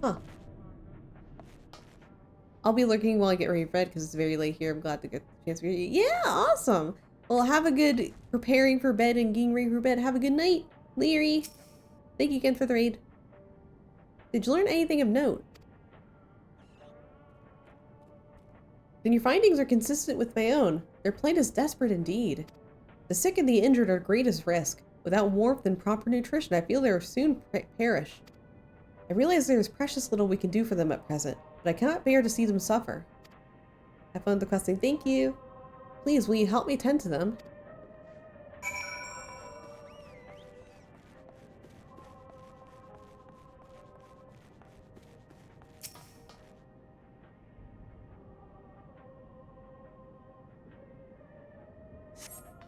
Huh. I'll be looking while I get ready for bed because it's very late here. I'm glad to get a chance to hear you. Yeah, awesome. Well, have a good preparing for bed and getting ready for bed. Have a good night, Leary. Thank you again for the raid. Did you learn anything of note? Then your findings are consistent with my own. Their plight is desperate indeed. The sick and the injured are greatest risk. Without warmth and proper nutrition, I feel they will soon perish. I realize there is precious little we can do for them at present, but I cannot bear to see them suffer. Have fun with the questing. Thank you. Please, will you help me tend to them?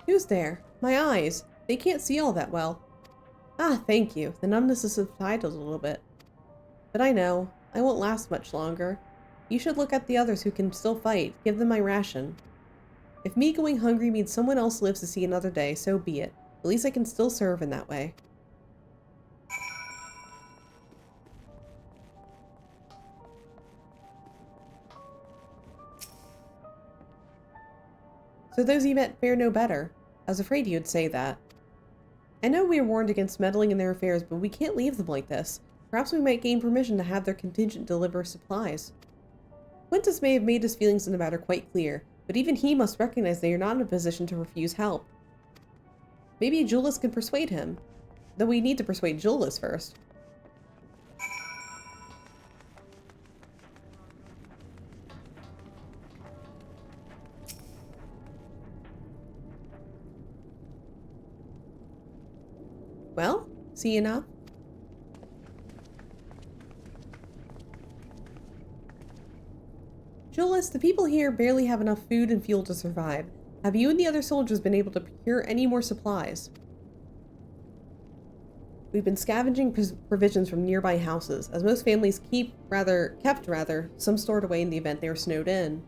Who's there? My eyes. They can't see all that well. Ah, thank you. The numbness has subsided a little bit. But I know. I won't last much longer. You should look at the others who can still fight. Give them my ration. If me going hungry means someone else lives to see another day, so be it. At least I can still serve in that way. So those you met fare no better. I was afraid you'd say that. I know we are warned against meddling in their affairs, but we can't leave them like this. Perhaps we might gain permission to have their contingent deliver supplies. Quintus may have made his feelings in the matter quite clear, but even he must recognize they are not in a position to refuse help. Maybe Julius can persuade him, though we need to persuade Julius first. Well, see enough? Julius, the people here barely have enough food and fuel to survive. Have you and the other soldiers been able to procure any more supplies? We've been scavenging provisions from nearby houses, as most families kept some stored away in the event they were snowed in.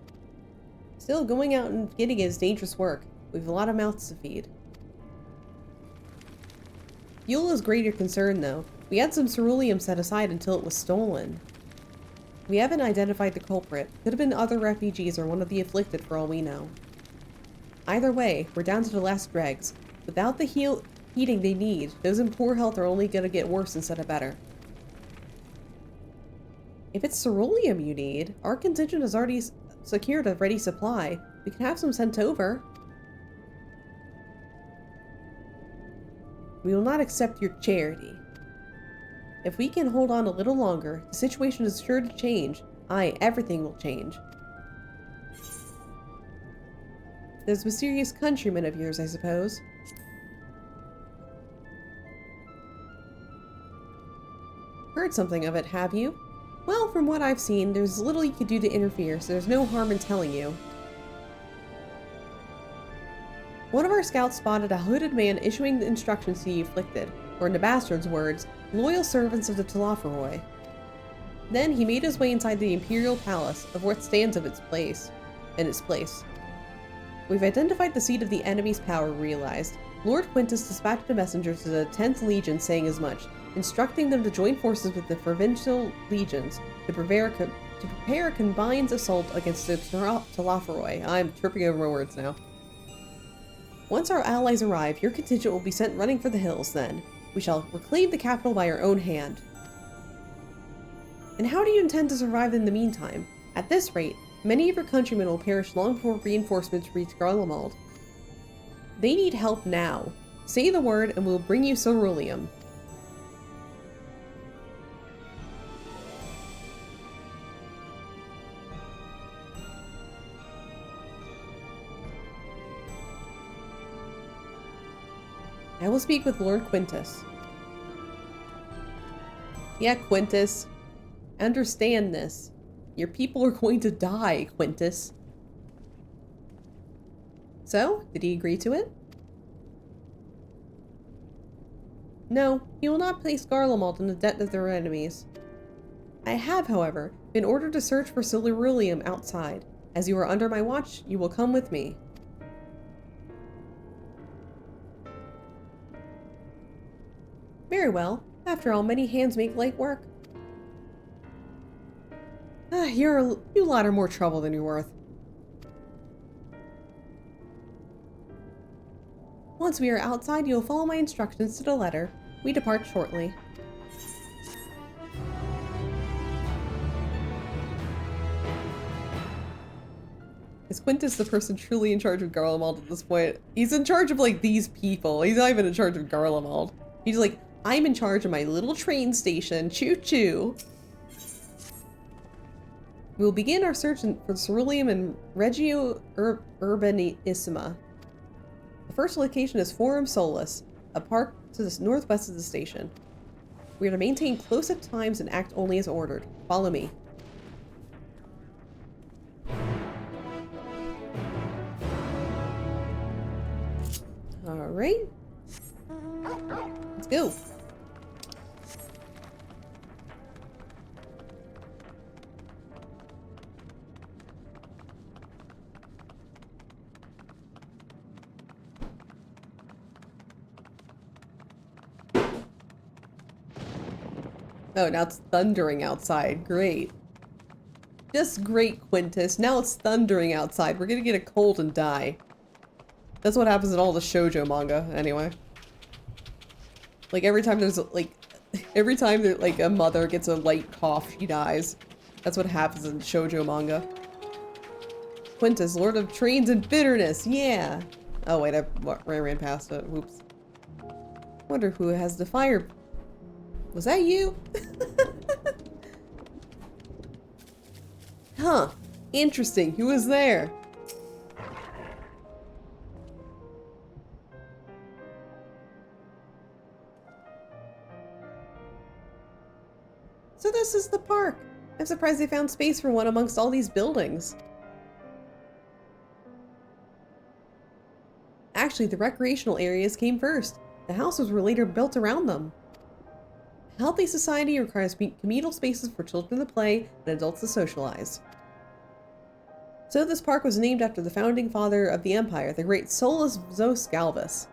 Still, going out and getting it is dangerous work. We've a lot of mouths to feed. Fuel is greater concern, though. We had some ceruleum set aside until it was stolen. We haven't identified the culprit. Could have been other refugees or one of the afflicted for all we know. Either way, we're down to the last dregs. Without the heating they need, those in poor health are only gonna get worse instead of better. If it's ceruleum you need, our contingent has already secured a ready supply. We can have some sent over. We will not accept your charity. If we can hold on a little longer, the situation is sure to change. Aye, everything will change. Those mysterious countrymen of yours, I suppose. Heard something of it, have you? Well, from what I've seen, there's little you could do to interfere, so there's no harm in telling you. One of our scouts spotted a hooded man issuing the instructions to the afflicted, or in the bastard's words, loyal servants of the Telophoroi. Then he made his way inside the Imperial Palace, of what stands in its place. We've identified the seat of the enemy's power realized. Lord Quintus dispatched a messenger to the 10th Legion saying as much, instructing them to join forces with the provincial legions to prepare a combined assault against the Telophoroi. I'm tripping over my words now. Once our allies arrive, your contingent will be sent running for the hills then. We shall reclaim the capital by our own hand. And how do you intend to survive in the meantime? At this rate, many of your countrymen will perish long before reinforcements reach Garlemald. They need help now. Say the word and we'll bring you ceruleum. I will speak with Lord Quintus. Yeah, Quintus. Understand this. Your people are going to die, Quintus. So, did he agree to it? No, he will not place Garlemald in the debt of their enemies. I have, however, been ordered to search for ceruleum outside. As you are under my watch, you will come with me. Very well. After all, many hands make light work. You lot are more trouble than you're worth. Once we are outside, you'll follow my instructions to the letter. We depart shortly. Is Quintus the person truly in charge of Garlemald at this point? He's in charge of, like, these people. He's not even in charge of Garlemald. He's like, I'm in charge of my little train station. Choo-choo. We'll begin our search for Ceruleum and Regio Urbanissima. The first location is Forum Solus, a park to the northwest of the station. We are to maintain close at times and act only as ordered. Follow me. Alright. Let's go. Oh, now it's thundering outside. Great. Just great, Quintus. Now it's thundering outside. We're gonna get a cold and die. That's what happens in all the shoujo manga, anyway. Like, every time there's, like, every time there, like, a mother gets a light cough, she dies. That's what happens in shoujo manga. Quintus, Lord of Trains and Bitterness, yeah! Oh, wait, I ran past it. Whoops. Wonder who has the fire... Was that you? Huh. Interesting. Who was there? So this is the park. I'm surprised they found space for one amongst all these buildings. Actually, the recreational areas came first. The houses were later built around them. A healthy society requires communal spaces for children to play and adults to socialize. So this park was named after the founding father of the empire, the great Solus Zos Galvus.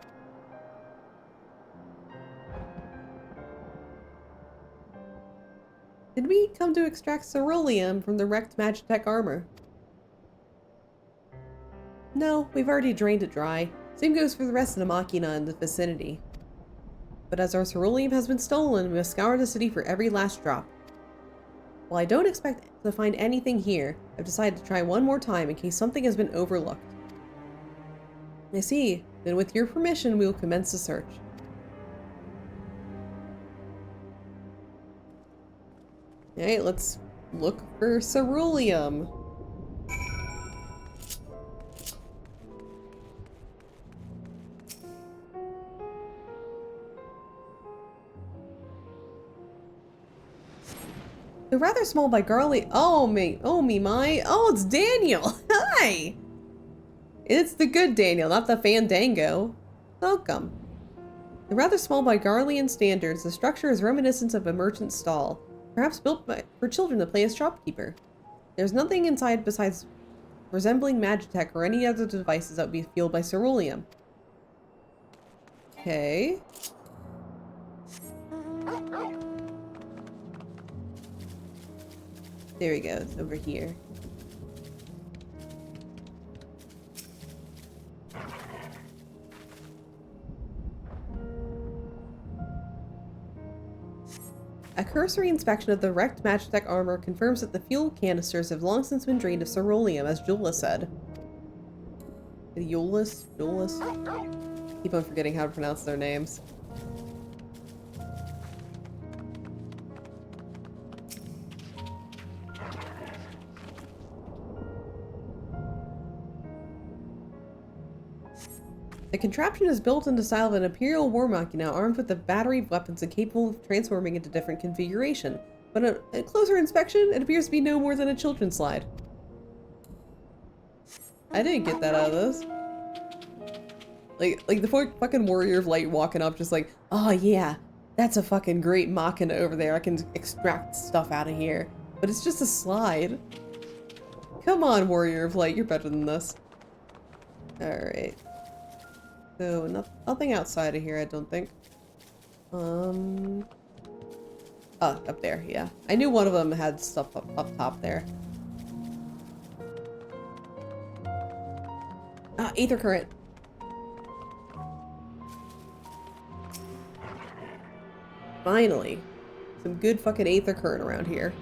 Did we come to extract ceruleum from the wrecked Magitech armor? No, we've already drained it dry. Same goes for the rest of the machina in the vicinity. But as our ceruleum has been stolen, we must scour the city for every last drop. While I don't expect to find anything here, I've decided to try one more time in case something has been overlooked. I see. Then with your permission, we will commence the search. Alright, let's look for ceruleum. They're rather small by Garly. Oh me, my. Oh, it's Daniel. Hi. It's the good Daniel, not the Fandango. Welcome. They're rather small by Garlean standards. The structure is reminiscent of a merchant's stall, perhaps built for children to play as shopkeeper. There's nothing inside besides resembling Magitech or any other devices that would be fueled by ceruleum. Okay. There we go, it's over here. A cursory inspection of the wrecked Magitech armor confirms that the fuel canisters have long since been drained of ceruleum, as Jula said. Julas? Keep on forgetting how to pronounce their names. The contraption is built in the style of an Imperial war machina armed with a battery of weapons and capable of transforming into different configuration. But on a closer inspection, it appears to be no more than a children's slide. I didn't get that out of this. Like the fucking Warrior of Light walking up just like, oh yeah, that's a fucking great machina over there. I can extract stuff out of here. But it's just a slide. Come on, Warrior of Light, you're better than this. Alright. So, nothing outside of here, I don't think. Oh, up there, yeah. I knew one of them had stuff up top there. Ah, Aether Current. Finally. Some good fucking aether current around here.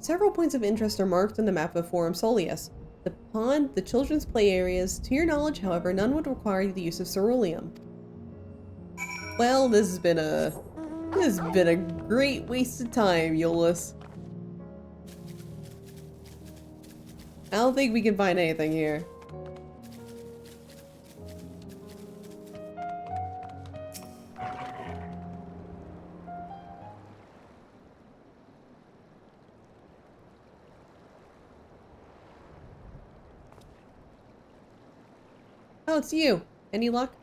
Several points of interest are marked on the map of Forum Solius. The pond, the children's play areas. To your knowledge, however, none would require the use of ceruleum. Well, this has been a great waste of time, Euless. I don't think we can find anything here. Oh, it's you. Any luck?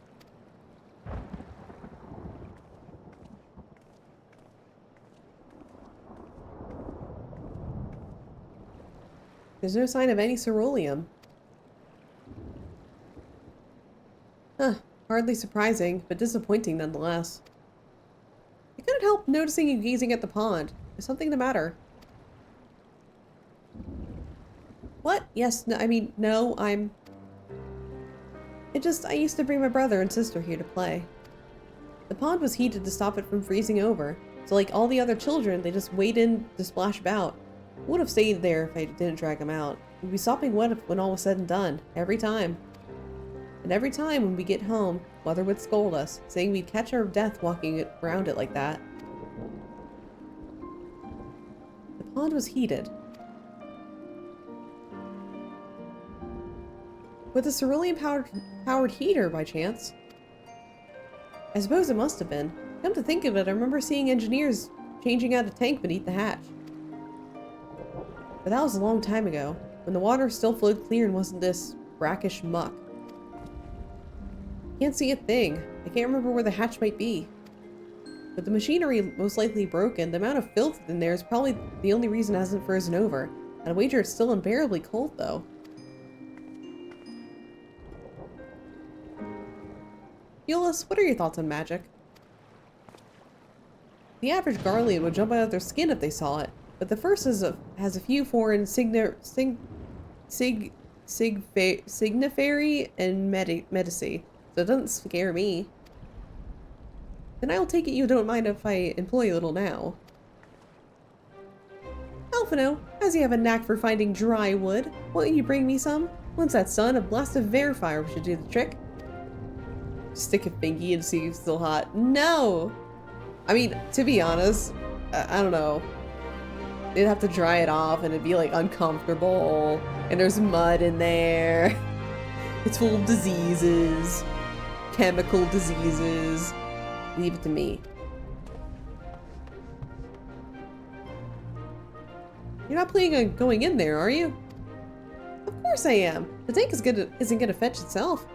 There's no sign of any ceruleum. Huh. Hardly surprising, but disappointing nonetheless. I couldn't help noticing you gazing at the pond. Is something the matter? What? Yes, no, I mean, no, I used to bring my brother and sister here to play. The pond was heated to stop it from freezing over, so like all the other children, they just wade in to splash about. I would have stayed there if I didn't drag them out. We'd be sopping wet when all was said and done, every time. And every time when we get home, Mother would scold us, saying we'd catch our death walking around it like that. The pond was heated. With a cerulean-powered heater, by chance? I suppose it must have been. Come to think of it, I remember seeing engineers changing out a tank beneath the hatch. But that was a long time ago, when the water still flowed clear and wasn't this brackish muck. Can't see a thing. I can't remember where the hatch might be. With the machinery most likely broken, the amount of filth in there is probably the only reason it hasn't frozen over. I'd wager it's still unbearably cold, though. Euless, what are your thoughts on magic? The average Garlean would jump out of their skin if they saw it, but the first has a few foreign signiferi and medici, so it doesn't scare me. Then I'll take it you don't mind if I employ a little now. Alphino, as you have a knack for finding dry wood, won't you bring me some? Once that's done, a blast of Verifire should do the trick. Stick a fingy and see if it's still hot. No! I mean, to be honest, I don't know. They'd have to dry it off and it'd be like uncomfortable. And there's mud in there. It's full of diseases. Chemical diseases. Leave it to me. You're not planning on going in there, are you? Of course I am. The tank isn't gonna fetch itself.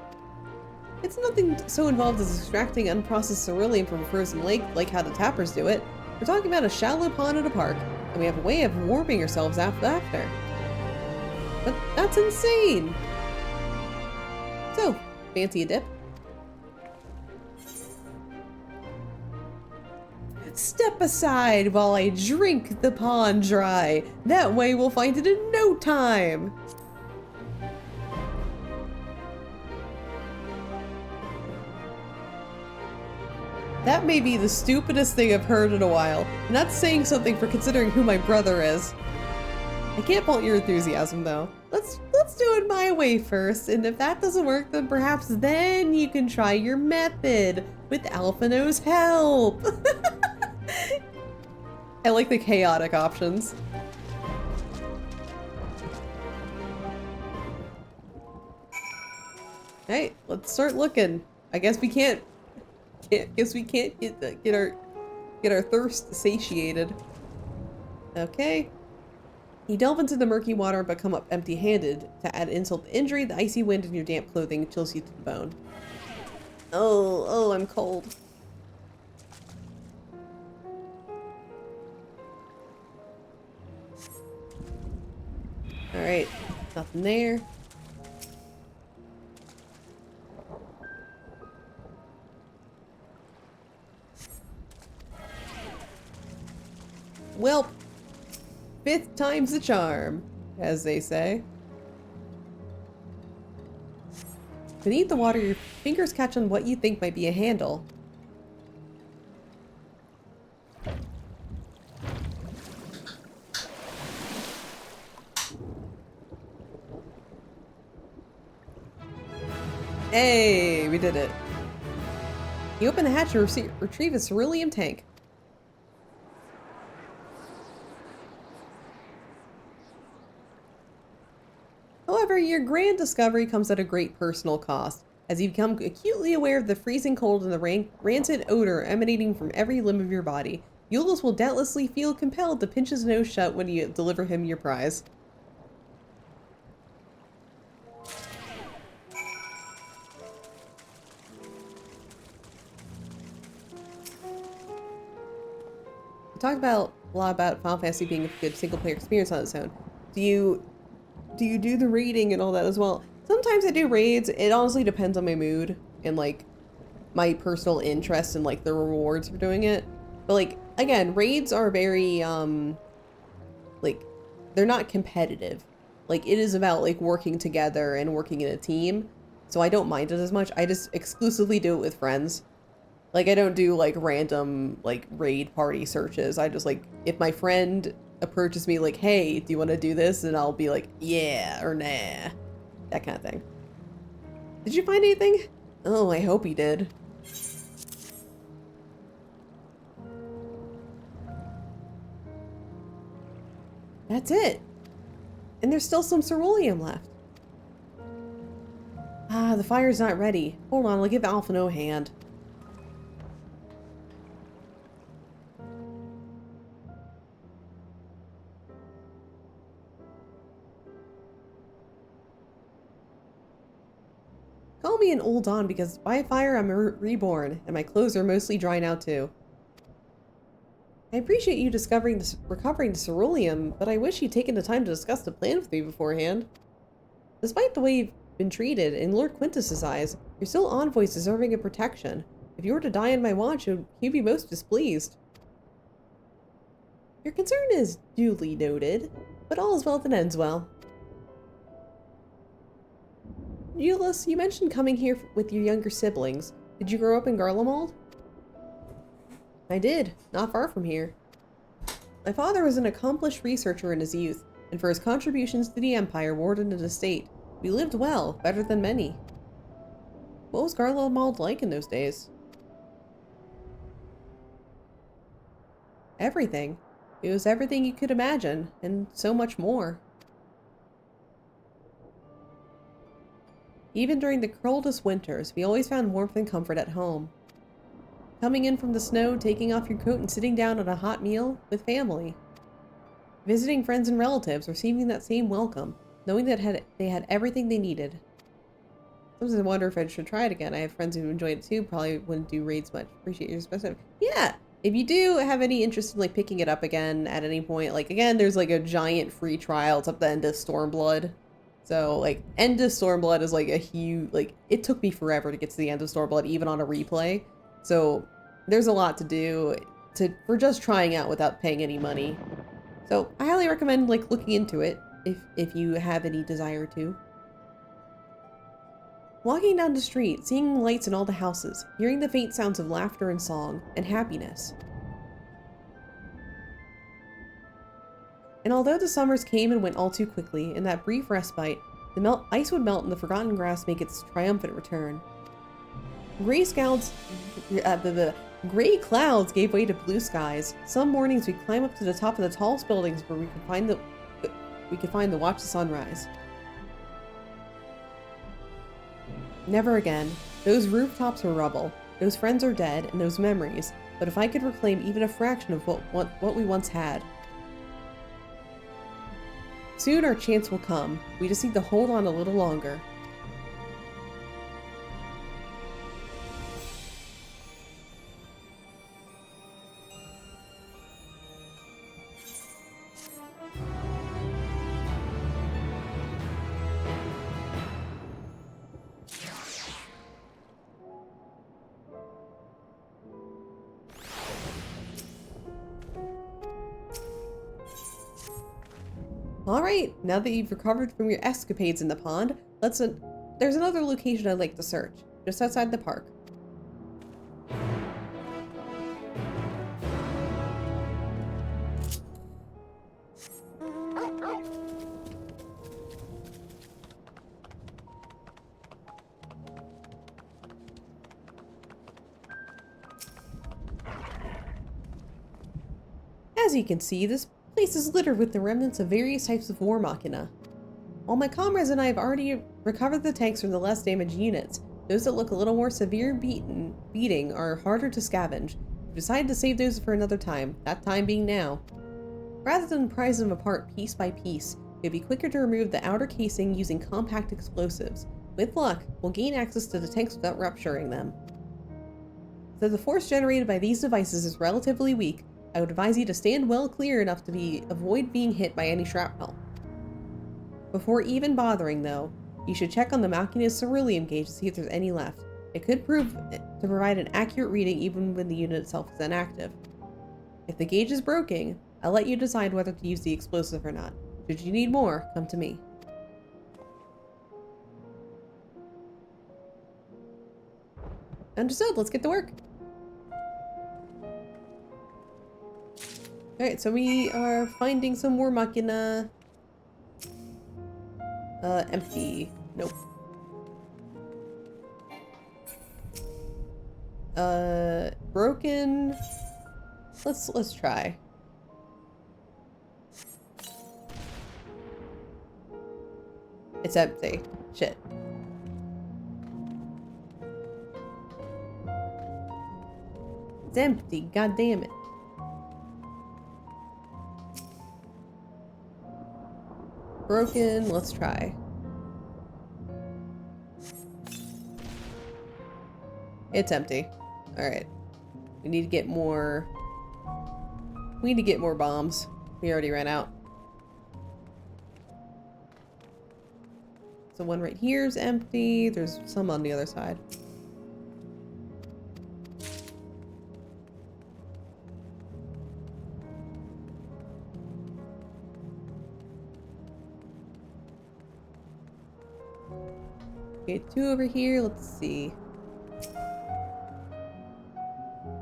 It's nothing so involved as extracting unprocessed ceruleum from a frozen lake like how the tappers do it. We're talking about a shallow pond at a park, and we have a way of warming ourselves after. But that's insane! So, fancy a dip? Step aside while I drink the pond dry. That way we'll find it in no time! That may be the stupidest thing I've heard in a while, and that's saying something for considering who my brother is. I can't fault your enthusiasm though. Let's do it my way first, and if that doesn't work, then perhaps then you can try your method with Alphino's help. I like the chaotic options. Hey, let's start looking. I guess we can't get our thirst satiated. Okay. You delve into the murky water but come up empty-handed. To add insult to injury, the icy wind in your damp clothing chills you to the bone. Oh, I'm cold. Alright, nothing there. Well, 5th time's the charm, as they say. Beneath the water, your fingers catch on what you think might be a handle. Hey, we did it. You open the hatch to retrieve a cerulean tank. However, your grand discovery comes at a great personal cost, as you become acutely aware of the freezing cold and the rancid odor emanating from every limb of your body. Ulysses will doubtlessly feel compelled to pinch his nose shut when you deliver him your prize. We talked about a lot about Final Fantasy being a good single-player experience on its own. Do you do the raiding and all that as well? Sometimes I do raids. It honestly depends on my mood and like my personal interest and like the rewards for doing it. But like again, raids are very like they're not competitive. Like it is about like working together and working in a team. So I don't mind it as much. I just exclusively do it with friends. Like I don't do like random like raid party searches. I just like if my friend approaches me like, hey, do you want to do this? And I'll be like, yeah or nah. That kind of thing. Did you find anything? Oh, I hope you did. That's it. And there's still some ceruleum left. Ah, the fire's not ready. Hold on, I'll give Alphino a hand. Call me an old Dawn because by fire I'm reborn, and my clothes are mostly dry now too. I appreciate you recovering the ceruleum, but I wish you'd taken the time to discuss the plan with me beforehand. Despite the way you've been treated, in Lord Quintus's eyes, you're still envoys deserving of protection. If you were to die on my watch, he'd be most displeased. Your concern is duly noted, but all is well that ends well. Ulysses, you mentioned coming here with your younger siblings. Did you grow up in Garlemald? I did, not far from here. My father was an accomplished researcher in his youth, and for his contributions to the Empire warden an estate. We lived well, better than many. What was Garlemald like in those days? Everything. It was everything you could imagine, and so much more. Even during the coldest winters, we always found warmth and comfort at home. Coming in from the snow, taking off your coat and sitting down on a hot meal with family. Visiting friends and relatives, receiving that same welcome, knowing that they had everything they needed. Sometimes I wonder if I should try it again. I have friends who enjoyed it too, probably wouldn't do raids much. Appreciate your specific. Yeah! If you do have any interest in like picking it up again at any point, like again, there's like a giant free trial. It's up the end of Stormblood. So like end of Stormblood is like a huge, like it took me forever to get to the end of Stormblood even on a replay. So there's a lot to do for just trying out without paying any money. So I highly recommend like looking into it if you have any desire to. Walking down the street, seeing lights in all the houses, hearing the faint sounds of laughter and song, and happiness. And although the summers came and went all too quickly, in that brief respite, the ice would melt and the forgotten grass make its triumphant return. Gray clouds gave way to blue skies. Some mornings we'd climb up to the top of the tallest buildings where we could find the watch the sunrise. Never again. Those rooftops were rubble. Those friends are dead, and those memories. But if I could reclaim even a fraction of what we once had. Soon our chance will come. We just need to hold on a little longer. Alright, now that you've recovered from your escapades in the pond, there's another location I'd like to search, just outside the park. As you can see, this place is littered with the remnants of various types of war machina. While my comrades and I have already recovered the tanks from the less damaged units, those that look a little more severe beating are harder to scavenge. We've decided to save those for another time, that time being now. Rather than prise them apart piece by piece, it'd be quicker to remove the outer casing using compact explosives. With luck, we'll gain access to the tanks without rupturing them. Though the force generated by these devices is relatively weak, I would advise you to stand well clear enough to avoid being hit by any shrapnel. Before even bothering though, you should check on the Machina's ceruleum gauge to see if there's any left. It could prove to provide an accurate reading even when the unit itself is inactive. If the gauge is broken, I'll let you decide whether to use the explosive or not. Should you need more, come to me. Understood, let's get to work. Alright, so we are finding some war machina. Empty. Nope. Broken. Let's try. It's empty. Shit. It's empty, god damn it. Broken, let's try. It's empty. Alright. We need to get more... We need to get more bombs. We already ran out. So one right here is empty. There's some on the other side. Okay, two over here. Let's see.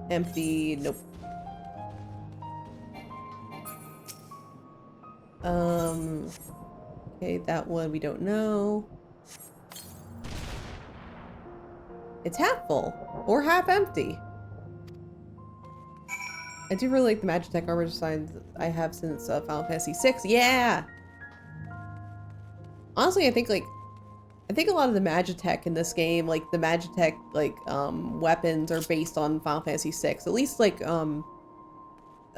Empty. Nope. Okay, that one we don't know. It's half full or half empty. I do really like the Magitech armor designs I have since Final Fantasy VI. Yeah! Honestly, I think a lot of the Magitech in this game, like the Magitech weapons are based on Final Fantasy VI. At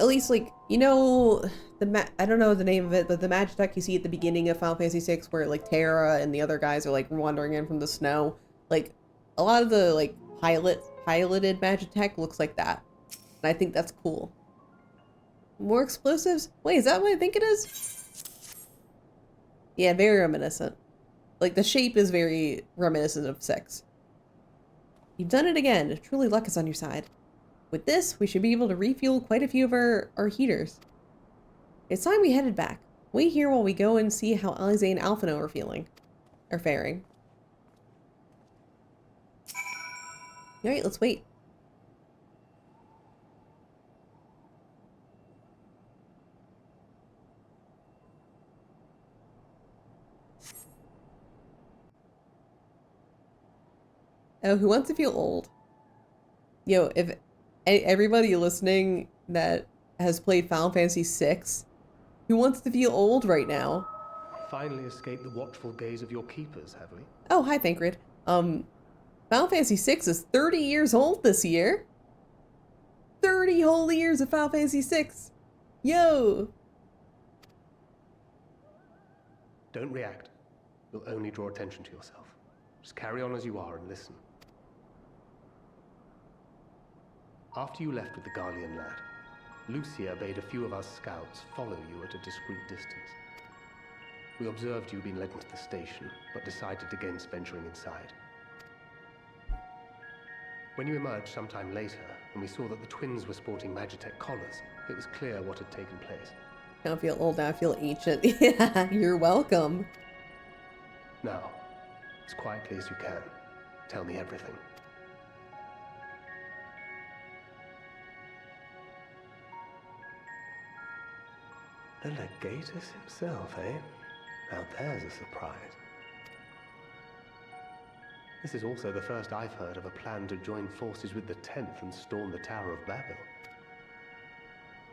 least you know I don't know the name of it, but the Magitech you see at the beginning of Final Fantasy VI, where like Terra and the other guys are like wandering in from the snow. Like a lot of the like piloted Magitech looks like that, and I think that's cool. More explosives? Wait, is that what I think it is? Yeah, very reminiscent. Like, the shape is very reminiscent of 6. You've done it again. Truly luck is on your side. With this, we should be able to refuel quite a few of our heaters. It's time we headed back. Wait here while we go and see how Alize and Alphino are faring. Alright, let's wait. Oh, who wants to feel old? Yo, if everybody listening that has played Final Fantasy VI, who wants to feel old right now? Finally escaped the watchful gaze of your keepers, have we? Oh, hi, Thancred. Final Fantasy VI is 30 years old this year. 30 whole years of Final Fantasy VI. Yo! Don't react. You'll only draw attention to yourself. Just carry on as you are and listen. After you left with the Garlean lad, Lucia bade a few of us scouts follow you at a discreet distance. We observed you being led into the station, but decided against venturing inside. When you emerged sometime later, and we saw that the twins were sporting Magitech collars, it was clear what had taken place. I don't feel old now, I feel ancient. Yeah, you're welcome. Now, as quietly as you can, tell me everything. The Legatus himself, eh? Now there's a surprise. This is also the first I've heard of a plan to join forces with the 10th and storm the Tower of Babel.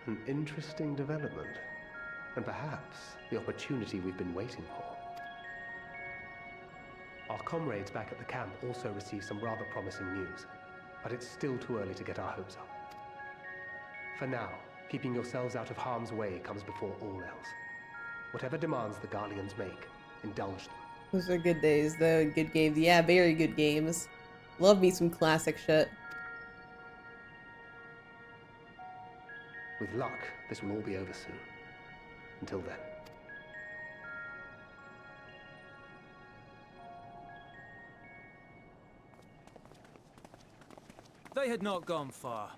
An interesting development, and perhaps the opportunity we've been waiting for. Our comrades back at the camp also received some rather promising news, but it's still too early to get our hopes up. For now, keeping yourselves out of harm's way comes before all else. Whatever demands the Garleans make, indulge them. Those are good days, though. Good games. Yeah, very good games. Love me some classic shit. With luck, this will all be over soon. Until then. They had not gone far.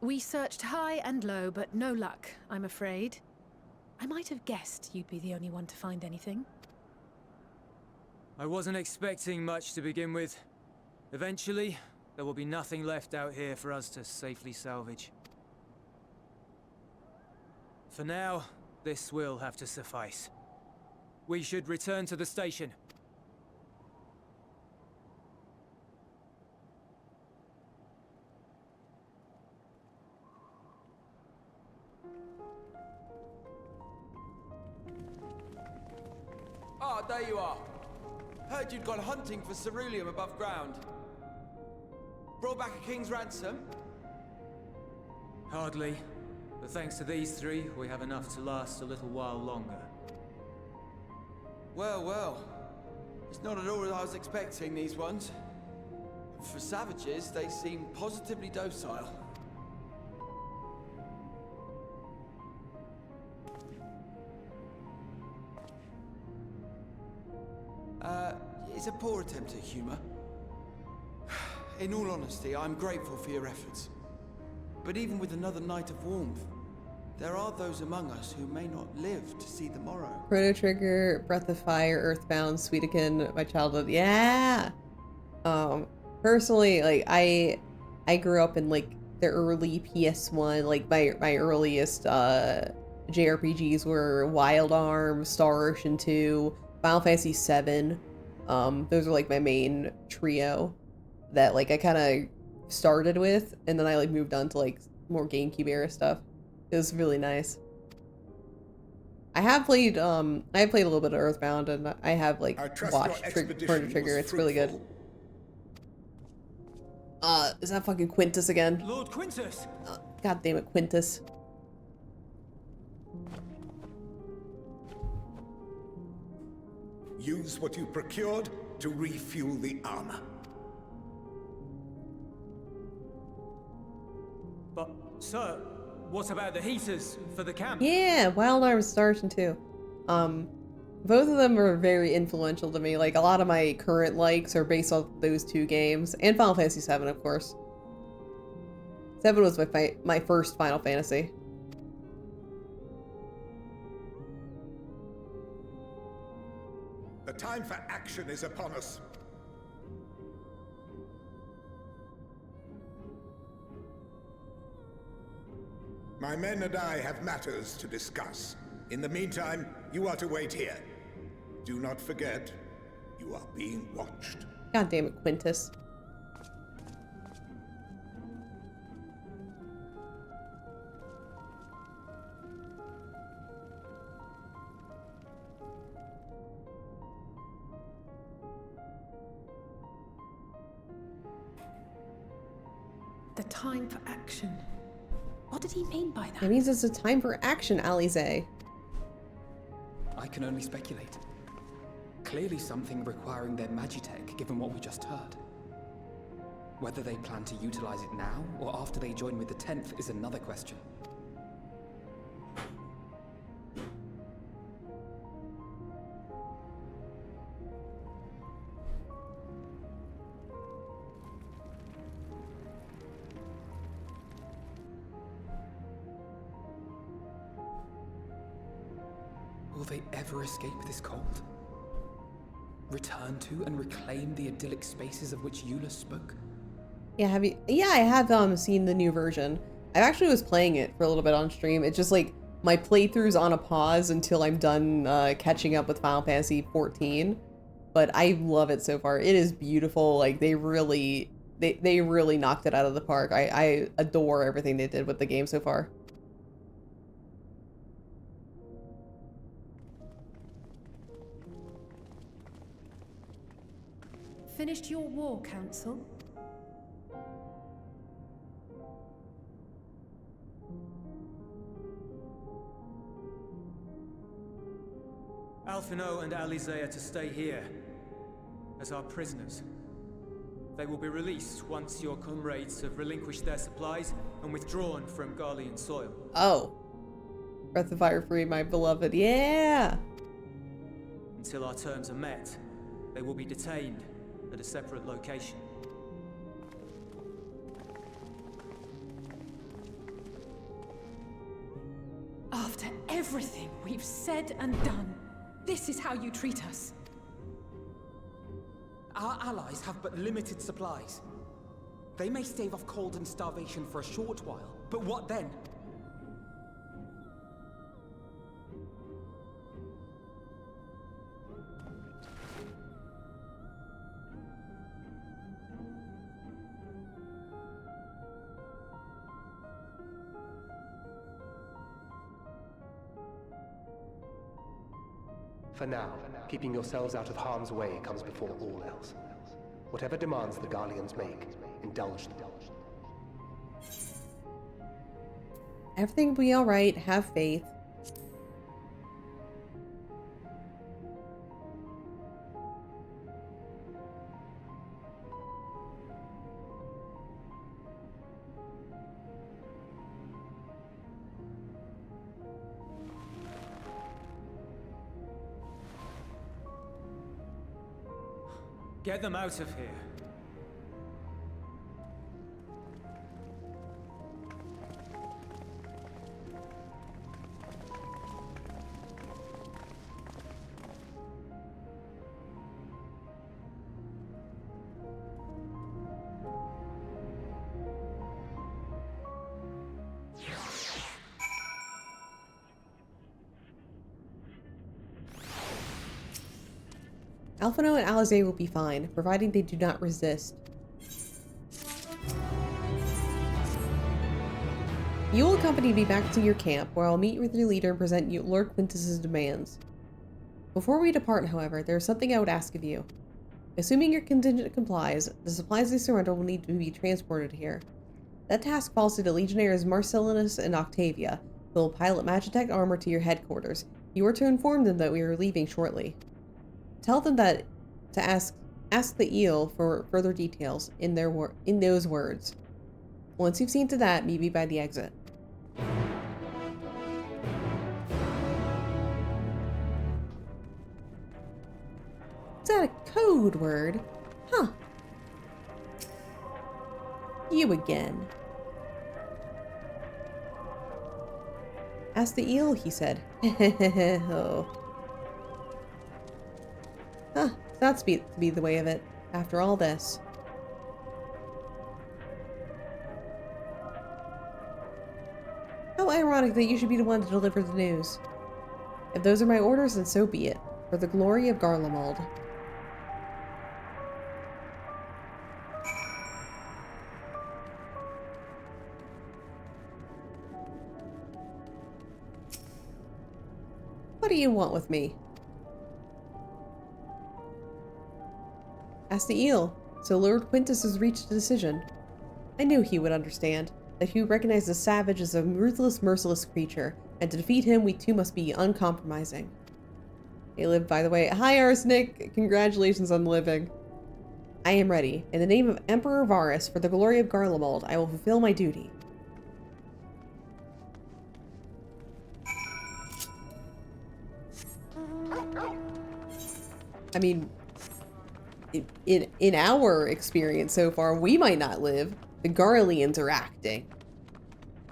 We searched high and low, but no luck, I'm afraid. I might have guessed you'd be the only one to find anything. I wasn't expecting much to begin with. Eventually, there will be nothing left out here for us to safely salvage. For now, this will have to suffice. We should return to the station. Ah, there you are. Heard you'd gone hunting for ceruleum above ground. Brought back a king's ransom? Hardly. But thanks to these three, we have enough to last a little while longer. Well, well. It's not at all as I was expecting, these ones. For savages, they seem positively docile. It's a poor attempt at humor. In all honesty, I'm grateful for your efforts. But even with another night of warmth, there are those among us who may not live to see the morrow. Chrono Trigger, Breath of Fire, Earthbound, Sweetakin, my childhood. Yeah. Personally, like I grew up in like the early PS1. Like my earliest JRPGs were Wild Arms, Star Ocean 2, Final Fantasy VII. Those are like my main trio that like I kind of started with, and then I like moved on to like more GameCube era stuff. It was really nice. I have played a little bit of Earthbound, and I have like watched Chrono Trigger. It's really good. Is that fucking Quintus again? Lord Quintus! God damn it, Quintus. Use what you procured to refuel the armor. But, sir, what about the heaters for the camp? Yeah, Wild Arms, Star Ocean 2. Both of them are very influential to me. Like, a lot of my current likes are based off those two games. And Final Fantasy VII, of course. 7 was my first Final Fantasy. The time for action is upon us. My men and I have matters to discuss. In the meantime, you are to wait here. Do not forget, you are being watched. God damn it, Quintus. The time for action. What did he mean by that? It means it's a time for action, Alize. I can only speculate. Clearly something requiring their magitech, given what we just heard. Whether they plan to utilize it now, or after they join with the 10th, is another question. they ever escape this cold? Return to and reclaim the idyllic spaces of which Eula spoke? Yeah, have you? Yeah, I have seen the new version. I actually was playing it for a little bit on stream. It's just like my playthrough's on a pause until I'm done catching up with Final Fantasy XIV. But I love it so far. It is beautiful. Like they really knocked it out of the park. I adore everything they did with the game so far. Finished your war, Council? Alphino and Alizé are to stay here as our prisoners. They will be released once your comrades have relinquished their supplies and withdrawn from Garlean soil. Oh. Breath of Fire Free, my beloved. Yeah! Until our terms are met, they will be detained at a separate location. After everything we've said and done, this is how you treat us. Our allies have but limited supplies. They may stave off cold and starvation for a short while, but what then? For now, keeping yourselves out of harm's way comes before all else. Whatever demands the Garleans make, indulge them. Everything will be alright. Have faith. Get them out of here. Alphino and Alizé will be fine, providing they do not resist. You will accompany me back to your camp, where I'll meet with your leader and present you Lord Quintus's demands. Before we depart, however, there is something I would ask of you. Assuming your contingent complies, the supplies they surrender will need to be transported here. That task falls to the Legionnaires Marcellinus and Octavia, who will pilot Magitech armor to your headquarters. You are to inform them that we are leaving shortly. Tell them that to ask the eel for further details in those words. Once you've seen to that, meet me by the exit. Is that a code word? Huh. You again. Ask the eel, he said. Oh. Huh, that's to be the way of it, after all this. How ironic that you should be the one to deliver the news. If those are my orders, then so be it, for the glory of Garlemald. What do you want with me? Ask the eel. So Lord Quintus has reached a decision. I knew he would understand, that he would recognize the savage as a ruthless, merciless creature, and to defeat him we too must be uncompromising. He lived, by the way. Hi, Arsenic! Congratulations on living. I am ready. In the name of Emperor Varus, for the glory of Garlemald, I will fulfill my duty. I mean, in our experience so far, we might not live. The Garleans are acting.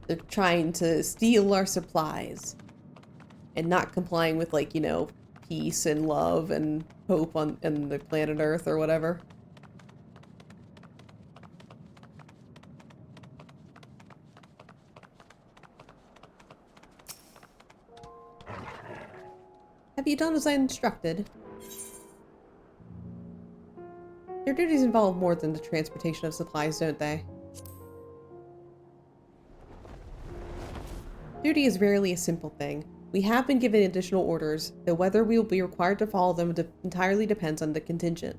They're trying to steal our supplies. and not complying with, like, you know, peace and love and hope on the planet Earth or whatever. Have you done as I instructed? Your duties involve more than the transportation of supplies, don't they? Duty is rarely a simple thing. We have been given additional orders, though whether we will be required to follow them entirely depends on the contingent.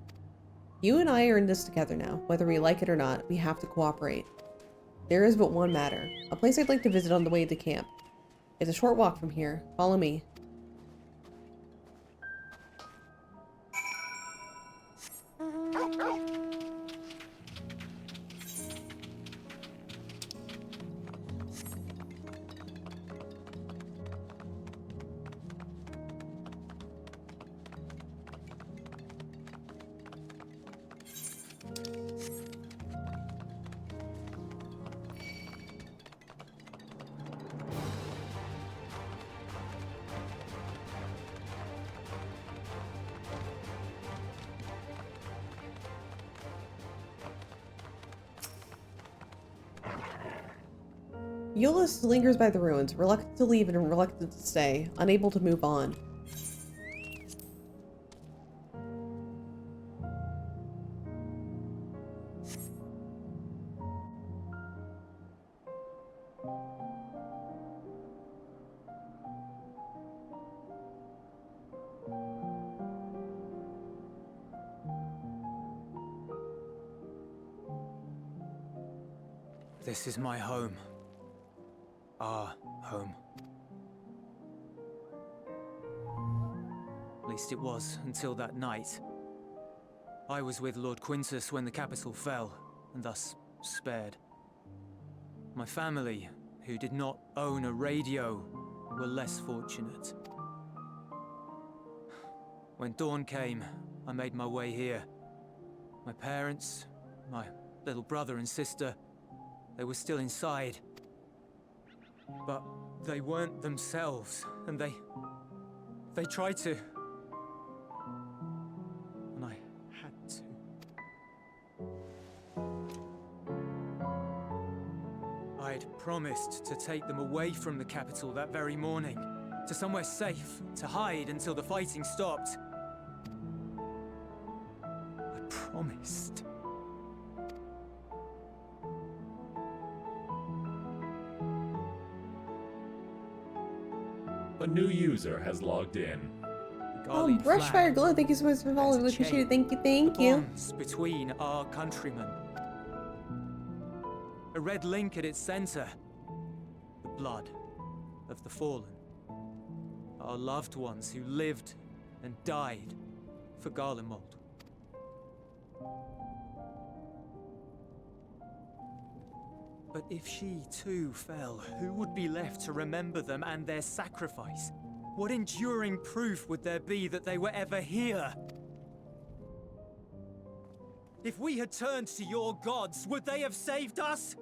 You and I are in this together now. Whether we like it or not, we have to cooperate. There is but one matter. A place I'd like to visit on the way to camp. It's a short walk from here. Follow me. Euless lingers by the ruins, reluctant to leave and reluctant to stay, unable to move on. This is my home. Our home. At least it was, until that night. I was with Lord Quintus when the capital fell, and thus spared. My family, who did not own a radio, were less fortunate. When dawn came, I made my way here. My parents, my little brother and sister, they were still inside. But they weren't themselves, and they tried to. And I had to. I'd promised to take them away from the capital that very morning, to somewhere safe, to hide until the fighting stopped. I promised. A new user has logged in. Oh, Brushfire Glow, thank you so much for following. Really appreciate it. Thank you, thank you. Bonds between our countrymen. A red link at its center. The blood of the fallen. Our loved ones who lived and died for Garlemald. But if she too fell, who would be left to remember them and their sacrifice? What enduring proof would there be that they were ever here? If we had turned to your gods, would they have saved us?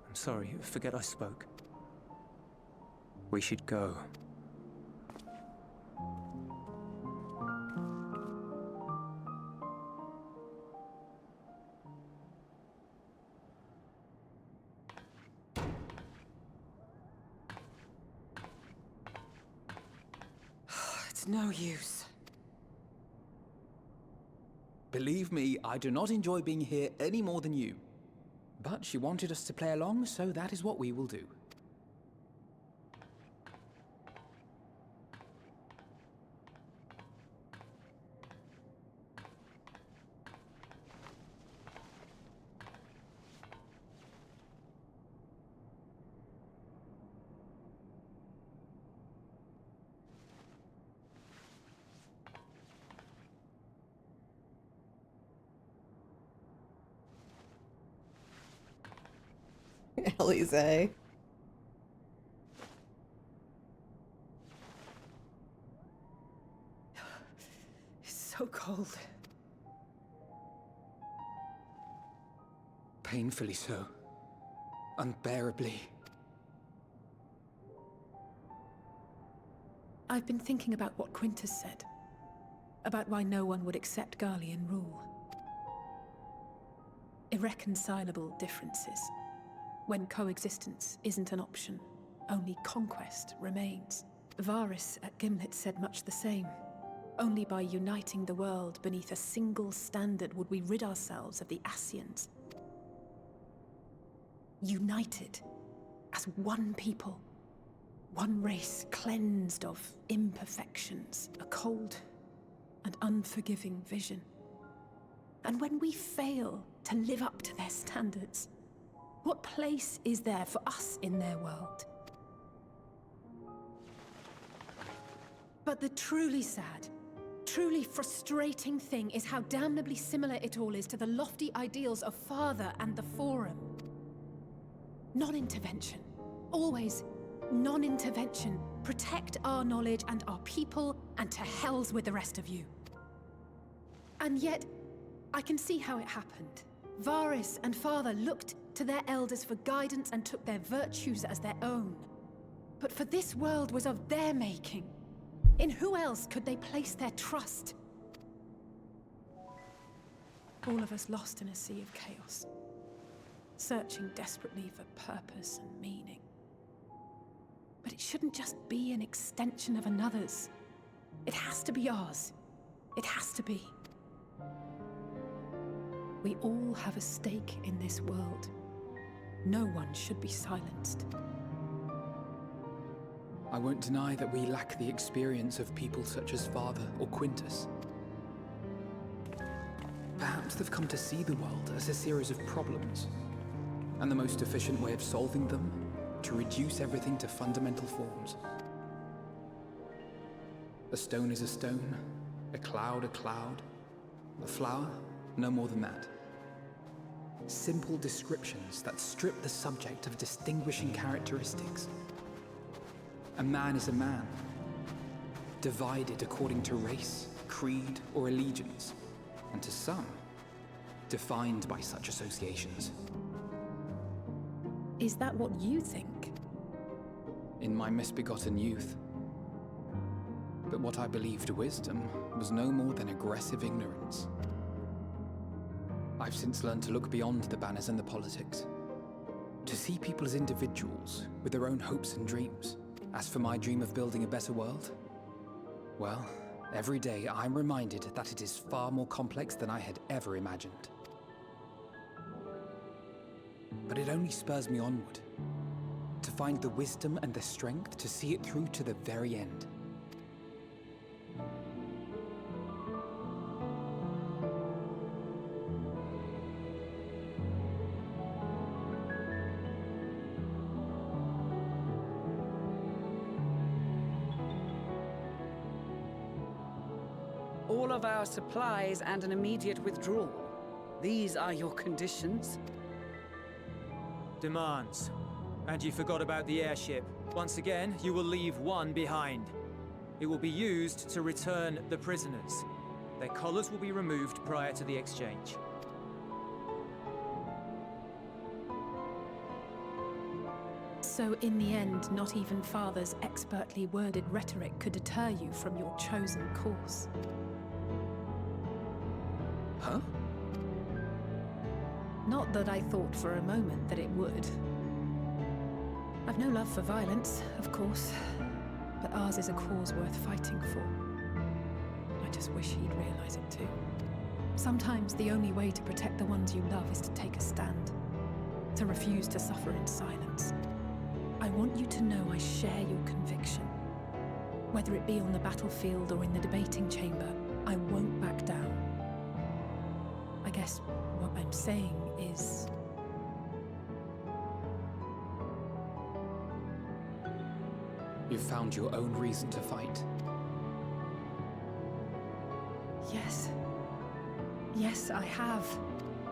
I'm sorry, forget I spoke. We should go. It's no use. Believe me, I do not enjoy being here any more than you. But she wanted us to play along, so that is what we will do. Alize. It's so cold. Painfully so. Unbearably. I've been thinking about what Quintus said. About why no one would accept Garlean rule. Irreconcilable differences. When coexistence isn't an option, only conquest remains. Varys at Gimlet said much the same. Only by uniting the world beneath a single standard would we rid ourselves of the Ascians. United as one people. One race cleansed of imperfections. A cold and unforgiving vision. And when we fail to live up to their standards, what place is there for us in their world? But the truly sad, truly frustrating thing is how damnably similar it all is to the lofty ideals of Father and the Forum. Non-intervention. Always non-intervention. Protect our knowledge and our people, and to hells with the rest of you. And yet, I can see how it happened. Varys and Father looked to their elders for guidance and took their virtues as their own. But for this world was of their making. In who else could they place their trust? All of us lost in a sea of chaos, searching desperately for purpose and meaning. But it shouldn't just be an extension of another's. It has to be ours. It has to be. We all have a stake in this world. No one should be silenced. I won't deny that we lack the experience of people such as Father or Quintus. Perhaps they've come to see the world as a series of problems, and the most efficient way of solving them, to reduce everything to fundamental forms. A stone is a stone, a cloud, a flower, no more than that. Simple descriptions that strip the subject of distinguishing characteristics. A man is a man, divided according to race, creed, or allegiance, and to some, defined by such associations. Is that what you think? In my misbegotten youth. But what I believed wisdom was no more than aggressive ignorance. I've since learned to look beyond the banners and the politics, to see people as individuals with their own hopes and dreams. As for my dream of building a better world, well, every day I'm reminded that it is far more complex than I had ever imagined. But it only spurs me onward, to find the wisdom and the strength to see it through to the very end. All of our supplies and an immediate withdrawal. These are your conditions? Demands. And you forgot about the airship. Once again, you will leave one behind. It will be used to return the prisoners. Their collars will be removed prior to the exchange. So in the end, not even Father's expertly worded rhetoric could deter you from your chosen course. Huh? Not that I thought for a moment that it would. I've no love for violence, of course, but ours is a cause worth fighting for. I just wish he'd realize it too. Sometimes the only way to protect the ones you love is to take a stand, to refuse to suffer in silence. I want you to know I share your conviction. Whether it be on the battlefield or in the debating chamber, I won't back down. I guess what I'm saying is... You've found your own reason to fight. Yes. Yes, I have.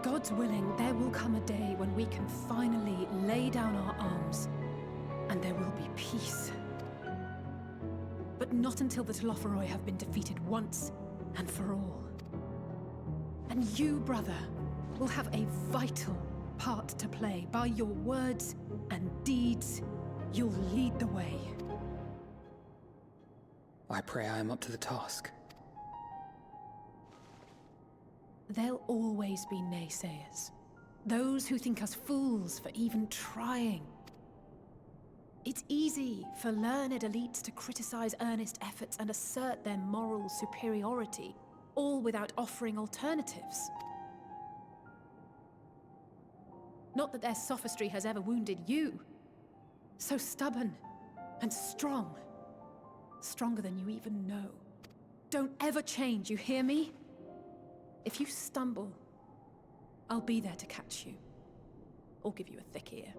God's willing, there will come a day when we can finally lay down our arms, and there will be peace. But not until the Telophoroi have been defeated once and for all. And you, brother, will have a vital part to play. By your words and deeds, you'll lead the way. I pray I am up to the task. There'll always be naysayers. Those who think us fools for even trying. It's easy for learned elites to criticize earnest efforts and assert their moral superiority, all without offering alternatives. Not that their sophistry has ever wounded you. So stubborn and strong. Stronger than you even know. Don't ever change, you hear me? If you stumble, I'll be there to catch you. Or give you a thick ear.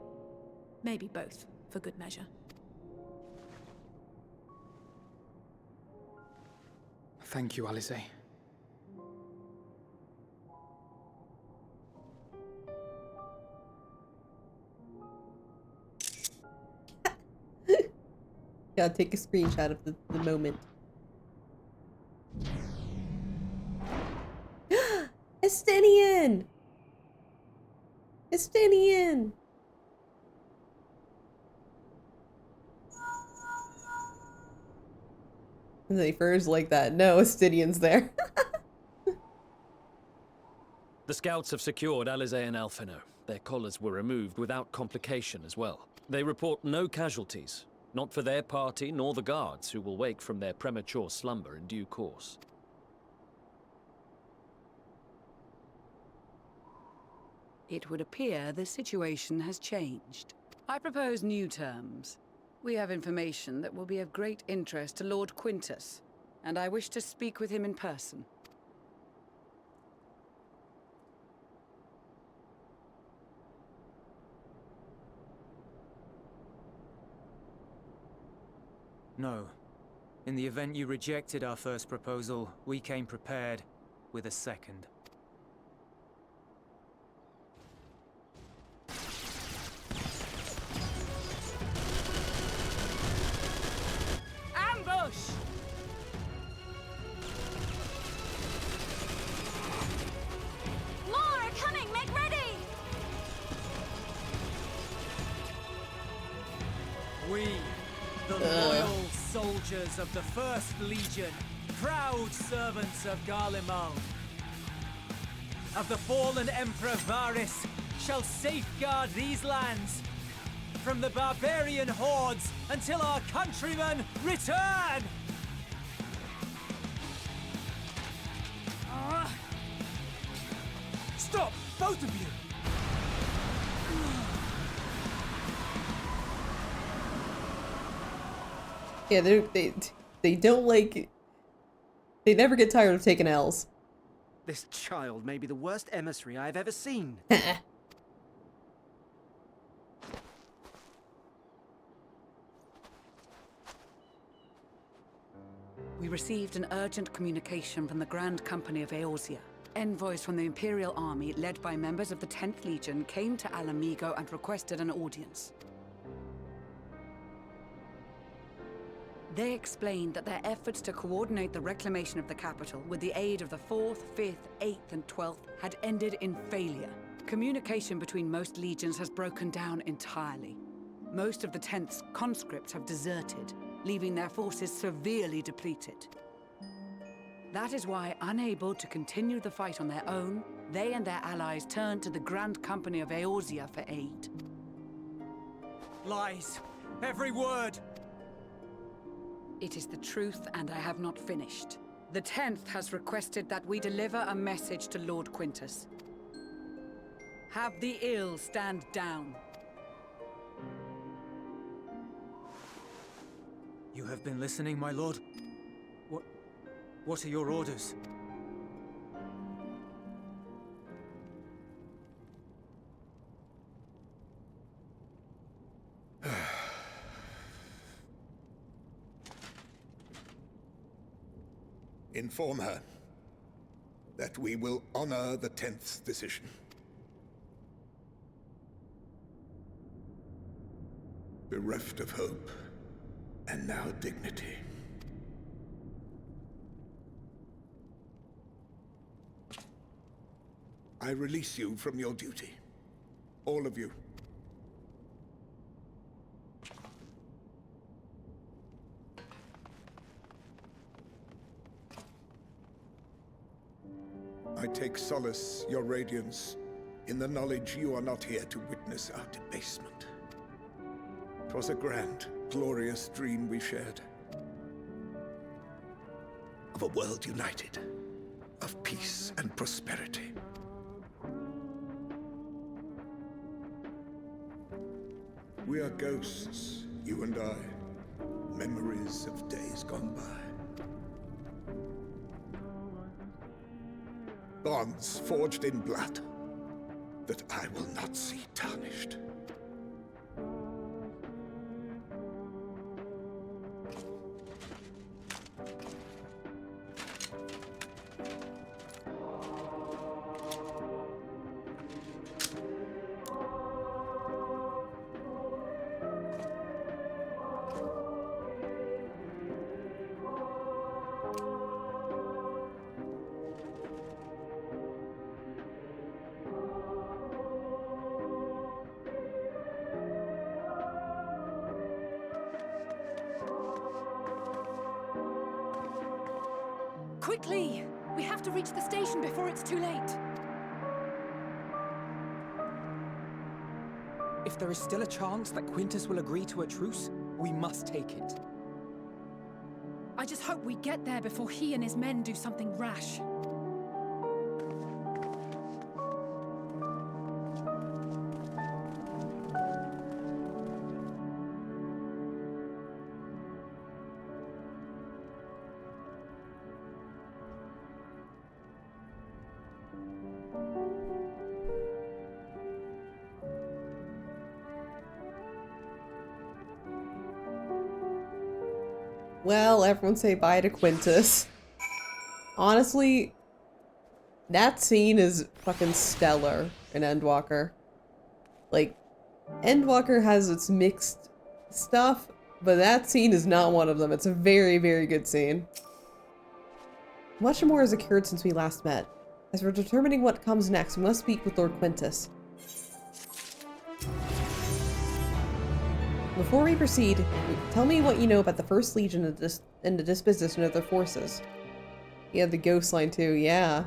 Maybe both, for good measure. Thank you, Alisaie. Gotta take a screenshot of the moment. Estinian! Estinian! And they first like that. No, Estinian's there. The scouts have secured Alisaie and Alphino. Their collars were removed without complication as well. They report no casualties. Not for their party, nor the guards, who will wake from their premature slumber in due course. It would appear the situation has changed. I propose new terms. We have information that will be of great interest to Lord Quintus, and I wish to speak with him in person. No. In the event you rejected our first proposal, we came prepared with a second. Ambush! More are coming! Make ready! We, the loyal soldiers of the First Legion, proud servants of Garlemald, of the fallen Emperor Varys, shall safeguard these lands from the barbarian hordes until our countrymen return! Stop, both of you! Yeah, they don't like... They never get tired of taking L's. This child may be the worst emissary I've ever seen. We received an urgent communication from the Grand Company of Eorzea. Envoys from the Imperial Army, led by members of the 10th Legion, came to Alamigo and requested an audience. They explained that their efforts to coordinate the reclamation of the capital with the aid of the 4th, 5th, 8th, and 12th had ended in failure. Communication between most legions has broken down entirely. Most of the 10th's conscripts have deserted, leaving their forces severely depleted. That is why, unable to continue the fight on their own, they and their allies turned to the Grand Company of Eorzea for aid. Lies! Every word! It is the truth, and I have not finished. The 10th has requested that we deliver a message to Lord Quintus. Have the ill stand down. You have been listening, my lord? What are your orders? Inform her that we will honor the 10th's decision. Bereft of hope, and now dignity. I release you from your duty. All of you. I take solace, your radiance, in the knowledge you are not here to witness our debasement. 'Twas a grand, glorious dream we shared. Of a world united, of peace and prosperity. We are ghosts, you and I, memories of days gone by. Bonds forged in blood that I will not see tarnished. Quickly! We have to reach the station before it's too late. If there is still a chance that Quintus will agree to a truce, we must take it. I just hope we get there before he and his men do something rash. Well, everyone say bye to Quintus. Honestly, that scene is fucking stellar in Endwalker. Like, Endwalker has its mixed stuff, but that scene is not one of them. It's a very, very good scene. Much more has occurred since we last met. As we're determining what comes next, we must speak with Lord Quintus. Before we proceed, tell me what you know about the First Legion and the disposition of their forces. You have the ghost line too, yeah.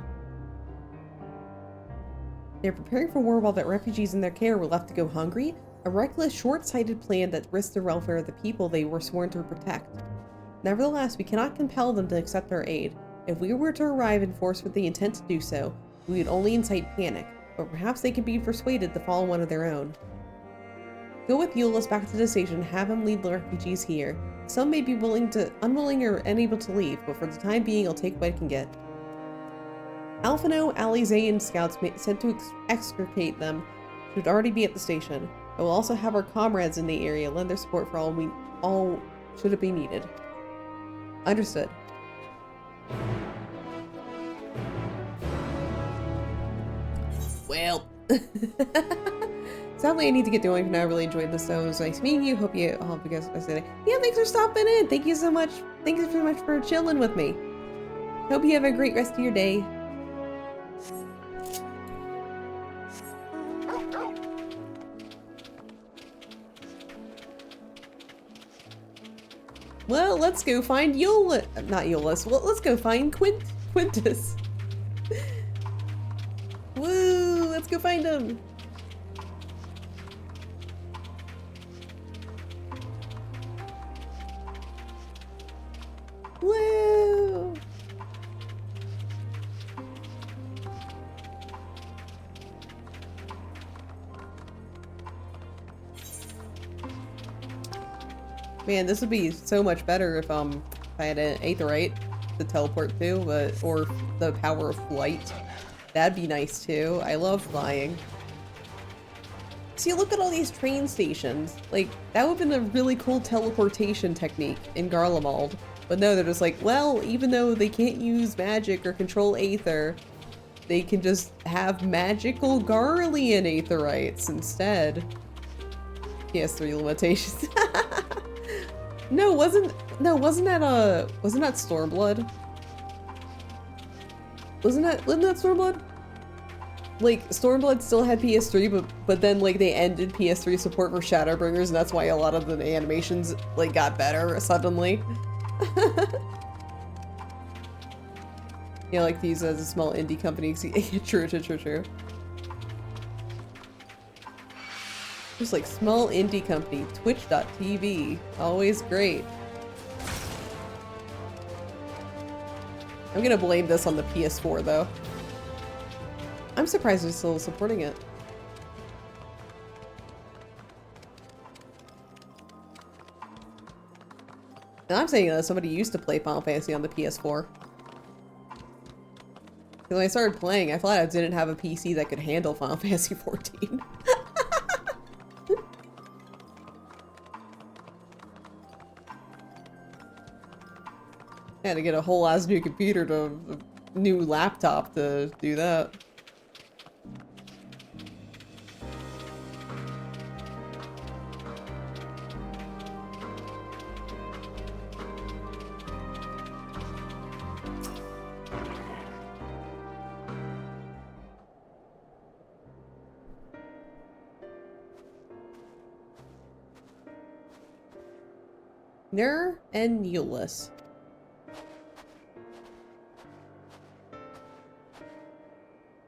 They're preparing for war while the refugees in their care were left to go hungry? A reckless, short-sighted plan that risked the welfare of the people they were sworn to protect. Nevertheless, we cannot compel them to accept our aid. If we were to arrive in force with the intent to do so, we would only incite panic, but perhaps they could be persuaded to follow one of their own. Go with Euless back to the station and have him lead the refugees here. Some may be unwilling or unable to leave, but for the time being, I'll take what I can get. Alphino, Alize, and scouts sent to extricate them should already be at the station. I will also have our comrades in the area lend their support for all should it be needed. Understood. Well. Sadly, I need to get going for now. I really enjoyed this, so it was nice meeting you. Hope you guys are today. Yeah, thanks for stopping in. Thank you so much. Thank you so much for chilling with me. Hope you have a great rest of your day. Well, let's go find not Euless. Well, let's go find Quintus. Woo! Let's go find him. Woo! Man, this would be so much better if I had an Aetheryte to teleport to, or the power of flight. That'd be nice too. I love flying. See, look at all these train stations. Like, that would have been a really cool teleportation technique in Garlemald. But no, they're just like, well, even though they can't use magic or control Aether, they can just have magical Garlean Aetherites instead. PS3 limitations. No, wasn't that Stormblood? Wasn't that Stormblood? like, Stormblood still had PS3, but then, like, they ended PS3 support for Shadowbringers, and that's why a lot of the animations, like, got better suddenly. Yeah, like, these as a small indie company. True. Just like, small indie company, twitch.tv. Always great. I'm gonna blame this on the PS4, though. I'm surprised they're still supporting it. And I'm saying that somebody used to play Final Fantasy on the PS4. Because when I started playing, I flat out didn't have a PC that could handle Final Fantasy XIV. I had to get a whole ass new computer to a new laptop to do that. Nur and Euless.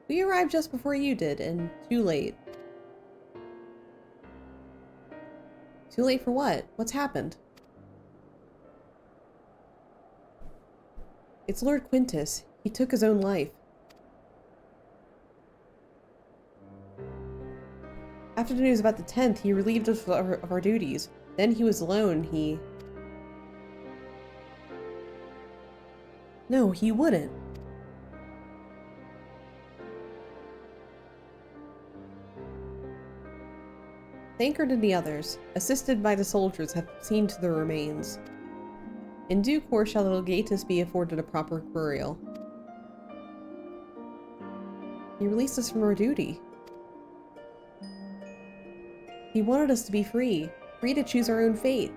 We arrived just before you did, and too late. Too late for what? What's happened? It's Lord Quintus. He took his own life. After the news about the 10th, he relieved us of our duties. Then he was alone, No, he wouldn't. Thancred and the others, assisted by the soldiers, have seen to the remains. In due course shall the legatus be afforded a proper burial. He released us from our duty. He wanted us to be free, free to choose our own fate.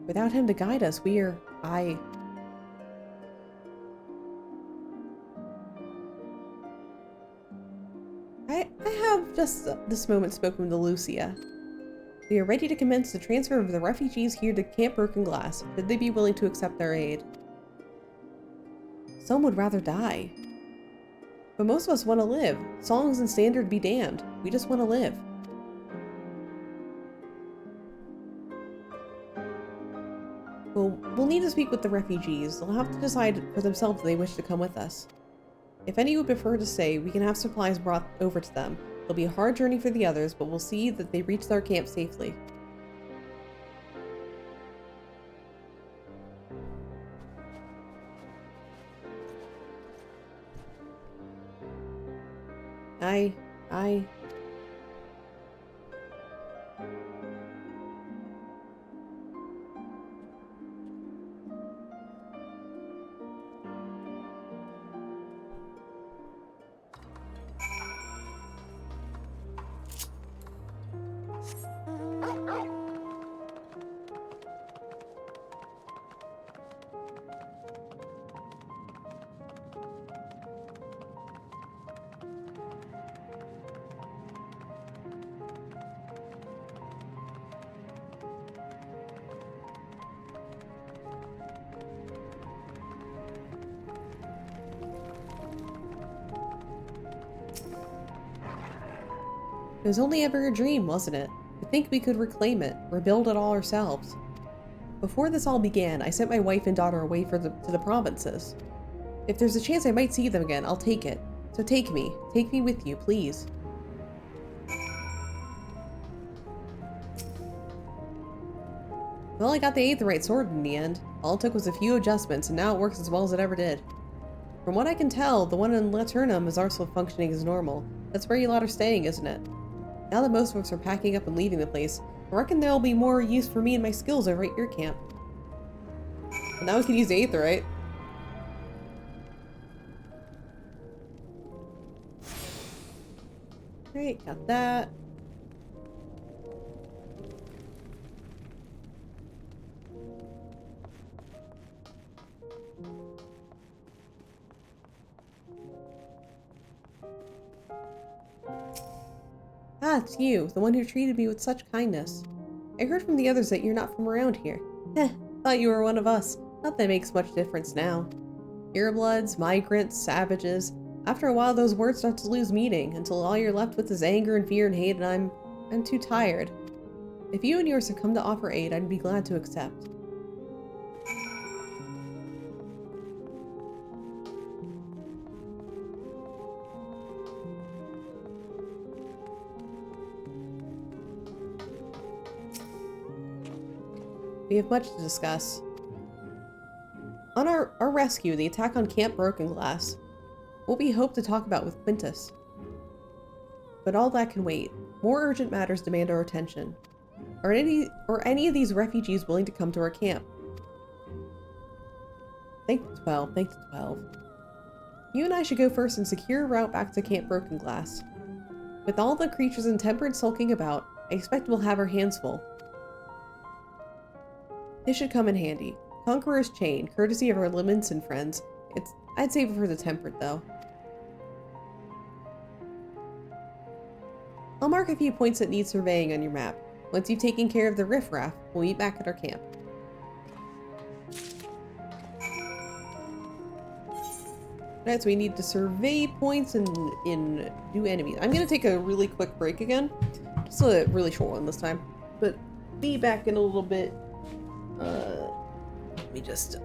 Without him to guide us, I have just this moment spoken to Lucia. We are ready to commence the transfer of the refugees here to Camp Broken Glass, should they be willing to accept our aid. Some would rather die. But most of us want to live. Songs and standard be damned. We just want to live. We'll need to speak with the refugees. They'll have to decide for themselves if they wish to come with us. If any would prefer to stay, we can have supplies brought over to them. It'll be a hard journey for the others, but we'll see that they reach their camp safely. It was only ever a dream, wasn't it? To think we could reclaim it, rebuild it all ourselves. Before this all began, I sent my wife and daughter away to the provinces. If there's a chance I might see them again, I'll take it. So take me with you, please. Well, I got the Aetheryte sword in the end. All it took was a few adjustments, and now it works as well as it ever did. From what I can tell, the one in Laturnum is also functioning as normal. That's where you lot are staying, isn't it? Now that most of us are packing up and leaving the place, I reckon there'll be more use for me and my skills over at your camp. But now we can use the Aetheryte. Great, got that. it's you, the one who treated me with such kindness. I heard from the others that you're not from around here. Heh, thought you were one of us. Not that it makes much difference now. Purebloods, migrants, savages. After a while, those words start to lose meaning, until all you're left with is anger and fear and hate, and I'm too tired. If you and yours have come to offer aid, I'd be glad to accept. We have much to discuss. On our rescue, the attack on Camp Broken Glass, what we hope to talk about with Quintus. But all that can wait. More urgent matters demand our attention. Are any of these refugees willing to come to our camp? Think to 12, think to 12. You and I should go first and secure a route back to Camp Broken Glass. With all the creatures in Temperance sulking about, I expect we'll have our hands full. This should come in handy. Conqueror's Chain, courtesy of our Liminson friends. I'd save it for the Temperate, though. I'll mark a few points that need surveying on your map. Once you've taken care of the riffraff, we'll meet back at our camp. Right, so we need to survey points and do enemies. I'm gonna take a really quick break again. Just a really short one this time. But be back in a little bit. Let me just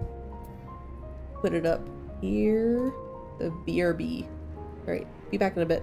put it up here. The BRB. Alright, be back in a bit.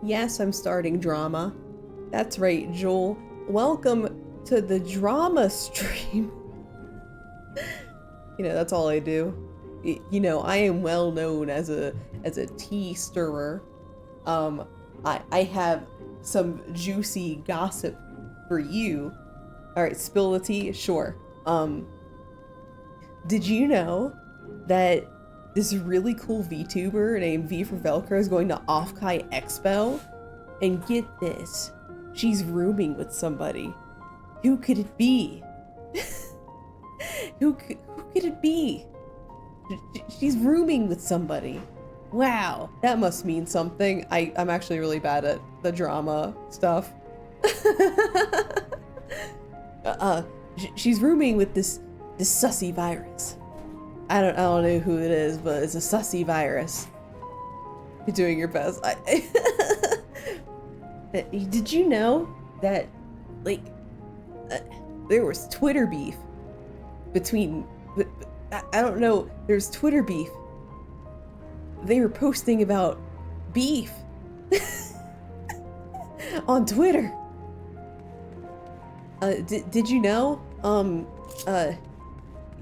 Yes, I'm starting drama. That's right, Joel. Welcome to the drama stream. You know, that's all I do. You know, I am well known as a tea stirrer. I have some juicy gossip for you. All right, spill the tea? Sure. Did you know that this really cool VTuber named V for Velcro is going to Offkai Expo? And get this, she's rooming with somebody. Who could it be? Who could it be? She's rooming with somebody. Wow, that must mean something. I'm actually really bad at the drama stuff. She's rooming with this sussy virus. I don't know who it is, but it's a sussy virus. You're doing your best. Did you know that, like, there was Twitter beef between, I don't know, there's Twitter beef. They were posting about beef on Twitter. Did you know?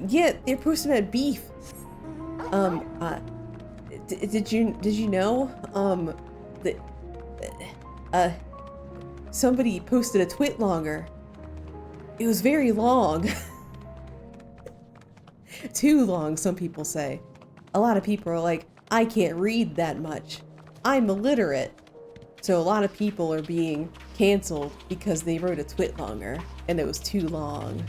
Yeah, they're posting about beef. Did you know? That somebody posted a twit longer. It was very long. Too long, some people say. A lot of people are like, I can't read that much. I'm illiterate. So a lot of people are being canceled because they wrote a twit longer and it was too long.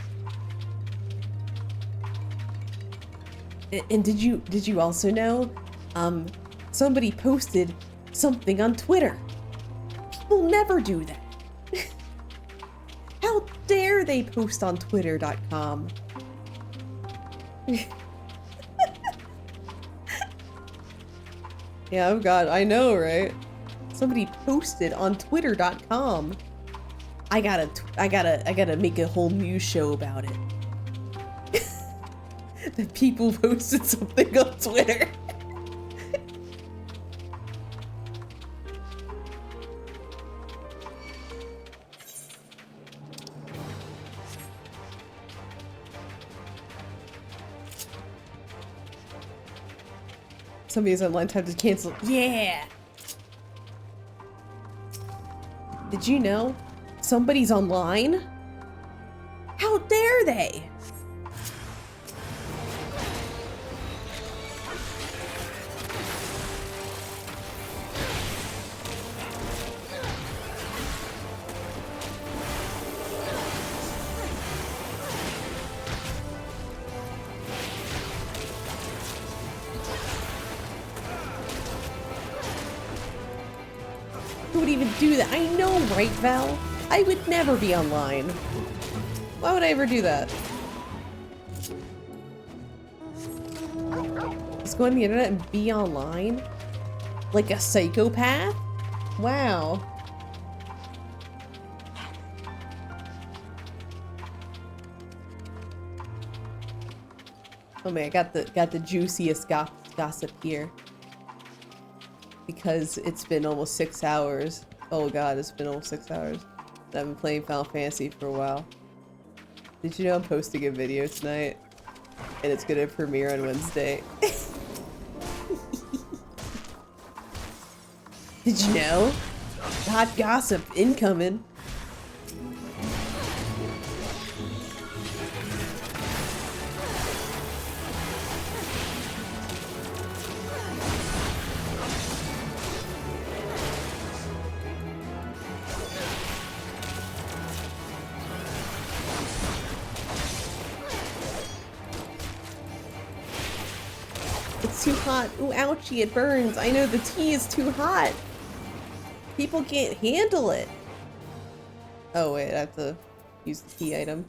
And did you also know, somebody posted something on Twitter. People never do that. How dare they post on twitter.com? Yeah, oh god, I know, right? Somebody posted on twitter.com. I gotta make a whole news show about it. That people posted something on Twitter. Somebody's online time to cancel. Yeah! Did you know? Somebody's online? How dare they? Who would even do that? I know, right, Val? I would never be online. Why would I ever do that? Just go on the internet and be online? Like a psychopath? Wow. Oh man, I got the juiciest gossip here. Because it's been almost 6 hours. Oh god, it's been almost 6 hours. I've been playing Final Fantasy for a while. Did you know I'm posting a video tonight? And it's gonna premiere on Wednesday. Did you know? Hot gossip incoming. It's too hot. Ooh, ouchie, it burns. I know the tea is too hot. People can't handle it. Oh wait, I have to use the key item.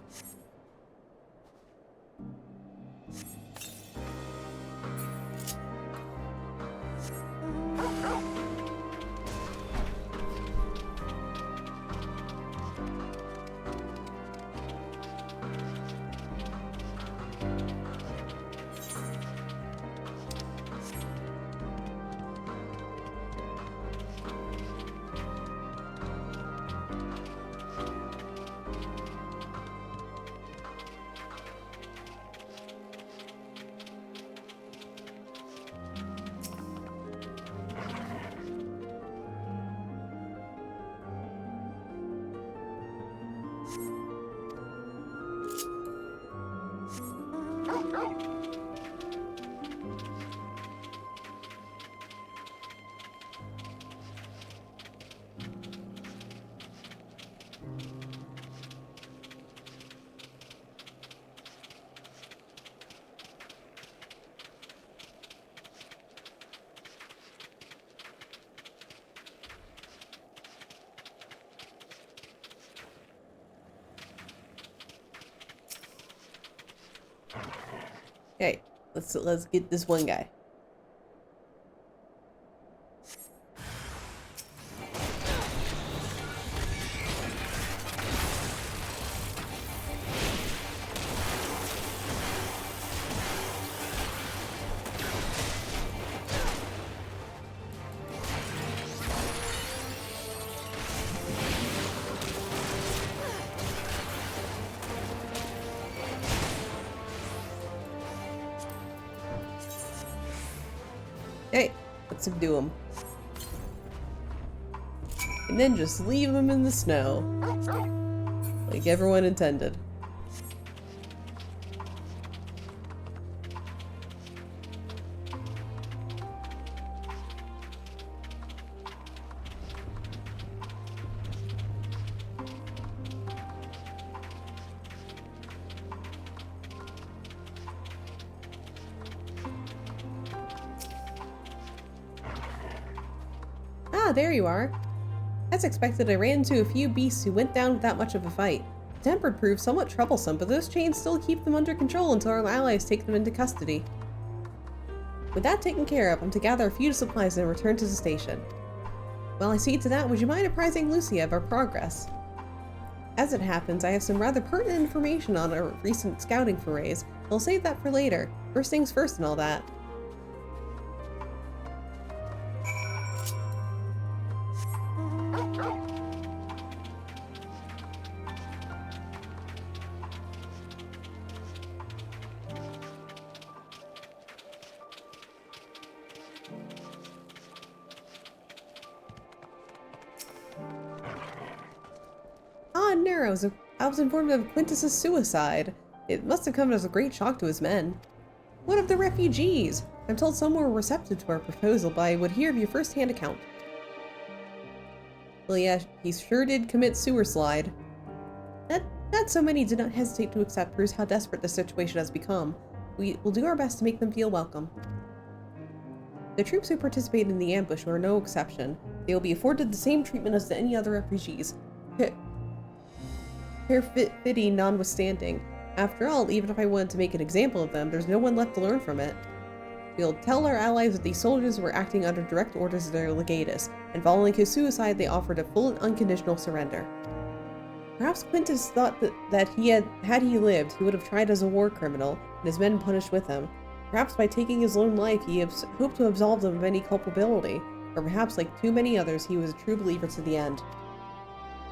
Let's get this one guy. Hey, let's subdue him. And then just leave him in the snow. Like everyone intended. Ah, there you are. As expected, I ran into a few beasts who went down without much of a fight. The tempered proved somewhat troublesome, but those chains still keep them under control until our allies take them into custody. With that taken care of, I'm to gather a few supplies and return to the station. While I see to that, would you mind apprising Lucia of our progress? As it happens, I have some rather pertinent information on our recent scouting forays. I'll save that for later. First things first and all that. Ah, Nero's. I was informed of Quintus's suicide. It must have come as a great shock to his men. What of the refugees? I'm told some were receptive to our proposal, but I would hear of your first-hand account. Well, yeah, he sure did commit suicide. That so many did not hesitate to accept proves how desperate the situation has become. We will do our best to make them feel welcome. The troops who participated in the ambush were no exception. They will be afforded the same treatment as any other refugees. Fitting notwithstanding. After all, even if I wanted to make an example of them, there's no one left to learn from it. We'll tell our allies that these soldiers were acting under direct orders of their legatus, and following his suicide they offered a full and unconditional surrender. Perhaps Quintus thought that had he lived, he would have tried as a war criminal, and his men punished with him. Perhaps by taking his own life he hoped to absolve them of any culpability, or perhaps like too many others he was a true believer to the end.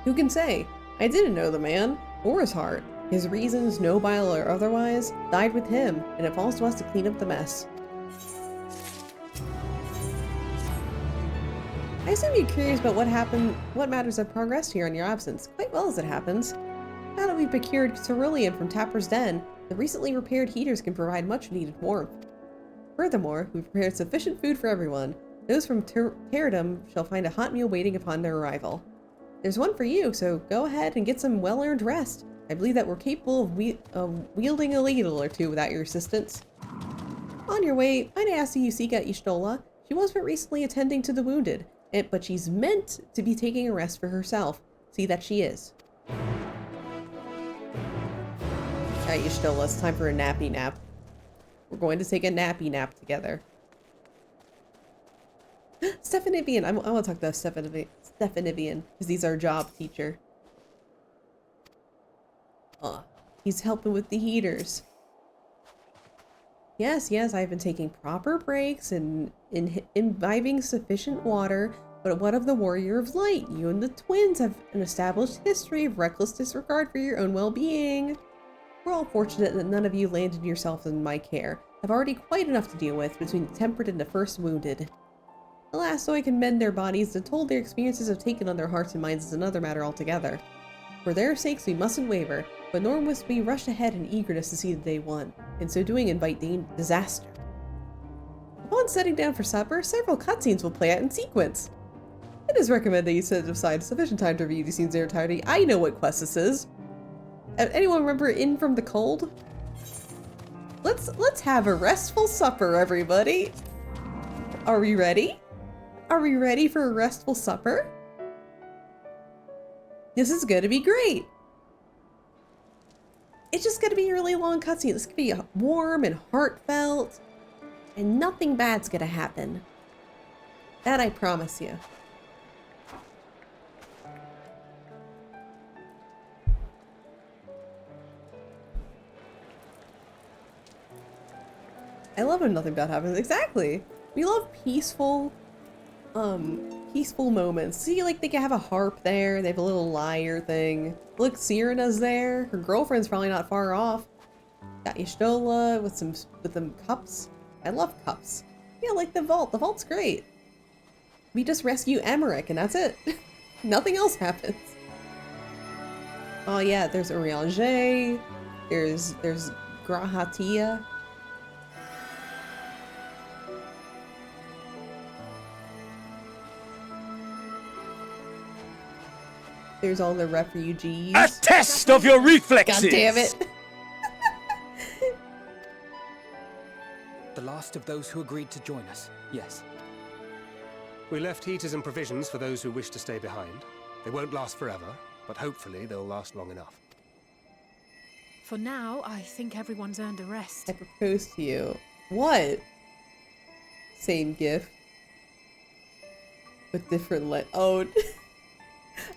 Who can say? I didn't know the man, or his heart. His reasons, nobile or otherwise, died with him, and it falls to us to clean up the mess. I assume you're curious about what matters have progressed here in your absence, quite well as it happens. Now that we've procured cerulean from Tapper's Den, the recently repaired heaters can provide much needed warmth. Furthermore, we've prepared sufficient food for everyone. Those from Terradum shall find a hot meal waiting upon their arrival. There's one for you, so go ahead and get some well-earned rest. I believe that we're capable of wielding a ladle or two without your assistance. On your way, I'd ask you seek out Y'shtola. She was but recently attending to the wounded, but she's meant to be taking a rest for herself. See that she is. Alright, Y'shtola, it's time for a nappy nap. We're going to take a nappy nap together. Stephanivian, I want to talk to Stephanivian, because he's our job teacher. He's helping with the heaters. Yes, I've been taking proper breaks and imbibing sufficient water, but what of the Warrior of Light? You and the twins have an established history of reckless disregard for your own well-being. We're all fortunate that none of you landed yourselves in my care. I've already quite enough to deal with between the tempered and the first wounded. Alas, so I can mend their bodies, the toll their experiences have taken on their hearts and minds is another matter altogether. For their sakes we mustn't waver, but nor must we rush ahead in eagerness to see the day one, in so doing invite disaster. Upon setting down for supper, several cutscenes will play out in sequence. It is recommended that you set aside sufficient time to review these scenes in their entirety. I know what quest this is. Anyone remember In From the Cold? Let's have a restful supper, everybody. Are we ready? Are we ready for a restful supper? This is gonna be great. It's just gonna be a really long cutscene. It's gonna be warm and heartfelt, and nothing bad's gonna happen. That I promise you. I love when nothing bad happens. Exactly. We love peaceful moments. See, like, they have a harp there. They have a little lyre thing. Look, Sirena's there. Her girlfriend's probably not far off. Got Y'shtola with some cups. I love cups. Yeah, like the vault. The vault's great. We just rescue Emmerich and that's it. Nothing else happens. Oh yeah, there's Urianger. There's Grahatia. There's all the refugees. A test of your reflexes! God damn it. The last of those who agreed to join us, yes. We left heaters and provisions for those who wish to stay behind. They won't last forever, but hopefully they'll last long enough. For now, I think everyone's earned a rest. I propose to you. What? Same gift. But different oh.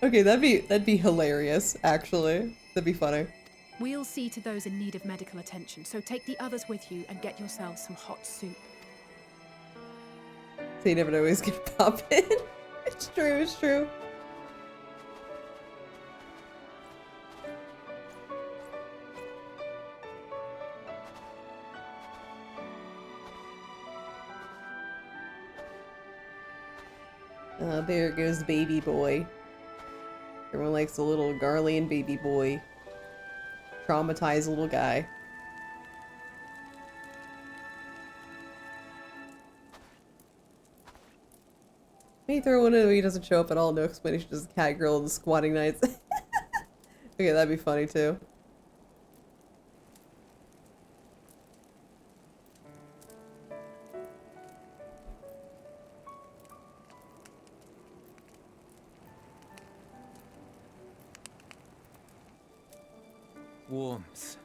Okay, that'd be hilarious, actually. That'd be funny. We'll see to those in need of medical attention, so take the others with you and get yourselves some hot soup. So you never know who's gonna pop in. It's true, it's true. There goes baby boy. Everyone likes the little Garlean baby boy. Traumatized little guy. May throw one in when he doesn't show up at all. No explanation, just cat girl and the squatting nights. Okay, that'd be funny too. Warmth.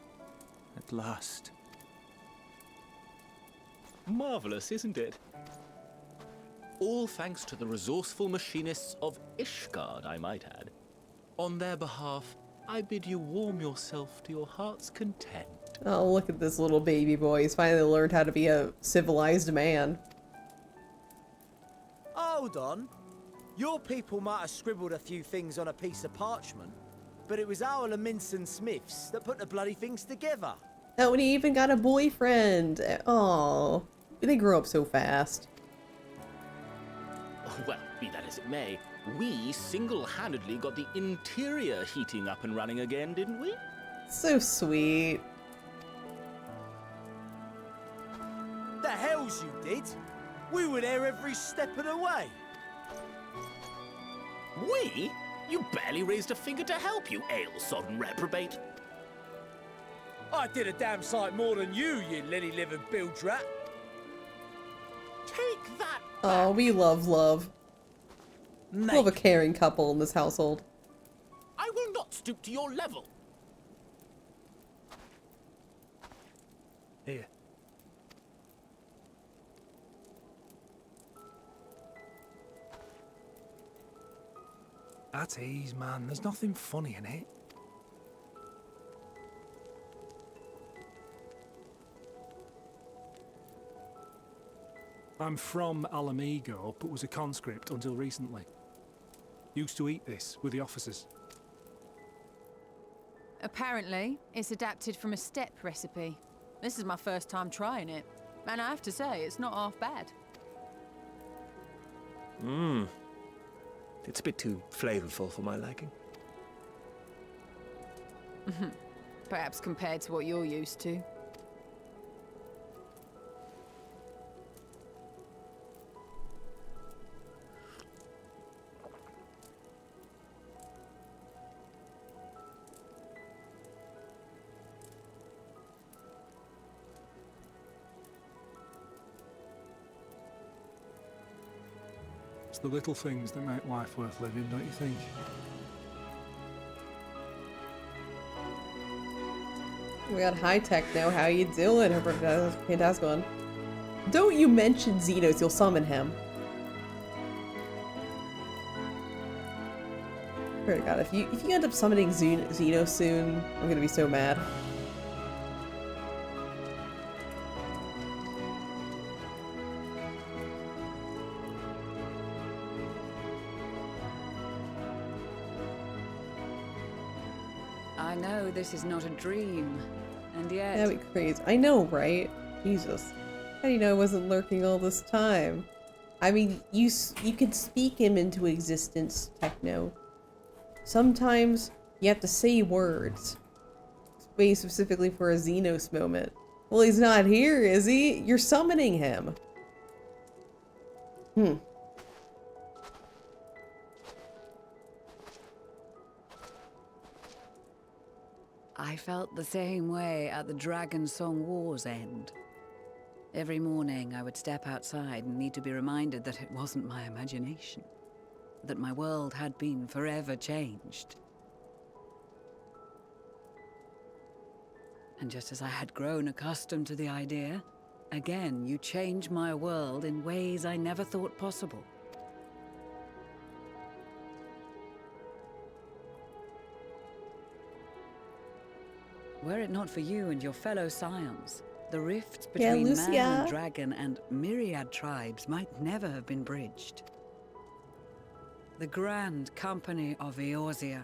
At last. Marvelous, isn't it? All thanks to the resourceful machinists of Ishgard, I might add. On their behalf, I bid you warm yourself to your heart's content. Oh, look at this little baby boy. He's finally learned how to be a civilized man. Hold on. Your people might have scribbled a few things on a piece of parchment, but it was our Leminson Smiths that put the bloody things together. Oh, and he even got a boyfriend. Oh, they grow up so fast. Well, be that as it may, we single-handedly got the interior heating up and running again, didn't we? So sweet. The hells you did! We were there every step of the way. We? You barely raised a finger to help, you ale-sodden reprobate. I did a damn sight more than you lily-livered bilge-rat. Take that. Oh, we love love. Mate. Love a caring couple in this household. I will not stoop to your level. Here. At ease, man. There's nothing funny in it. I'm from Alamigo, but was a conscript until recently. Used to eat this with the officers. Apparently, it's adapted from a steppe recipe. This is my first time trying it, and I have to say, it's not half bad. Mmm. It's a bit too flavorful for my liking. Perhaps compared to what you're used to. It's the little things that make life worth living, don't you think? We got high tech now. How you doing? Fantastic one. Don't you mention Xenos, you'll summon him. Swear to God, if you end up summoning Xenos soon, I'm gonna be so mad. I know this is not a dream, and yet... That'd be crazy. I know, right? Jesus. How do you know I wasn't lurking all this time? I mean, you could speak him into existence, Techno. Sometimes you have to say words. Made specifically for a Xenos moment. Well, he's not here, is he? You're summoning him. I felt the same way at the Dragon Song War's end. Every morning I would step outside and need to be reminded that it wasn't my imagination. That my world had been forever changed. And just as I had grown accustomed to the idea, again you change my world in ways I never thought possible. Were it not for you and your fellow scions, the rifts between man and dragon and myriad tribes might never have been bridged. The Grand Company of Eorzea.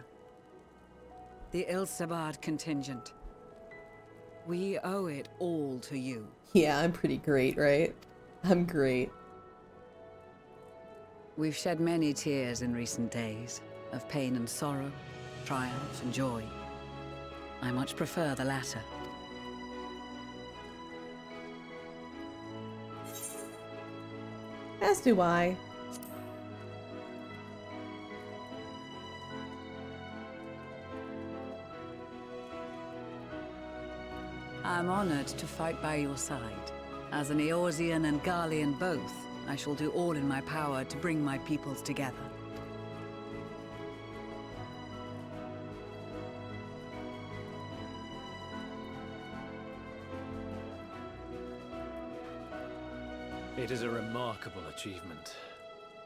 The Ilsabard contingent. We owe it all to you. Yeah, I'm pretty great, right? I'm great. We've shed many tears in recent days, of pain and sorrow, triumph and joy. I much prefer the latter. As do I. I'm honored to fight by your side. As an Eorzean and Garlean both, I shall do all in my power to bring my peoples together. It is a remarkable achievement.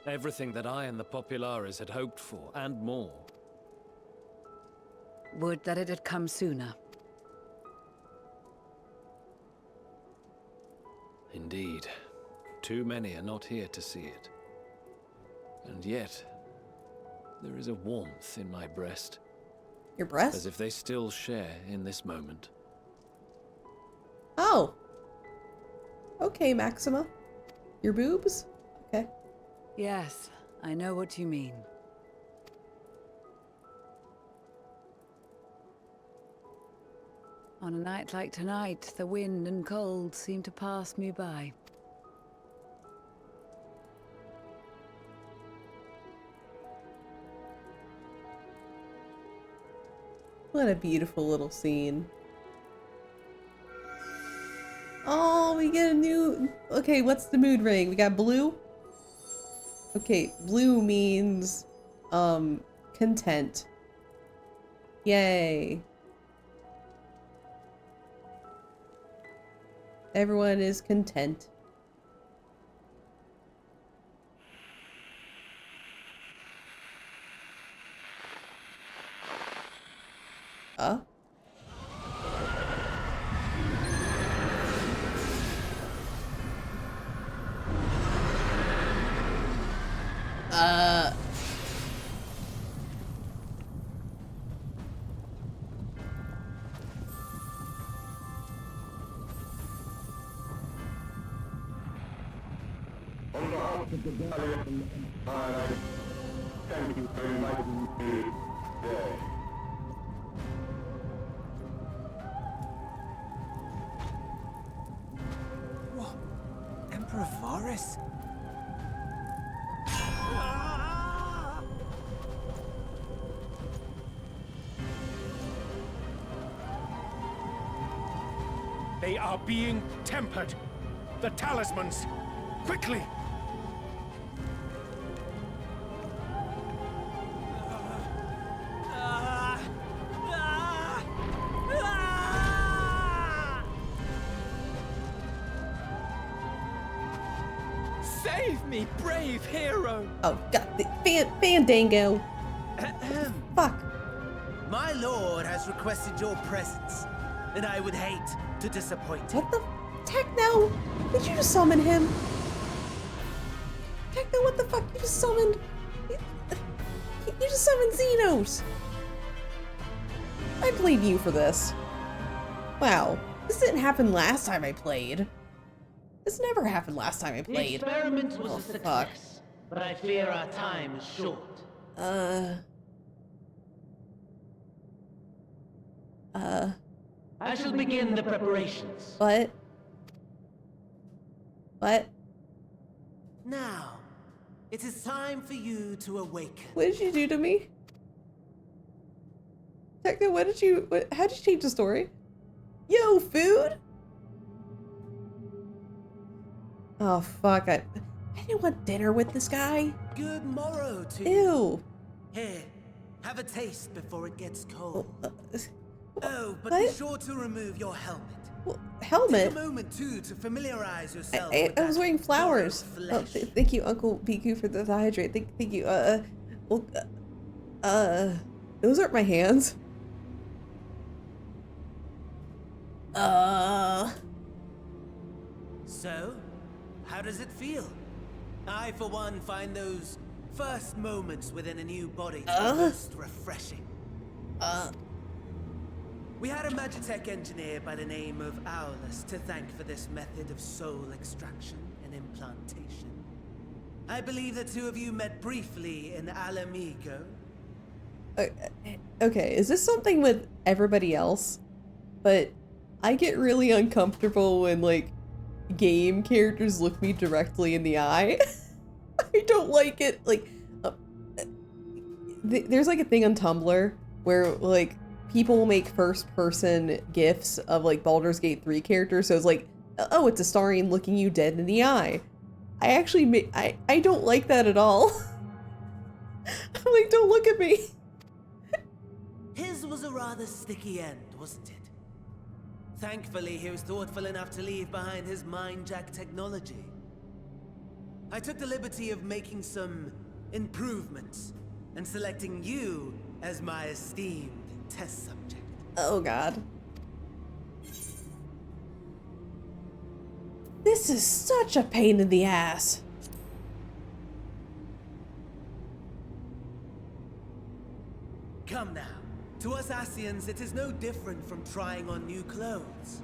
Everything that I and the Populares had hoped for, and more. Would that it had come sooner. Indeed. Too many are not here to see it. And yet, there is a warmth in my breast. Your breast? As if they still share in this moment. Oh. Okay, Maxima. Your boobs? Okay. Yes, I know what you mean. On a night like tonight, the wind and cold seem to pass me by. What a beautiful little scene. Oh, we get a new... Okay, what's the mood ring? We got blue? Okay, blue means, content. Yay. Everyone is content. On behalf of the Galleon Empire, thank you for inviting me today. What? Emperor Varys? They are being tempered. The talismans. Quickly! Save me, brave hero! Oh, God. Fandango. Fuck. My lord has requested your presence, and I would hate to disappoint him. What the? Techno? Did you just summon him? Techno, what the fuck? You just summoned... You just summoned Xenos. I blame you for this. Wow. This didn't happen last time I played. This never happened last time I played. The experiment was oh, a fuck. success, but I fear our time is short. I shall begin the preparations. What? What? Now, it is time for you to awaken. What did you do to me? Techno, how did you change the story? Yo, food? Oh, fuck. I didn't want dinner with this guy. Good morrow to you. Ew. Here, have a taste before it gets cold. Oh, but what? be sure to remove your helmet. Helmet? Take a moment, too, to familiarize yourself I with was wearing flowers. Oh, thank you, Uncle Biku, for the hydrate. Thank you. Those aren't my hands. So, how does it feel? I, for one, find those first moments within a new body to be most refreshing. We had a Magitech engineer by the name of Aulus to thank for this method of soul extraction and implantation. I believe the two of you met briefly in Alamigo. Okay, is this something with everybody else? But I get really uncomfortable when, like, game characters look me directly in the eye. I don't like it. Like, there's like a thing on Tumblr where, like, people will make first-person GIFs of, like, Baldur's Gate 3 characters, so it's like, oh, it's Astarion looking you dead in the eye. I actually, I don't like that at all. I'm like, don't look at me. His was a rather sticky end, wasn't it? Thankfully, he was thoughtful enough to leave behind his mind-jack technology. I took the liberty of making some improvements and selecting you as my esteemed test subject. Oh, God. This is such a pain in the ass. Come now. To us Asians, it is no different from trying on new clothes.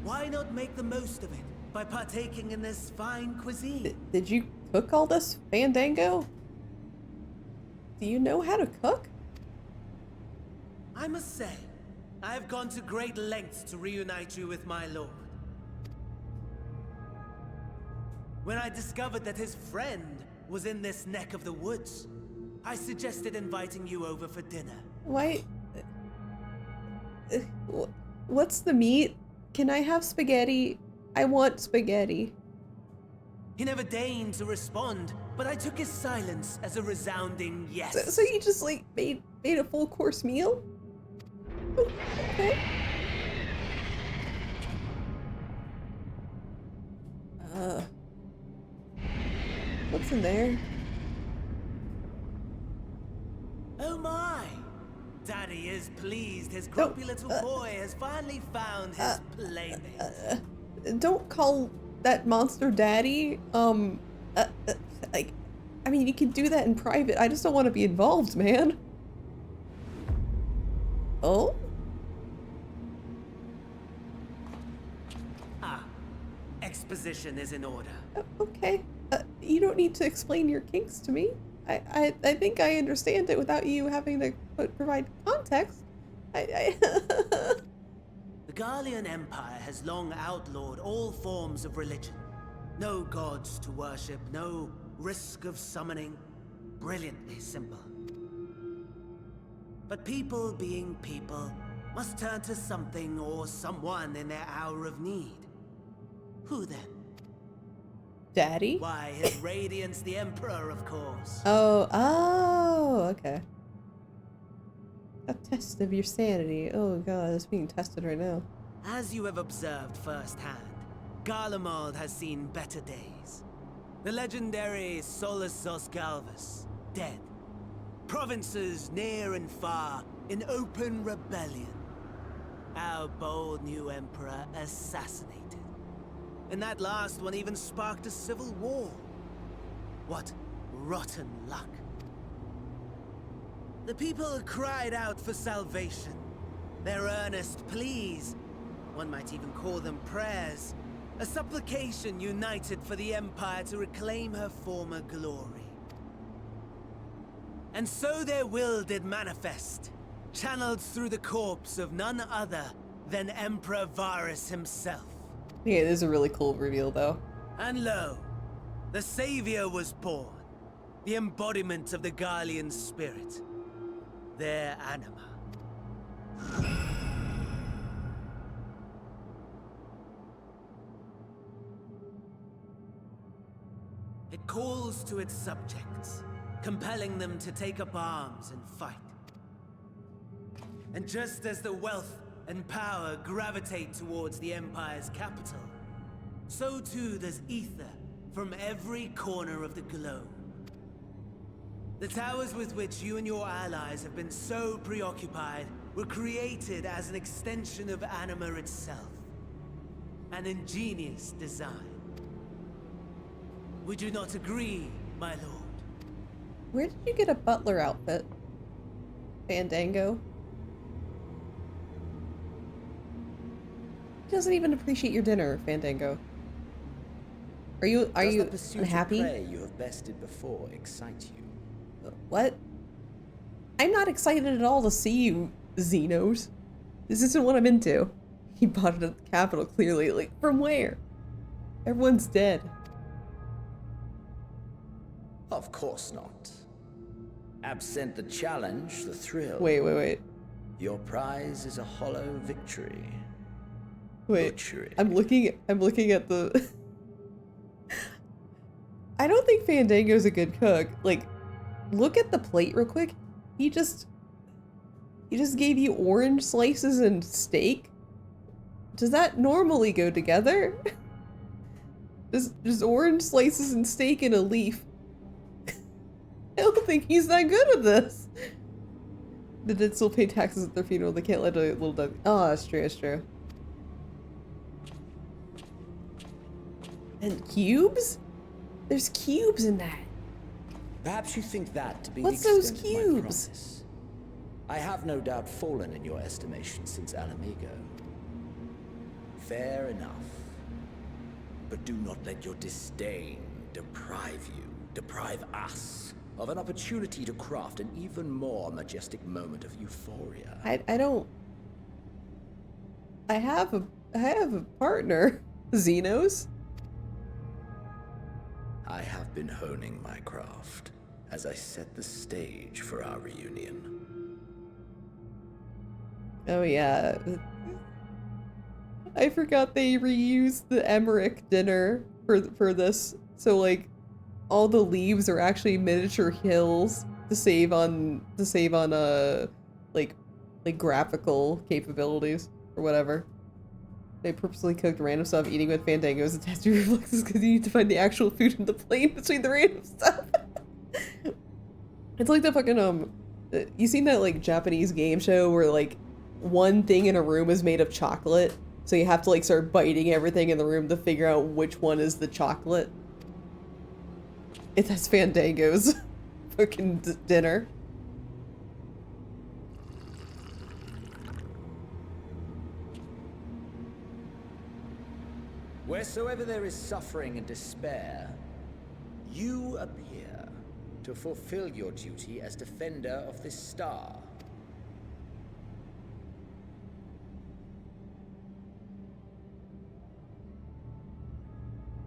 Why not make the most of it by partaking in this fine cuisine? Did you cook all this, Fandango? Do you know how to cook? I must say, I have gone to great lengths to reunite you with my lord. When I discovered that his friend was in this neck of the woods, I suggested inviting you over for dinner. Why? What's the meat? Can I have spaghetti? I want spaghetti. He never deigned to respond, but I took his silence as a resounding yes. So you just, like, made a full course meal? Okay. What's in there? Oh my! Daddy is pleased his grumpy little boy has finally found his playmate. Don't call that monster daddy. Like, I mean, you can do that in private. I just don't want to be involved, man. Oh? Exposition is in order. Okay. You don't need to explain your kinks to me. I think I understand it without you having to provide context. The Garlean Empire has long outlawed all forms of religion. No gods to worship, no risk of summoning. Brilliantly simple. But people being people must turn to something or someone in their hour of need. Who then? Daddy? Why, His Radiance the Emperor, of course. Oh, okay. A test of your sanity. Oh god, it's being tested right now. As you have observed firsthand, Garlemald has seen better days. The legendary Solus Osgalvus, dead. Provinces near and far in open rebellion. Our bold new emperor assassinated. And that last one even sparked a civil war. What rotten luck. The people cried out for salvation. Their earnest pleas, one might even call them prayers, a supplication united for the Empire to reclaim her former glory. And so their will did manifest, channeled through the corpse of none other than Emperor Varus himself. Yeah, it is a really cool reveal, though. And lo, the Savior was born, the embodiment of the Garlean spirit, their anima. It calls to its subjects, compelling them to take up arms and fight. And just as the wealth and power gravitate towards the Empire's capital, so too does ether from every corner of the globe. The towers with which you and your allies have been so preoccupied were created as an extension of anima itself. An ingenious design. Would you not agree, my lord? Where did you get a butler outfit? Fandango? He doesn't even appreciate your dinner, Fandango. Are you unhappy? Does the prey you have bested before excite you? What? I'm not excited at all to see you, Xenos. This isn't what I'm into. He bought it at the Capitol, clearly. Like, from where? Everyone's dead. Of course not. Absent the challenge, the thrill. Wait. Your prize is a hollow victory. Wait, Butchery. I'm looking at the... I don't think Fandango's a good cook. Like, look at the plate real quick. He just gave you orange slices and steak? Does that normally go together? Just orange slices and steak in a leaf. I don't think he's that good at this. The dead still pay taxes at their funeral. They can't let a little dog... Oh, that's true. And cubes? There's cubes in that. Perhaps you think that to be What's the those extent of my cubes? promise. I have no doubt fallen in your estimation since Alamigo. Fair enough. But do not let your disdain deprive us of an opportunity to craft an even more majestic moment of euphoria. I don't... I have a partner, Xenos. I have been honing my craft as I set the stage for our reunion. Oh yeah. I forgot they reused the Emmerich dinner for this. So like all the leaves are actually miniature hills to save on like graphical capabilities or whatever. They purposely cooked random stuff, eating with Fandangos and testing reflexes because you need to find the actual food in the plate between the random stuff. It's like the fucking, you seen that like Japanese game show where like one thing in a room is made of chocolate, so you have to like start biting everything in the room to figure out which one is the chocolate? That's Fandango's fucking dinner. Wheresoever there is suffering and despair, you appear to fulfill your duty as defender of this star.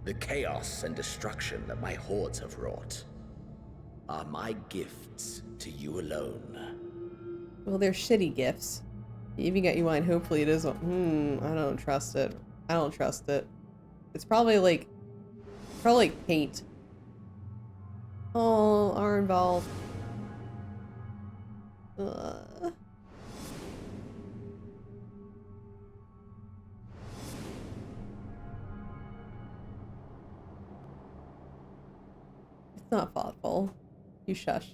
The chaos and destruction that my hordes have wrought are my gifts to you alone. Well, they're shitty gifts. They even got you wine. Hopefully it is. I don't trust it. I don't trust it. It's probably like paint. Oh, are involved. It's not thoughtful. You shush.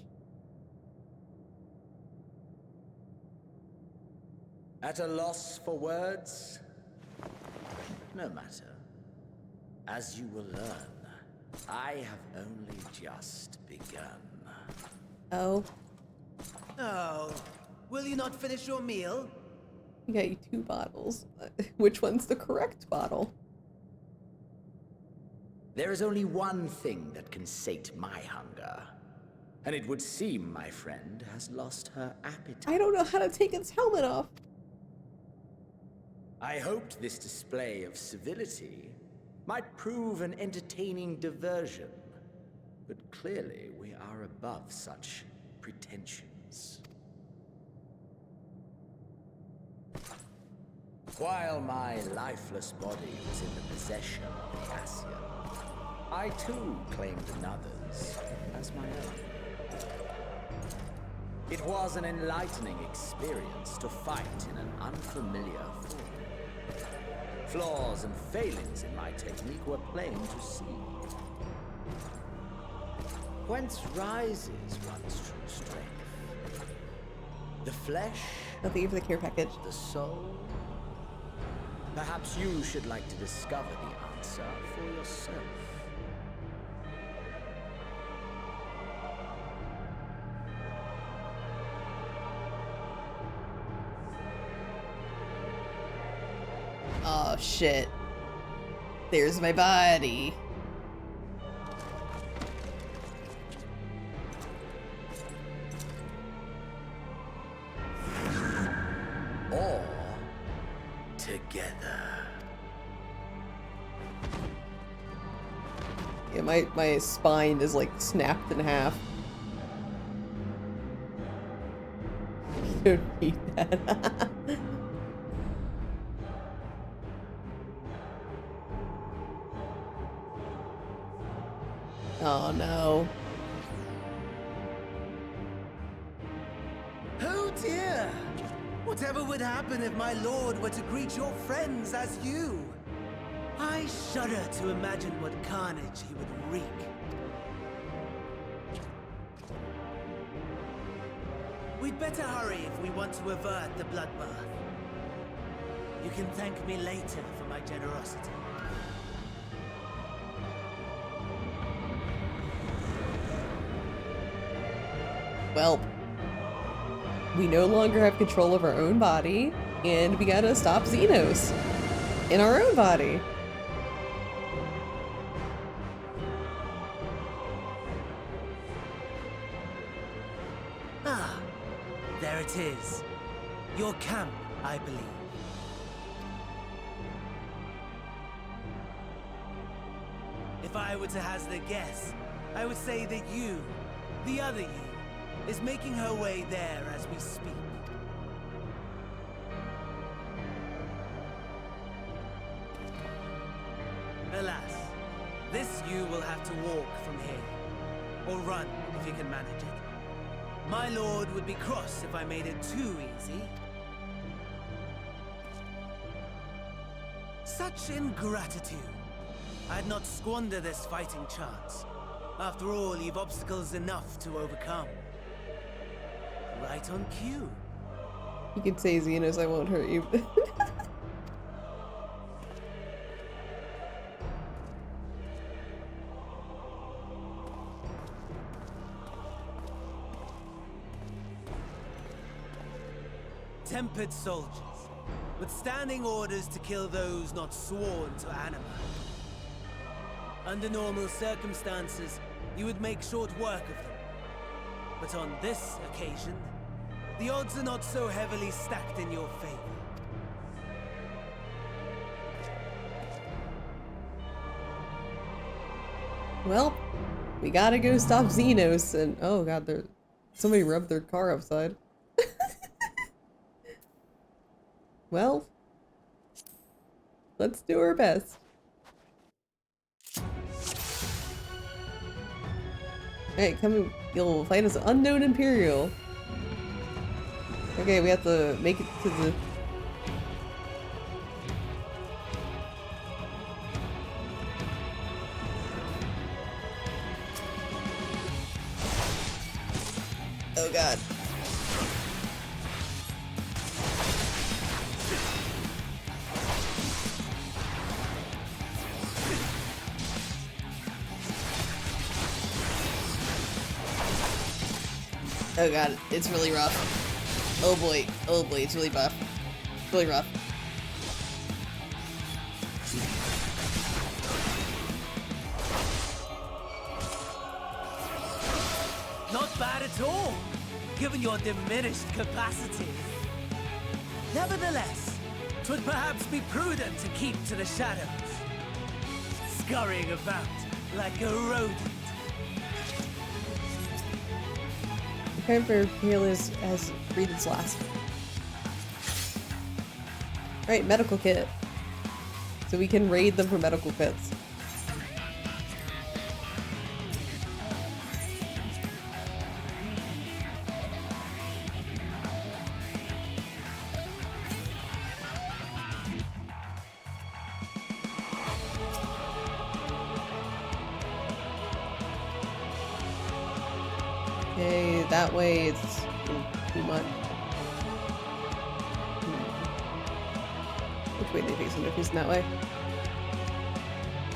At a loss for words? No matter. As you will learn, I have only just begun. Oh. Oh, will you not finish your meal? I got you 2 bottles. Which one's the correct bottle? There is only one thing that can sate my hunger. And it would seem my friend has lost her appetite. I don't know how to take its helmet off. I hoped this display of civility might prove an entertaining diversion. But clearly we are above such pretensions. While my lifeless body was in the possession of the Ascian, I too claimed another's as my own. It was an enlightening experience to fight in an unfamiliar form. Flaws and failings in my technique were plain to see. Whence rises one's true strength? The flesh? Thank you for the care package. The soul? Perhaps you should like to discover the answer for yourself. Oh shit. There's my body. Or together. Yeah, my spine is like snapped in half. You don't need that. Oh no. Oh dear! Whatever would happen if my lord were to greet your friends as you? I shudder to imagine what carnage he would wreak. We'd better hurry if we want to avert the bloodbath. You can thank me later for my generosity. Well, we no longer have control of our own body, and we gotta stop Xenos in our own body. Ah, there it is. Your camp, I believe. If I were to hazard a guess, I would say that you, the other you, is making her way there as we speak. Alas, this you will have to walk from here, or run if you can manage it. My lord would be cross if I made it too easy. Such ingratitude. I'd not squander this fighting chance. After all, you've obstacles enough to overcome. Right on cue. You can say Xenos, I won't hurt you. Tempered soldiers, with standing orders to kill those not sworn to Anima. Under normal circumstances, you would make short work of them. But on this occasion, the odds are not so heavily stacked in your favor. Well, we gotta go stop Xenos, and oh god, somebody rubbed their car upside. Well, let's do our best. Hey, come, you'll fight us unknown Imperial. Okay, we have to make it to the... god. Oh god, it's really rough. Oh boy, it's really rough. It's really rough. Not bad at all, given your diminished capacity. Nevertheless, 'twould perhaps be prudent to keep to the shadows, scurrying about like a rodent. Preparing for healers has breathed its last. Alright, medical kit. So we can raid them for medical kits. Okay, that way it's too much. Which way do you think they're facing that way?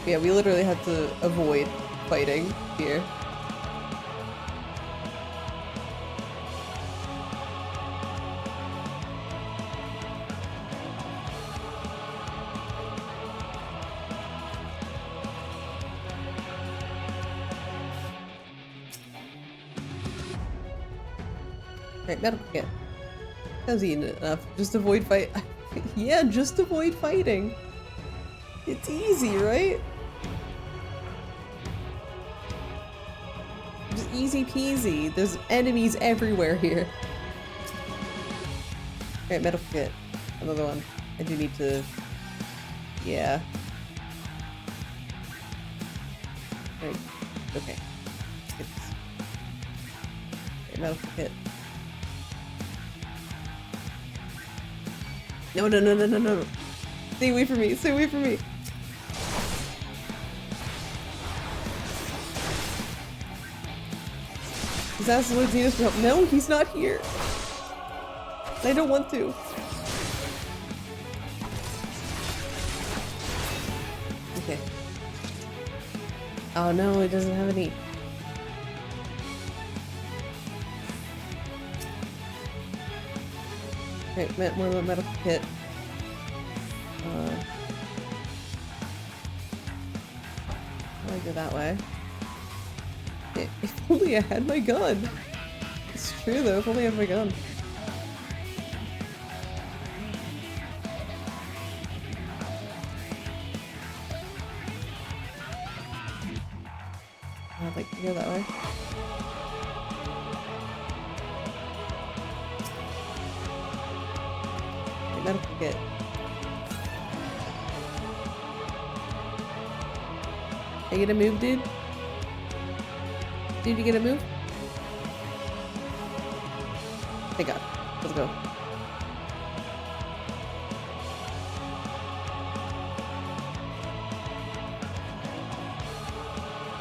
Yeah, we literally had to avoid fighting here. Right, medical kit. That was eating enough. Just avoid fight. Yeah, just avoid fighting. It's easy, right? Just easy peasy. There's enemies everywhere here. Right, medical kit. Another one. I do need to... Yeah. Right. Okay. It's... Right, medical kit. No, no, no, no, no, no. Stay away from me. Stay away from me. He's asking Lodzinus for help. No, he's not here. I don't want to. Okay. Oh no, it doesn't have any. Right, more medical kit. I go that way. If only I had my gun. It's true though, if only I had my gun. I'd like to go that way. Medical kit. Are you gonna move, dude? Dude, you gonna move? Thank God. Let's go.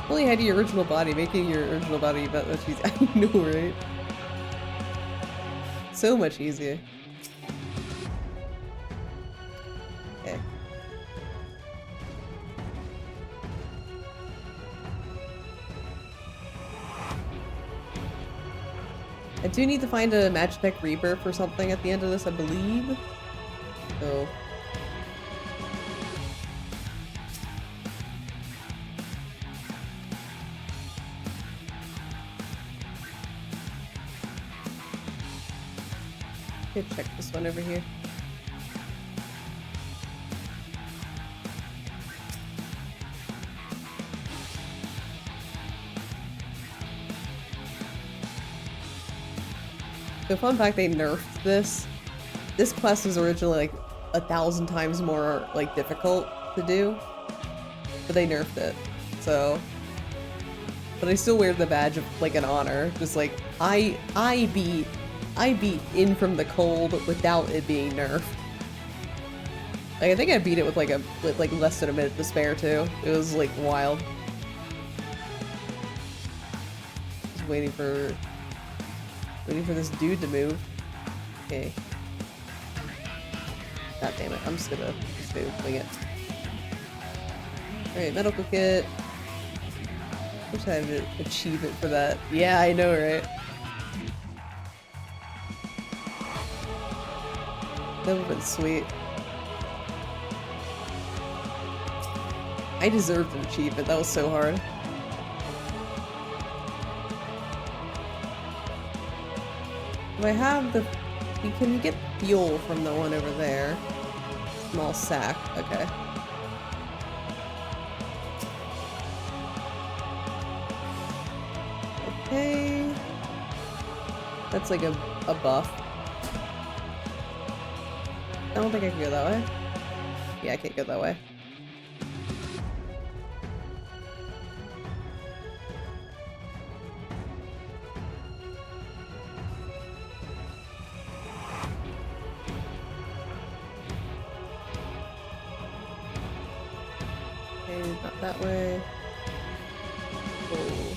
Only had your original body, making your original body that much easier. I know, right? So much easier. Okay. I do need to find a Magitech Rebirth or something at the end of this, I believe. So. Okay, check this one over here. So fun fact, they nerfed this. This quest was originally like 1,000 times more like difficult to do, but they nerfed it. So, but I still wear the badge of like an honor. Just like I beat In from the Cold without it being nerfed. Like I think I beat it with like less than a minute to spare too. It was like wild. Just waiting for Waiting for this dude to move. Okay. God damn it, I'm just gonna wing it. Alright, medical kit. Wish I had an achievement for that. Yeah, I know, right? That would've been sweet. I deserved an achievement, that was so hard. Do I have the... You can get fuel from the one over there. Small sack, okay. Okay. That's like a buff. I don't think I can go that way. Yeah, I can't go that way. Okay, not that way. Oh.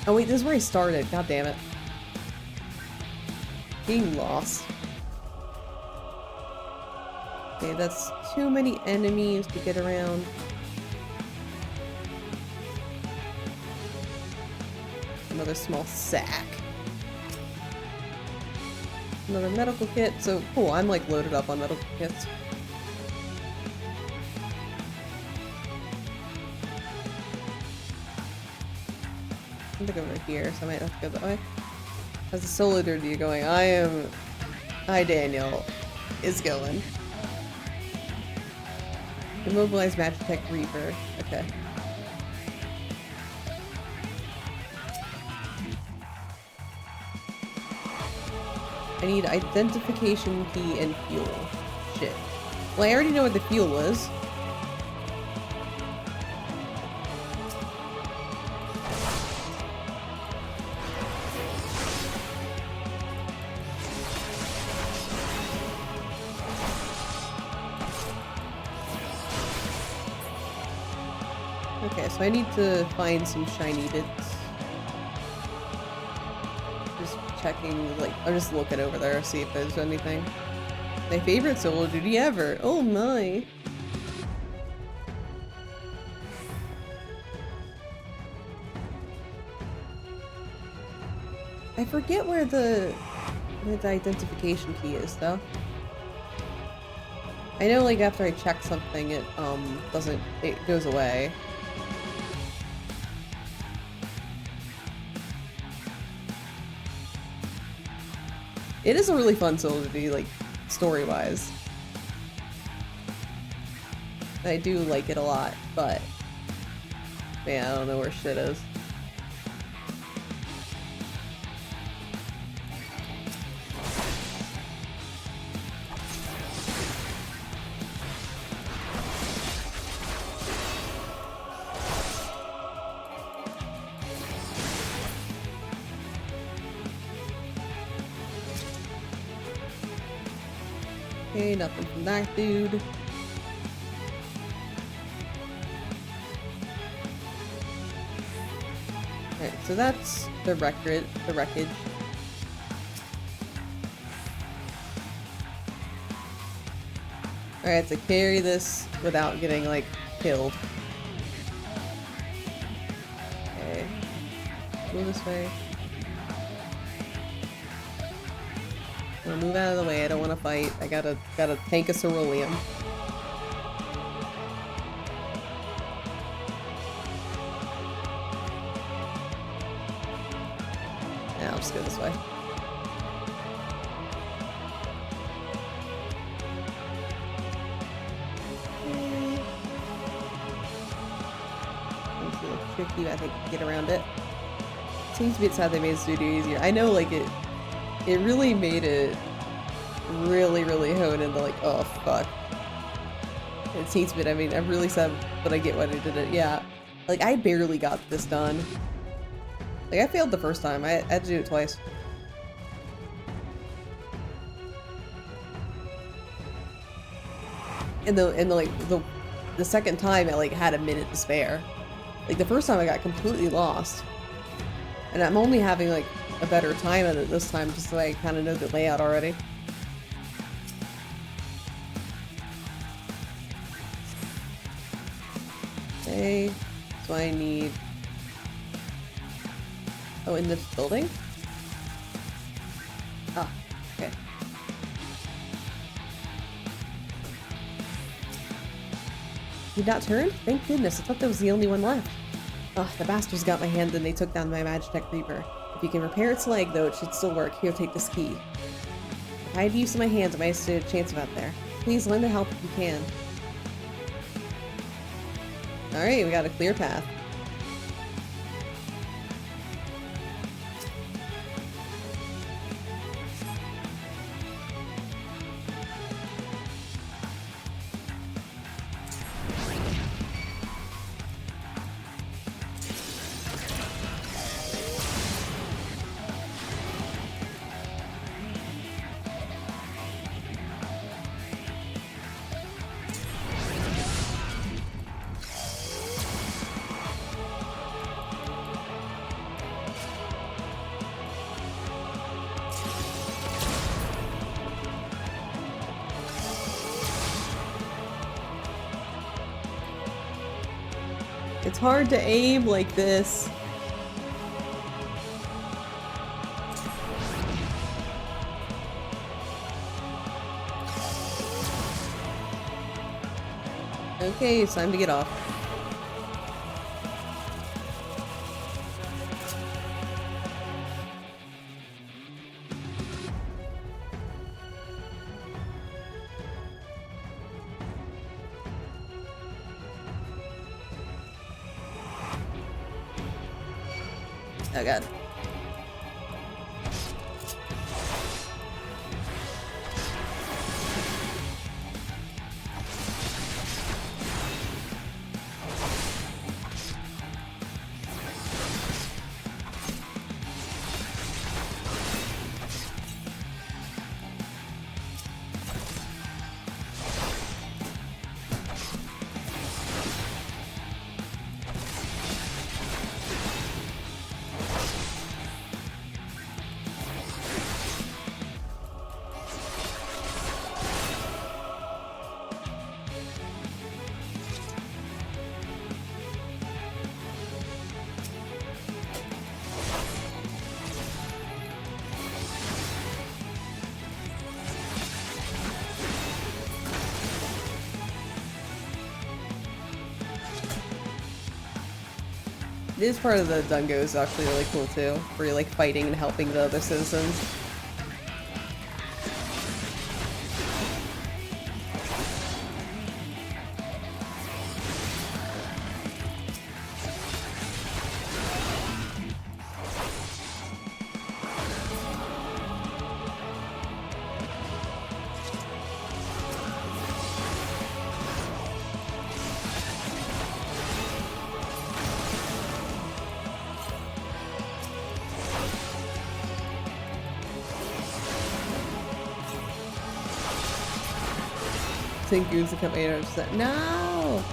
Oh wait, this is where I started. God damn it. Being lost. Okay, that's too many enemies to get around. Another small sack. Another medical kit. So cool, I'm like loaded up on medical kits. I think I'm over here, so I might have to go that way. How's the solo dirty going? Hi Daniel. Is going. Immobilize Magitech Reaper. Okay. I need identification key and fuel. Shit. Well, I already know what the fuel is. Okay, so I need to find some shiny bits. Just checking, like, I'm just looking over there, see if there's anything. My favorite solo duty ever! Oh my! I forget where the identification key is, though. I know, like, after I check something, it goes away. It is a really fun solo to be, like, story-wise. I do like it a lot, but man, I don't know where shit is. Okay, nothing from that dude. Alright, so that's the wreckage. Alright, to carry this without getting, like, killed. Okay. Go this way. I'm gonna move out of the way, I don't want to fight. I gotta tank a ceruleum. Yeah, I'll just go this way. It's a little tricky, I think, to get around it. Seems to be sad they made Studio easier. I know, like, it really made it really hone into, like, oh, fuck. It seems bit. I mean, I'm really sad, but I get why they did it. Yeah. Like, I barely got this done. Like, I failed the first time. I had to do it twice. And the second time I like had a minute to spare. Like the first time I got completely lost. And I'm only having like a better time at it this time just so I kind of know the layout already. Okay, so I need... Oh, in this building? Ah, okay. You'd not turned? Thank goodness, I thought that was the only one left. Ugh, the bastards got my hand and they took down my Magitech Reaper. If you can repair its leg, though, it should still work. Here, take this key. If I had use of my hands, I might have stood a chance about there. Please lend a help if you can. Alright, we got a clear path. It's hard to aim like this. Okay, it's time to get off. Oh god. This part of the Dungo is actually really cool too, where you're like fighting and helping the other citizens. Goons to come 800%. No!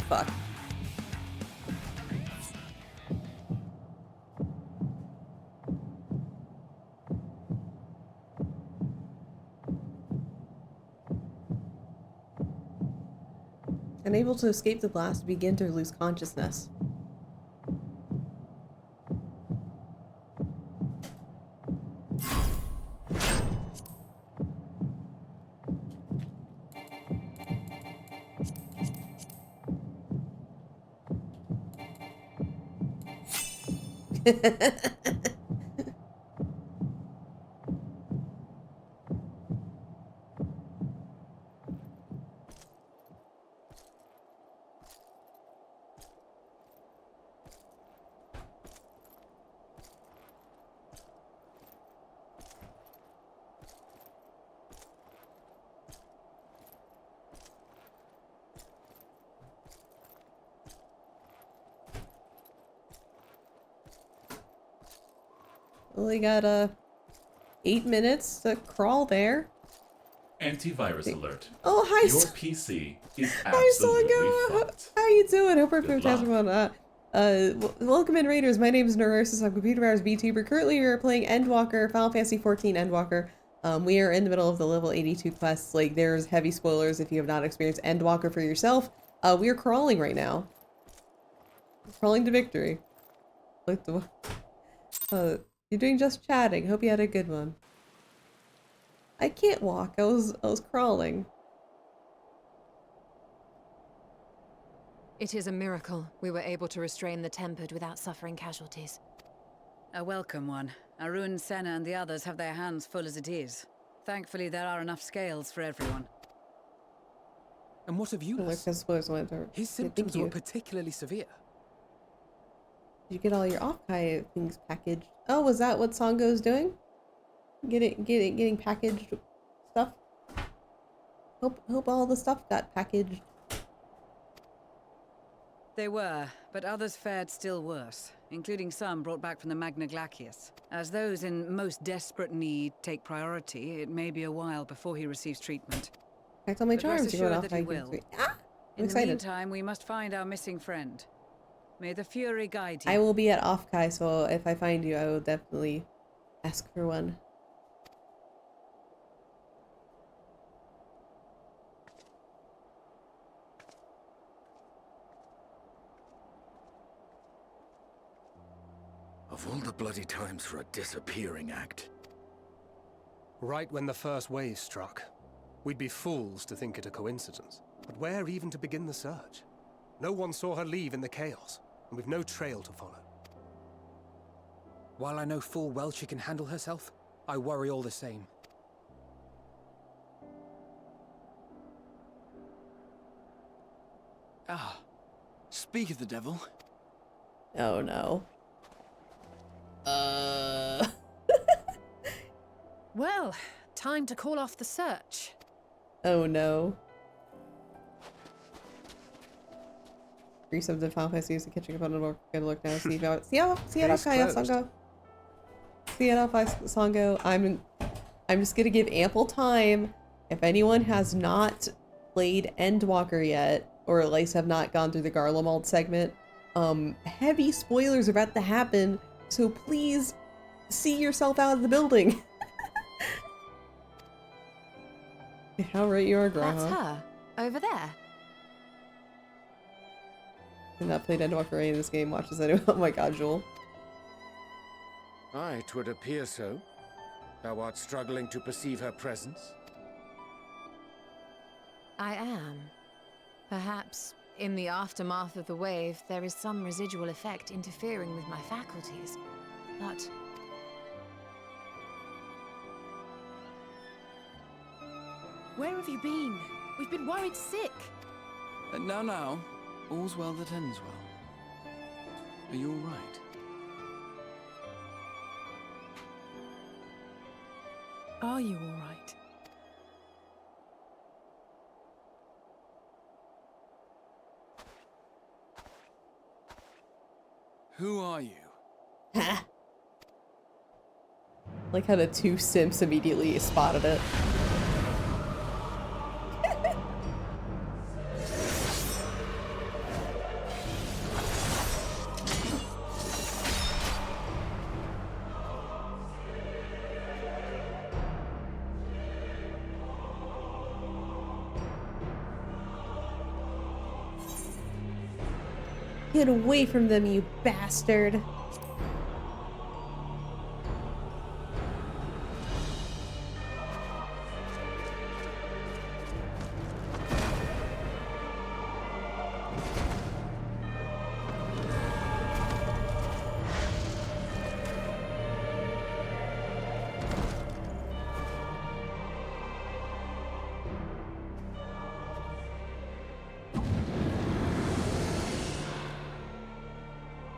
fuck. Unable to escape the blast, begin to lose consciousness. Only got 8 minutes to crawl there. Antivirus alert. Oh, hi, Your PC is hi, absolutely Songo. fucked. How you doing? Hope Good luck. everyone. Welcome in, Raiders. My name is Neurosis. I'm Computer Virus VTuber. Currently, we are playing Endwalker, Final Fantasy XIV Endwalker. We are in the middle of the level 82 quests. Like, there's heavy spoilers if you have not experienced Endwalker for yourself. We are crawling right now. Crawling to victory. Like the. You're doing just chatting. Hope you had a good one. I can't walk. I was crawling. It is a miracle we were able to restrain the Tempered without suffering casualties. A welcome one. Arun, Senna, and the others have their hands full as it is. Thankfully, there are enough scales for everyone. And what of you? His symptoms were particularly severe. Did you get all your off-kai things packaged? Oh, was that what Songo's doing? Getting packaged stuff? Hope all the stuff got packaged. They were, but others fared still worse, including some brought back from the Magna Glacius. As those in most desperate need take priority, it may be a while before he receives treatment. I told my But charms rest to go assured off. that he will. I'm In the excited. meantime, we must find our missing friend. May the Fury guide you. I will be at off-kai, so if I find you, I will definitely ask for one. Of all the bloody times for a disappearing act. Right when the first wave struck, we'd be fools to think it a coincidence. But where even to begin the search? No one saw her leave in the chaos, and we've no trail to follow. While I know full well she can handle herself, I worry all the same. Ah, speak of the devil. Oh no. Well, time to call off the search. Oh no. Resubs of Final Fantasy is catching up on a good look now. See how Songo. See how Songo. I'm just gonna give ample time. If anyone has not played Endwalker yet, or at least have not gone through the Garlemald segment, heavy spoilers are about to happen, so please see yourself out of the building. How right you are, Grandma. That's her. Over there. I've not played Endwalker in this game. Watch this anyway. Oh my god, Joel. Aye, 'twould appear so. Thou art struggling to perceive her presence? I am. Perhaps, in the aftermath of the wave, there is some residual effect interfering with my faculties. But... Where have you been? We've been worried sick. No. All's well that ends well. Are you all right? Are you all right? Who are you? Like how the two simps immediately spotted it. Get away from them, you bastard.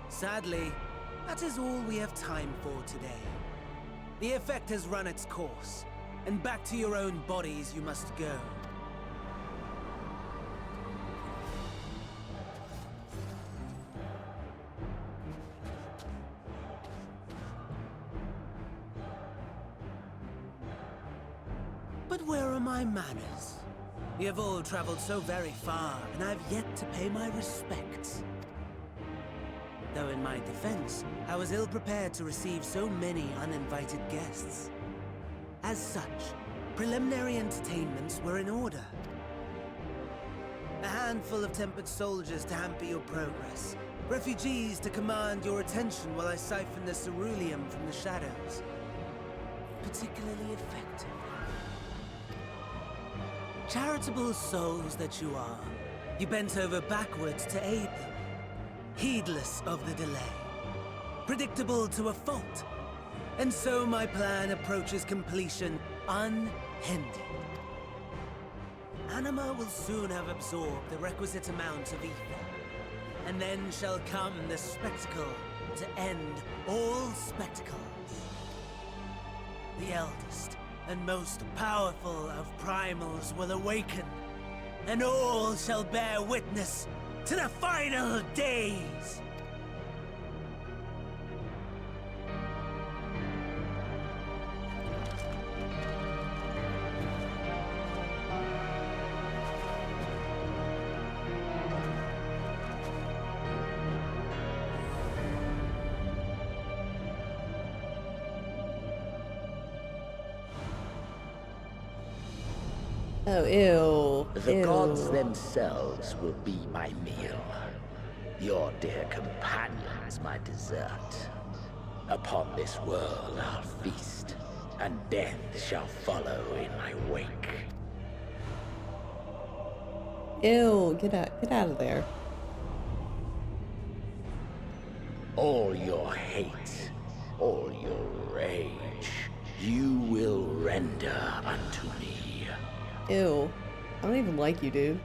Sadly, that is all we have time for today. The effect has run its course, and back to your own bodies you must go. But where are my manners? We have all traveled so very far, and I have yet to pay my respects. Though in my defense, I was ill-prepared to receive so many uninvited guests. As such, preliminary entertainments were in order. A handful of tempered soldiers to hamper your progress. Refugees to command your attention while I siphon the ceruleum from the shadows. Particularly effective. Charitable souls that you are, you bent over backwards to aid them. Heedless of the delay, predictable to a fault, and so my plan approaches completion unhindered. Anima will soon have absorbed the requisite amount of ether, and then shall come the spectacle to end all spectacles. The eldest and most powerful of primals will awaken, and all shall bear witness to the final days! Oh, ew. The Ew. gods themselves will be my meal. Your dear companions my dessert. Upon this world I'll feast, and death shall follow in my wake. Ew, get out of there. All your hate, all your rage, you will render unto me. Ew. I don't even like you, dude.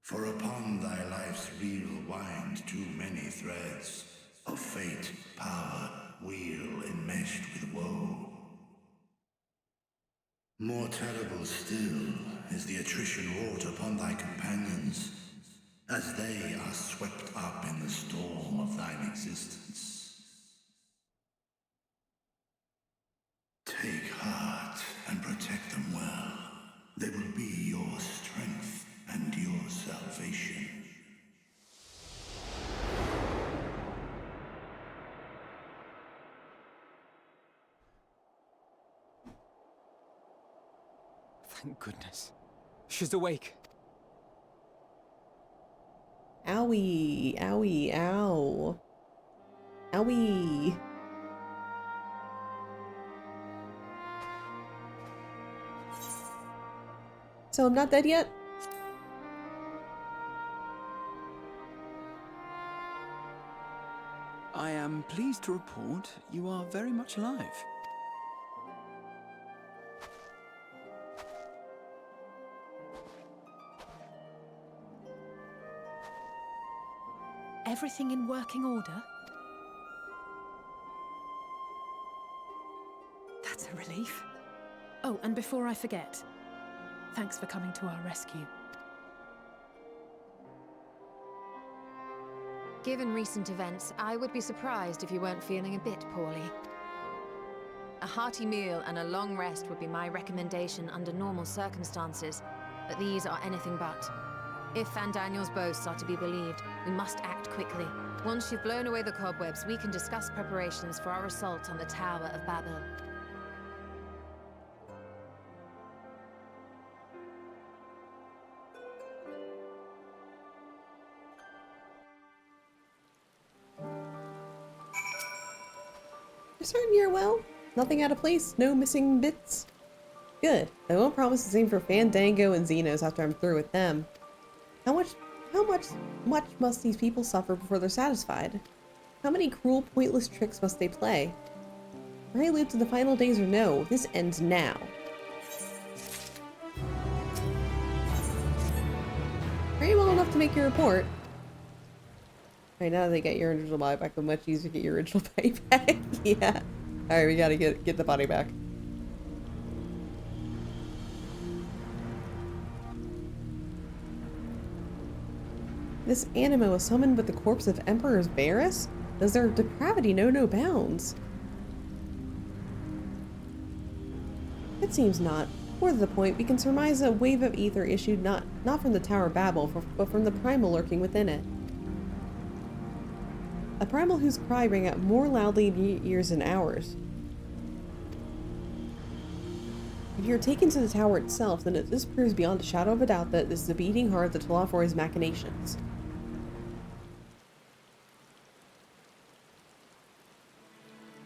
For upon thy life's reel wind too many threads of fate, power, wheel enmeshed with woe. More terrible still is the attrition wrought upon thy companions, as they are swept up in the storm of thine existence. Take heart and protect them well. They will be your strength and your salvation. Thank goodness. She's awake. Owie, owie, ow. Owie. So I'm not dead yet? I am pleased to report you are very much alive. Everything in working order? That's a relief. Oh, and before I forget, thanks for coming to our rescue. Given recent events, I would be surprised if you weren't feeling a bit poorly. A hearty meal and a long rest would be my recommendation under normal circumstances, but these are anything but. If Van Daniel's boasts are to be believed, We must act quickly. Once you've blown away the cobwebs, we can discuss preparations for our assault on the Tower of Babel. You're certain you're well? Nothing out of place? No missing bits? Good. I won't promise the same for Fandango and Xenos after I'm through with them. How much must these people suffer before they're satisfied? How many cruel, pointless tricks must they play? Are I live to the final days or no? This ends now. Are you well enough to make your report? Alright, now that they get your original body back, it's much easier to get your original body back. Yeah. Alright, we gotta get the body back. This animo was summoned with the corpse of Emperor Varus? Does their depravity know no bounds? It seems not. More to the point, we can surmise a wave of ether issued not from the Tower of Babel, but from the primal lurking within it. A primal whose cry rang out more loudly in years than hours. If you're taken to the tower itself, then this proves beyond a shadow of a doubt that this is the beating heart of the Telophore's machinations.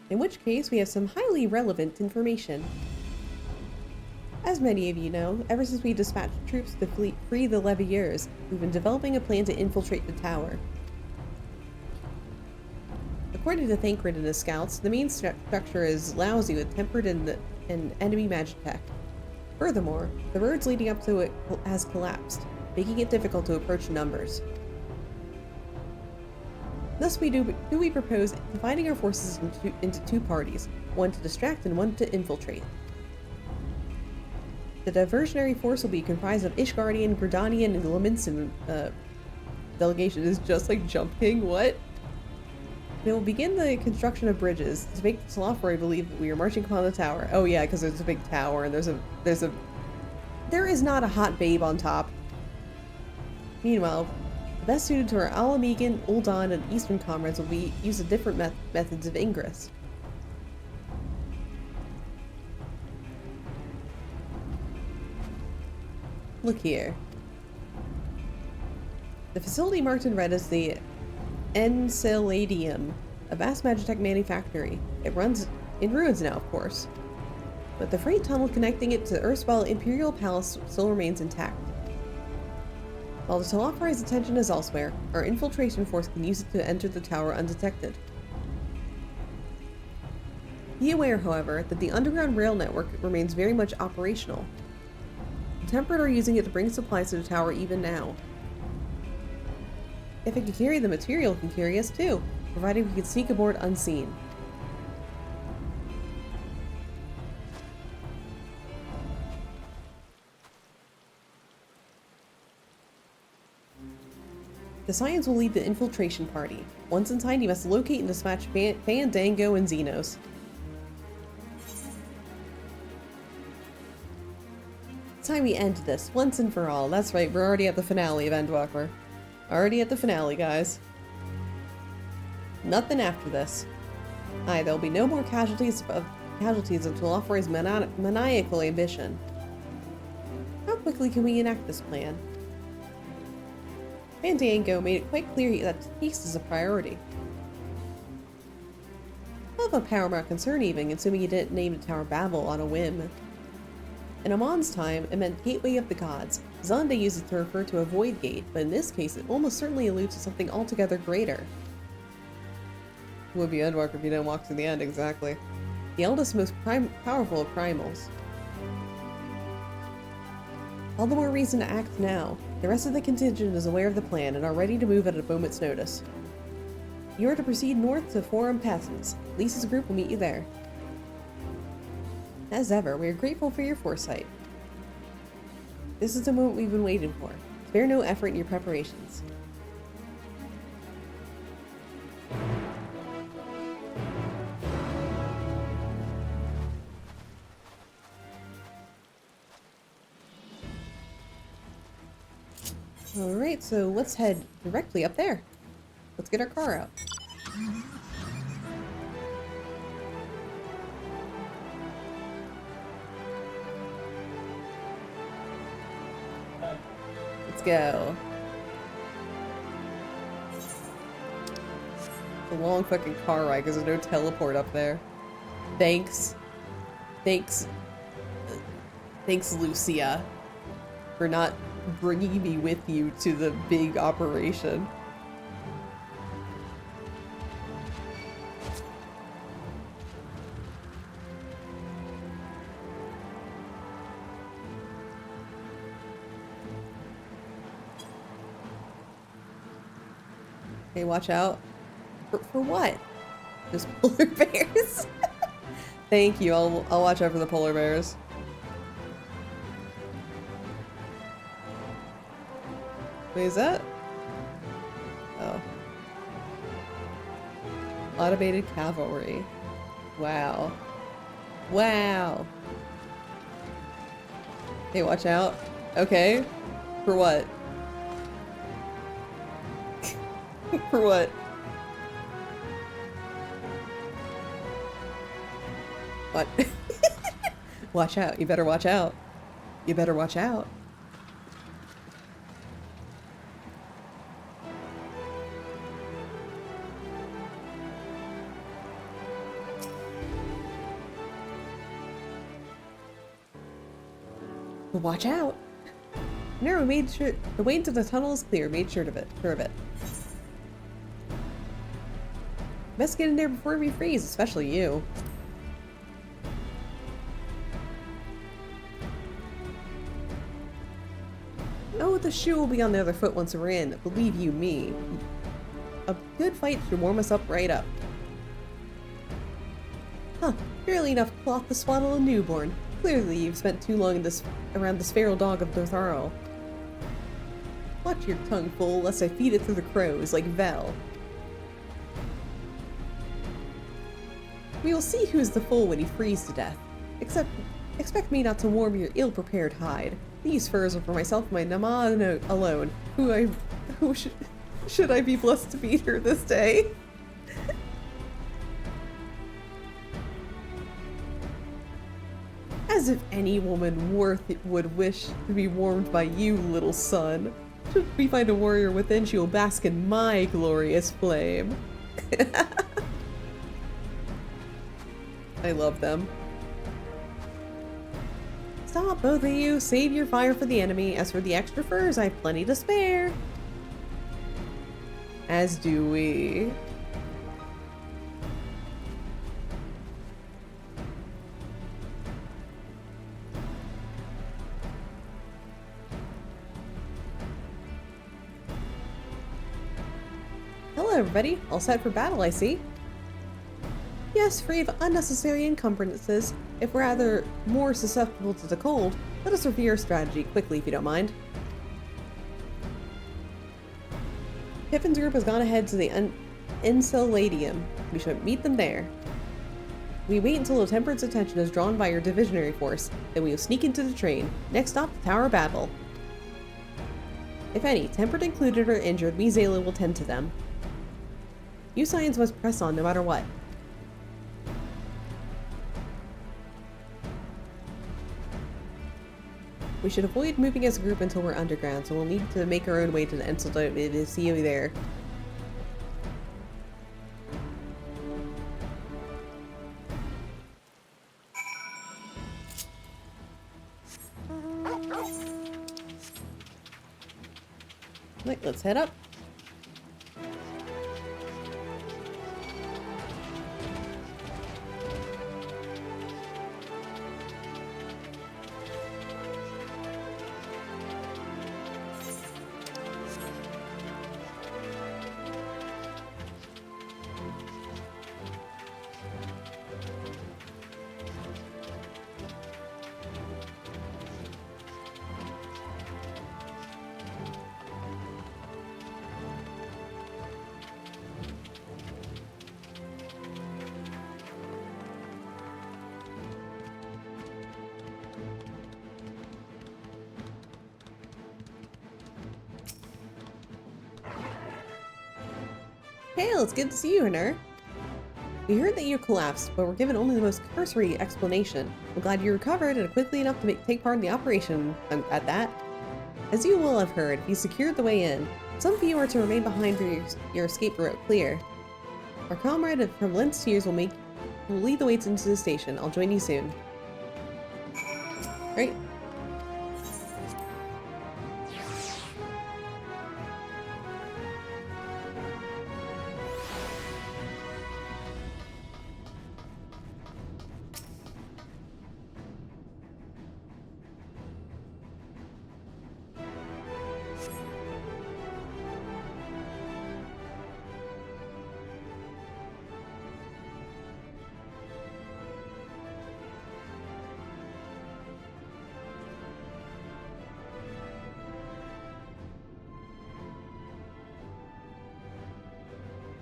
In which case, we have some highly relevant information. As many of you know, ever since we dispatched troops to free the Leviers, we've been developing a plan to infiltrate the tower. According to Thancred and his scouts, the main structure is lousy with tempered and enemy magic tech. Furthermore, the roads leading up to it has collapsed, making it difficult to approach in numbers. Thus we propose dividing our forces into two parties, one to distract and one to infiltrate. The diversionary force will be comprised of Ishgardian, Gridanian, and Laminson delegation is just like Jump King, what? They will begin the construction of bridges to make the Telophore believe that we are marching upon the tower. Oh yeah, because there's a big tower and there is not a hot babe on top. Meanwhile, the best suited to our Alamegan, Uldan, and Eastern comrades will be use of different methods of ingress. Look here. The facility marked in red is the Enceladium, a vast magitech manufactory. It runs in ruins now, of course. But the freight tunnel connecting it to the erstwhile Imperial Palace still remains intact. While the Telophore's attention is elsewhere, our infiltration force can use it to enter the tower undetected. Be aware, however, that the underground rail network remains very much operational. The Temperate are using it to bring supplies to the tower even now. If it can carry the material, it can carry us too, provided we can sneak aboard unseen. The Scions will lead the infiltration party. Once inside, you must locate and dispatch Fandango and Xenos. It's time we end this, once and for all. That's right, we're already at the finale of Endwalker. Already at the finale, guys. Nothing after this. Aye, there'll be no more casualties of Telophore's maniacal ambition. How quickly can we enact this plan? Fandango made it quite clear that peace is a priority. Of a paramount concern even, assuming he didn't name the Tower Babel on a whim. In Amon's time, it meant Gateway of the Gods. Zonda used it to refer to a void gate, but in this case, it almost certainly alludes to something altogether greater. It would be Endwalker if you didn't walk to the end, exactly. The eldest, most powerful of primals. All the more reason to act now. The rest of the contingent is aware of the plan and are ready to move at a moment's notice. You are to proceed north to Forum Passants. Lisa's group will meet you there. As ever, we are grateful for your foresight. This is the moment we've been waiting for. Spare no effort in your preparations. Alright, so let's head directly up there. Let's get our car out. Let's go. It's a long fucking car ride because there's no teleport up there. Thanks. Thanks, Lucia, for not bringing me with you to the big operation. Okay, watch out. For what? Just polar bears? Thank you, I'll watch out for the polar bears. Wait, is that? Oh. Automated cavalry. Wow. Wow. Hey, watch out. Okay. For what? For what? What? Watch out. You better watch out. You better watch out. Watch out. No, we made sure the way into the tunnel is clear. Made sure of it. Best get in there before we freeze, especially you. Oh, the shoe will be on the other foot once we're in. Believe you me. A good fight should warm us up right up. Huh. Barely enough cloth to swaddle a newborn. Clearly, you've spent too long in around this feral dog of Dotharl. Watch your tongue, fool, lest I feed it through the crows, like Vel. We will see who's the fool when he freezes to death. Expect me not to warm your ill-prepared hide. These furs are for myself and my Nama alone. Who should I be blessed to meet her this day? As if any woman worth it would wish to be warmed by you, little son. Should we find a warrior within, she will bask in my glorious flame. I love them. Stop, both of you. Save your fire for the enemy. As for the extra furs, I have plenty to spare. As do we. Hello, everybody. All set for battle, I see. Yes, free of unnecessary encumbrances. If we're rather more susceptible to the cold, let us review our strategy quickly if you don't mind. Piffin's group has gone ahead to the Enceladium. We should meet them there. We wait until the Tempered's attention is drawn by your divisionary force, then we will sneak into the train. Next stop, the Tower of Babel. If any, Tempered included or injured, we Zayla will tend to them. You Scions must press on no matter what. We should avoid moving as a group until we're underground, so we'll need to make our own way to the Enceladium to see you there. Right, let's head up. Hail, it's good to see you, Honor. We heard that you collapsed, but were given only the most cursory explanation. I'm glad you recovered and quickly enough to take part in the operation at that. As you will have heard, you secured the way in. Some of you are to remain behind for your escape route clear. Our comrade from Lent's Tears will lead the way into the station. I'll join you soon. Great.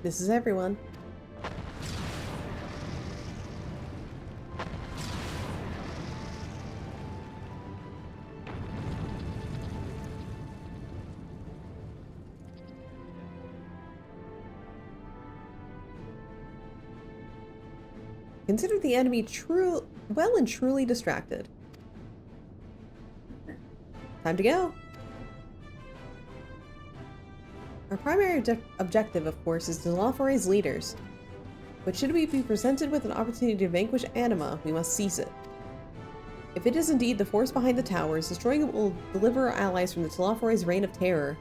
This is everyone. Consider the enemy well and truly distracted. Time to go. Our primary objective, of course, is to Telophor's leaders. But should we be presented with an opportunity to vanquish Anima, we must seize it. If it is indeed the force behind the towers, destroying it will deliver our allies from the Telophor's reign of terror.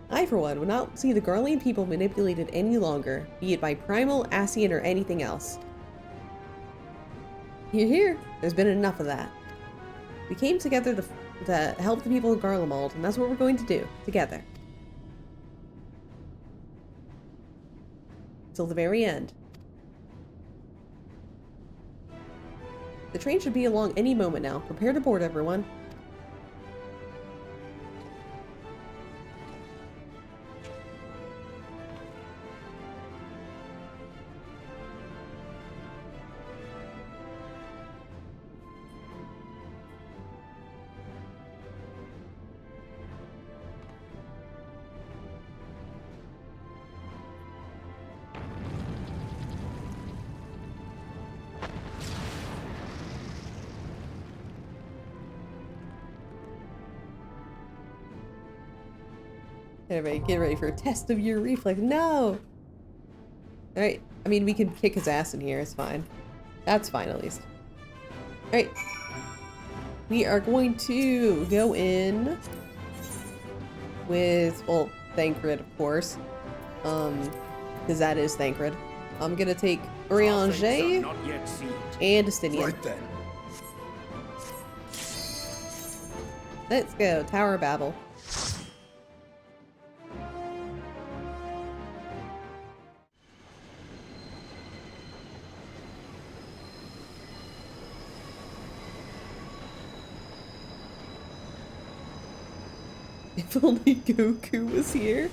I, for one, would not see the Garlean people manipulated any longer, be it by Primal, Ascian, or anything else. Here, there's been enough of that. We came together to help the people of Garlemald, and that's what we're going to do, together. Till the very end. The train should be along any moment now. Prepare to board, everyone. Everybody get ready for a test of your reflex. No! Alright, I mean, we can kick his ass in here, it's fine. That's fine, at least. Alright. We are going to go in with, well, Thancred, of course. Because that is Thancred. I'm gonna take Urianger and Justinian. Right then. Let's go, Tower of Babel. If only Goku was here.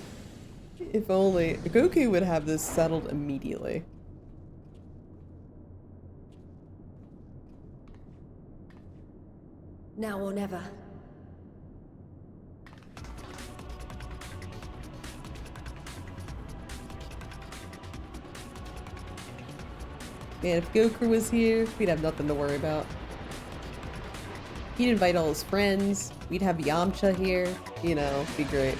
If only. Goku would have this settled immediately. Now or never. Man, if Goku was here, we'd have nothing to worry about. He'd invite all his friends. We'd have Yamcha here. You know, it'd be great.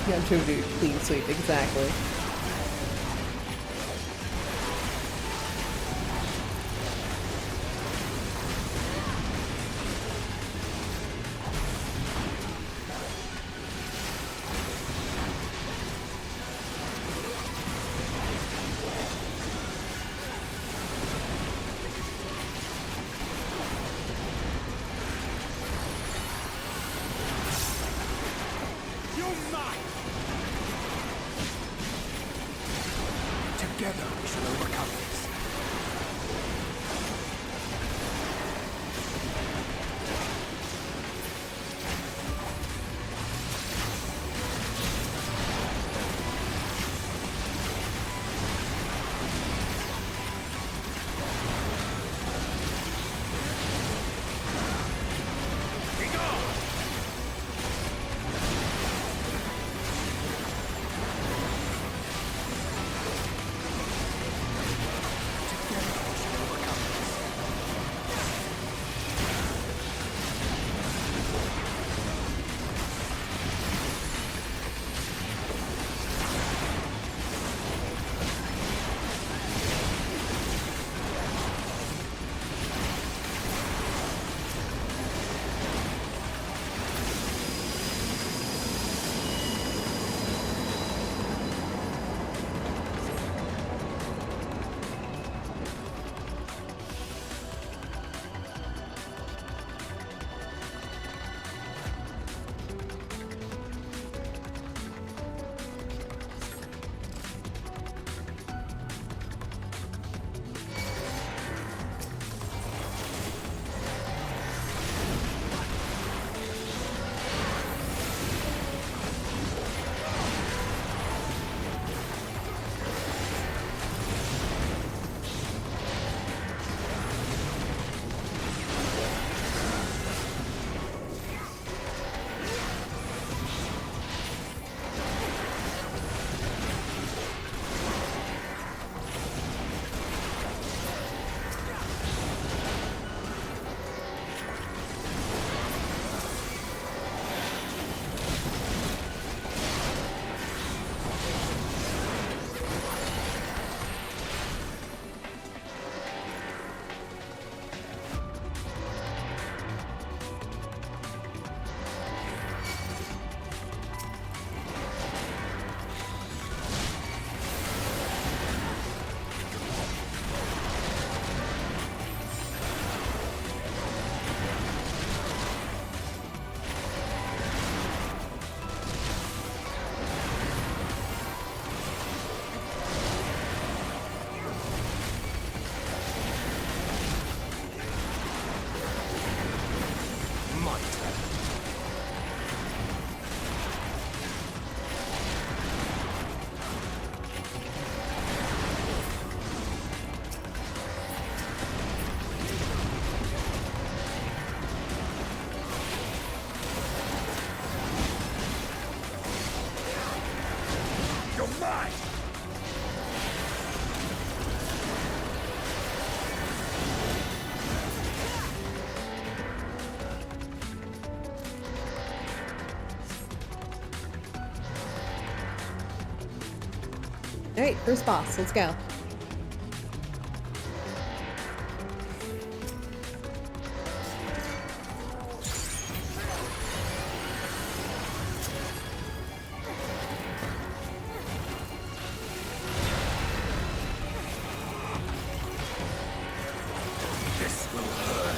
Yamcha would do clean sweep, exactly. Together we shall overcome this. Alright, first boss, let's go. This will hurt.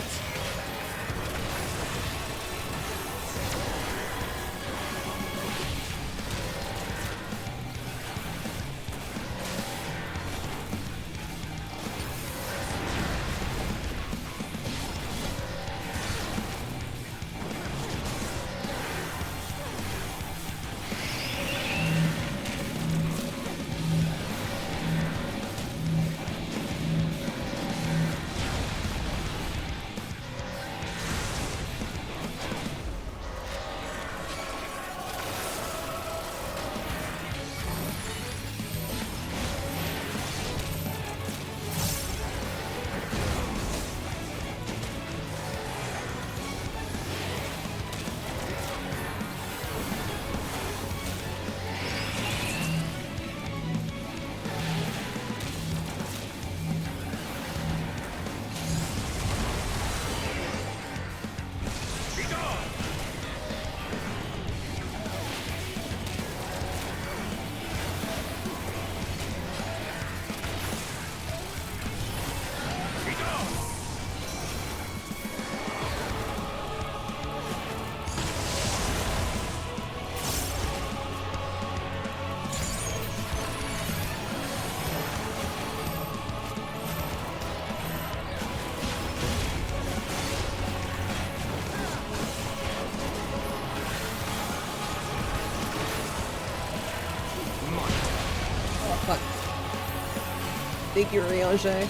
Thank you, Riange.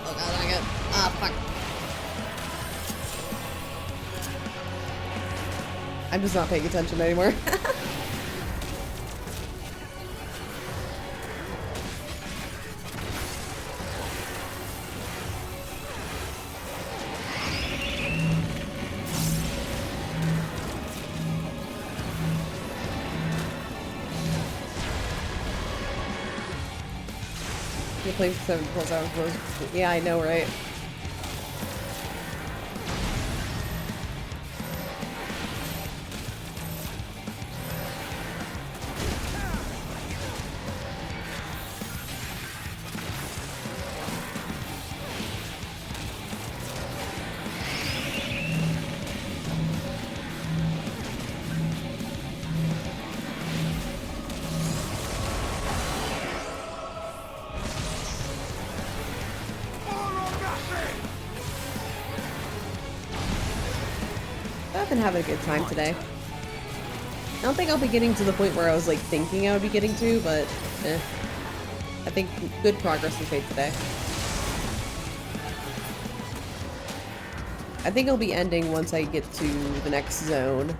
Oh god, I got. Ah, fuck. I'm just not paying attention anymore. You're playing for 7 plus hours. Yeah, I know, right? I've been having a good time today. I don't think I'll be getting to the point where I was like thinking I would be getting to, but I think good progress was made today. I think I'll be ending once I get to the next zone.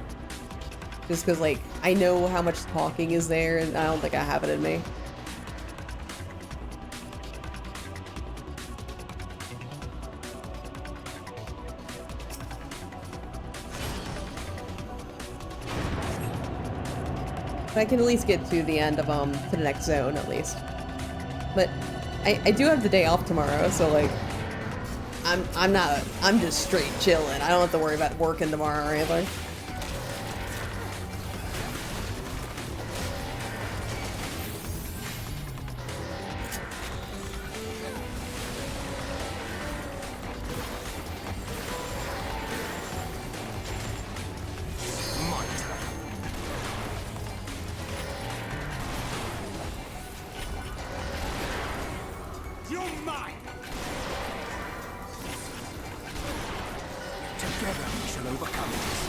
Just because like, I know how much talking is there and I don't think I have it in me. But I can at least get to the end of to the next zone at least. But I do have the day off tomorrow, so like I'm just straight chilling. I don't have to worry about working tomorrow or anything. Together we shall overcome this.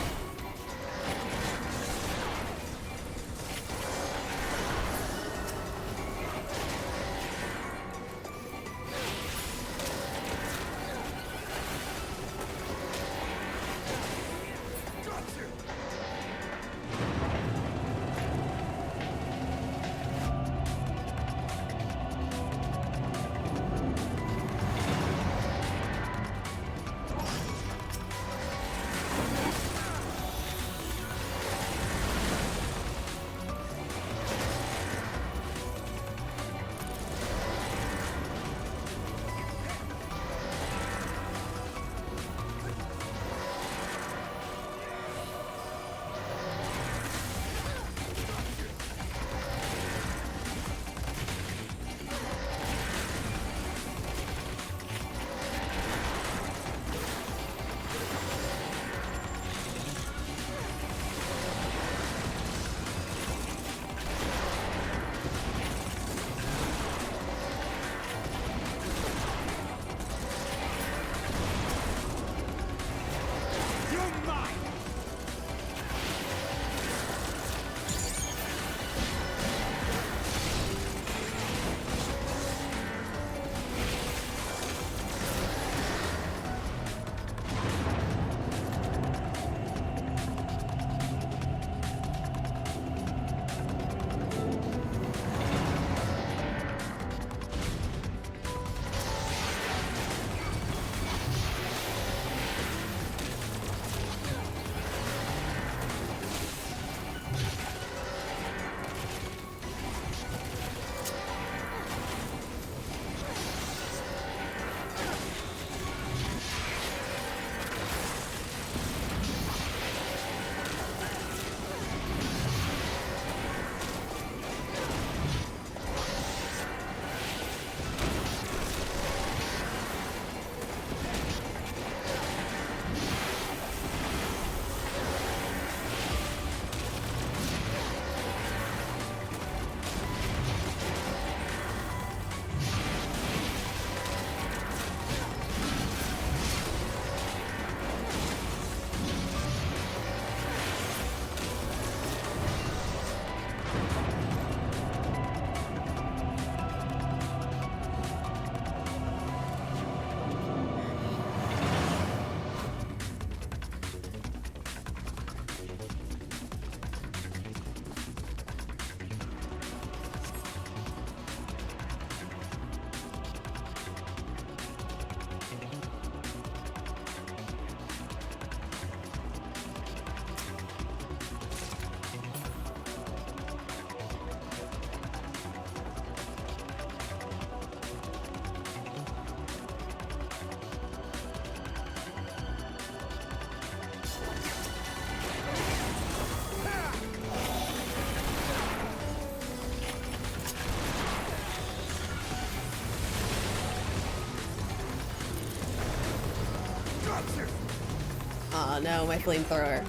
Aw, no, my flamethrower.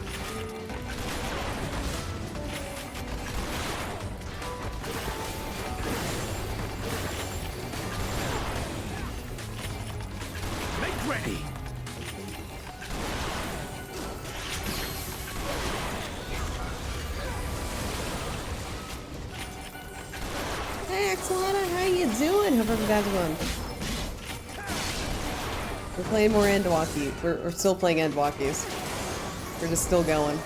Make ready. Hey, Axolana, how you doing? Hope everyone's going. We're playing more Endwalkie. We're still playing Endwalkies. We're just still going.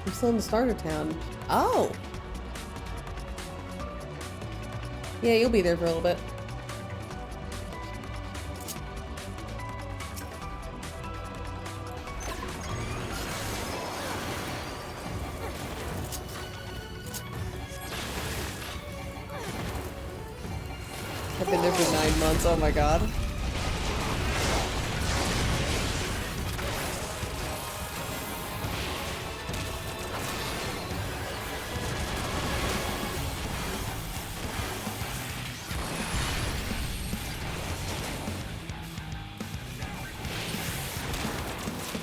I'm still in the starter town. Oh! Yeah, you'll be there for a little bit. I've been there for 9 months, oh my god.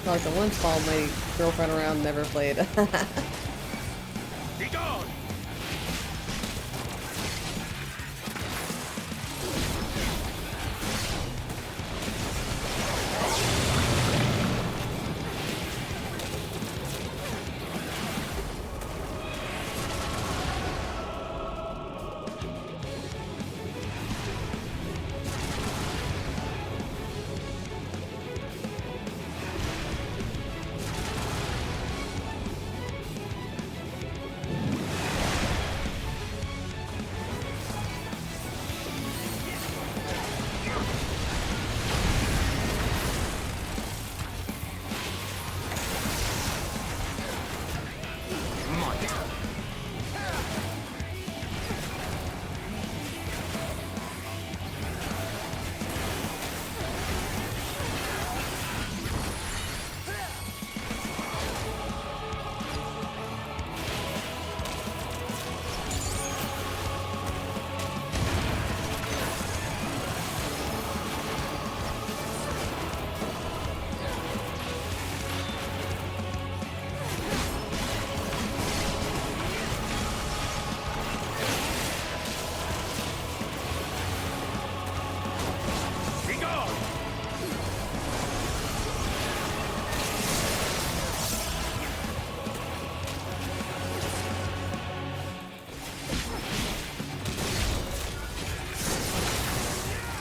Like I once followed my girlfriend around, never played. Be gone.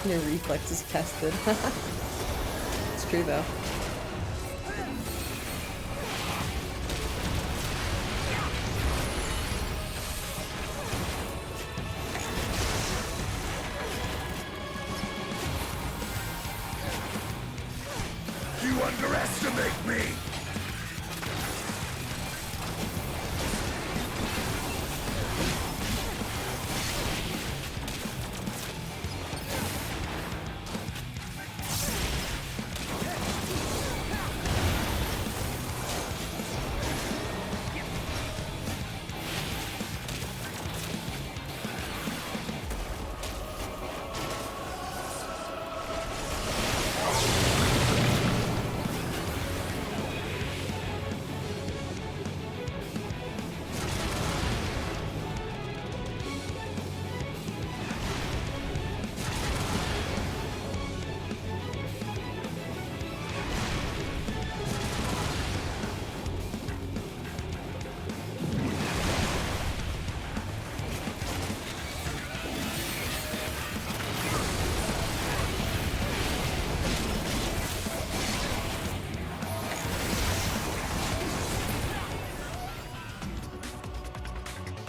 Your reflex is tested. It's true though. You underestimate me.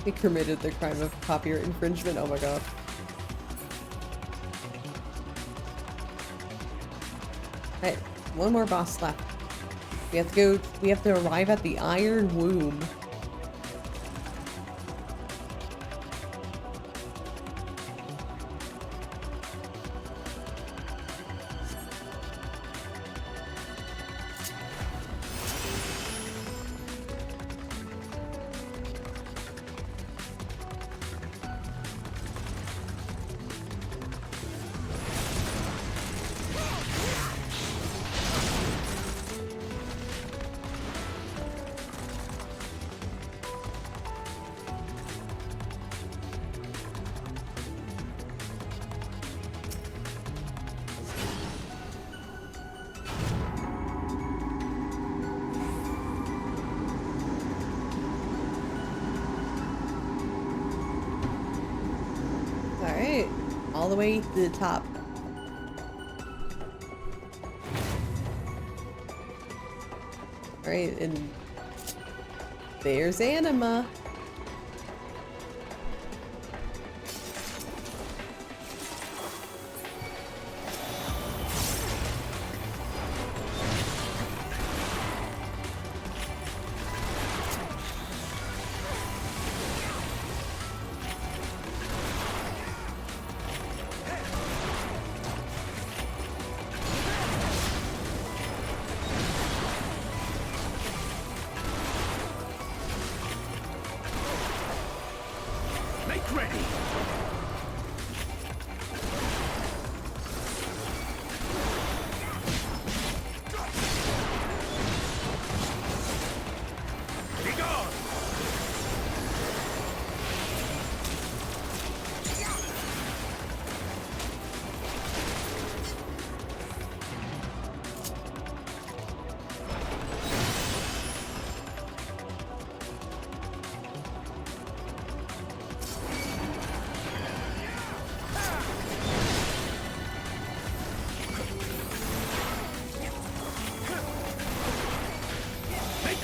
He committed the crime of copyright infringement. Oh my god. Hey, one more boss left. We have to arrive at the Iron Womb. all the way to the top. Alright, and there's Anima.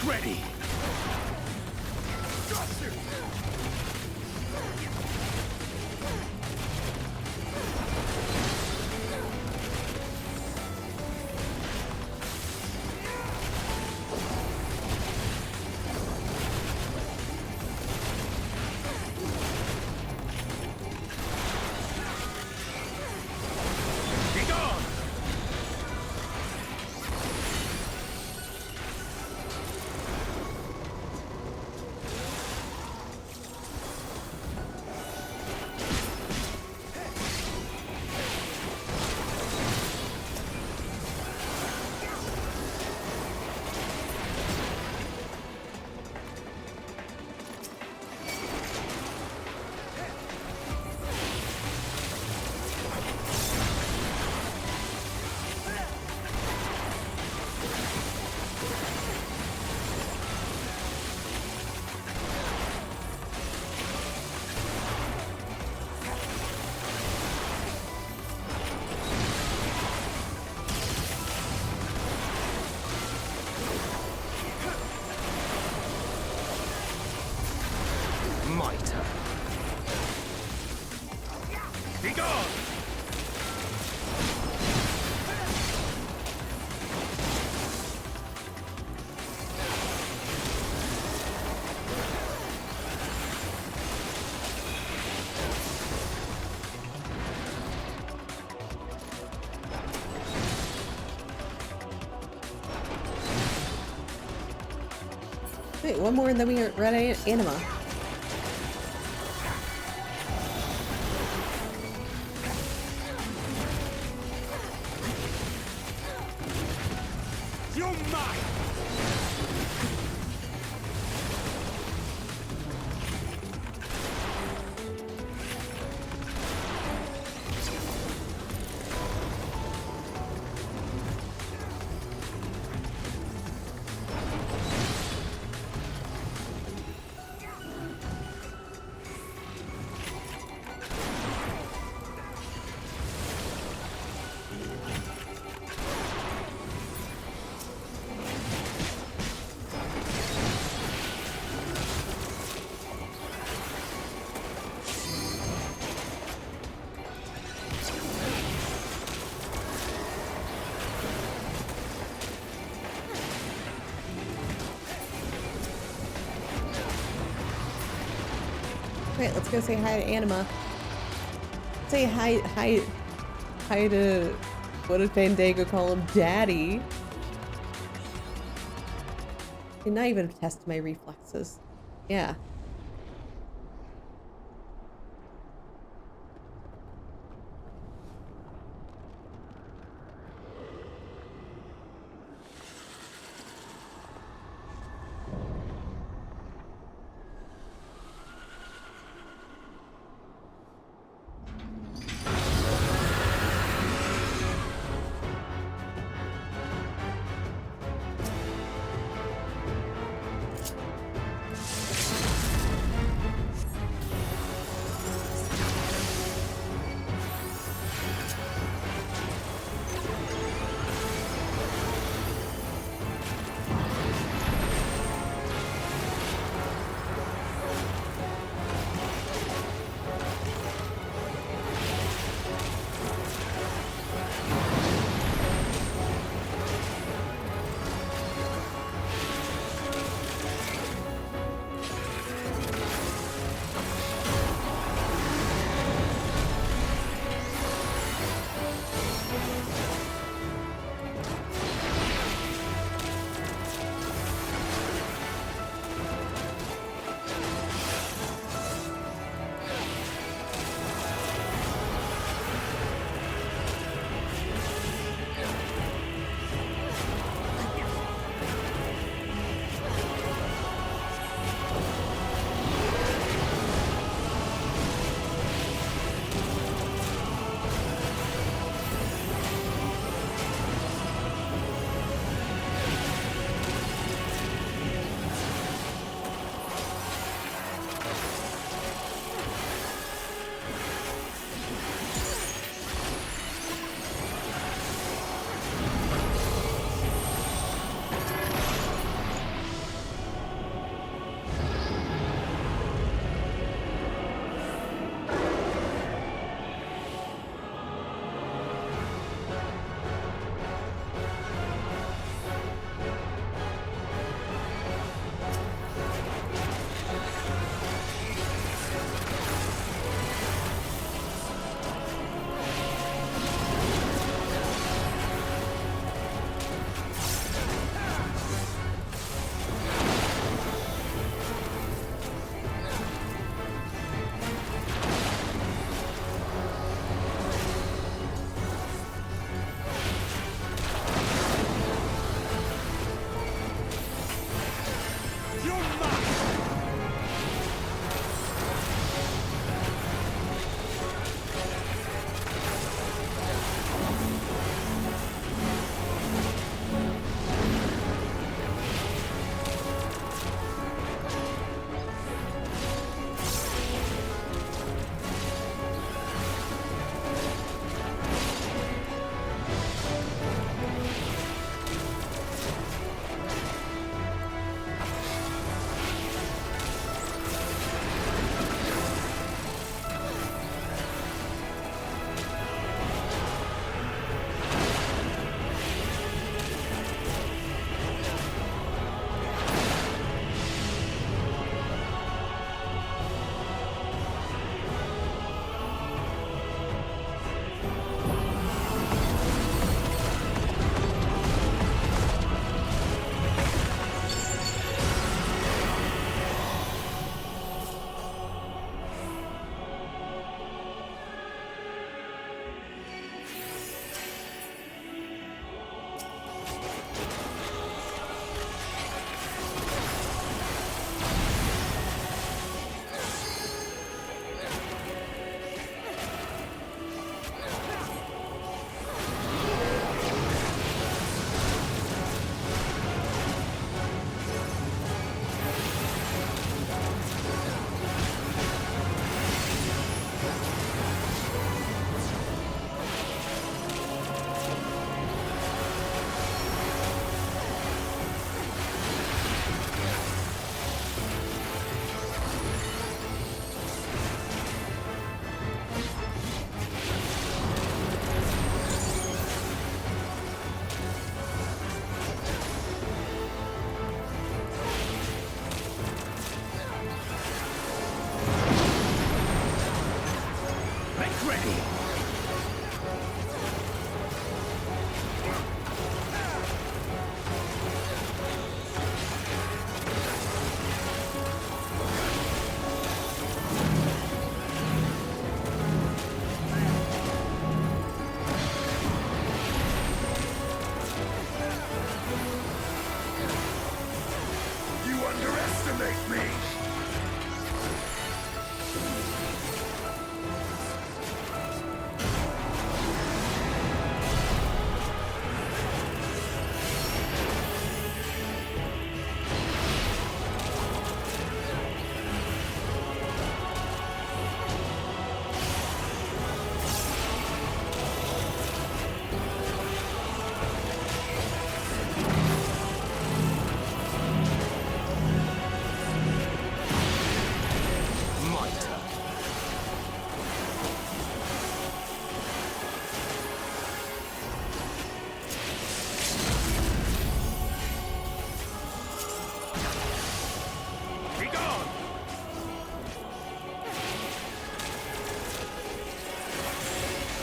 Ready! Wait, one more and then we are red Anima. You're mine! Wait, let's go say hi to Anima. Say hi to, what did Fandango call him? Daddy. Did not even test my reflexes. Yeah. underestimate me!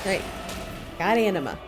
Right. Got Anima.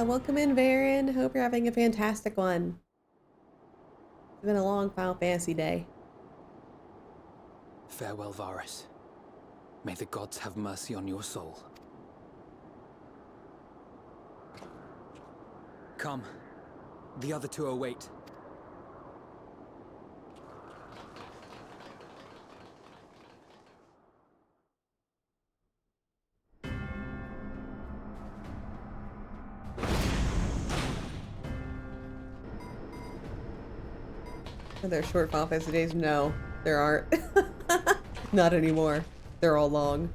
Welcome in, Varen. Hope you're having a fantastic one. It's been a long Final Fantasy day. Farewell, Varus. May the gods have mercy on your soul. Come. The other two await. Are there short Final Fantasy days? No, there aren't. Not anymore. They're all long.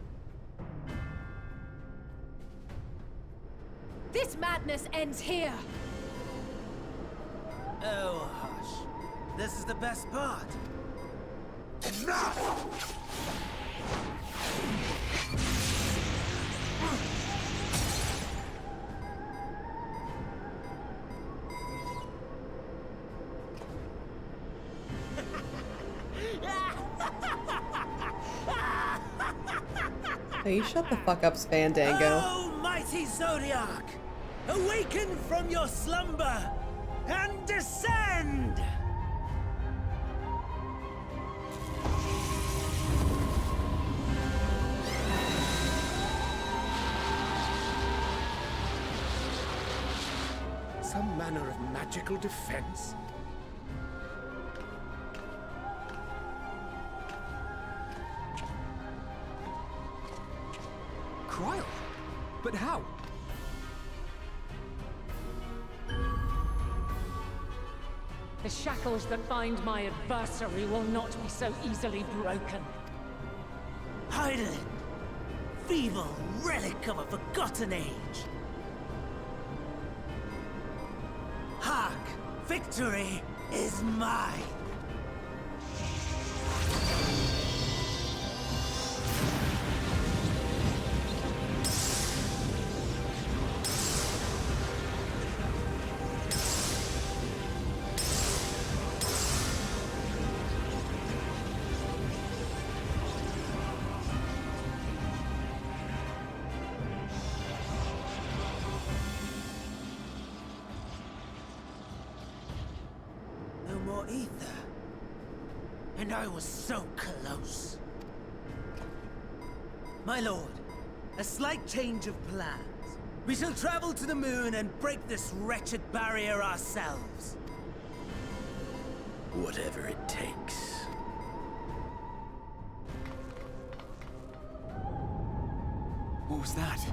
This madness ends here. Oh, hush. This is the best part. Hey, you shut the fuck up, Spandango. Oh, mighty Zodiac! Awaken from your slumber and descend! Some manner of magical defense? Cryle? But how? The shackles that bind my adversary will not be so easily broken. Hydaelyn! Feeble relic of a forgotten age! Hark! Victory is mine! Ether. And I was so close. My lord, a slight change of plans. We shall travel to the moon and break this wretched barrier ourselves. Whatever it takes. What was that?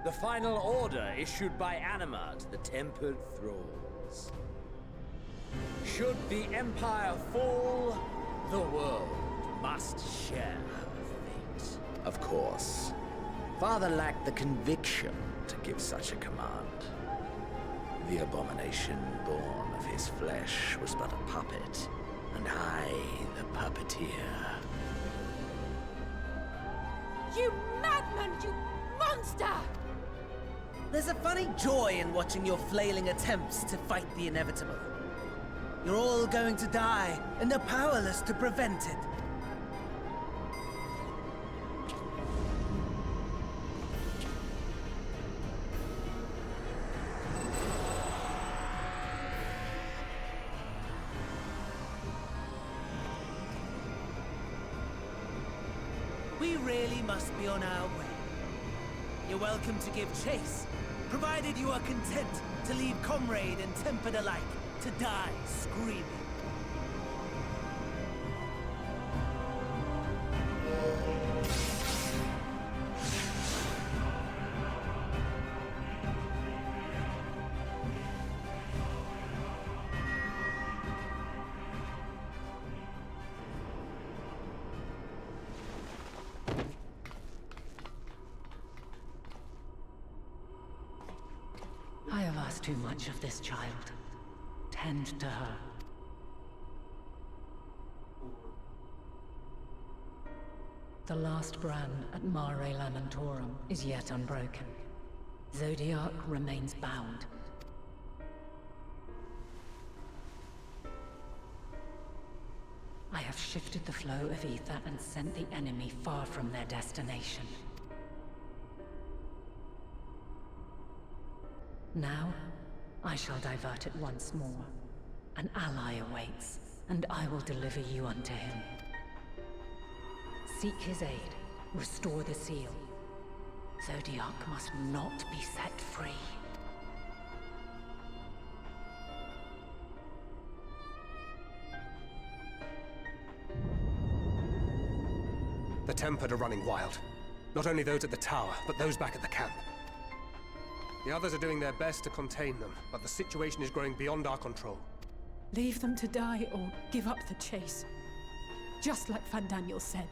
The final order issued by Anima to the Tempered Thralls. Should the Empire fall, the world must share her fate. Of course, Father lacked the conviction to give such a command. The abomination born of his flesh was but a puppet, and I, the puppeteer. You madman! You monster! There's a funny joy in watching your flailing attempts to fight the inevitable. You're all going to die, and are powerless to prevent it. We really must be on our way. You're welcome to give chase, provided you are content to leave comrade and tempered alike to die screaming. I have asked too much of this child. Tend to her. The last brand at Mare Lamentorum is yet unbroken. Zodiac remains bound. I have shifted the flow of ether and sent the enemy far from their destination. Now, I shall divert it once more. An ally awaits, and I will deliver you unto him. Seek his aid, restore the seal. Zodiac must not be set free. The Tempered are running wild. Not only those at the tower, but those back at the camp. The others are doing their best to contain them, but the situation is growing beyond our control. Leave them to die or give up the chase. Just like Van Daniel said.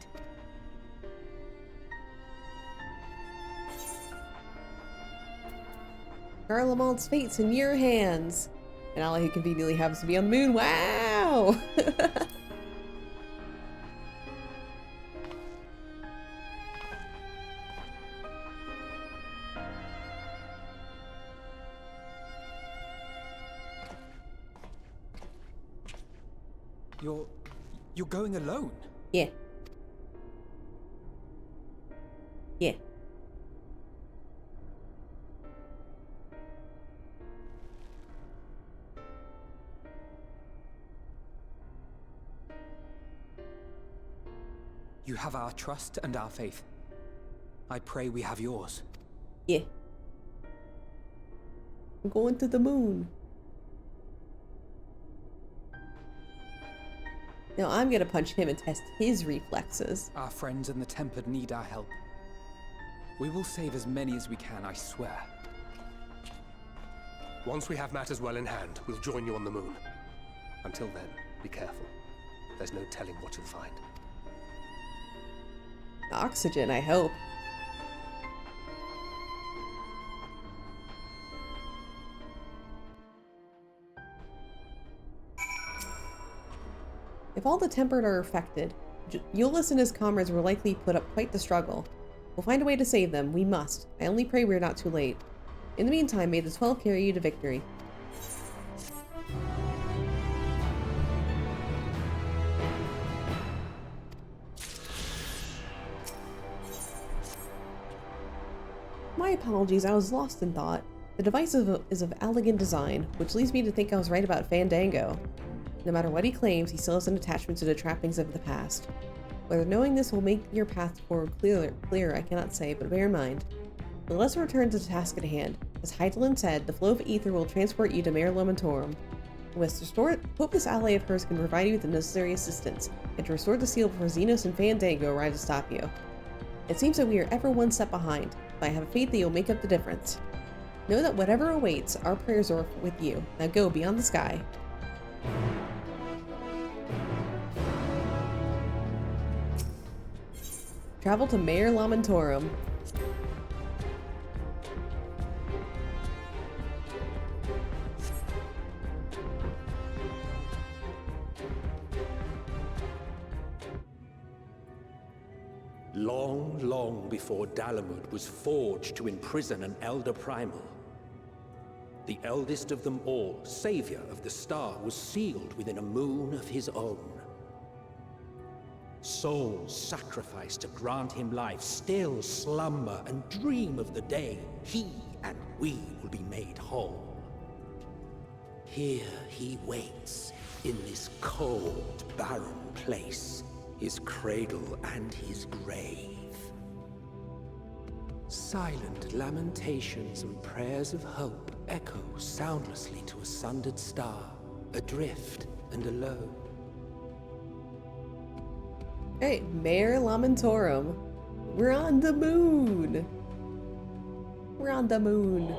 Garlemald's fate's in your hands. An ally who conveniently happens to be on the moon. Wow! You're going alone? Yeah. Yeah. You have our trust and our faith. I pray we have yours. Yeah. I'm going to the moon. Now I'm gonna punch him and test his reflexes. Our friends in the Tempered need our help. We will save as many as we can, I swear. Once we have matters well in hand, we'll join you on the moon. Until then, be careful. There's no telling what you'll find. Oxygen, I hope. If all the Tempered are affected, Euless and his comrades will likely put up quite the struggle. We'll find a way to save them. We must. I only pray we're not too late. In the meantime, may the 12 carry you to victory. My apologies, I was lost in thought. The device is of elegant design, which leads me to think I was right about Fandango. No matter what he claims, he still has an attachment to the trappings of the past. Whether knowing this will make your path forward clearer, I cannot say, but bear in mind. But let's return to the task at hand. As Hydaelyn said, the flow of ether will transport you to Mare Lamentorum. Hope this ally of hers can provide you with the necessary assistance, and to restore the seal before Xenos and Fandango arrive to stop you. It seems that we are ever one step behind, but I have faith that you'll make up the difference. Know that whatever awaits, our prayers are with you. Now go beyond the sky. Travel to Mare Lamentorum. Long, long before Dalamud was forged to imprison an Elder Primal. The eldest of them all, savior of the star, was sealed within a moon of his own. Souls sacrificed to grant him life still slumber and dream of the day he and we will be made whole. Here he waits, in this cold, barren place, his cradle and his grave. Silent lamentations and prayers of hope echo soundlessly to a sundered star, adrift and alone. Hey, Mare Lamentorum. We're on the moon. We're on the moon.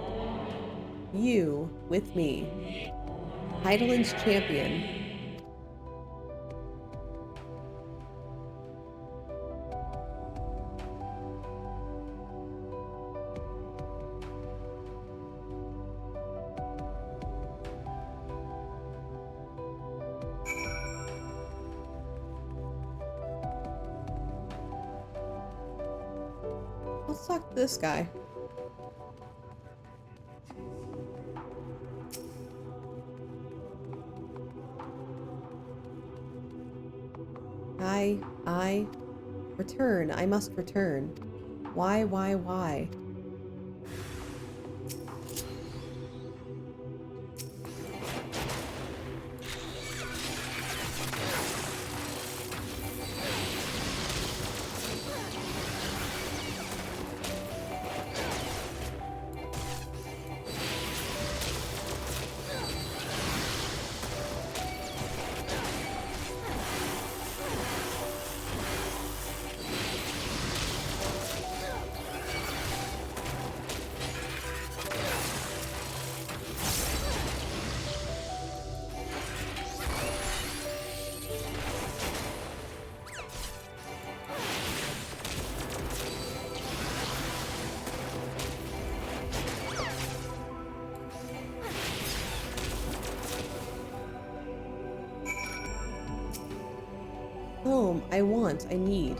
You with me. Heideland's champion. Let's talk to this guy. I return. I must return. Why? Home. I want. I need.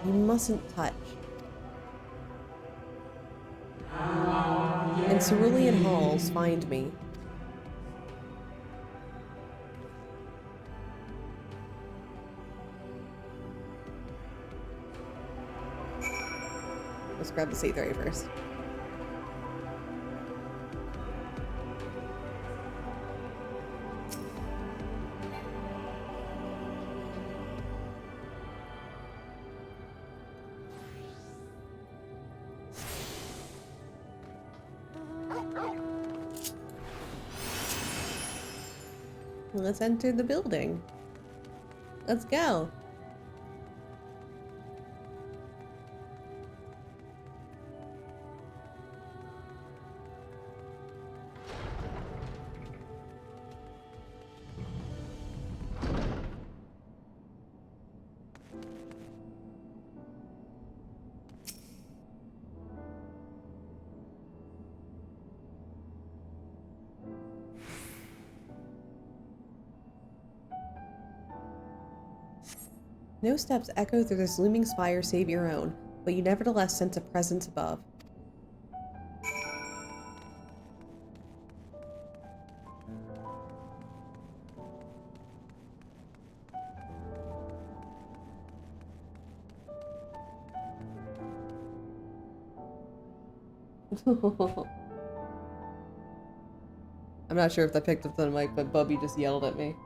You mustn't touch. In cerulean halls, find me. Let's grab the C3 first. Let's enter the building. Let's go. No steps echo through this looming spire save your own, but you nevertheless sense a presence above. I'm not sure if that picked up the mic, but Bubby just yelled at me.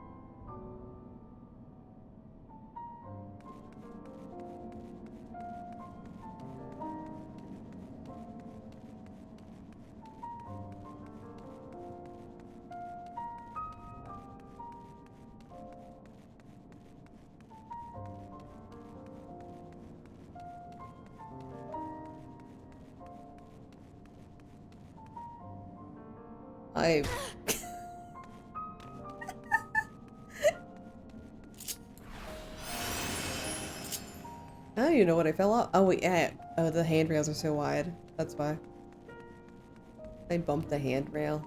I don't even know what I fell off. Oh, wait, yeah. Oh, the handrails are so wide. That's why. I bumped the handrail.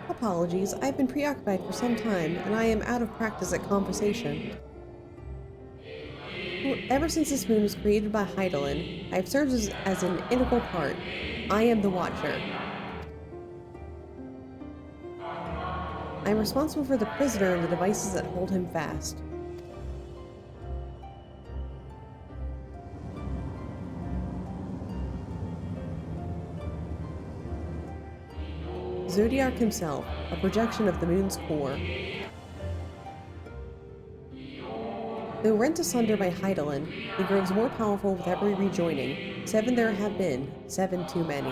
Apologies, I've been preoccupied for some time, and I am out of practice at conversation. Ever since this moon was created by Hydaelyn, I have served as an integral part. I am the Watcher. I am responsible for the prisoner and the devices that hold him fast. Zodiark himself, a projection of the moon's core. Though rent asunder by Hydaelyn, he grows more powerful with every rejoining. 7 there have been, 7 too many.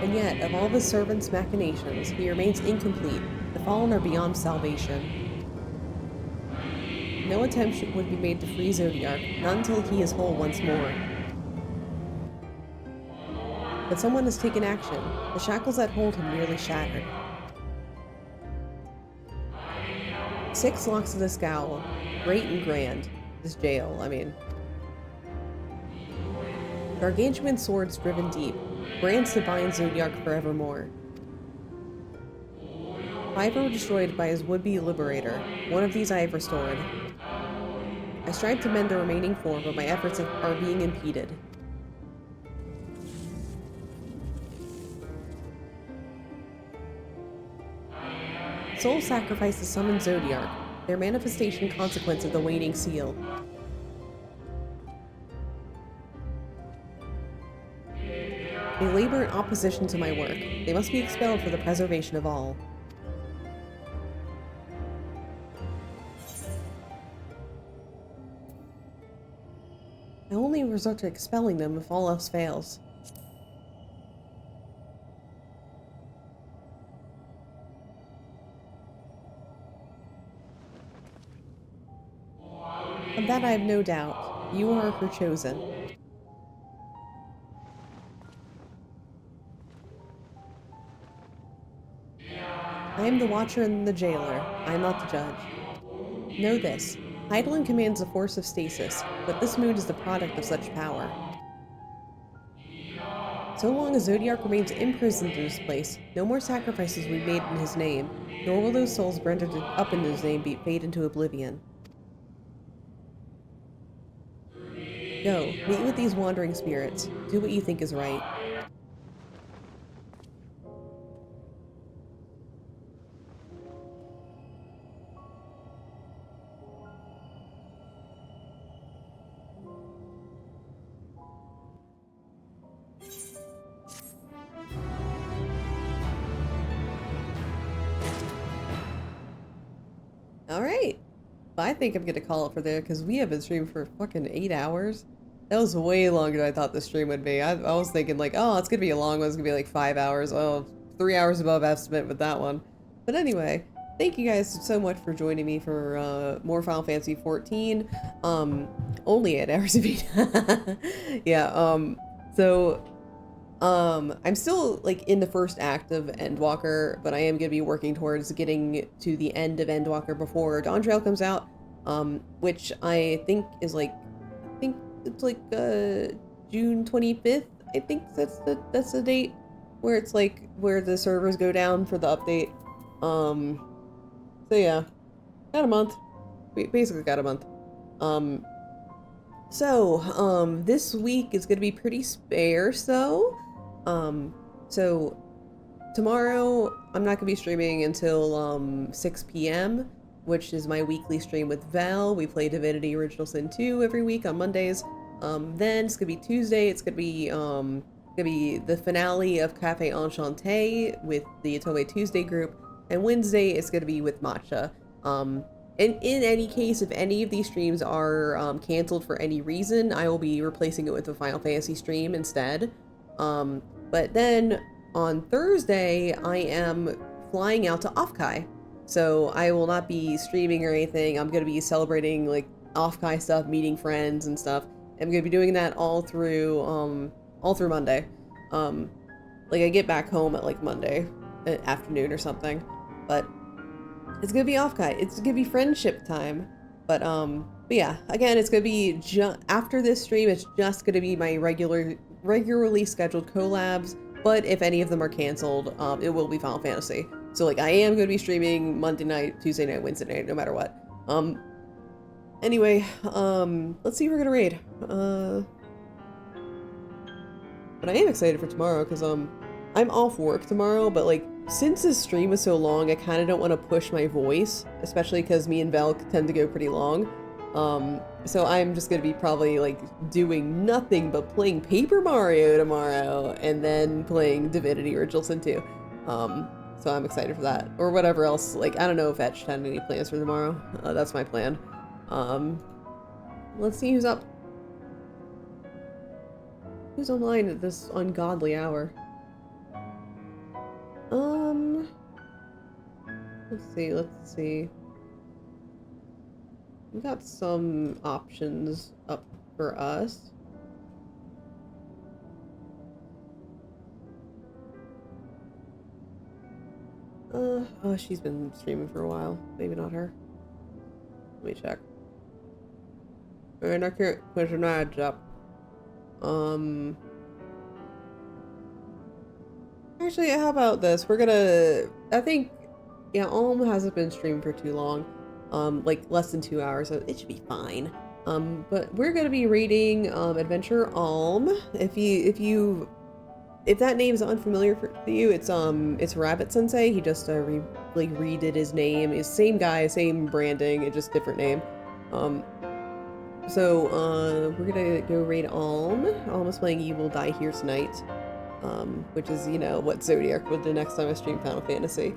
And yet, of all the servant's machinations, he remains incomplete. The fallen are beyond salvation. No attempt would be made to free Zodiark, not until he is whole once more. But someone has taken action. The shackles that hold him nearly shattered. 6 locks of the scowl. Great and grand. This jail, I mean. Gargantuan swords driven deep. Brands to bind Zodiark forevermore. 5 were destroyed by his would-be liberator. 1 of these I have restored. I strive to mend the remaining 4, but my efforts are being impeded. Soul sacrifices summon Zodiark, their manifestation consequence of the waning seal. They labor in opposition to my work. They must be expelled for the preservation of all. I only resort to expelling them if all else fails. Of that I have no doubt. You are her chosen. I am the Watcher and the Jailer. I am not the judge. Know this. Hydaelyn commands a force of stasis, but this moon is the product of such power. So long as Zodiark remains imprisoned in this place, no more sacrifices will be made in his name, nor will those souls rendered up in his name fade into oblivion. Go, meet with these wandering spirits. Do what you think is right. Alright. I think I'm gonna call it for there because we have been streaming for fucking 8 hours. That was way longer than I thought the stream would be. I was thinking like, oh, it's gonna be a long one. It's gonna be like 5 hours. Oh, 3 hours above estimate with that one. But anyway, thank you guys so much for joining me for more Final Fantasy XIV. Only 8 hours of it. Yeah, I'm still like in the first act of Endwalker, but I am gonna be working towards getting to the end of Endwalker before Dawn Trail comes out, which I think is like, it's like June 25th. I think that's the date where it's like where the servers go down for the update. So yeah, got a month. We basically got a month. This week is gonna be pretty sparse though. So tomorrow I'm not gonna be streaming until 6 p.m. which is my weekly stream with Val. We play Divinity Original Sin 2 every week on Mondays. Then it's gonna be Tuesday. It's gonna be the finale of Cafe Enchanté with the Atome Tuesday group, and Wednesday it's gonna be with Matcha. in any case, if any of these streams are canceled for any reason, I will be replacing it with a Final Fantasy stream instead. But then on Thursday, I am flying out to Offkai. So I will not be streaming or anything. I'm going to be celebrating like Offkai stuff, meeting friends and stuff. I'm going to be doing that all through Monday. Like I get back home at like Monday afternoon or something, but it's going to be Offkai. It's going to be friendship time. But yeah, again, it's going to be after this stream, it's just going to be my regularly scheduled collabs. But if any of them are canceled, it will be Final Fantasy. So like I am going to be streaming Monday night, Tuesday night, Wednesday night, no matter what. Anyway, let's see who we're gonna raid. But I am excited for tomorrow because I'm off work tomorrow, but like since this stream is so long, I kind of don't want to push my voice, especially because me and Vel tend to go pretty long. So I'm just gonna be probably like doing nothing but playing Paper Mario tomorrow and then playing Divinity Original Sin 2. So I'm excited for that. Or whatever else, like, I don't know if Etched had any plans for tomorrow. That's my plan. Let's see who's up. Who's online at this ungodly hour? Let's see. We got some options up for us. Oh, she's been streaming for a while. Maybe not her. Let me check. And I can't push an ads up. Actually, how about this? We're gonna, I think, yeah, Alm hasn't been streaming for too long. Like less than 2 hours, so it should be fine. But we're gonna be reading Adventure Alm. If that name is unfamiliar for you, it's Rabbit Sensei. He just redid his name. It's same guy, same branding, it's just different name. So we're gonna go raid Alm. Alm is playing You Will Die Here Tonight, which is, you know, what Zodiac would do next time I stream Final Fantasy.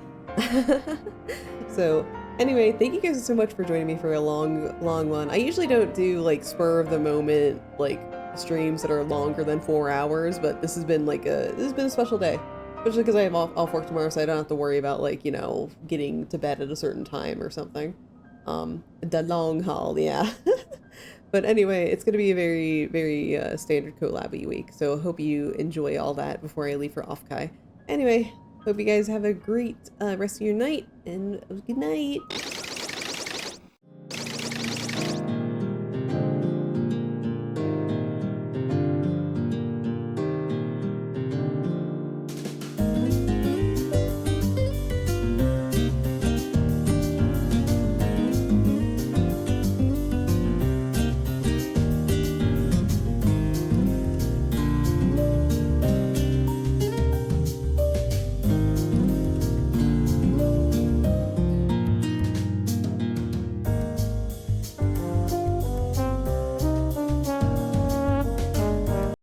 So anyway, thank you guys so much for joining me for a long one. I usually don't do like spur of the moment like streams that are longer than 4 hours, but this has been a special day, especially because I have off work tomorrow, so I don't have to worry about like, you know, getting to bed at a certain time or something. The long haul, yeah. But anyway, it's gonna be a very standard collab-y week, so hope you enjoy all that before I leave for Offkai. Anyway, hope you guys have a great rest of your night, and good night.